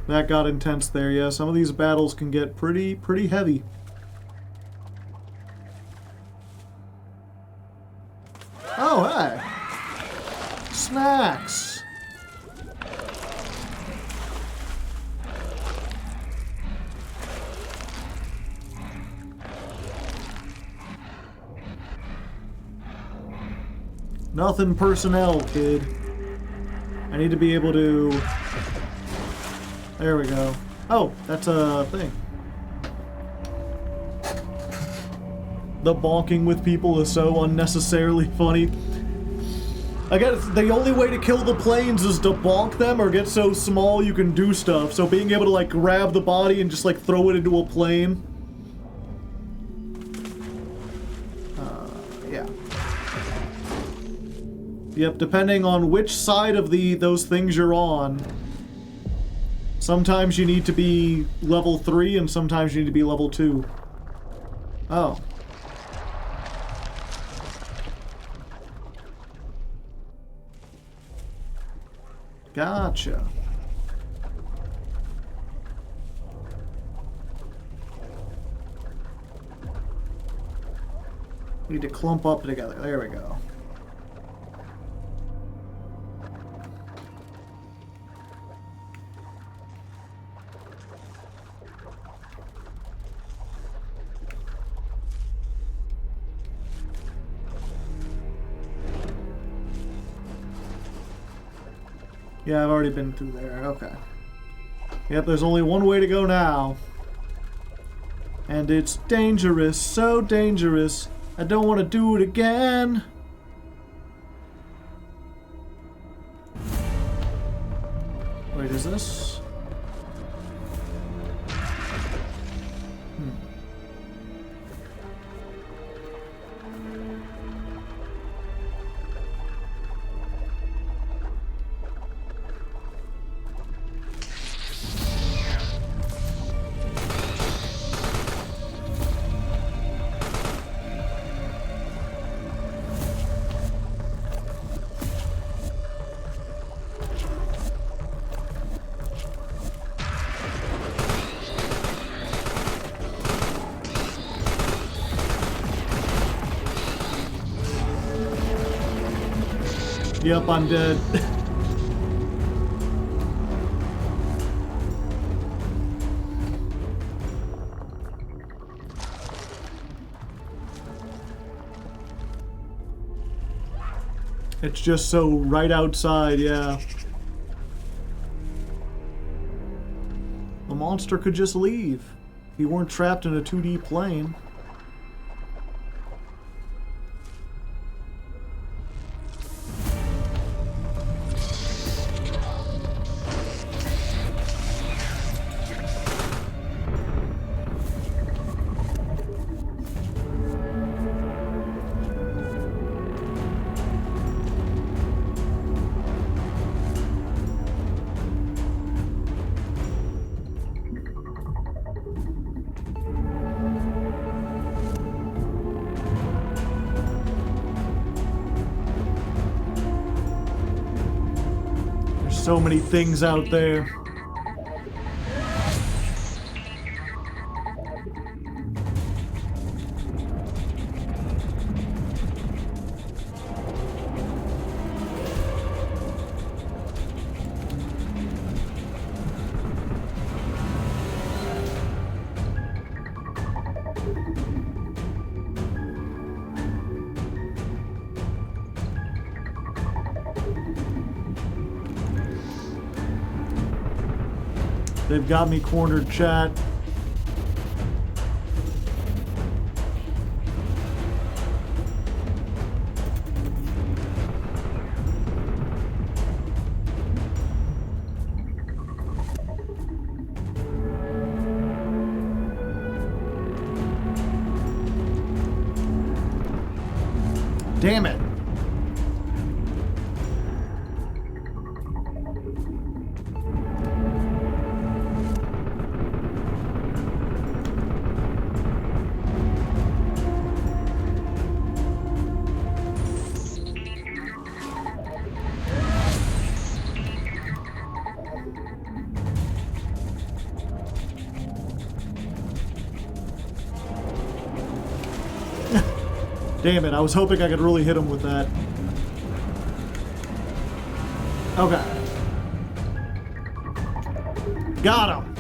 That got intense there, yeah. Some of these battles can get pretty heavy. Oh, hey! Snacks! Nothing personnel, kid. I need to be able to... There we go. Oh, that's a thing. The bonking with people is so unnecessarily funny. I guess the only way to kill the planes is to bonk them or get so small you can do stuff. So being able to like grab the body and just like throw it into a plane. Yeah. Yep, depending on which side of those things you're on. Sometimes you need to be level 3 and sometimes you need to be level 2. Oh. Gotcha. Need to clump up together. There we go. Yeah, I've already been through there. Okay. Yep, there's only one way to go now. And it's dangerous, so dangerous. I don't want to do it again. Wait, is this? Yep, I'm dead. It's just so right outside, yeah. The monster could just leave. If you weren't trapped in a 2D plane. So many things out there. They've got me cornered, chat. Damn it. Damn it, I was hoping I could really hit him with that. Okay. Got him!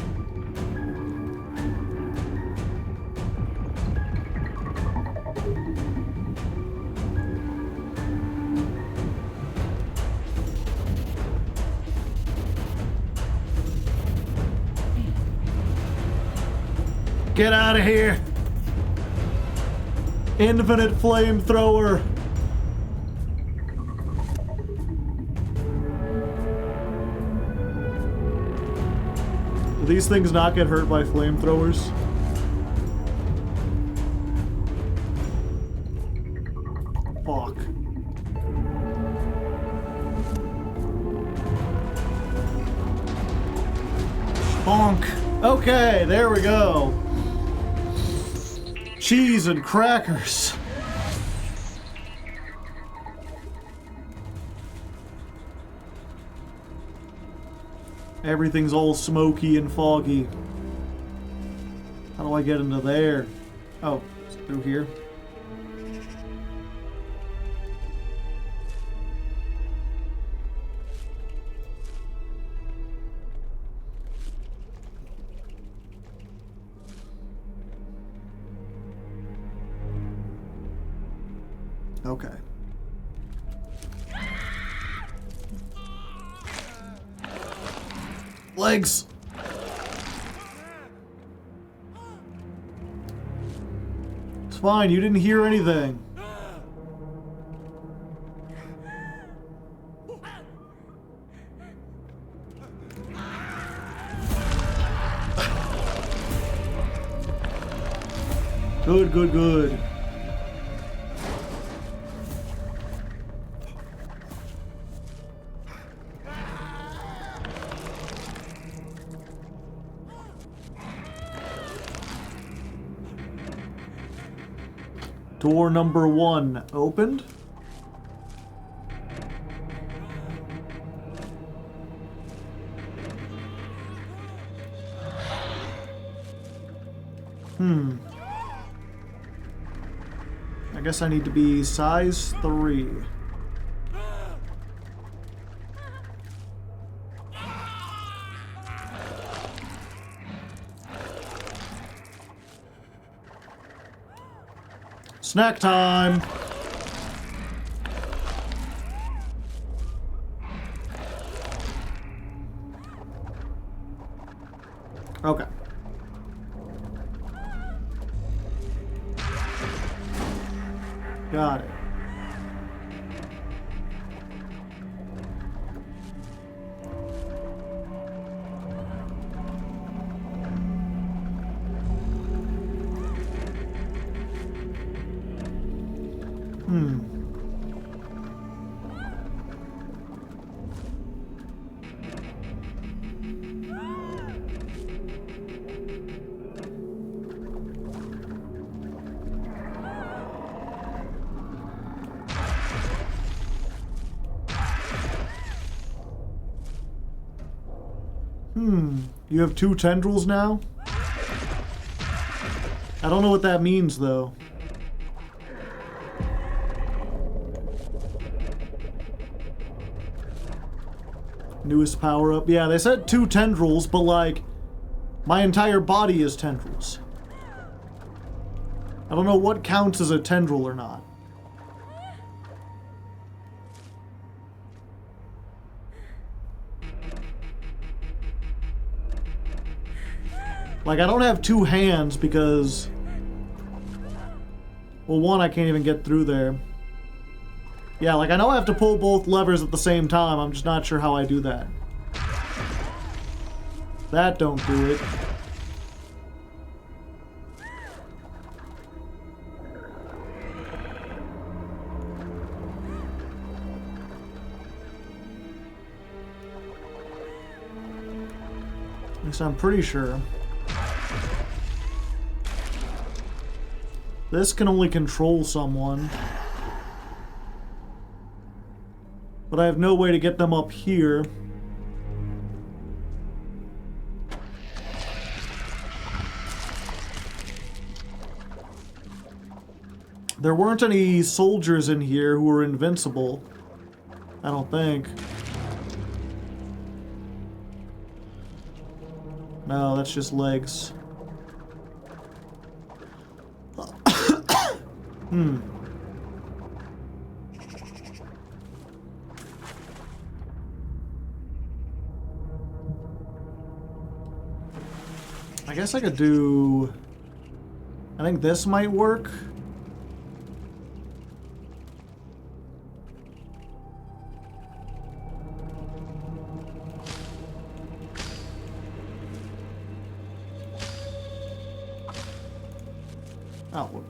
Get out of here! Infinite flamethrower. Do these things not get hurt by flamethrowers? Fuck. Bonk. Okay, there we go. Cheese and crackers. Everything's all smoky and foggy. How do I get into there? Oh, it's through here. Okay. Legs. It's fine, you didn't hear anything. Good, good, good. Door number 1 opened. I guess I need to be size 3. Snack time! Okay. Got it. You have 2 tendrils now? I don't know what that means, though. Newest power-up. Yeah, they said 2 tendrils, but, like, my entire body is tendrils. I don't know what counts as a tendril or not. Like, I don't have 2 hands because... Well, one, I can't even get through there. Yeah, like, I know I have to pull both levers at the same time. I'm just not sure how I do that. That don't do it. At least I'm pretty sure. This can only control someone. But I have no way to get them up here. There weren't any soldiers in here who were invincible. I don't think. No, that's just legs. I guess I could do... I think this might work. Oh.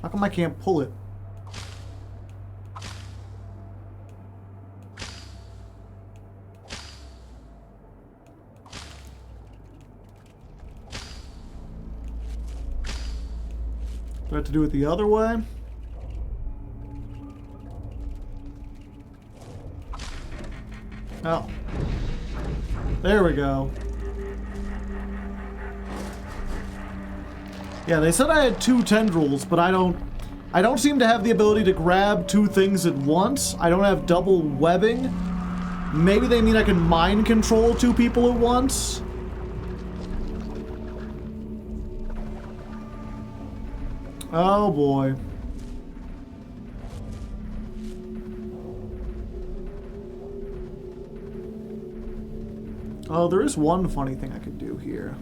How come I can't pull it? Do I have to do it the other way? Oh. There we go. Yeah, they said I had 2 tendrils, but I don't seem to have the ability to grab 2 things at once. I don't have double webbing. Maybe they mean I can mind control 2 people at once. Oh boy. Oh, there is one funny thing I could do here.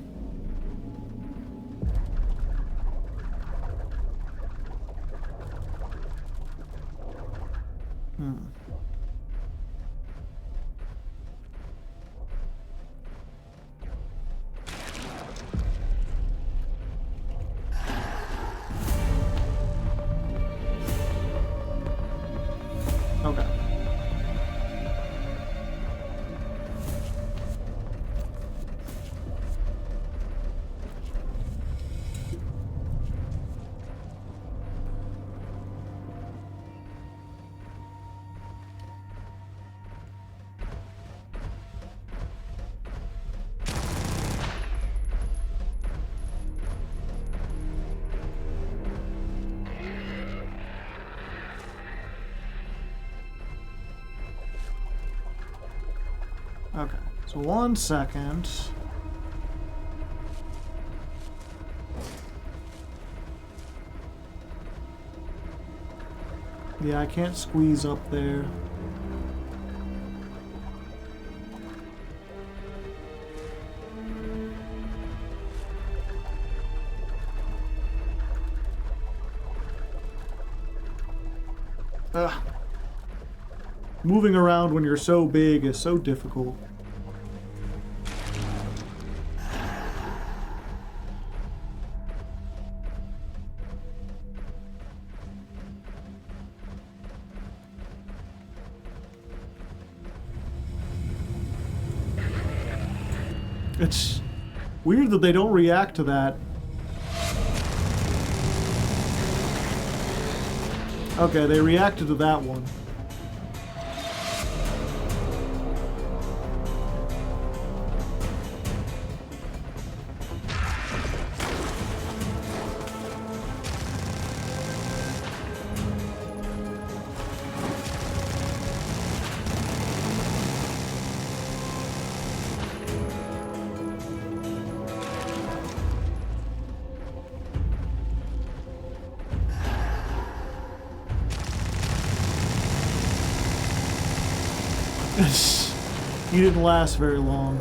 Okay. Okay, so 1 second. Yeah, I can't squeeze up there. Ugh. Moving around when you're so big is so difficult. It's weird that they don't react to that. Okay, they reacted to that one. He didn't last very long.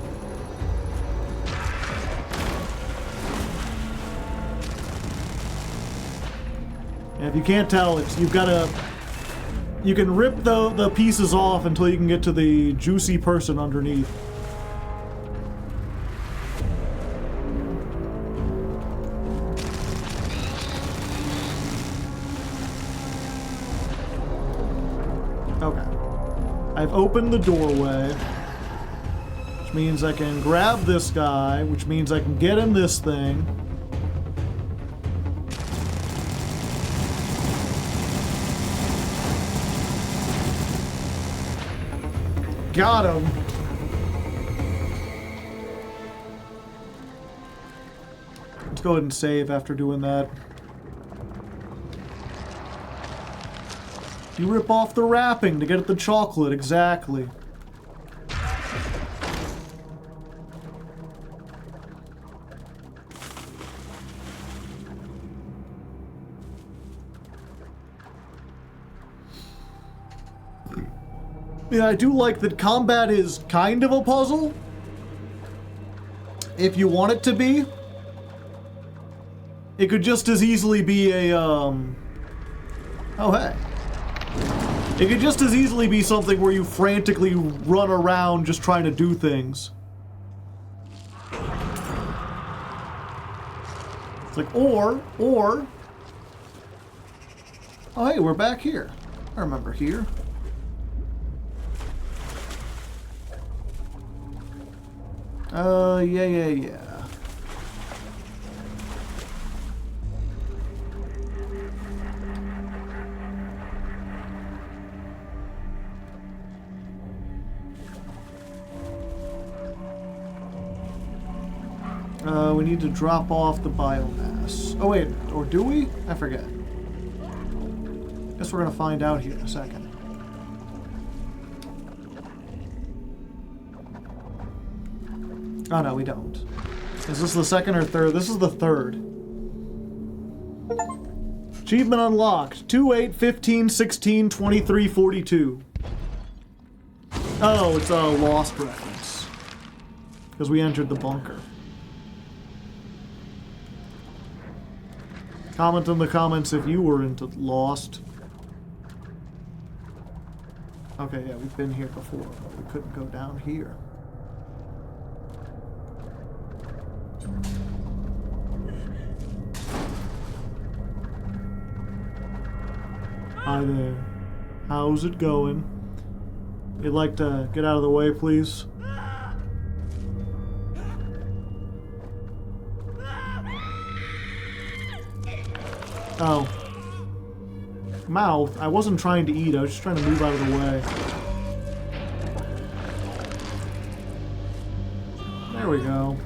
And if you can't tell, you've got to... You can rip the pieces off until you can get to the juicy person underneath. I've opened the doorway, which means I can grab this guy, which means I can get in this thing. Got him. Let's go ahead and save after doing that. You rip off the wrapping to get at the chocolate, exactly. Yeah, I do like that combat is kind of a puzzle. If you want it to be. It could just as easily be a, Oh, hey. It could just as easily be something where you frantically run around just trying to do things. It's like, or... Oh, hey, we're back here. I remember here. Yeah. We need to drop off the biomass. Oh wait, or do we? I forget. Guess we're gonna find out here in a second. Oh no, we don't. Is this the second or third? This is the third. Achievement unlocked. 2, 8, 15, 16, 23, 42. Oh, it's a Lost reference. Because we entered the bunker. Comment in the comments if you were into Lost. Okay, yeah, we've been here before, but we couldn't go down here. Hi there. How's it going? You'd like to get out of the way, please? Oh. Mouth. I wasn't trying to eat, I was just trying to move out of the way. There we go.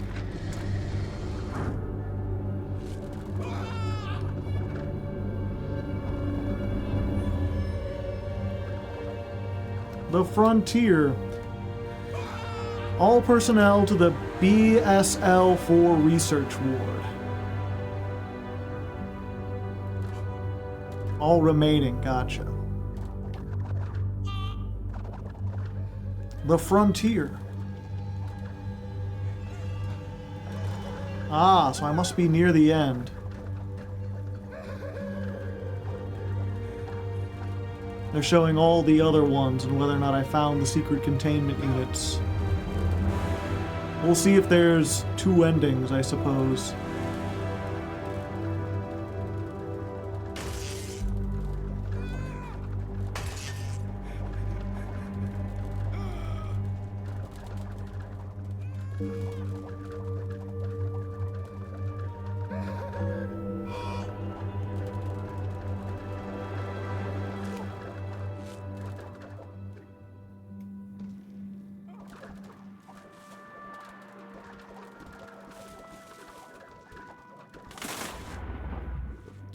The Frontier. All personnel to the BSL-4 Research Ward. All remaining, gotcha. The Frontier. Ah, so I must be near the end. They're showing all the other ones and whether or not I found the secret containment units. We'll see if there's two endings, I suppose.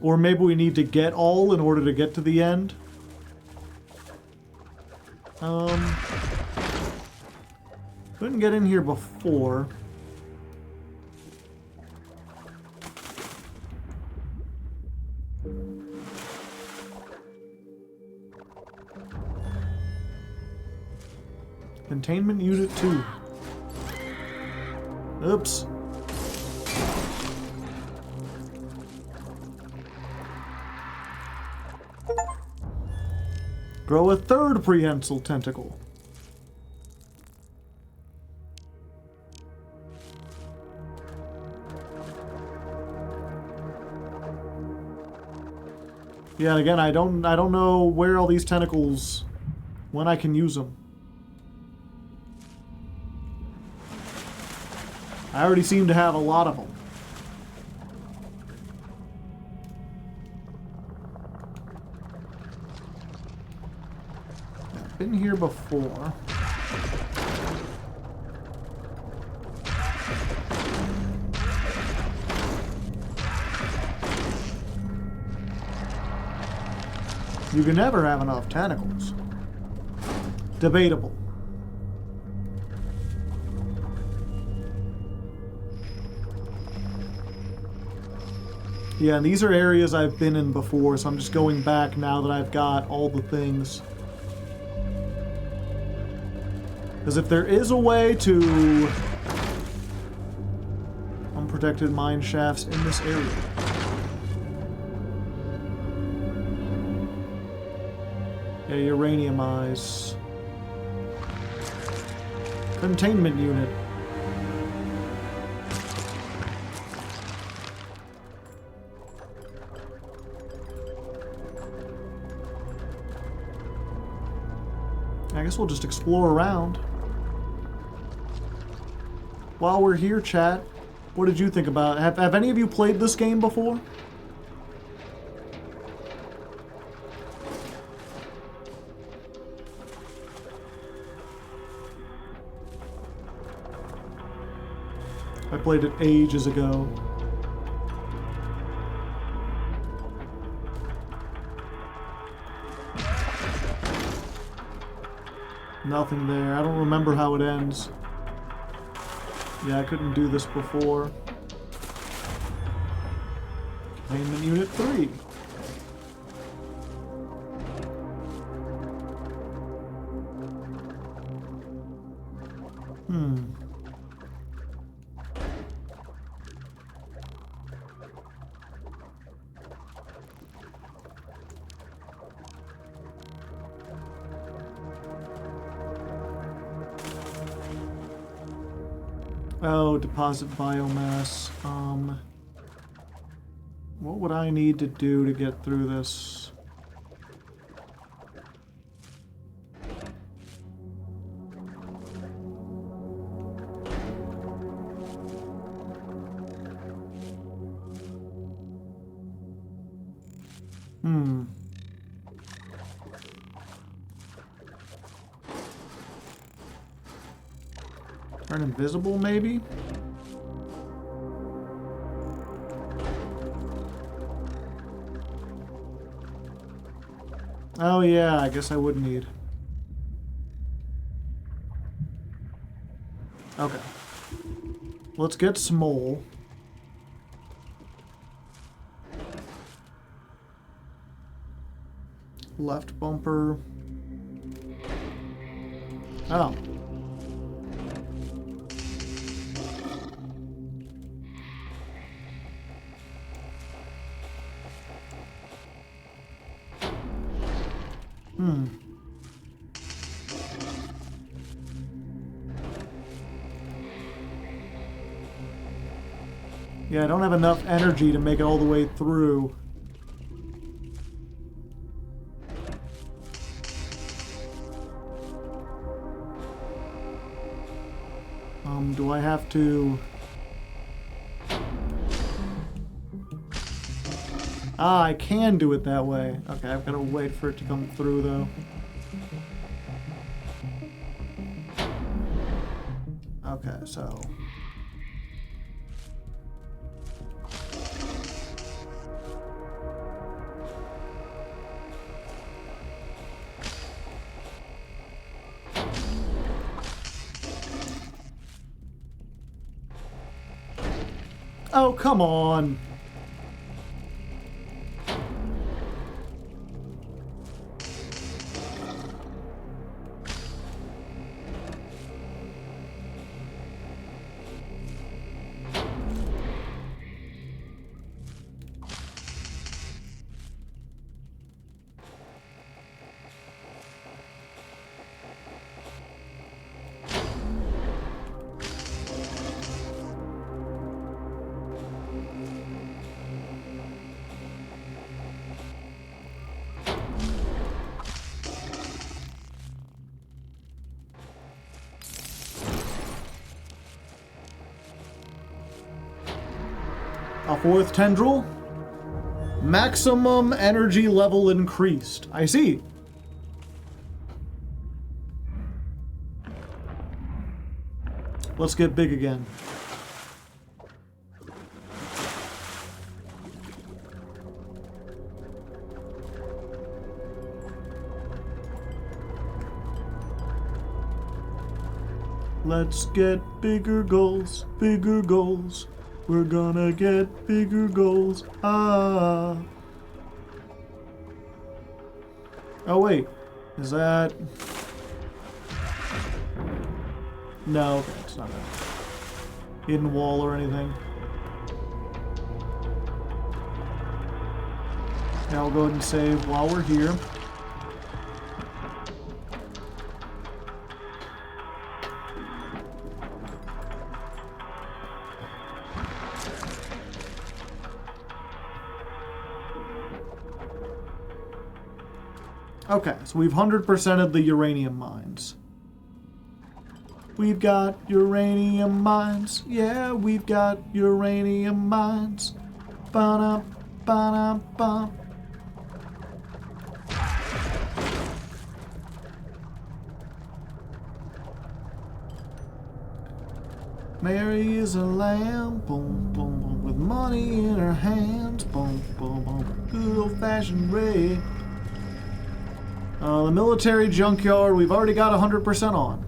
Or maybe we need to get all in order to get to the end. Couldn't get in here before. Containment Unit 2. Oops. Grow a third prehensile tentacle. Yeah, again, I don't know where all these tentacles, when I can use them. I already seem to have a lot of them. I've been here before. You can never have enough tentacles. Debatable. Yeah, and these are areas I've been in before, so I'm just going back now that I've got all the things. Because if there is a way to unprotected mine shafts in this area. Yeah, uranium eyes. Containment unit. I guess we'll just explore around. While we're here, chat, what did you think about it? Have any of you played this game before? I played it ages ago. Nothing there. I don't remember how it ends. Yeah, I couldn't do this before. Containment Unit 3. Oh, deposit biomass. What would I need to do to get through this? Turn invisible, maybe? Oh yeah, I guess I would need. Okay. Let's get small. Left bumper. Oh. Yeah, I don't have enough energy to make it all the way through. Do I have to... Ah, I can do it that way. Okay, I've got to wait for it to come through, though. Okay, so... Oh, come on. A fourth tendril. Maximum energy level increased. I see. Let's get big again. Let's get bigger goals, bigger goals. We're gonna get bigger goals. Ah. Oh wait, is that? No, okay, it's not a hidden wall or anything. Now I'll go ahead and save while we're here. Okay, so we've 100%ed the uranium mines. We've got uranium mines. Yeah, we've got uranium mines. Ba-dum, ba-dum, bum. Mary is a lamb, boom, boom, boom, with money in her hands, boom, boom, boom, good old-fashioned red. The military junkyard, we've already got 100% on.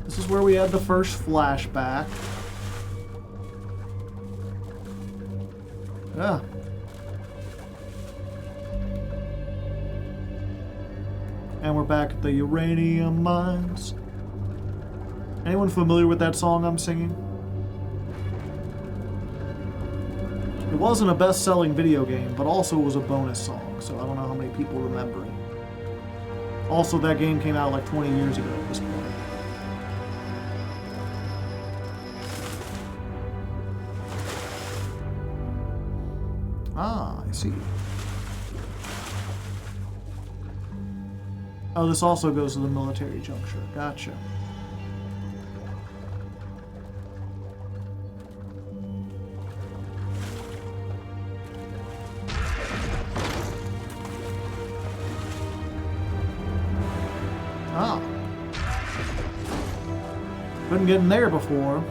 This is where we had the first flashback. Yeah. And we're back at the uranium mines. Anyone familiar with that song I'm singing? It wasn't a best-selling video game, but also was a bonus song, so I don't know how many people remember it. Also, that game came out like 20 years ago at this point. Ah, I see. Oh, this also goes to the military juncture. Gotcha. Ah. Couldn't get in there before.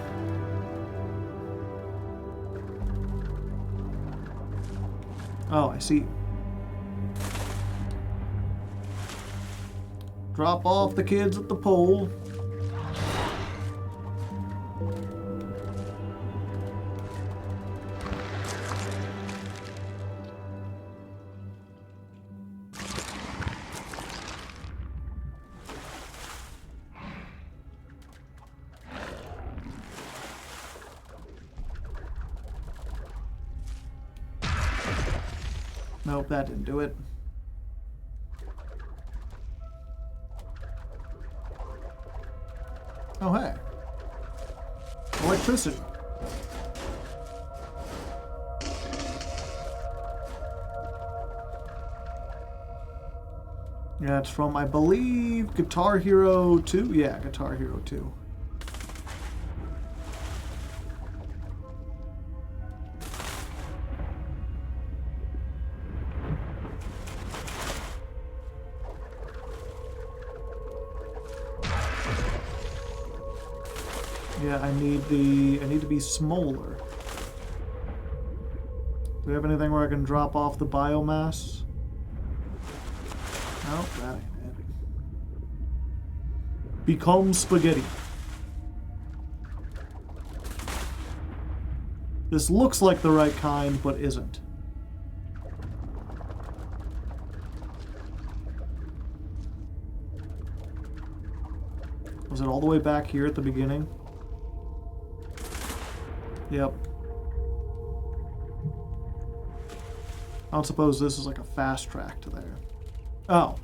Oh, I see. Drop off the kids at the pole. Nope, that didn't do it. Oh, hey. Electricity. Yeah, it's from, I believe, Guitar Hero 2? Yeah, Guitar Hero 2. Yeah, I need to be smaller. Do we have anything where I can drop off the biomass? No, that ain't it. Become spaghetti. This looks like the right kind, but isn't. Was it all the way back here at the beginning? Yep. I don't suppose this is like a fast track to there. Oh.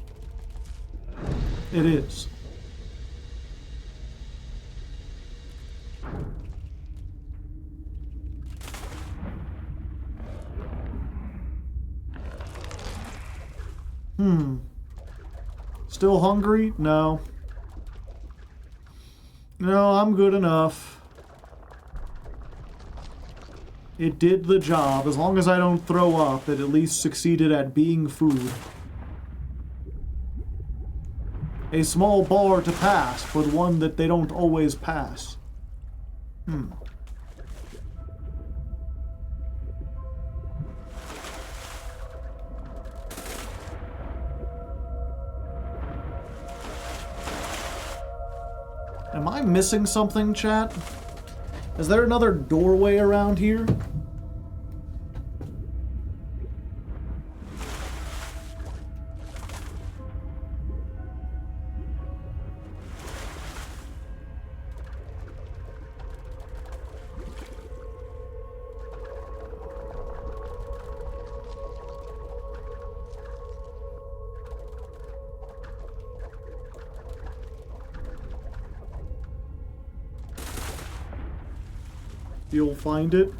It is. Still hungry? No. No, I'm good enough. It did the job. As long as I don't throw up, it at least succeeded at being food. A small bar to pass, but one that they don't always pass. Am I missing something, chat? Is there another doorway around here? You'll find it.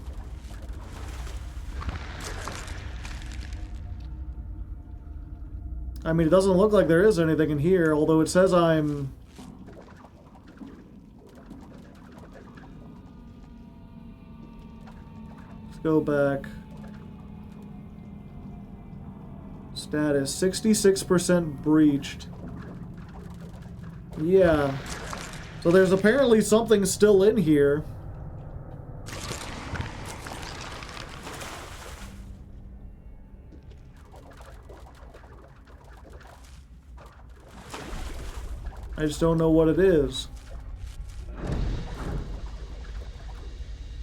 I mean, it doesn't look like there is anything in here, although it says I'm... Let's go back. Status, 66% breached. Yeah. So there's apparently something still in here. I just don't know what it is.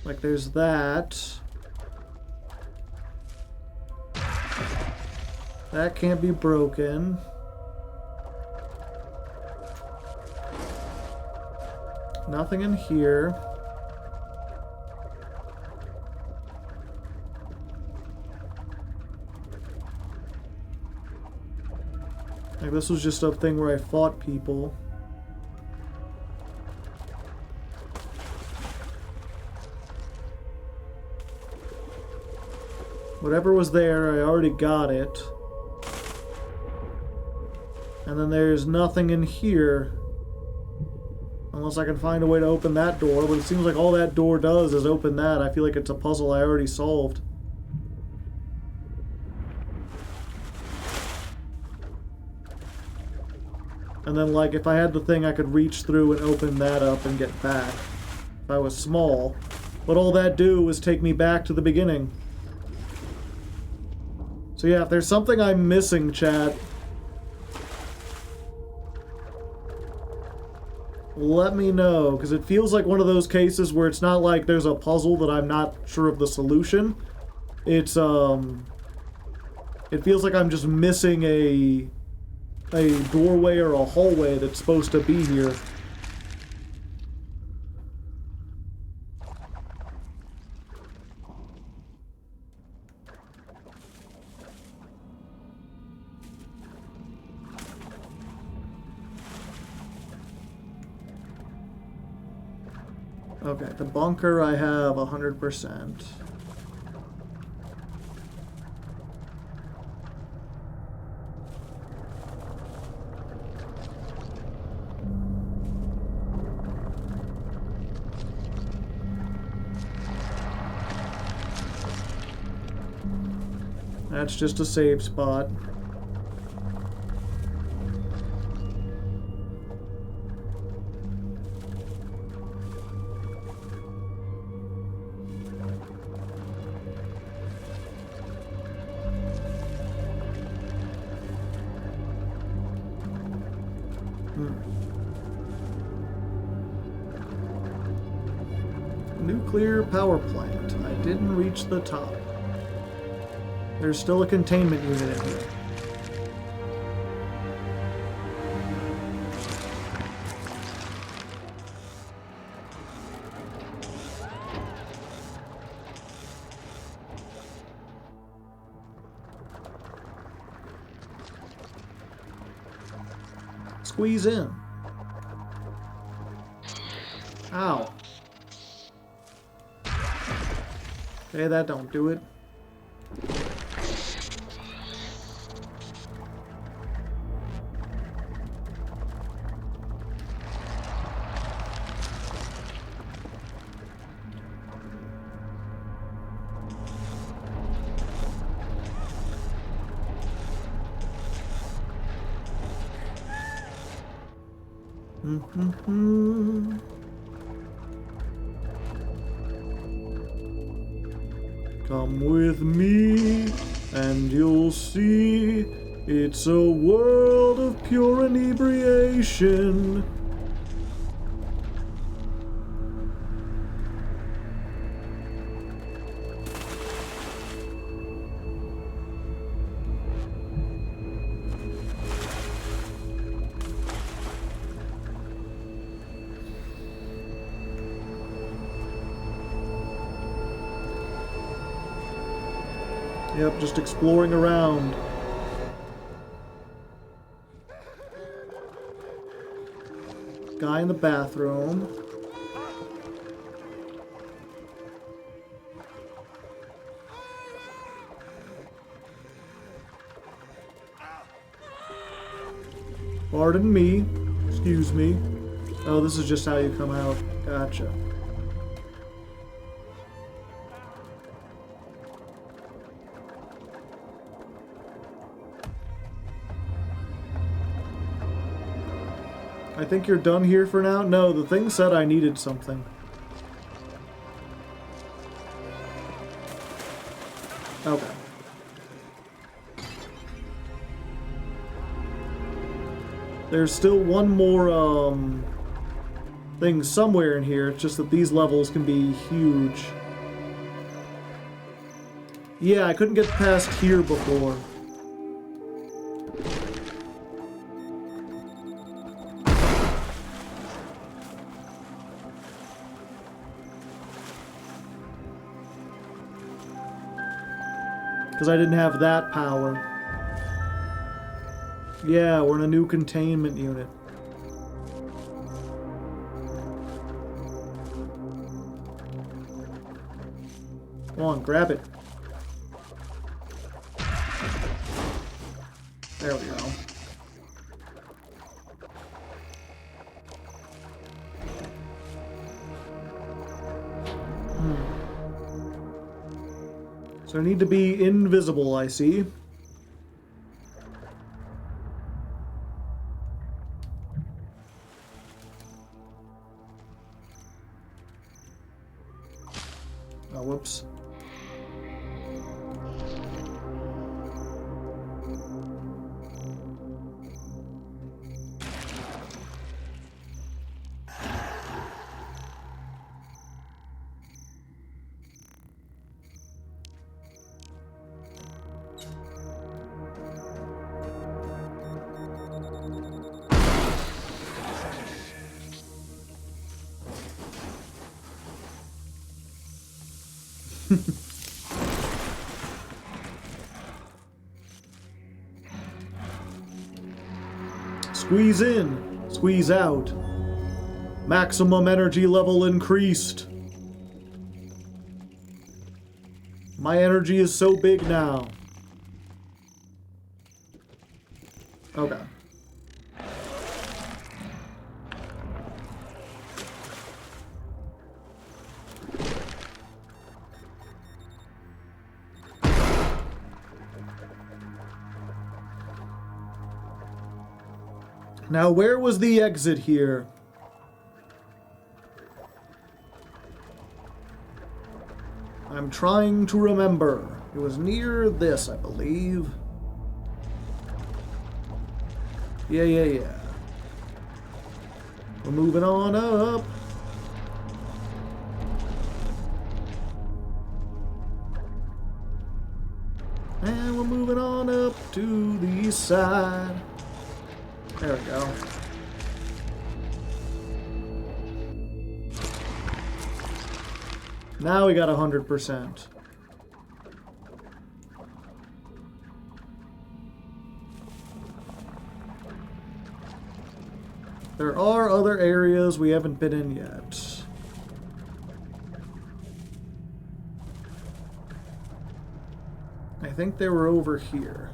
Like, there's that. That can't be broken. Nothing in here. Like, this was just a thing where I fought people. Whatever was there, I already got it. And then there's nothing in here. Unless I can find a way to open that door, but it seems like all that door does is open that. I feel like it's a puzzle I already solved. And then, like, if I had the thing, I could reach through and open that up and get back. If I was small. But all that do is take me back to the beginning. So yeah, if there's something I'm missing, chat, let me know, because it feels like one of those cases where it's not like there's a puzzle that I'm not sure of the solution. It's, it feels like I'm just missing a doorway or a hallway that's supposed to be here. Okay, the bunker I have 100%. That's just a save spot. nuclear power plant. I didn't reach the top. There's still a containment unit in here. Squeeze in. Ow. Okay, that don't do it. Come with me, and you'll see it's a world of pure inebriation. Yep, just exploring around. Guy in the bathroom. Pardon me. Excuse me. Oh, this is just how you come out. Gotcha. I think you're done here for now? No, the thing said I needed something. Okay. There's still one more, thing somewhere in here. It's just that these levels can be huge. Yeah, I couldn't get past here before. Because I didn't have that power. Yeah, we're in a new containment unit. Come on, grab it. There we go. So I need to be invisible, I see. Oh, whoops. Squeeze in, squeeze out. Maximum energy level increased. My energy is so big now. Okay. Now, where was the exit here? I'm trying to remember. It was near this, I believe. Yeah. We're moving on up. And we're moving on up to the east side. There we go. Now we got 100%. There are other areas we haven't been in yet. I think they were over here.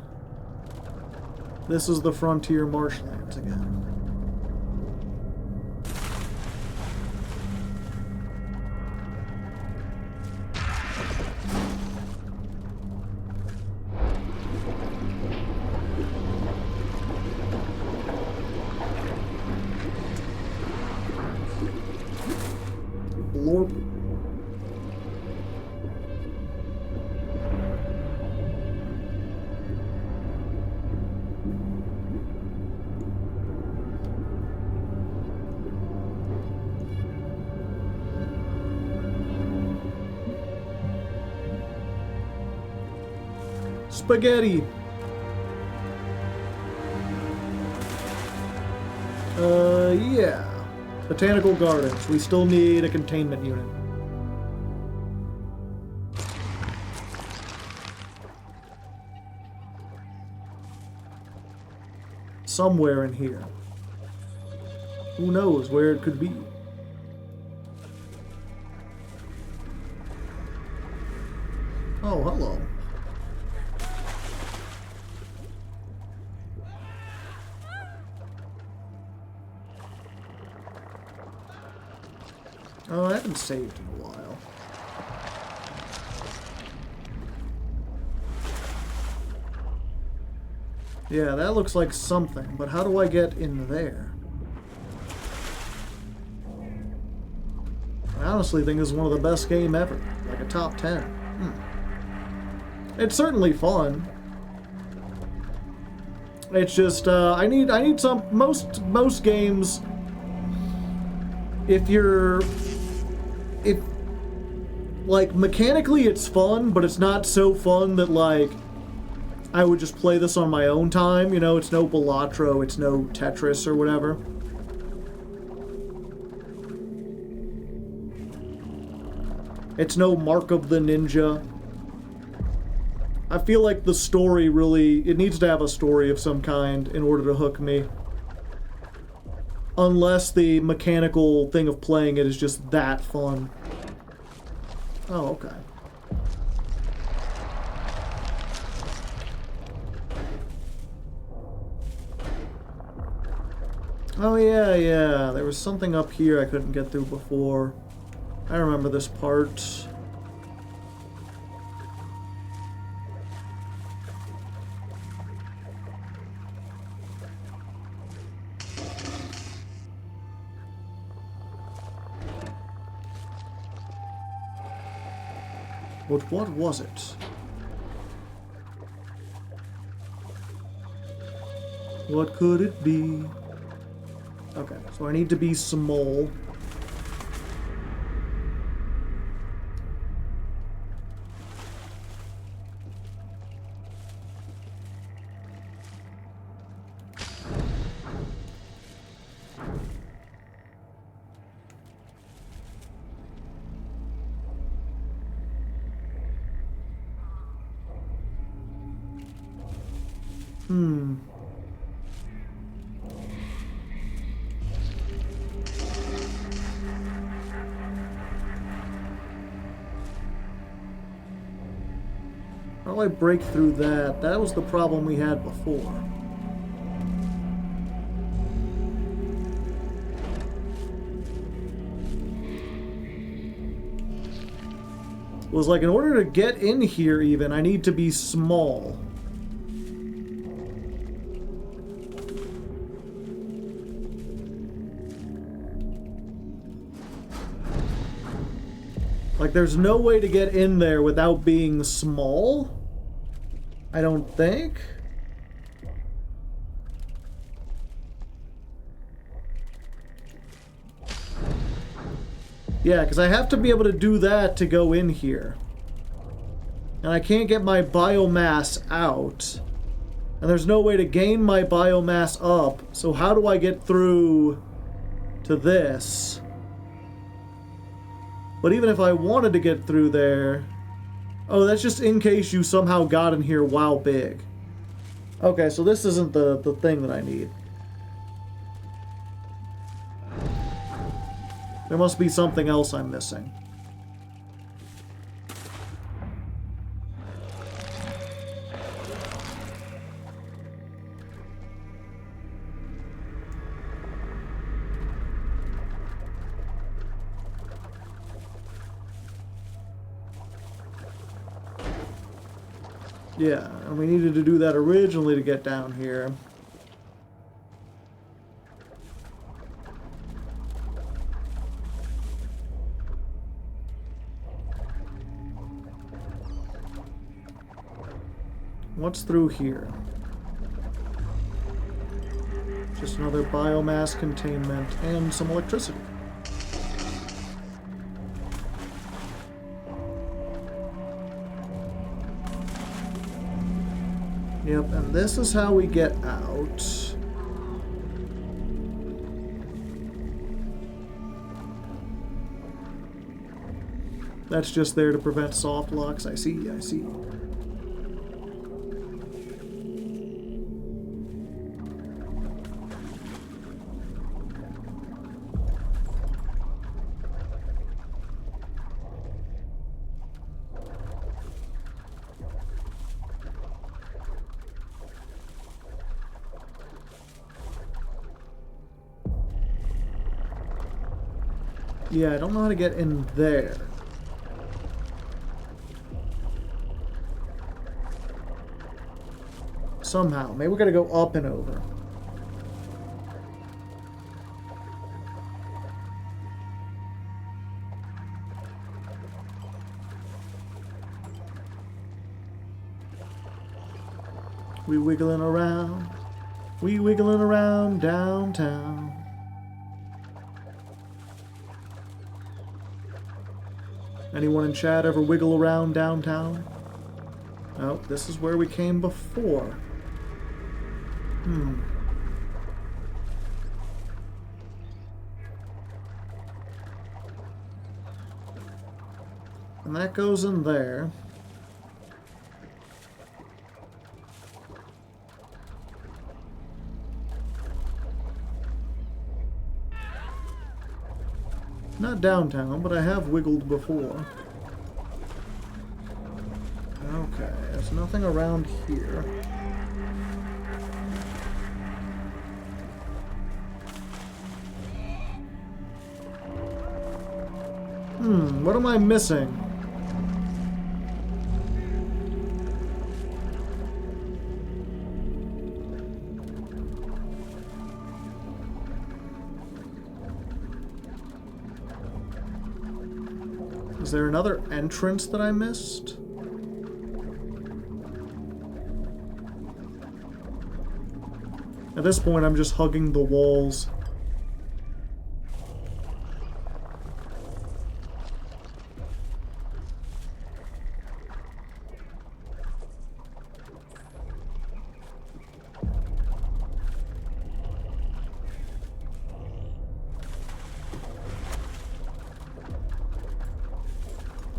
This is the frontier marshlands again. Lord. Spaghetti. Yeah. Botanical Gardens. We still need a containment unit. Somewhere in here. Who knows where it could be? Oh, hello. Oh, I haven't saved in a while. Yeah, that looks like something, but how do I get in there? I honestly think this is one of the best game ever. Like a top 10. It's certainly fun. It's just, I need some, most games, like, mechanically it's fun, but it's not so fun that, like, I would just play this on my own time, you know? It's no Balatro, it's no Tetris or whatever. It's no Mark of the Ninja. I feel like the story really, it needs to have a story of some kind in order to hook me. Unless the mechanical thing of playing it is just that fun. Oh, okay. Oh, yeah. There was something up here I couldn't get through before. I remember this part. But what was it? What could it be? Okay, so I need to be small. How do I break through that? That was the problem we had before. It was like, in order to get in here even, I need to be small. Like, there's no way to get in there without being small? I don't think. Yeah, because I have to be able to do that to go in here. And I can't get my biomass out. And there's no way to gain my biomass up. So how do I get through to this? But even if I wanted to get through there... Oh, that's just in case you somehow got in here while big. Okay, so this isn't the thing that I need. There must be something else I'm missing. Yeah, and we needed to do that originally to get down here. What's through here? Just another biomass containment and some electricity. Yep, and this is how we get out. That's just there to prevent soft locks. I see, I see. Yeah, I don't know how to get in there. Somehow. Maybe we gotta go up and over. We wiggling around. We wiggling around downtown. Anyone in chat ever wiggle around downtown? Oh, this is where we came before. And that goes in there. Not downtown, but I have wiggled before. Okay, there's nothing around here. What am I missing? Is there another entrance that I missed? At this point, I'm just hugging the walls.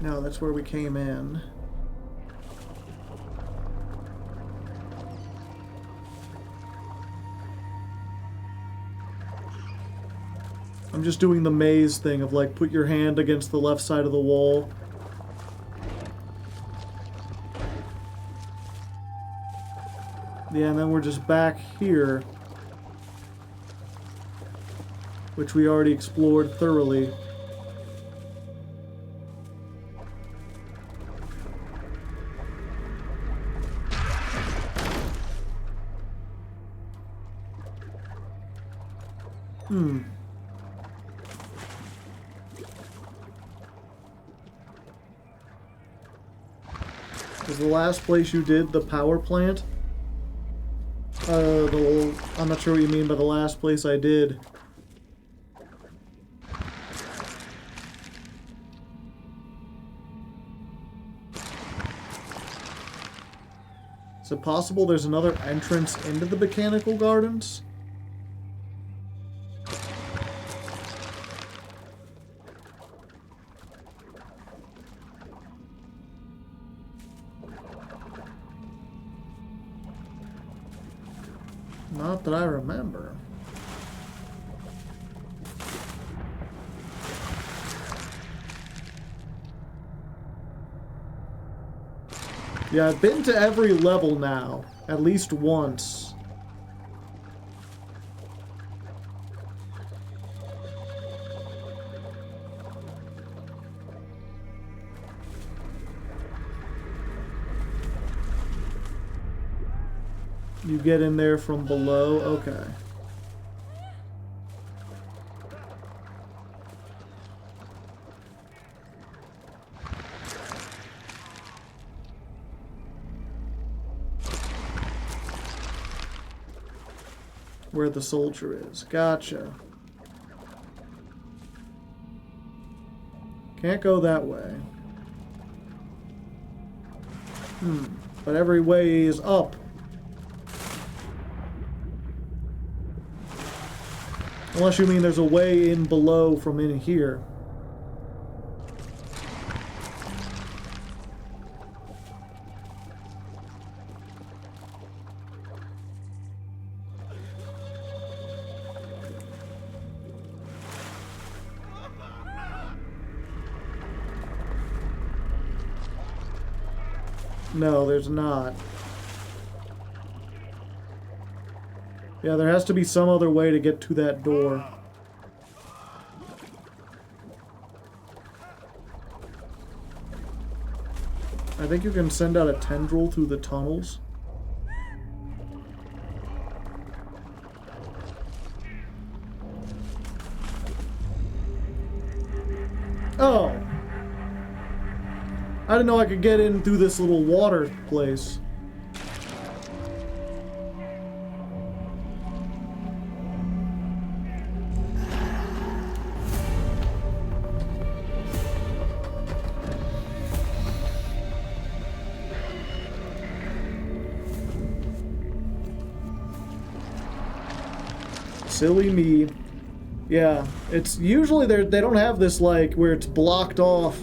No, that's where we came in. I'm just doing the maze thing of like put your hand against the left side of the wall. Yeah, and then we're just back here, which we already explored thoroughly. Is the last place you did the power plant? I'm not sure what you mean by the last place I did. Is it possible there's another entrance into the botanical gardens? Not that I remember. Yeah, I've been to every level now, at least once. You get in there from below? Okay. Where the soldier is. Gotcha. Can't go that way. But every way is up. Unless you mean there's a way in below from in here. No, there's not. Yeah, there has to be some other way to get to that door. I think you can send out a tendril through the tunnels. Oh! I didn't know I could get in through this little water place. Silly me. Yeah, it's usually they don't have this like where it's blocked off.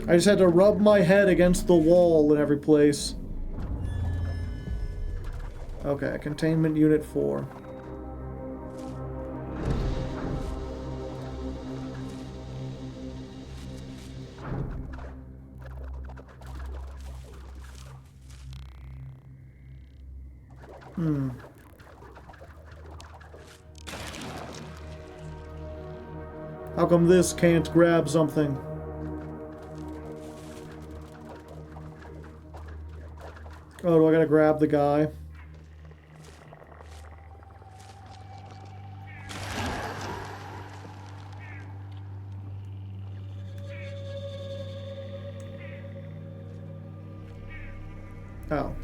I just had to rub my head against the wall in every place. Okay, containment unit 4. How come this can't grab something? Oh, do I gotta grab the guy? Oh.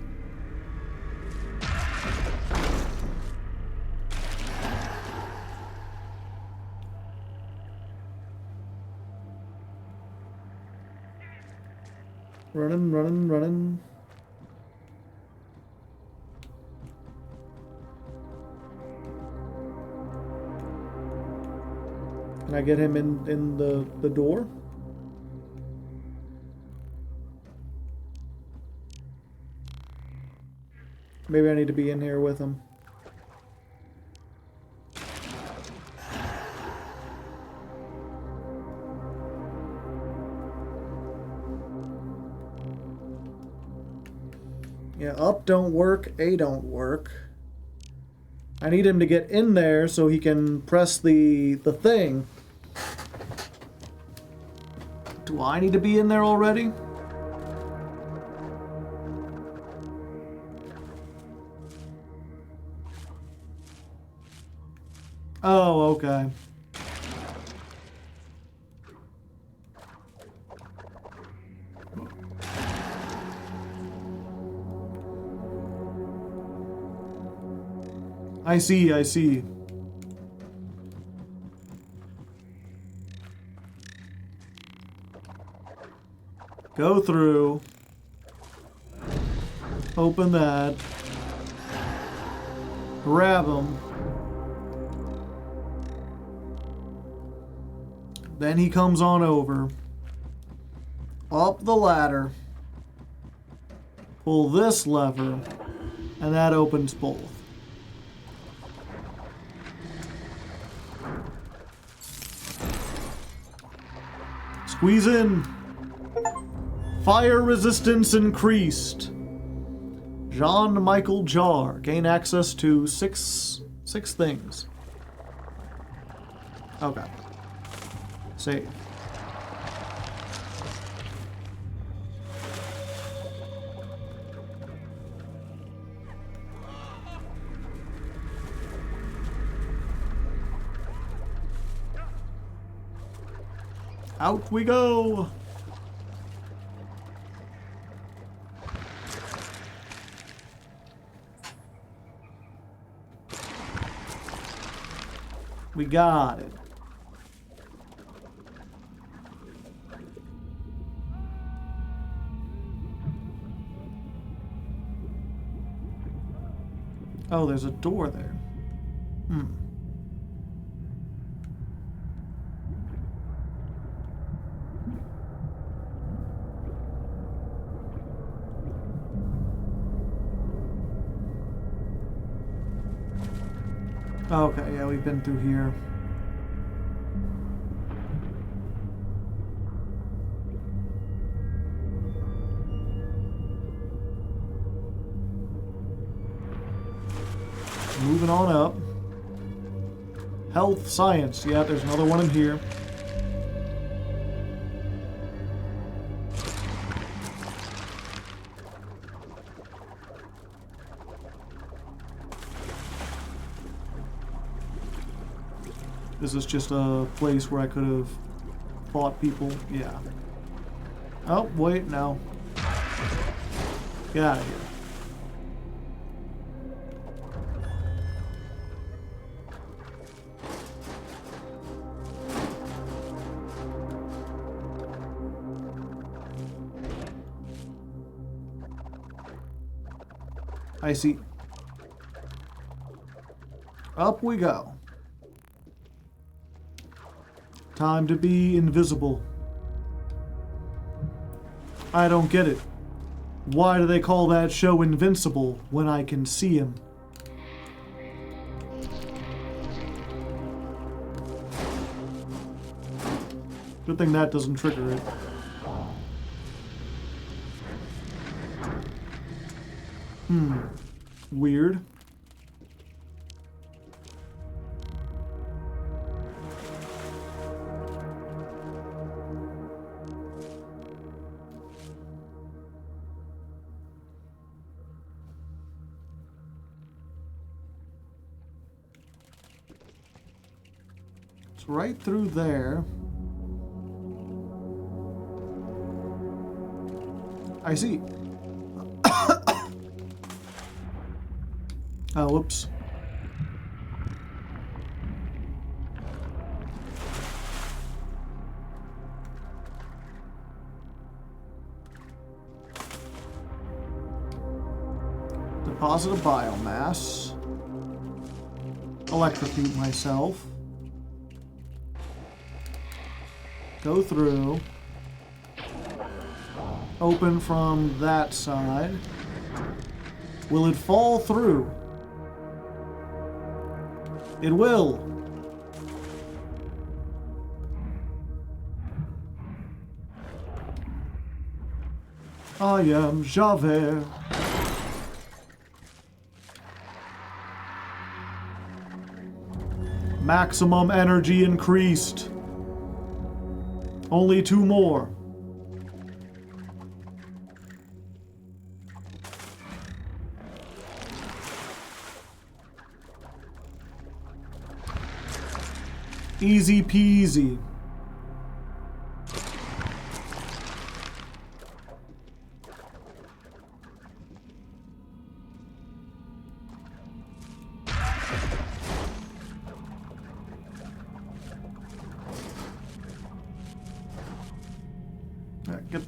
Running, running, running. Can I get him in the door? Maybe I need to be in here with him. Yeah, up don't work, A don't work. I need him to get in there so he can press the thing. Do I need to be in there already? Oh, okay. I see, I see. Go through. Open that. Grab him. Then he comes on over. Up the ladder. Pull this lever. And that opens both. Squeeze in. Fire resistance increased. Jean-Michel Jar. Gain access to six things. Okay. Save. Out we go. We got it. Oh, there's a door there. Okay, yeah, we've been through here. Moving on up. Health, science. Yeah, there's another one in here. This is just a place where I could have fought people. Yeah. Oh, wait, no. Get out of here. I see. Up we go. Time to be invisible. I don't get it. Why do they call that show Invincible when I can see him? Good thing that doesn't trigger it. Weird. It's right through there. I see. Oh, whoops. Deposit a biomass. Electrocute myself. Go through. Open from that side. Will it fall through? It will. I am Javert. Maximum energy increased. Only 2 more. Easy peasy.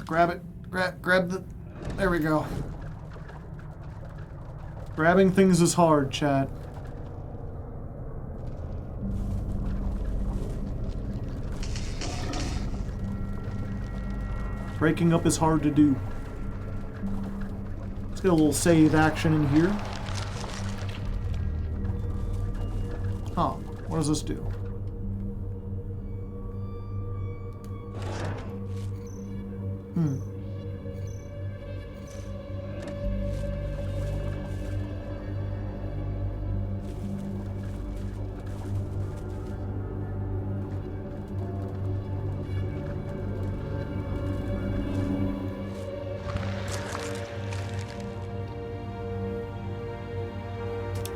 Grab it. Grab the... There we go. Grabbing things is hard, chat. Breaking up is hard to do. Let's get a little save action in here. Huh, what does this do?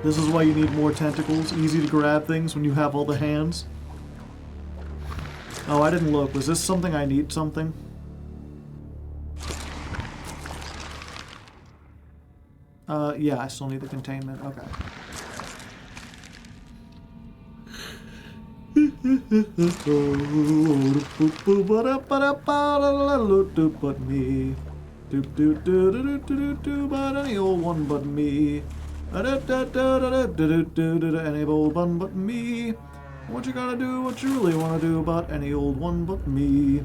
This is why you need more tentacles. Easy to grab things when you have all the hands. Oh, I didn't look. Was this something I need something? Yeah, I still need the containment. Okay. But me. But any old one but me. Any old one but me. What you gotta do, what you really wanna do about any old one but me.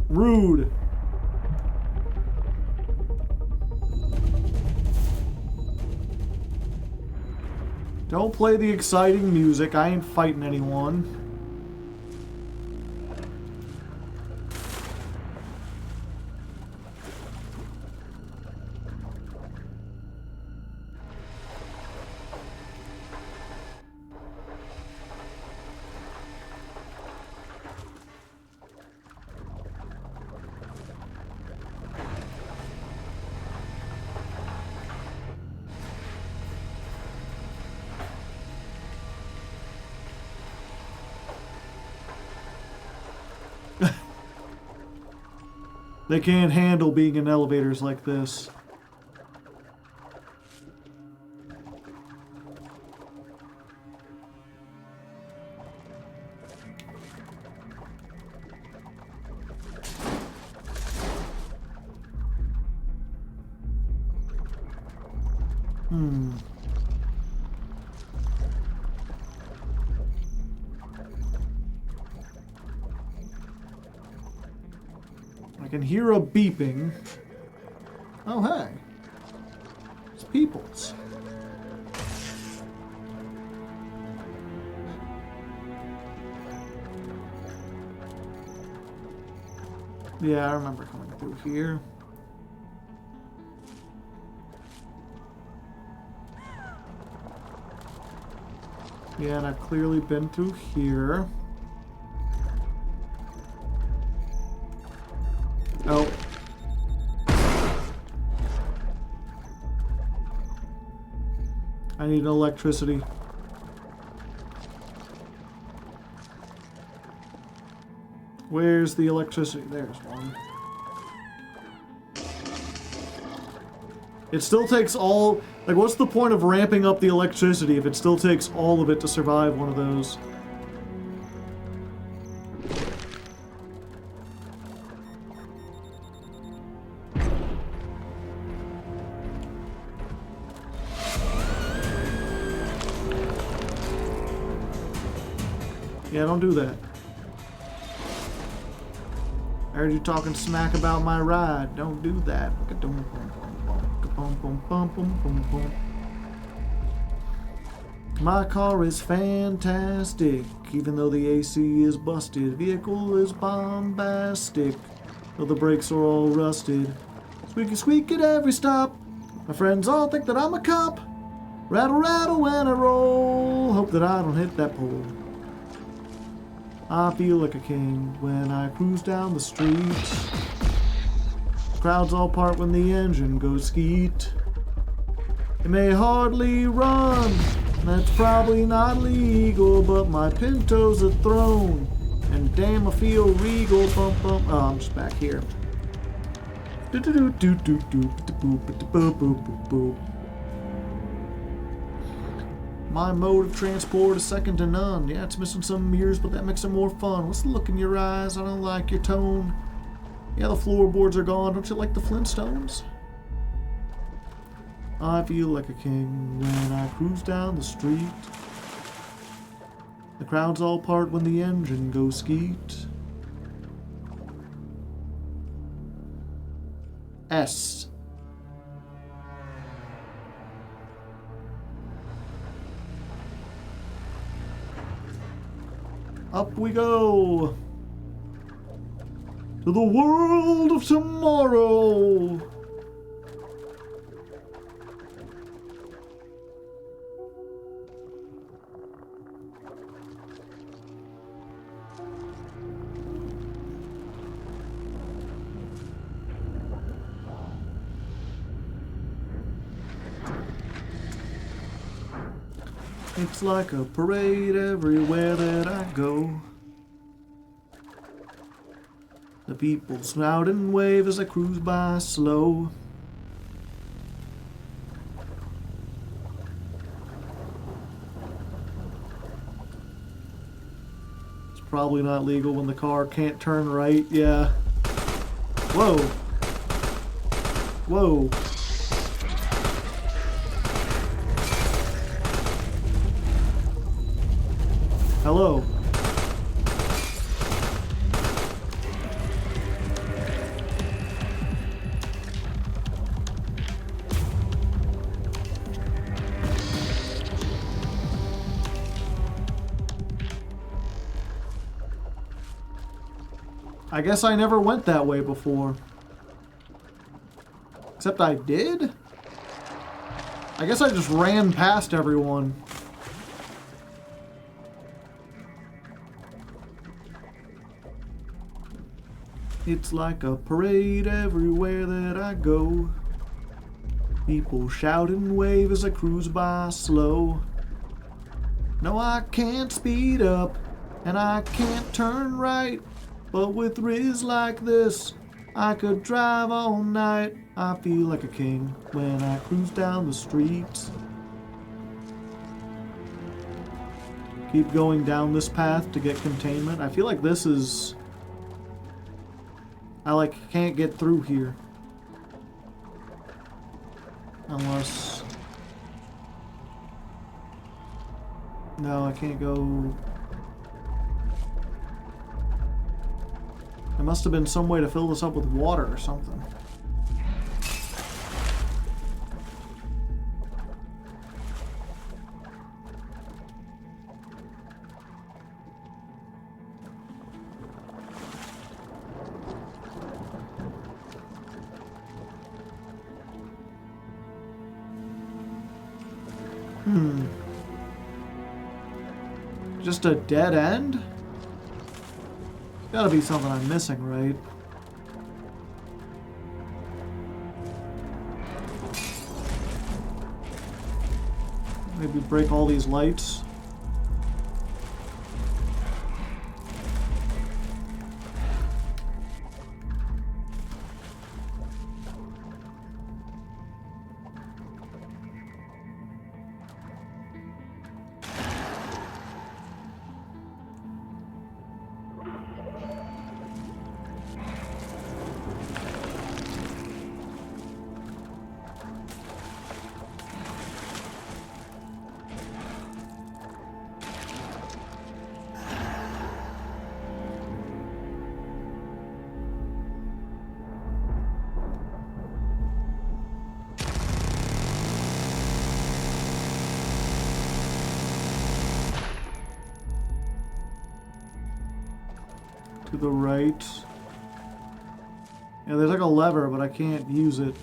Rude. Don't play the exciting music. I ain't fighting anyone. They can't handle being in elevators like this. I can hear a beeping. Oh, hey. It's Peoples. Yeah, I remember coming through here. Yeah, and I've clearly been through here. Oh. I need electricity. Where's the electricity? There's one. It still takes all... Like, what's the point of ramping up the electricity if it still takes all of it to survive one of those? Yeah, don't do that. I heard you talking smack about my ride. Don't do that. My car is fantastic, even though the AC is busted. Vehicle is bombastic, though the brakes are all rusted. Squeaky squeak at every stop. My friends all think that I'm a cop. Rattle rattle when I roll. Hope that I don't hit that pole. I feel like a king when I cruise down the street. Crowds all part when the engine goes skeet. It may hardly run, that's probably not legal, but my Pinto's a throne, and damn I feel regal. Bump bump. Oh, I'm just back here. My mode of transport is second to none. Yeah, it's missing some mirrors, but that makes it more fun. What's the look in your eyes? I don't like your tone. Yeah, the floorboards are gone. Don't you like the Flintstones? I feel like a king when I cruise down the street. The crowds all part when the engine goes skeet. S. Up we go to the world of tomorrow. It's like a parade everywhere that I go. The people shout and wave as I cruise by slow. It's probably not legal when the car can't turn right, yeah. Whoa. Whoa. Hello. I guess I never went that way before. Except I did? I guess I just ran past everyone. It's like a parade everywhere that I go. People shout and wave as I cruise by slow. No, I can't speed up, and I can't turn right. But with riz like this, I could drive all night. I feel like a king when I cruise down the streets. Keep going down this path to get containment. I feel like this is... I can't get through here. Unless... No, I can't go... There must have been some way to fill this up with water or something. Just a dead end? Gotta be something I'm missing, right? Maybe break all these lights. To the right. Yeah, there's like a lever, but I can't use it.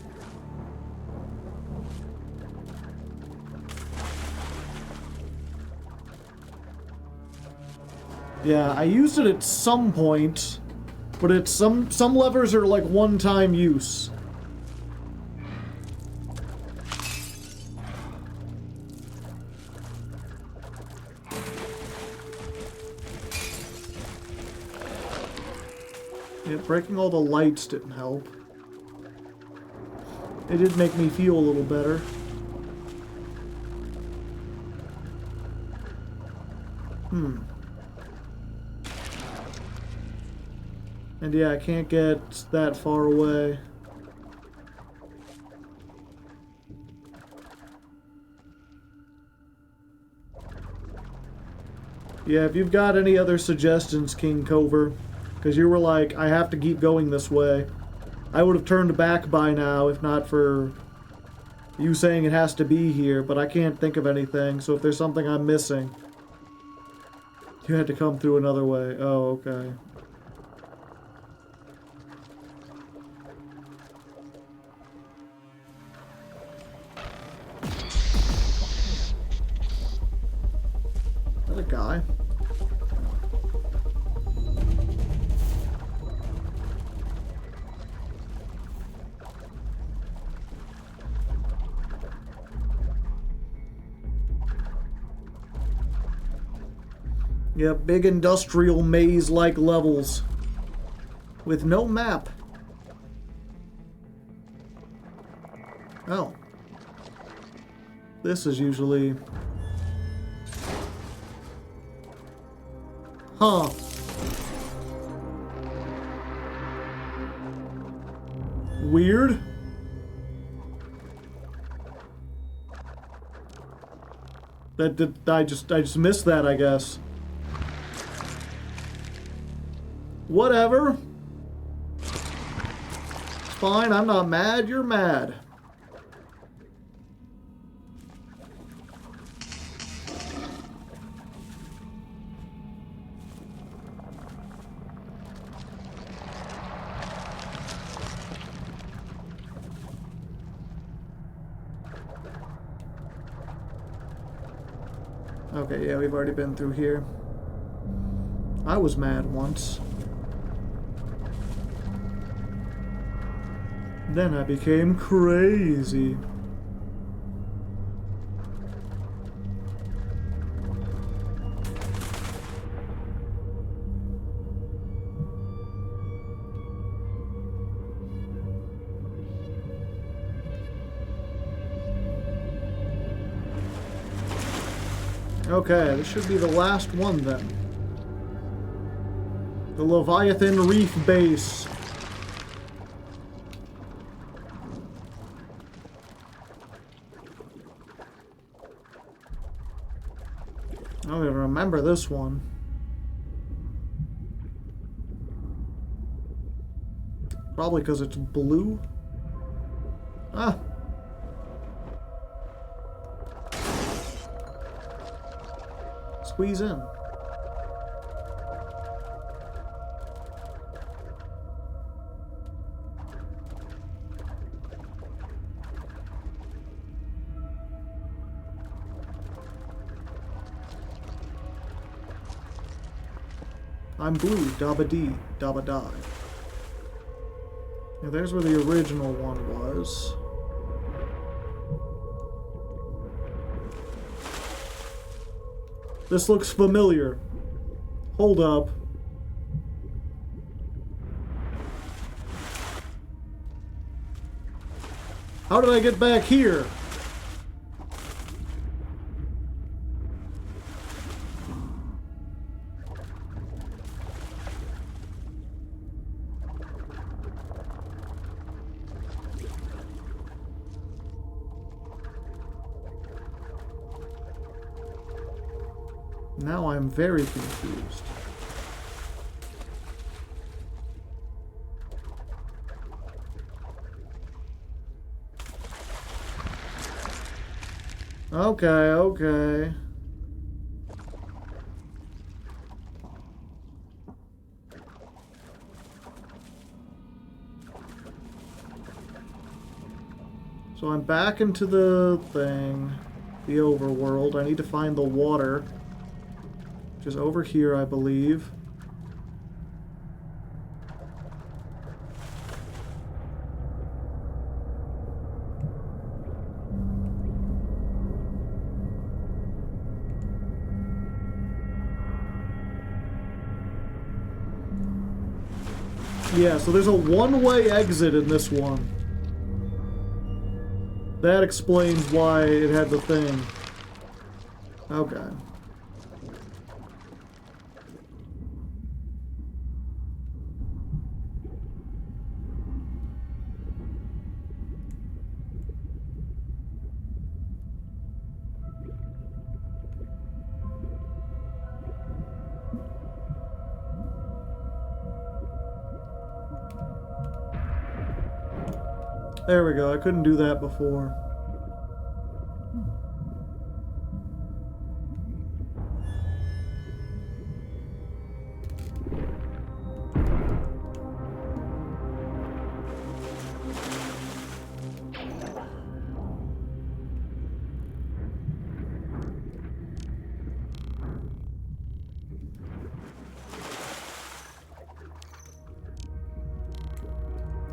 Yeah, I used it at some point, but it's some levers are like one-time use. Yeah, breaking all the lights didn't help. It did make me feel a little better. And yeah, I can't get that far away. Yeah, if you've got any other suggestions, King Cover, because you were like, I have to keep going this way. I would have turned back by now if not for you saying it has to be here, but I can't think of anything, so if there's something I'm missing, you had to come through another way. Oh, okay. Is that a guy? Yeah, big industrial maze-like levels with no map. Oh. This is usually... Huh. Weird. I just missed that, I guess. Whatever. It's fine, I'm not mad, you're mad. Okay, yeah, we've already been through here. I was mad once. Then I became crazy. Okay, this should be the last one then. The Leviathan Reef Base. I don't even remember this one. Probably because it's blue. Ah. Squeeze in. I'm blue, dabba dee, dabba die. Now there's where the original one was. This looks familiar. Hold up. How did I get back here? Now I'm very confused. Okay. So I'm back into the thing, the overworld. I need to find the water. Which is over here, I believe. Yeah, so there's a one-way exit in this one. That explains why it had the thing. Okay. There we go. I couldn't do that before.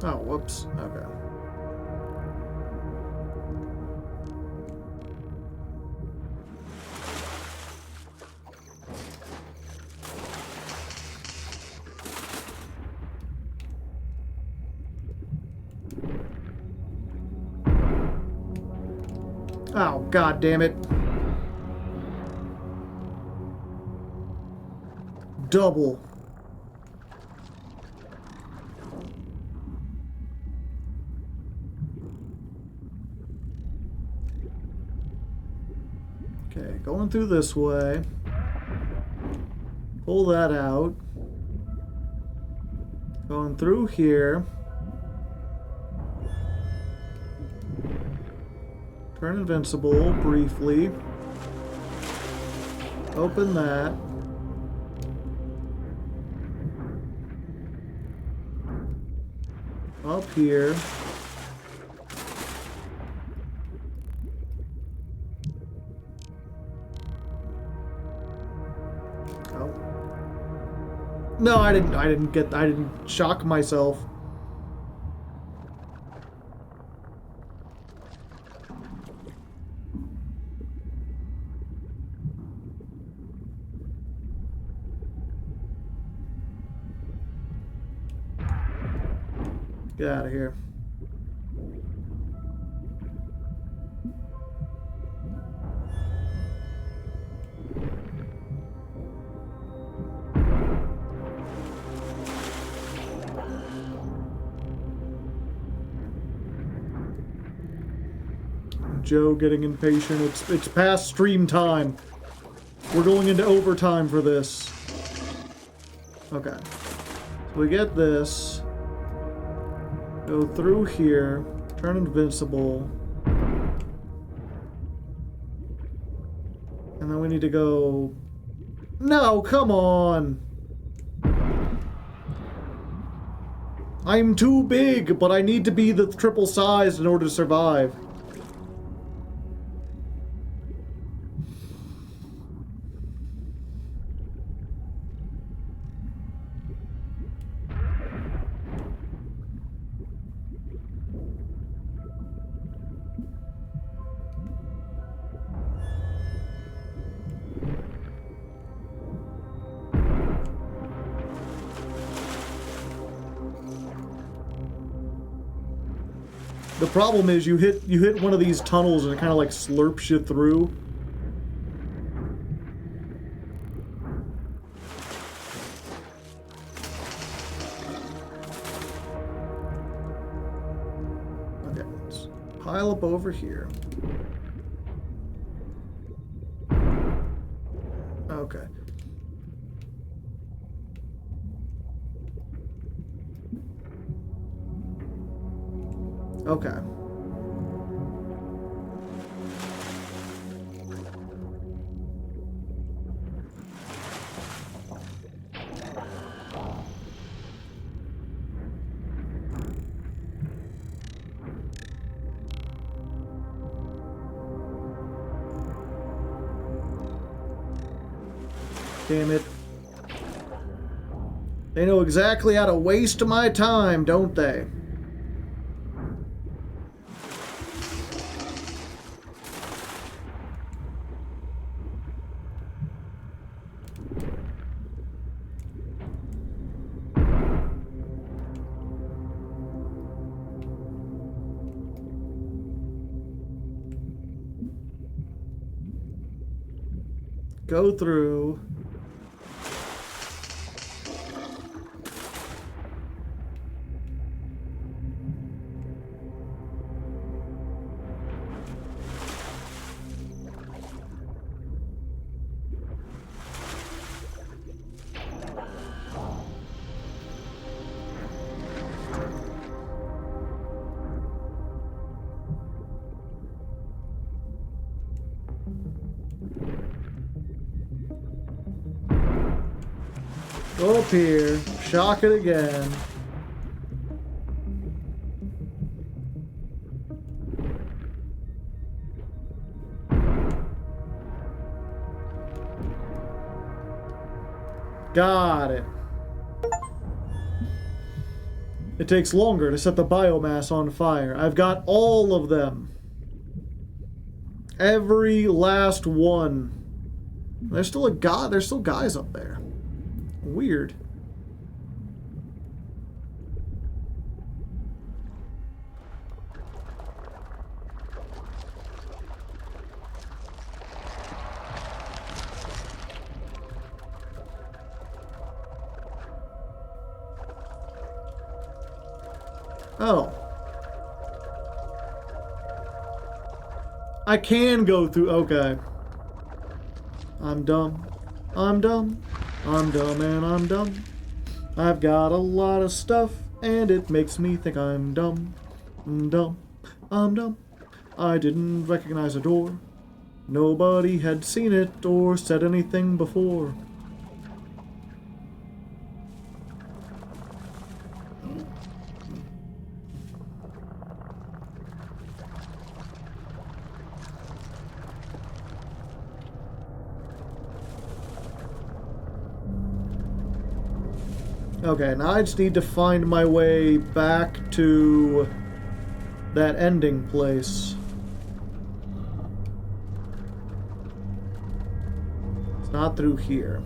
Oh, whoops. Okay. Oh, god damn it. Double. Okay, going through this way. Pull that out. Going through here. Turn invincible briefly. Open that. Up here. Oh. No, I didn't shock myself. Get out of here. Joe getting impatient. It's past stream time. We're going into overtime for this. Okay. So we get this. Go through here, turn invincible, and then we need to go... No, come on! I'm too big, but I need to be the triple size in order to survive. The problem is you hit one of these tunnels and it kind of like slurps you through. Okay, let's pile up over here. Okay. Okay. Damn it. They know exactly how to waste my time, don't they? Go through. Go up here, shock it again. Got it. It takes longer to set the biomass on fire. I've got all of them. Every last one. There's still there's still guys up there. Weird. Oh. I can go through. Okay. I'm dumb. I'm dumb. I'm dumb and I'm dumb. I've got a lot of stuff and it makes me think I'm dumb. I'm dumb. I'm dumb. I didn't recognize a door. Nobody had seen it or said anything before. Okay, now I just need to find my way back to that ending place. It's not through here.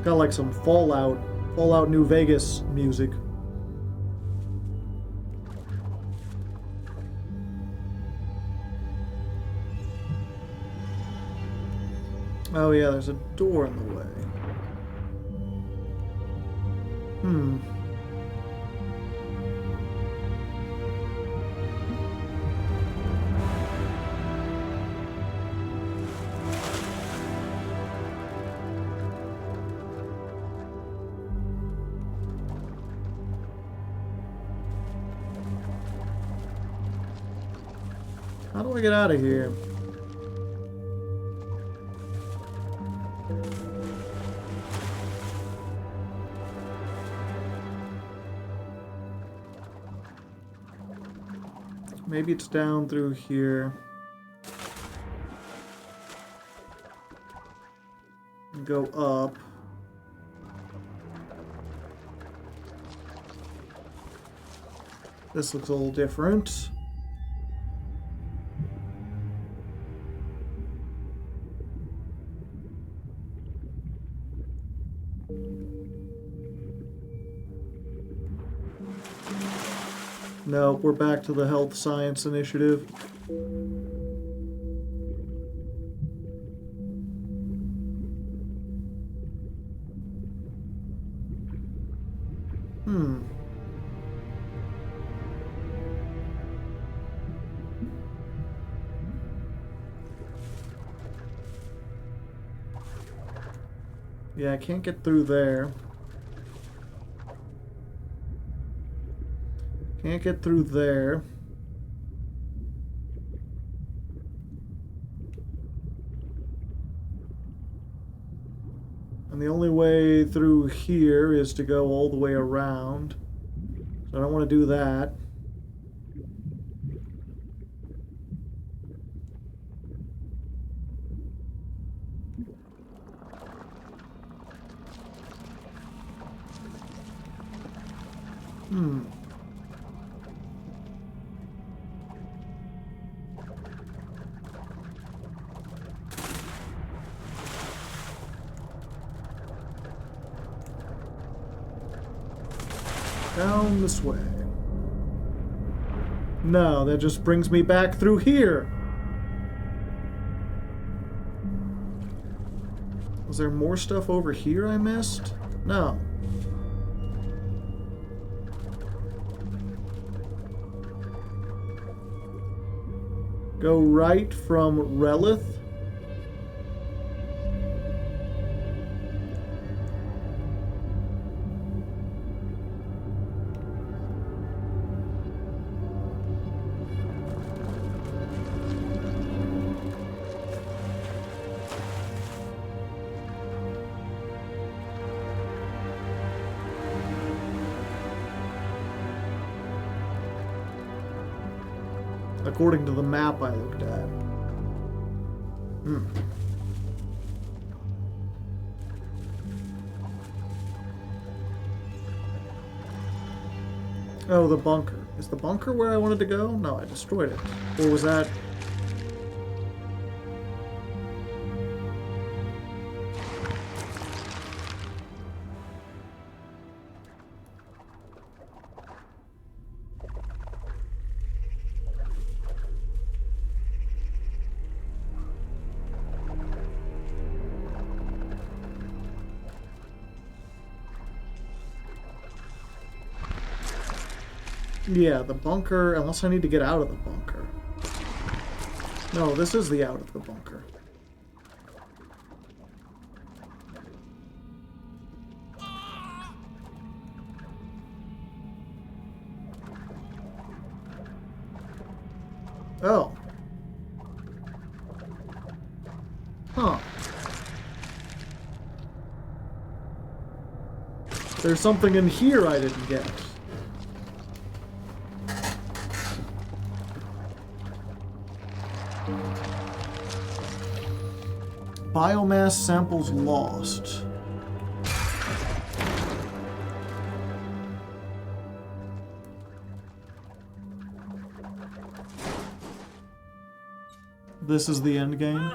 Got like some Fallout New Vegas music. Oh yeah, there's a door in the way. How do I get out of here? Maybe it's down through here. Go up. This looks a little different. No, we're back to the Health Science Initiative. Yeah, I can't get through there. Can't get through there. And the only way through here is to go all the way around. So I don't want to do that. Down this way. No, that just brings me back through here. Was there more stuff over here I missed? No. Go right from Relith. According to the map I looked at. Oh, the bunker. Is the bunker where I wanted to go? No, I destroyed it. Or was that... Yeah, the bunker, unless I need to get out of the bunker. No, this is the out of the bunker. Oh. Huh. There's something in here I didn't get. Biomass samples lost. This is the end game.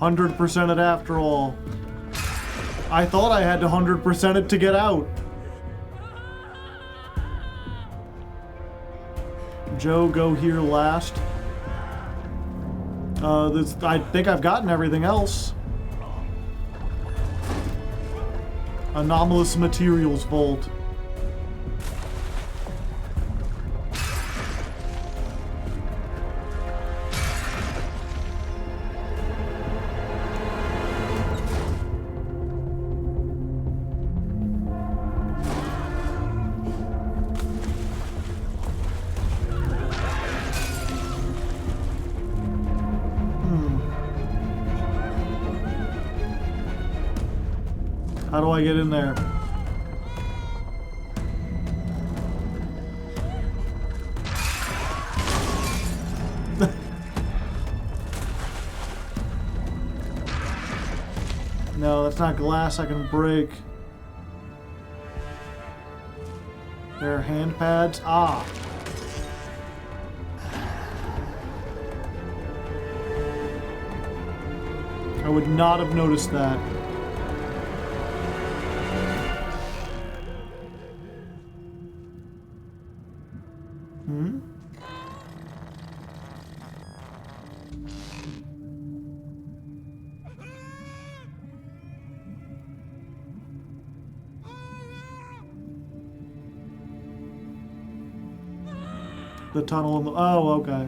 %% it after all. I thought I had to 100% it to get out. Joe, go here last. I think I've gotten everything else. Anomalous materials vault. How do I get in there? No, that's not glass I can break. There are hand pads. Ah. I would not have noticed that. The tunnel in the... Oh, okay.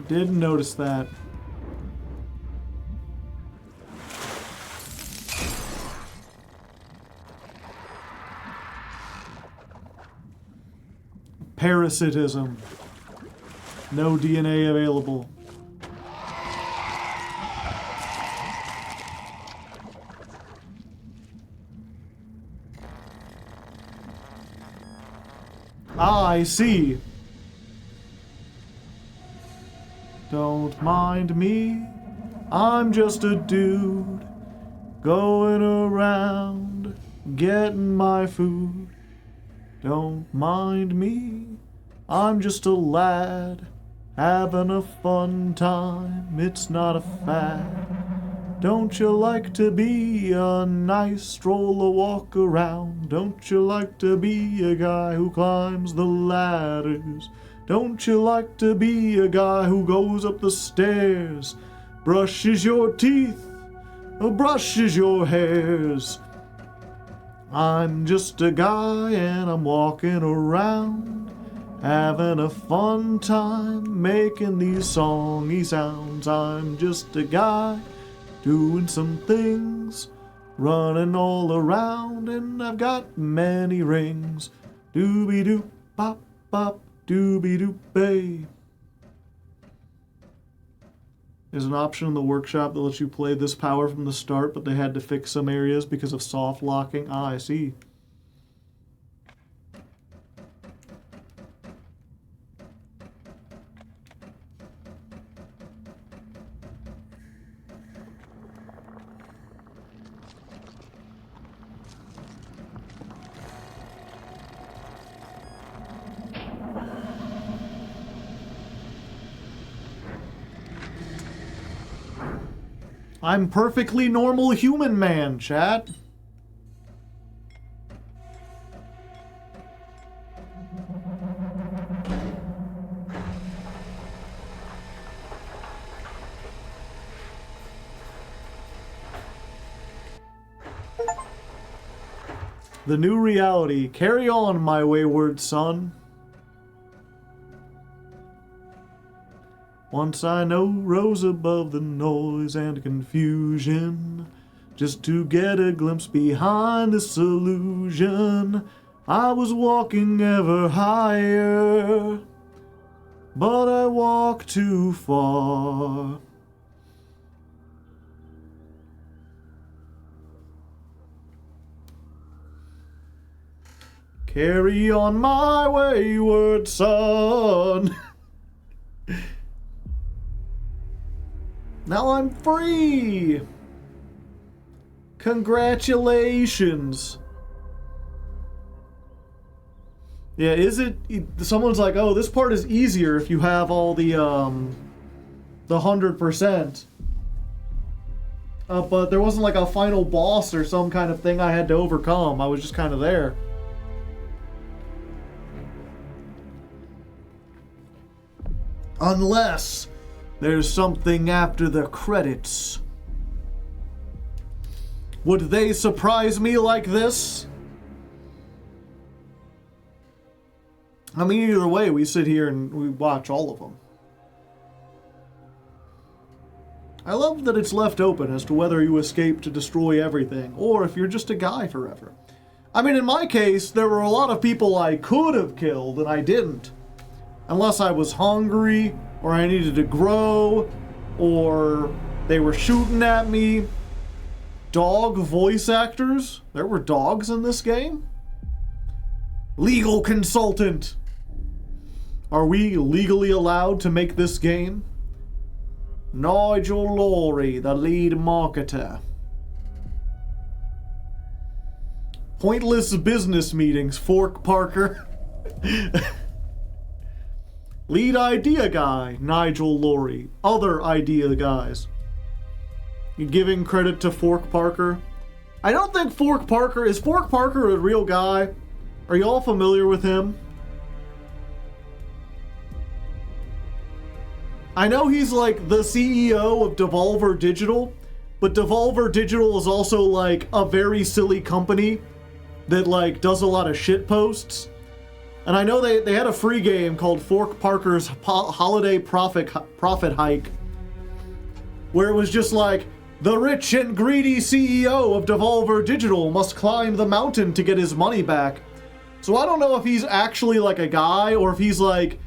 Didn't notice that. parasitism. No DNA available. Ah, I see. Don't mind me, I'm just a dude going around getting my food. Don't mind me, I'm just a lad having a fun time, it's not a fad. Don't you like to be a nice stroller walk around? Don't you like to be a guy who climbs the ladders? Don't you like to be a guy who goes up the stairs, brushes your teeth, or brushes your hairs? I'm just a guy and I'm walking around, having a fun time, making these songy sounds. I'm just a guy doing some things, running all around, and I've got many rings. Doobie-doo, bop, bop, doobie-doo-bay. There's an option in the workshop that lets you play this power from the start, but they had to fix some areas because of soft locking. Ah, I see. I'm perfectly normal human man, chat. The new reality. Carry on, my wayward son. Once I know rose above the noise and confusion, just to get a glimpse behind this illusion. I was walking ever higher, but I walked too far. Carry on, my wayward son. Now I'm free! Congratulations! Yeah, is it... Someone's like, oh, this part is easier if you have all the 100%. But there wasn't like a final boss or some kind of thing I had to overcome. I was just kind of there. Unless there's something after the credits. Would they surprise me like this? I mean, either way, we sit here and we watch all of them. I love that it's left open as to whether you escape to destroy everything, or if you're just a guy forever. I mean, in my case, there were a lot of people I could have killed, and I didn't. Unless I was hungry, or I needed to grow, or they were shooting at me. Dog voice actors? There were dogs in this game? Legal consultant! Are we legally allowed to make this game? Nigel Laurie, the lead marketer. Pointless business meetings, Fork Parker. Lead idea guy, Nigel Laurie. Other idea guys. You're giving credit to Fork Parker. I don't think Fork Parker... Is Fork Parker a real guy? Are y'all familiar with him? I know he's like the CEO of Devolver Digital, but Devolver Digital is also like a very silly company that like does a lot of shit posts. And I know they had a free game called Fork Parker's Holiday Profit Hike, where it was just like, the rich and greedy CEO of Devolver Digital must climb the mountain to get his money back. So I don't know if he's actually like a guy or if he's like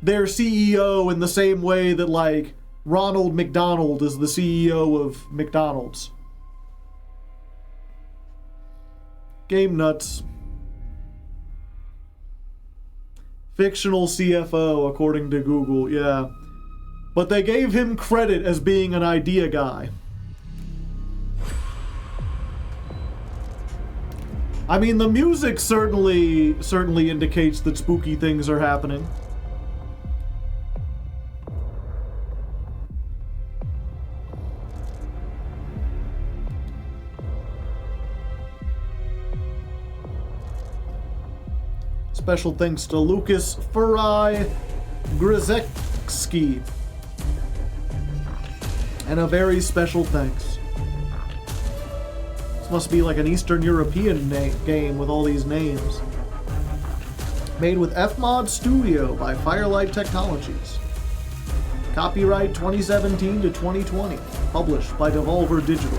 their CEO in the same way that like Ronald McDonald is the CEO of McDonald's. Game nuts. Fictional CFO, according to Google, yeah. But they gave him credit as being an idea guy. I mean, the music certainly indicates that spooky things are happening. Special thanks to Lucas Furai Grzecki. And a very special thanks. This must be like an Eastern European game with all these names. Made with Fmod Studio by Firelight Technologies. Copyright 2017 to 2020. Published by Devolver Digital.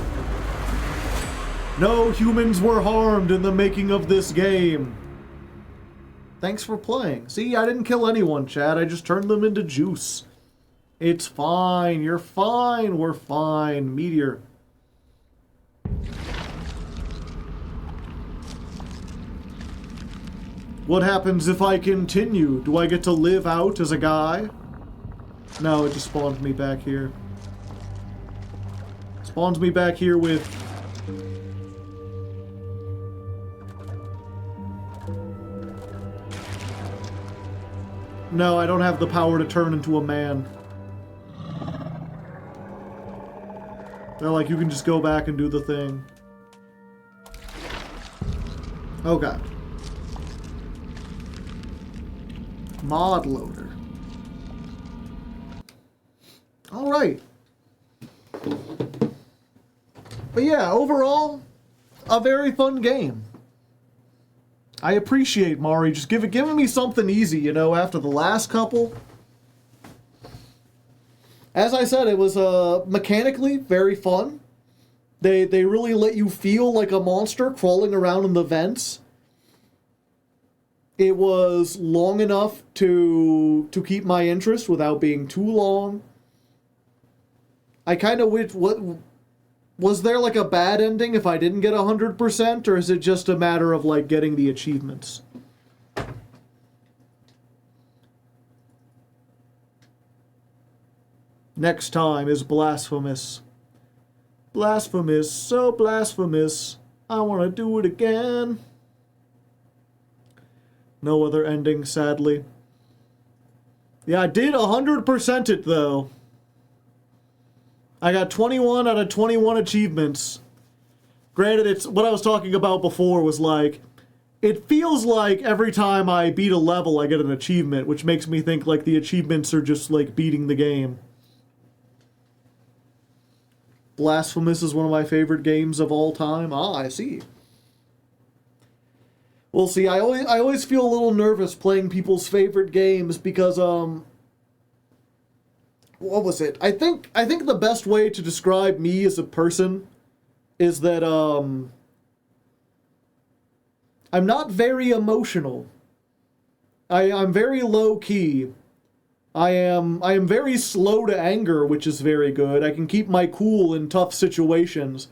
No humans were harmed in the making of this game. Thanks for playing. See, I didn't kill anyone, Chad. I just turned them into juice. It's fine. You're fine. We're fine. Meteor. What happens if I continue? Do I get to live out as a guy? No, it just spawned me back here. Spawns me back here with... No, I don't have the power to turn into a man. They're like, you can just go back and do the thing. Okay. Mod loader. Alright. But yeah, overall, a very fun game. I appreciate Mari just giving me something easy, you know, after the last couple. As I said, it was mechanically very fun. They really let you feel like a monster crawling around in the vents. It was long enough to keep my interest without being too long. I kind of wish... Was there like a bad ending if I didn't get 100%, or is it just a matter of like getting the achievements? Next time is blasphemous. Blasphemous, so blasphemous. I want to do it again. No other ending, sadly. Yeah, I did 100% it though. I got 21 out of 21 achievements. Granted, it's what I was talking about before was like, it feels like every time I beat a level I get an achievement, which makes me think like the achievements are just like beating the game. Blasphemous is one of my favorite games of all time. Ah, I see. Well, see, I always feel a little nervous playing people's favorite games because, what was it? I think the best way to describe me as a person is that I'm not very emotional. I'm very low key. I am very slow to anger, which is very good. I can keep my cool in tough situations.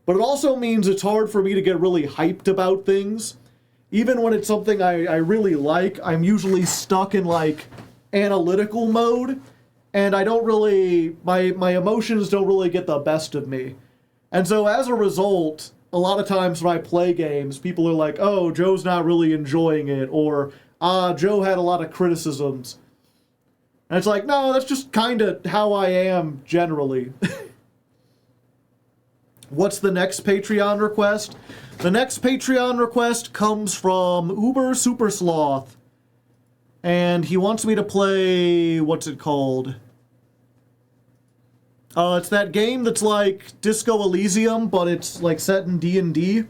But it also means it's hard for me to get really hyped about things. Even when it's something I really like, I'm usually stuck in like analytical mode. And I don't really, my emotions don't really get the best of me. And so as a result, a lot of times when I play games, people are like, oh, Joe's not really enjoying it, or, Joe had a lot of criticisms. And it's like, no, that's just kind of how I am generally. What's the next Patreon request? The next Patreon request comes from Uber Super Sloth. And he wants me to play, what's it called? It's that game that's like Disco Elysium, but it's like set in D&D.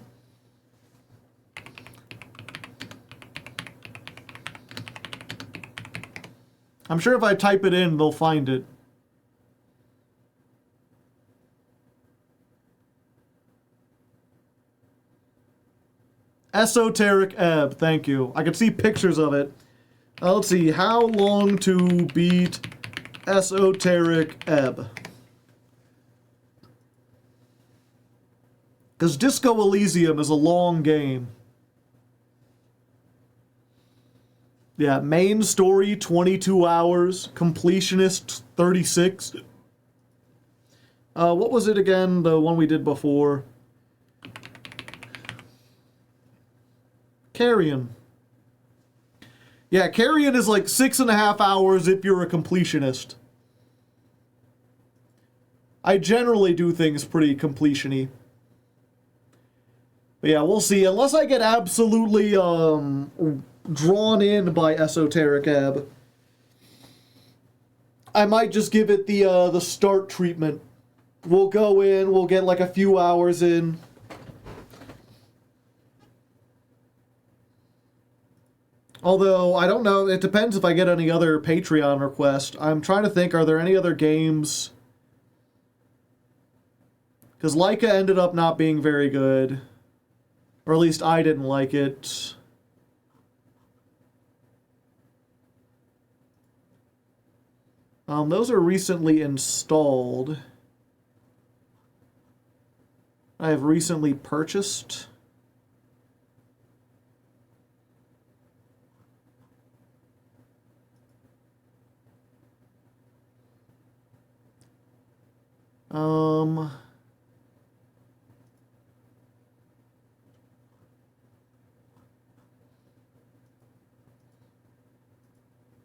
I'm sure if I type it in, they'll find it. Esoteric Ebb, thank you. I can see pictures of it. Let's see, how long to beat Esoteric Ebb? Because Disco Elysium is a long game. Yeah, main story 22 hours, completionist 36. What was it again, the one we did before? Carrion. Yeah, Carrion is like 6.5 hours if you're a completionist. I generally do things pretty completion-y. But yeah, we'll see. Unless I get absolutely drawn in by Esoteric Ebb, I might just give it the start treatment. We'll go in, we'll get like a few hours in. Although, I don't know, it depends if I get any other Patreon requests. I'm trying to think, are there any other games? Because Laika ended up not being very good. Or at least I didn't like it. Those are recently installed. I have recently purchased.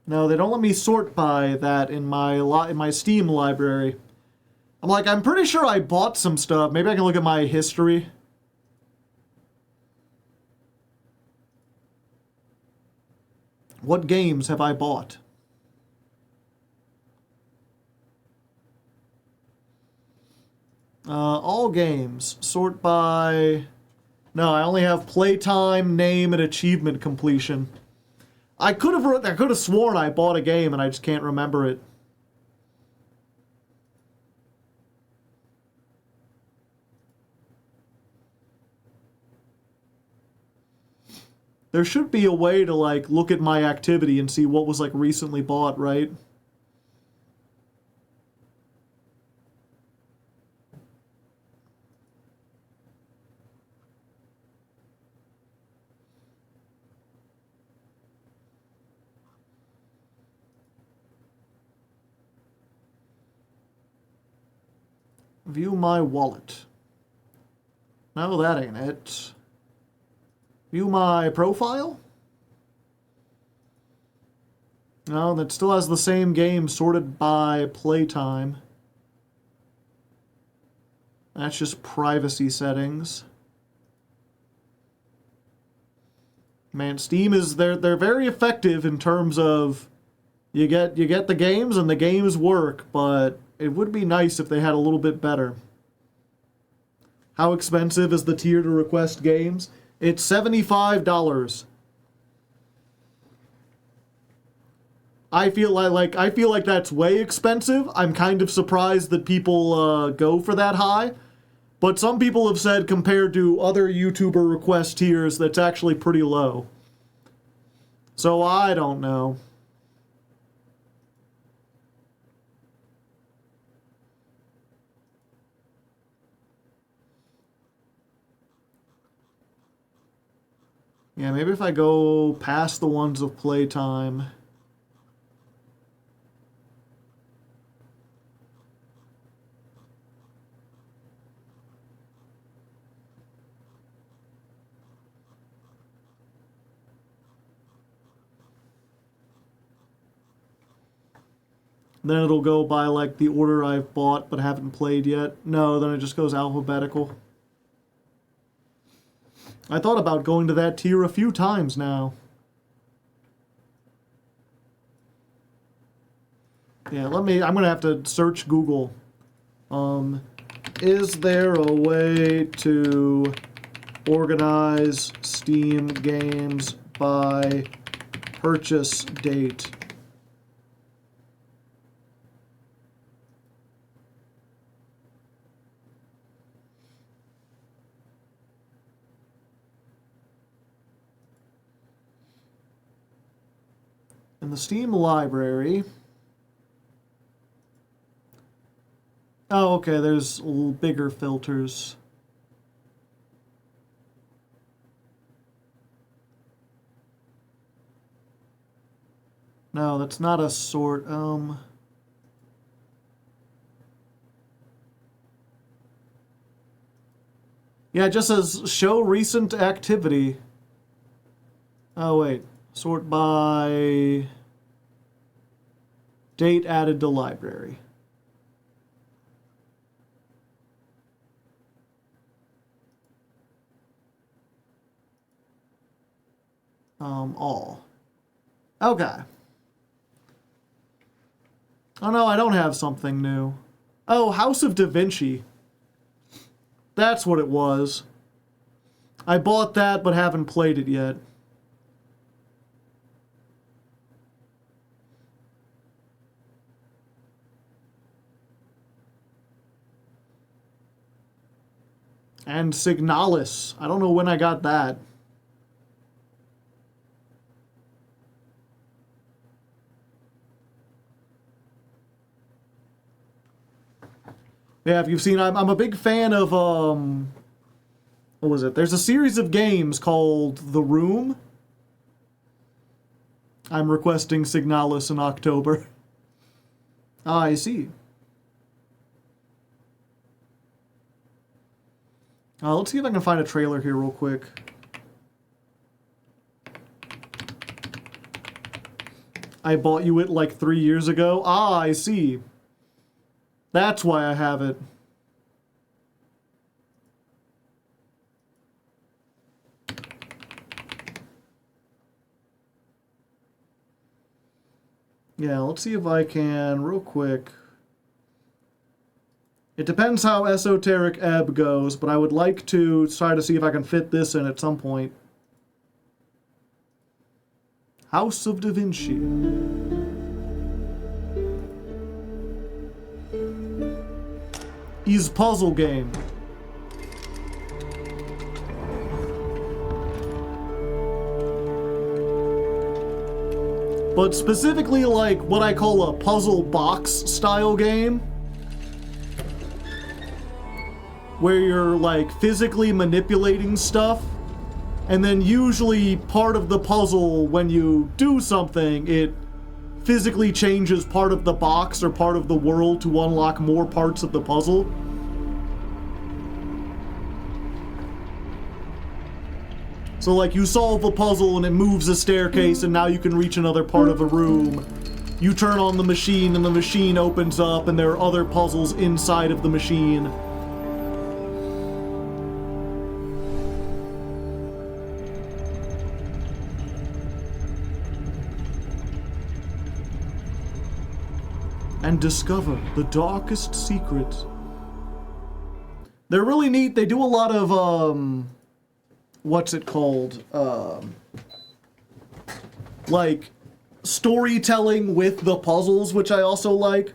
No, they don't let me sort by that in my Steam library. I'm pretty sure I bought some stuff. Maybe I can look at my history. What games have I bought? All games. Sort by... No, I only have playtime, name, and achievement completion. I could have sworn I bought a game and I just can't remember it. There should be a way to like look at my activity and see what was like recently bought, right? View my wallet. No, that ain't it. View my profile? No, that still has the same game sorted by playtime. That's just privacy settings. Man, Steam is they're very effective in terms of you get the games and the games work, but it would be nice if they had a little bit better. How expensive is the tier to request games? It's $75. I feel like that's way expensive. I'm kind of surprised that people go for that high. But some people have said compared to other YouTuber request tiers, that's actually pretty low. So I don't know. Yeah, maybe if I go past the ones of playtime. Then it'll go by like the order I've bought but haven't played yet. No, then it just goes alphabetical. I thought about going to that tier a few times now. Yeah, I'm gonna have to search Google. Is there a way to organize Steam games by purchase date? In the Steam library. Oh, okay, there's bigger filters. No, that's not a sort. Yeah, it just says show recent activity. Oh, wait. Sort by date added to library. All. Okay. Oh no, I don't have something new. Oh, House of Da Vinci. That's what it was. I bought that but haven't played it yet. And Signalis. I don't know when I got that. Yeah, if you've seen, I'm a big fan of, what was it? There's a series of games called The Room. I'm requesting Signalis in October. Ah, I see. Let's see if I can find a trailer here real quick. I bought you it like 3 years ago. Ah, I see. That's why I have it. Yeah, let's see if I can, real quick. It depends how Esoteric Ebb goes, but I would like to try to see if I can fit this in at some point. House of Da Vinci. Is puzzle game. But specifically like what I call a puzzle box style game. Where you're like physically manipulating stuff. And then usually part of the puzzle, when you do something, it physically changes part of the box or part of the world to unlock more parts of the puzzle. So like you solve a puzzle and it moves a staircase and now you can reach another part of a room. You turn on the machine and the machine opens up and there are other puzzles inside of the machine. And discover the darkest secrets. They're really neat. They do a lot of, what's it called? Like, storytelling with the puzzles, which I also like.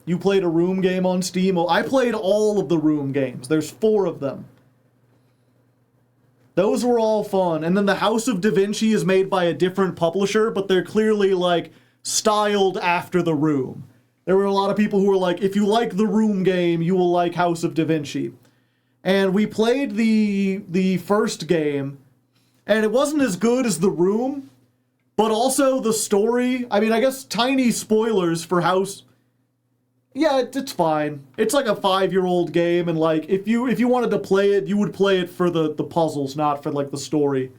You played a Room game on Steam. I played all of the Room games. There's 4 of them. Those were all fun. And then the House of Da Vinci is made by a different publisher, but they're clearly, like, styled after the Room. There were a lot of people who were like, if you like the Room game, you will like House of Da Vinci. And we played the first game, and it wasn't as good as the Room, but also the story. I mean, I guess tiny spoilers for House. Yeah, it's fine. It's like a 5-year-old game, and like if you wanted to play it, you would play it for the puzzles, not for like the story.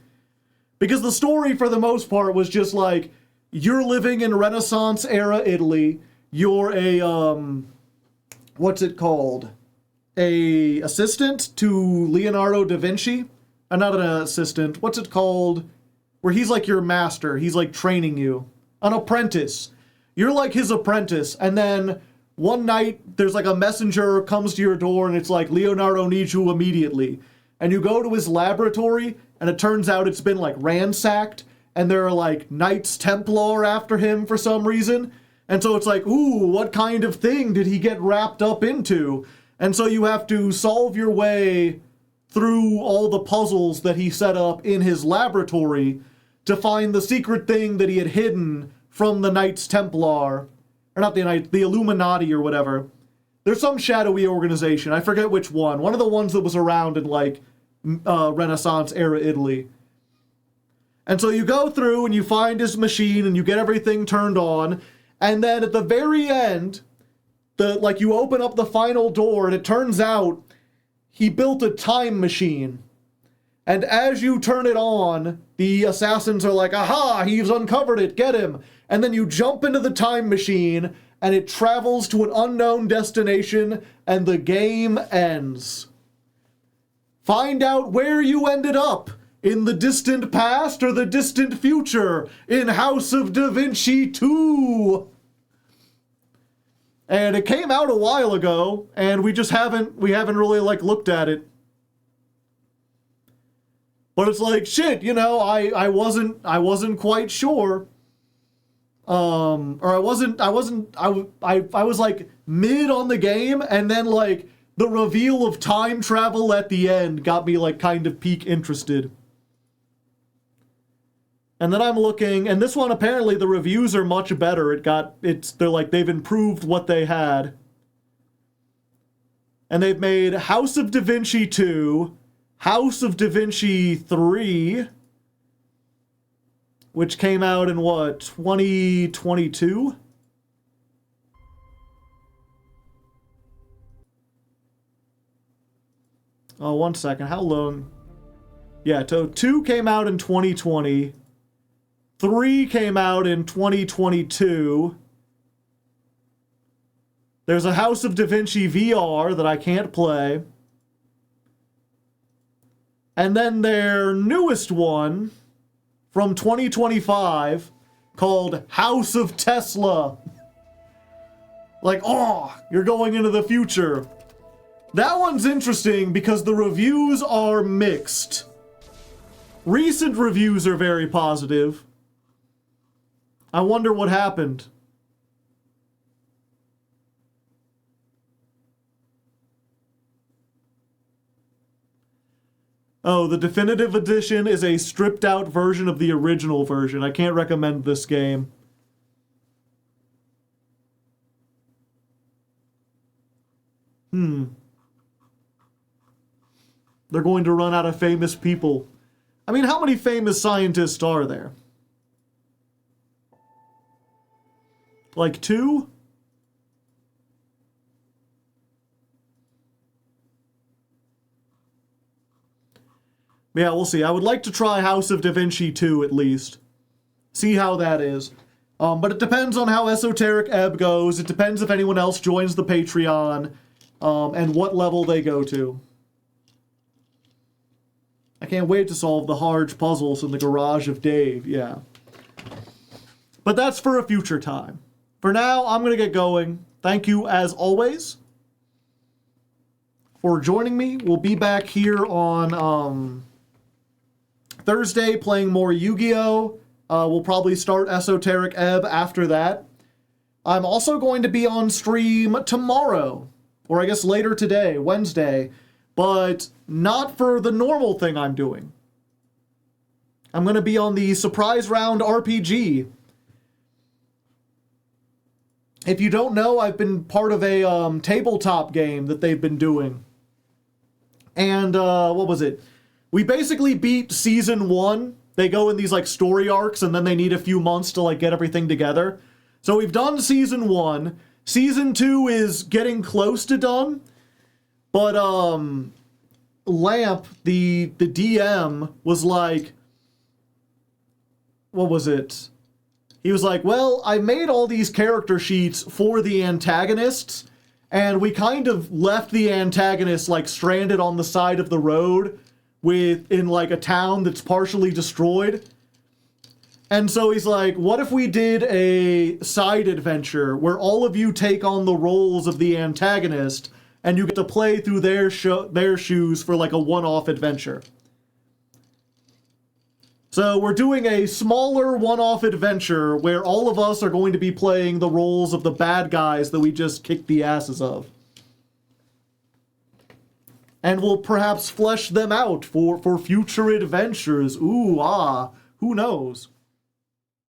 Because the story, for the most part, was just like, you're living in Renaissance era Italy. You're a, what's it called? A assistant to Leonardo da Vinci? Not an assistant. What's it called? Where he's like your master. He's like training you. An apprentice. You're like his apprentice. And then one night, there's like a messenger comes to your door and it's like, Leonardo needs you immediately. And you go to his laboratory and it turns out it's been like ransacked. And there are like Knights Templar after him for some reason. And so it's like, ooh, what kind of thing did he get wrapped up into? And so you have to solve your way through all the puzzles that he set up in his laboratory to find the secret thing that he had hidden from the Knights Templar. Or not the Knights, the Illuminati or whatever. There's some shadowy organization. I forget which one. One of the ones that was around in, like, Renaissance era Italy. And so you go through and you find his machine and you get everything turned on. And then at the very end, you open up the final door and it turns out he built a time machine. And as you turn it on, the assassins are like, aha, he's uncovered it, get him. And then you jump into the time machine and it travels to an unknown destination and the game ends. Find out where you ended up. In the distant past or the distant future in House of Da Vinci 2. And it came out a while ago, and we haven't really, like, looked at it. But it's like, shit, you know, I wasn't quite sure. Or I was like mid on the game, and then like the reveal of time travel at the end got me like kind of peak interested. And then I'm looking, and this one apparently the reviews are much better. They're like they've improved what they had. And they've made House of Da Vinci 2, House of Da Vinci 3, which came out in what, 2022? Oh, 1 second, how long? Yeah, so 2 came out in 2020. 3 came out in 2022. There's a House of Da Vinci VR that I can't play. And then their newest one from 2025 called House of Tesla. Like, oh, you're going into the future. That one's interesting because the reviews are mixed. Recent reviews are very positive. I wonder what happened. Oh, the definitive edition is a stripped out version of the original version. I can't recommend this game. They're going to run out of famous people. I mean, how many famous scientists are there? Like 2? Yeah, we'll see. I would like to try House of Da Vinci 2 at least. See how that is. But it depends on how Esoteric Ebb goes. It depends if anyone else joins the Patreon. And what level they go to. I can't wait to solve the hard puzzles in the garage of Dave, yeah. But that's for a future time. For now, I'm going to get going. Thank you, as always, for joining me. We'll be back here on Thursday playing more Yu-Gi-Oh! We'll probably start Esoteric Ebb after that. I'm also going to be on stream tomorrow, or I guess later today, Wednesday, but not for the normal thing I'm doing. I'm going to be on the Surprise Round RPG. If you don't know, I've been part of a tabletop game that they've been doing. And, what was it? We basically beat Season 1. They go in these, like, story arcs, and then they need a few months to, like, get everything together. So we've done Season 1. Season 2 is getting close to done. But, Lamp, the DM, was like... What was it? He was like, well, I made all these character sheets for the antagonists, and we kind of left the antagonists, like, stranded on the side of the road in, like, a town that's partially destroyed. And so he's like, what if we did a side adventure where all of you take on the roles of the antagonist, and you get to play through their shoes for, like, a one-off adventure. So we're doing a smaller one-off adventure where all of us are going to be playing the roles of the bad guys that we just kicked the asses of. And we'll perhaps flesh them out for future adventures. Ooh, ah. Who knows?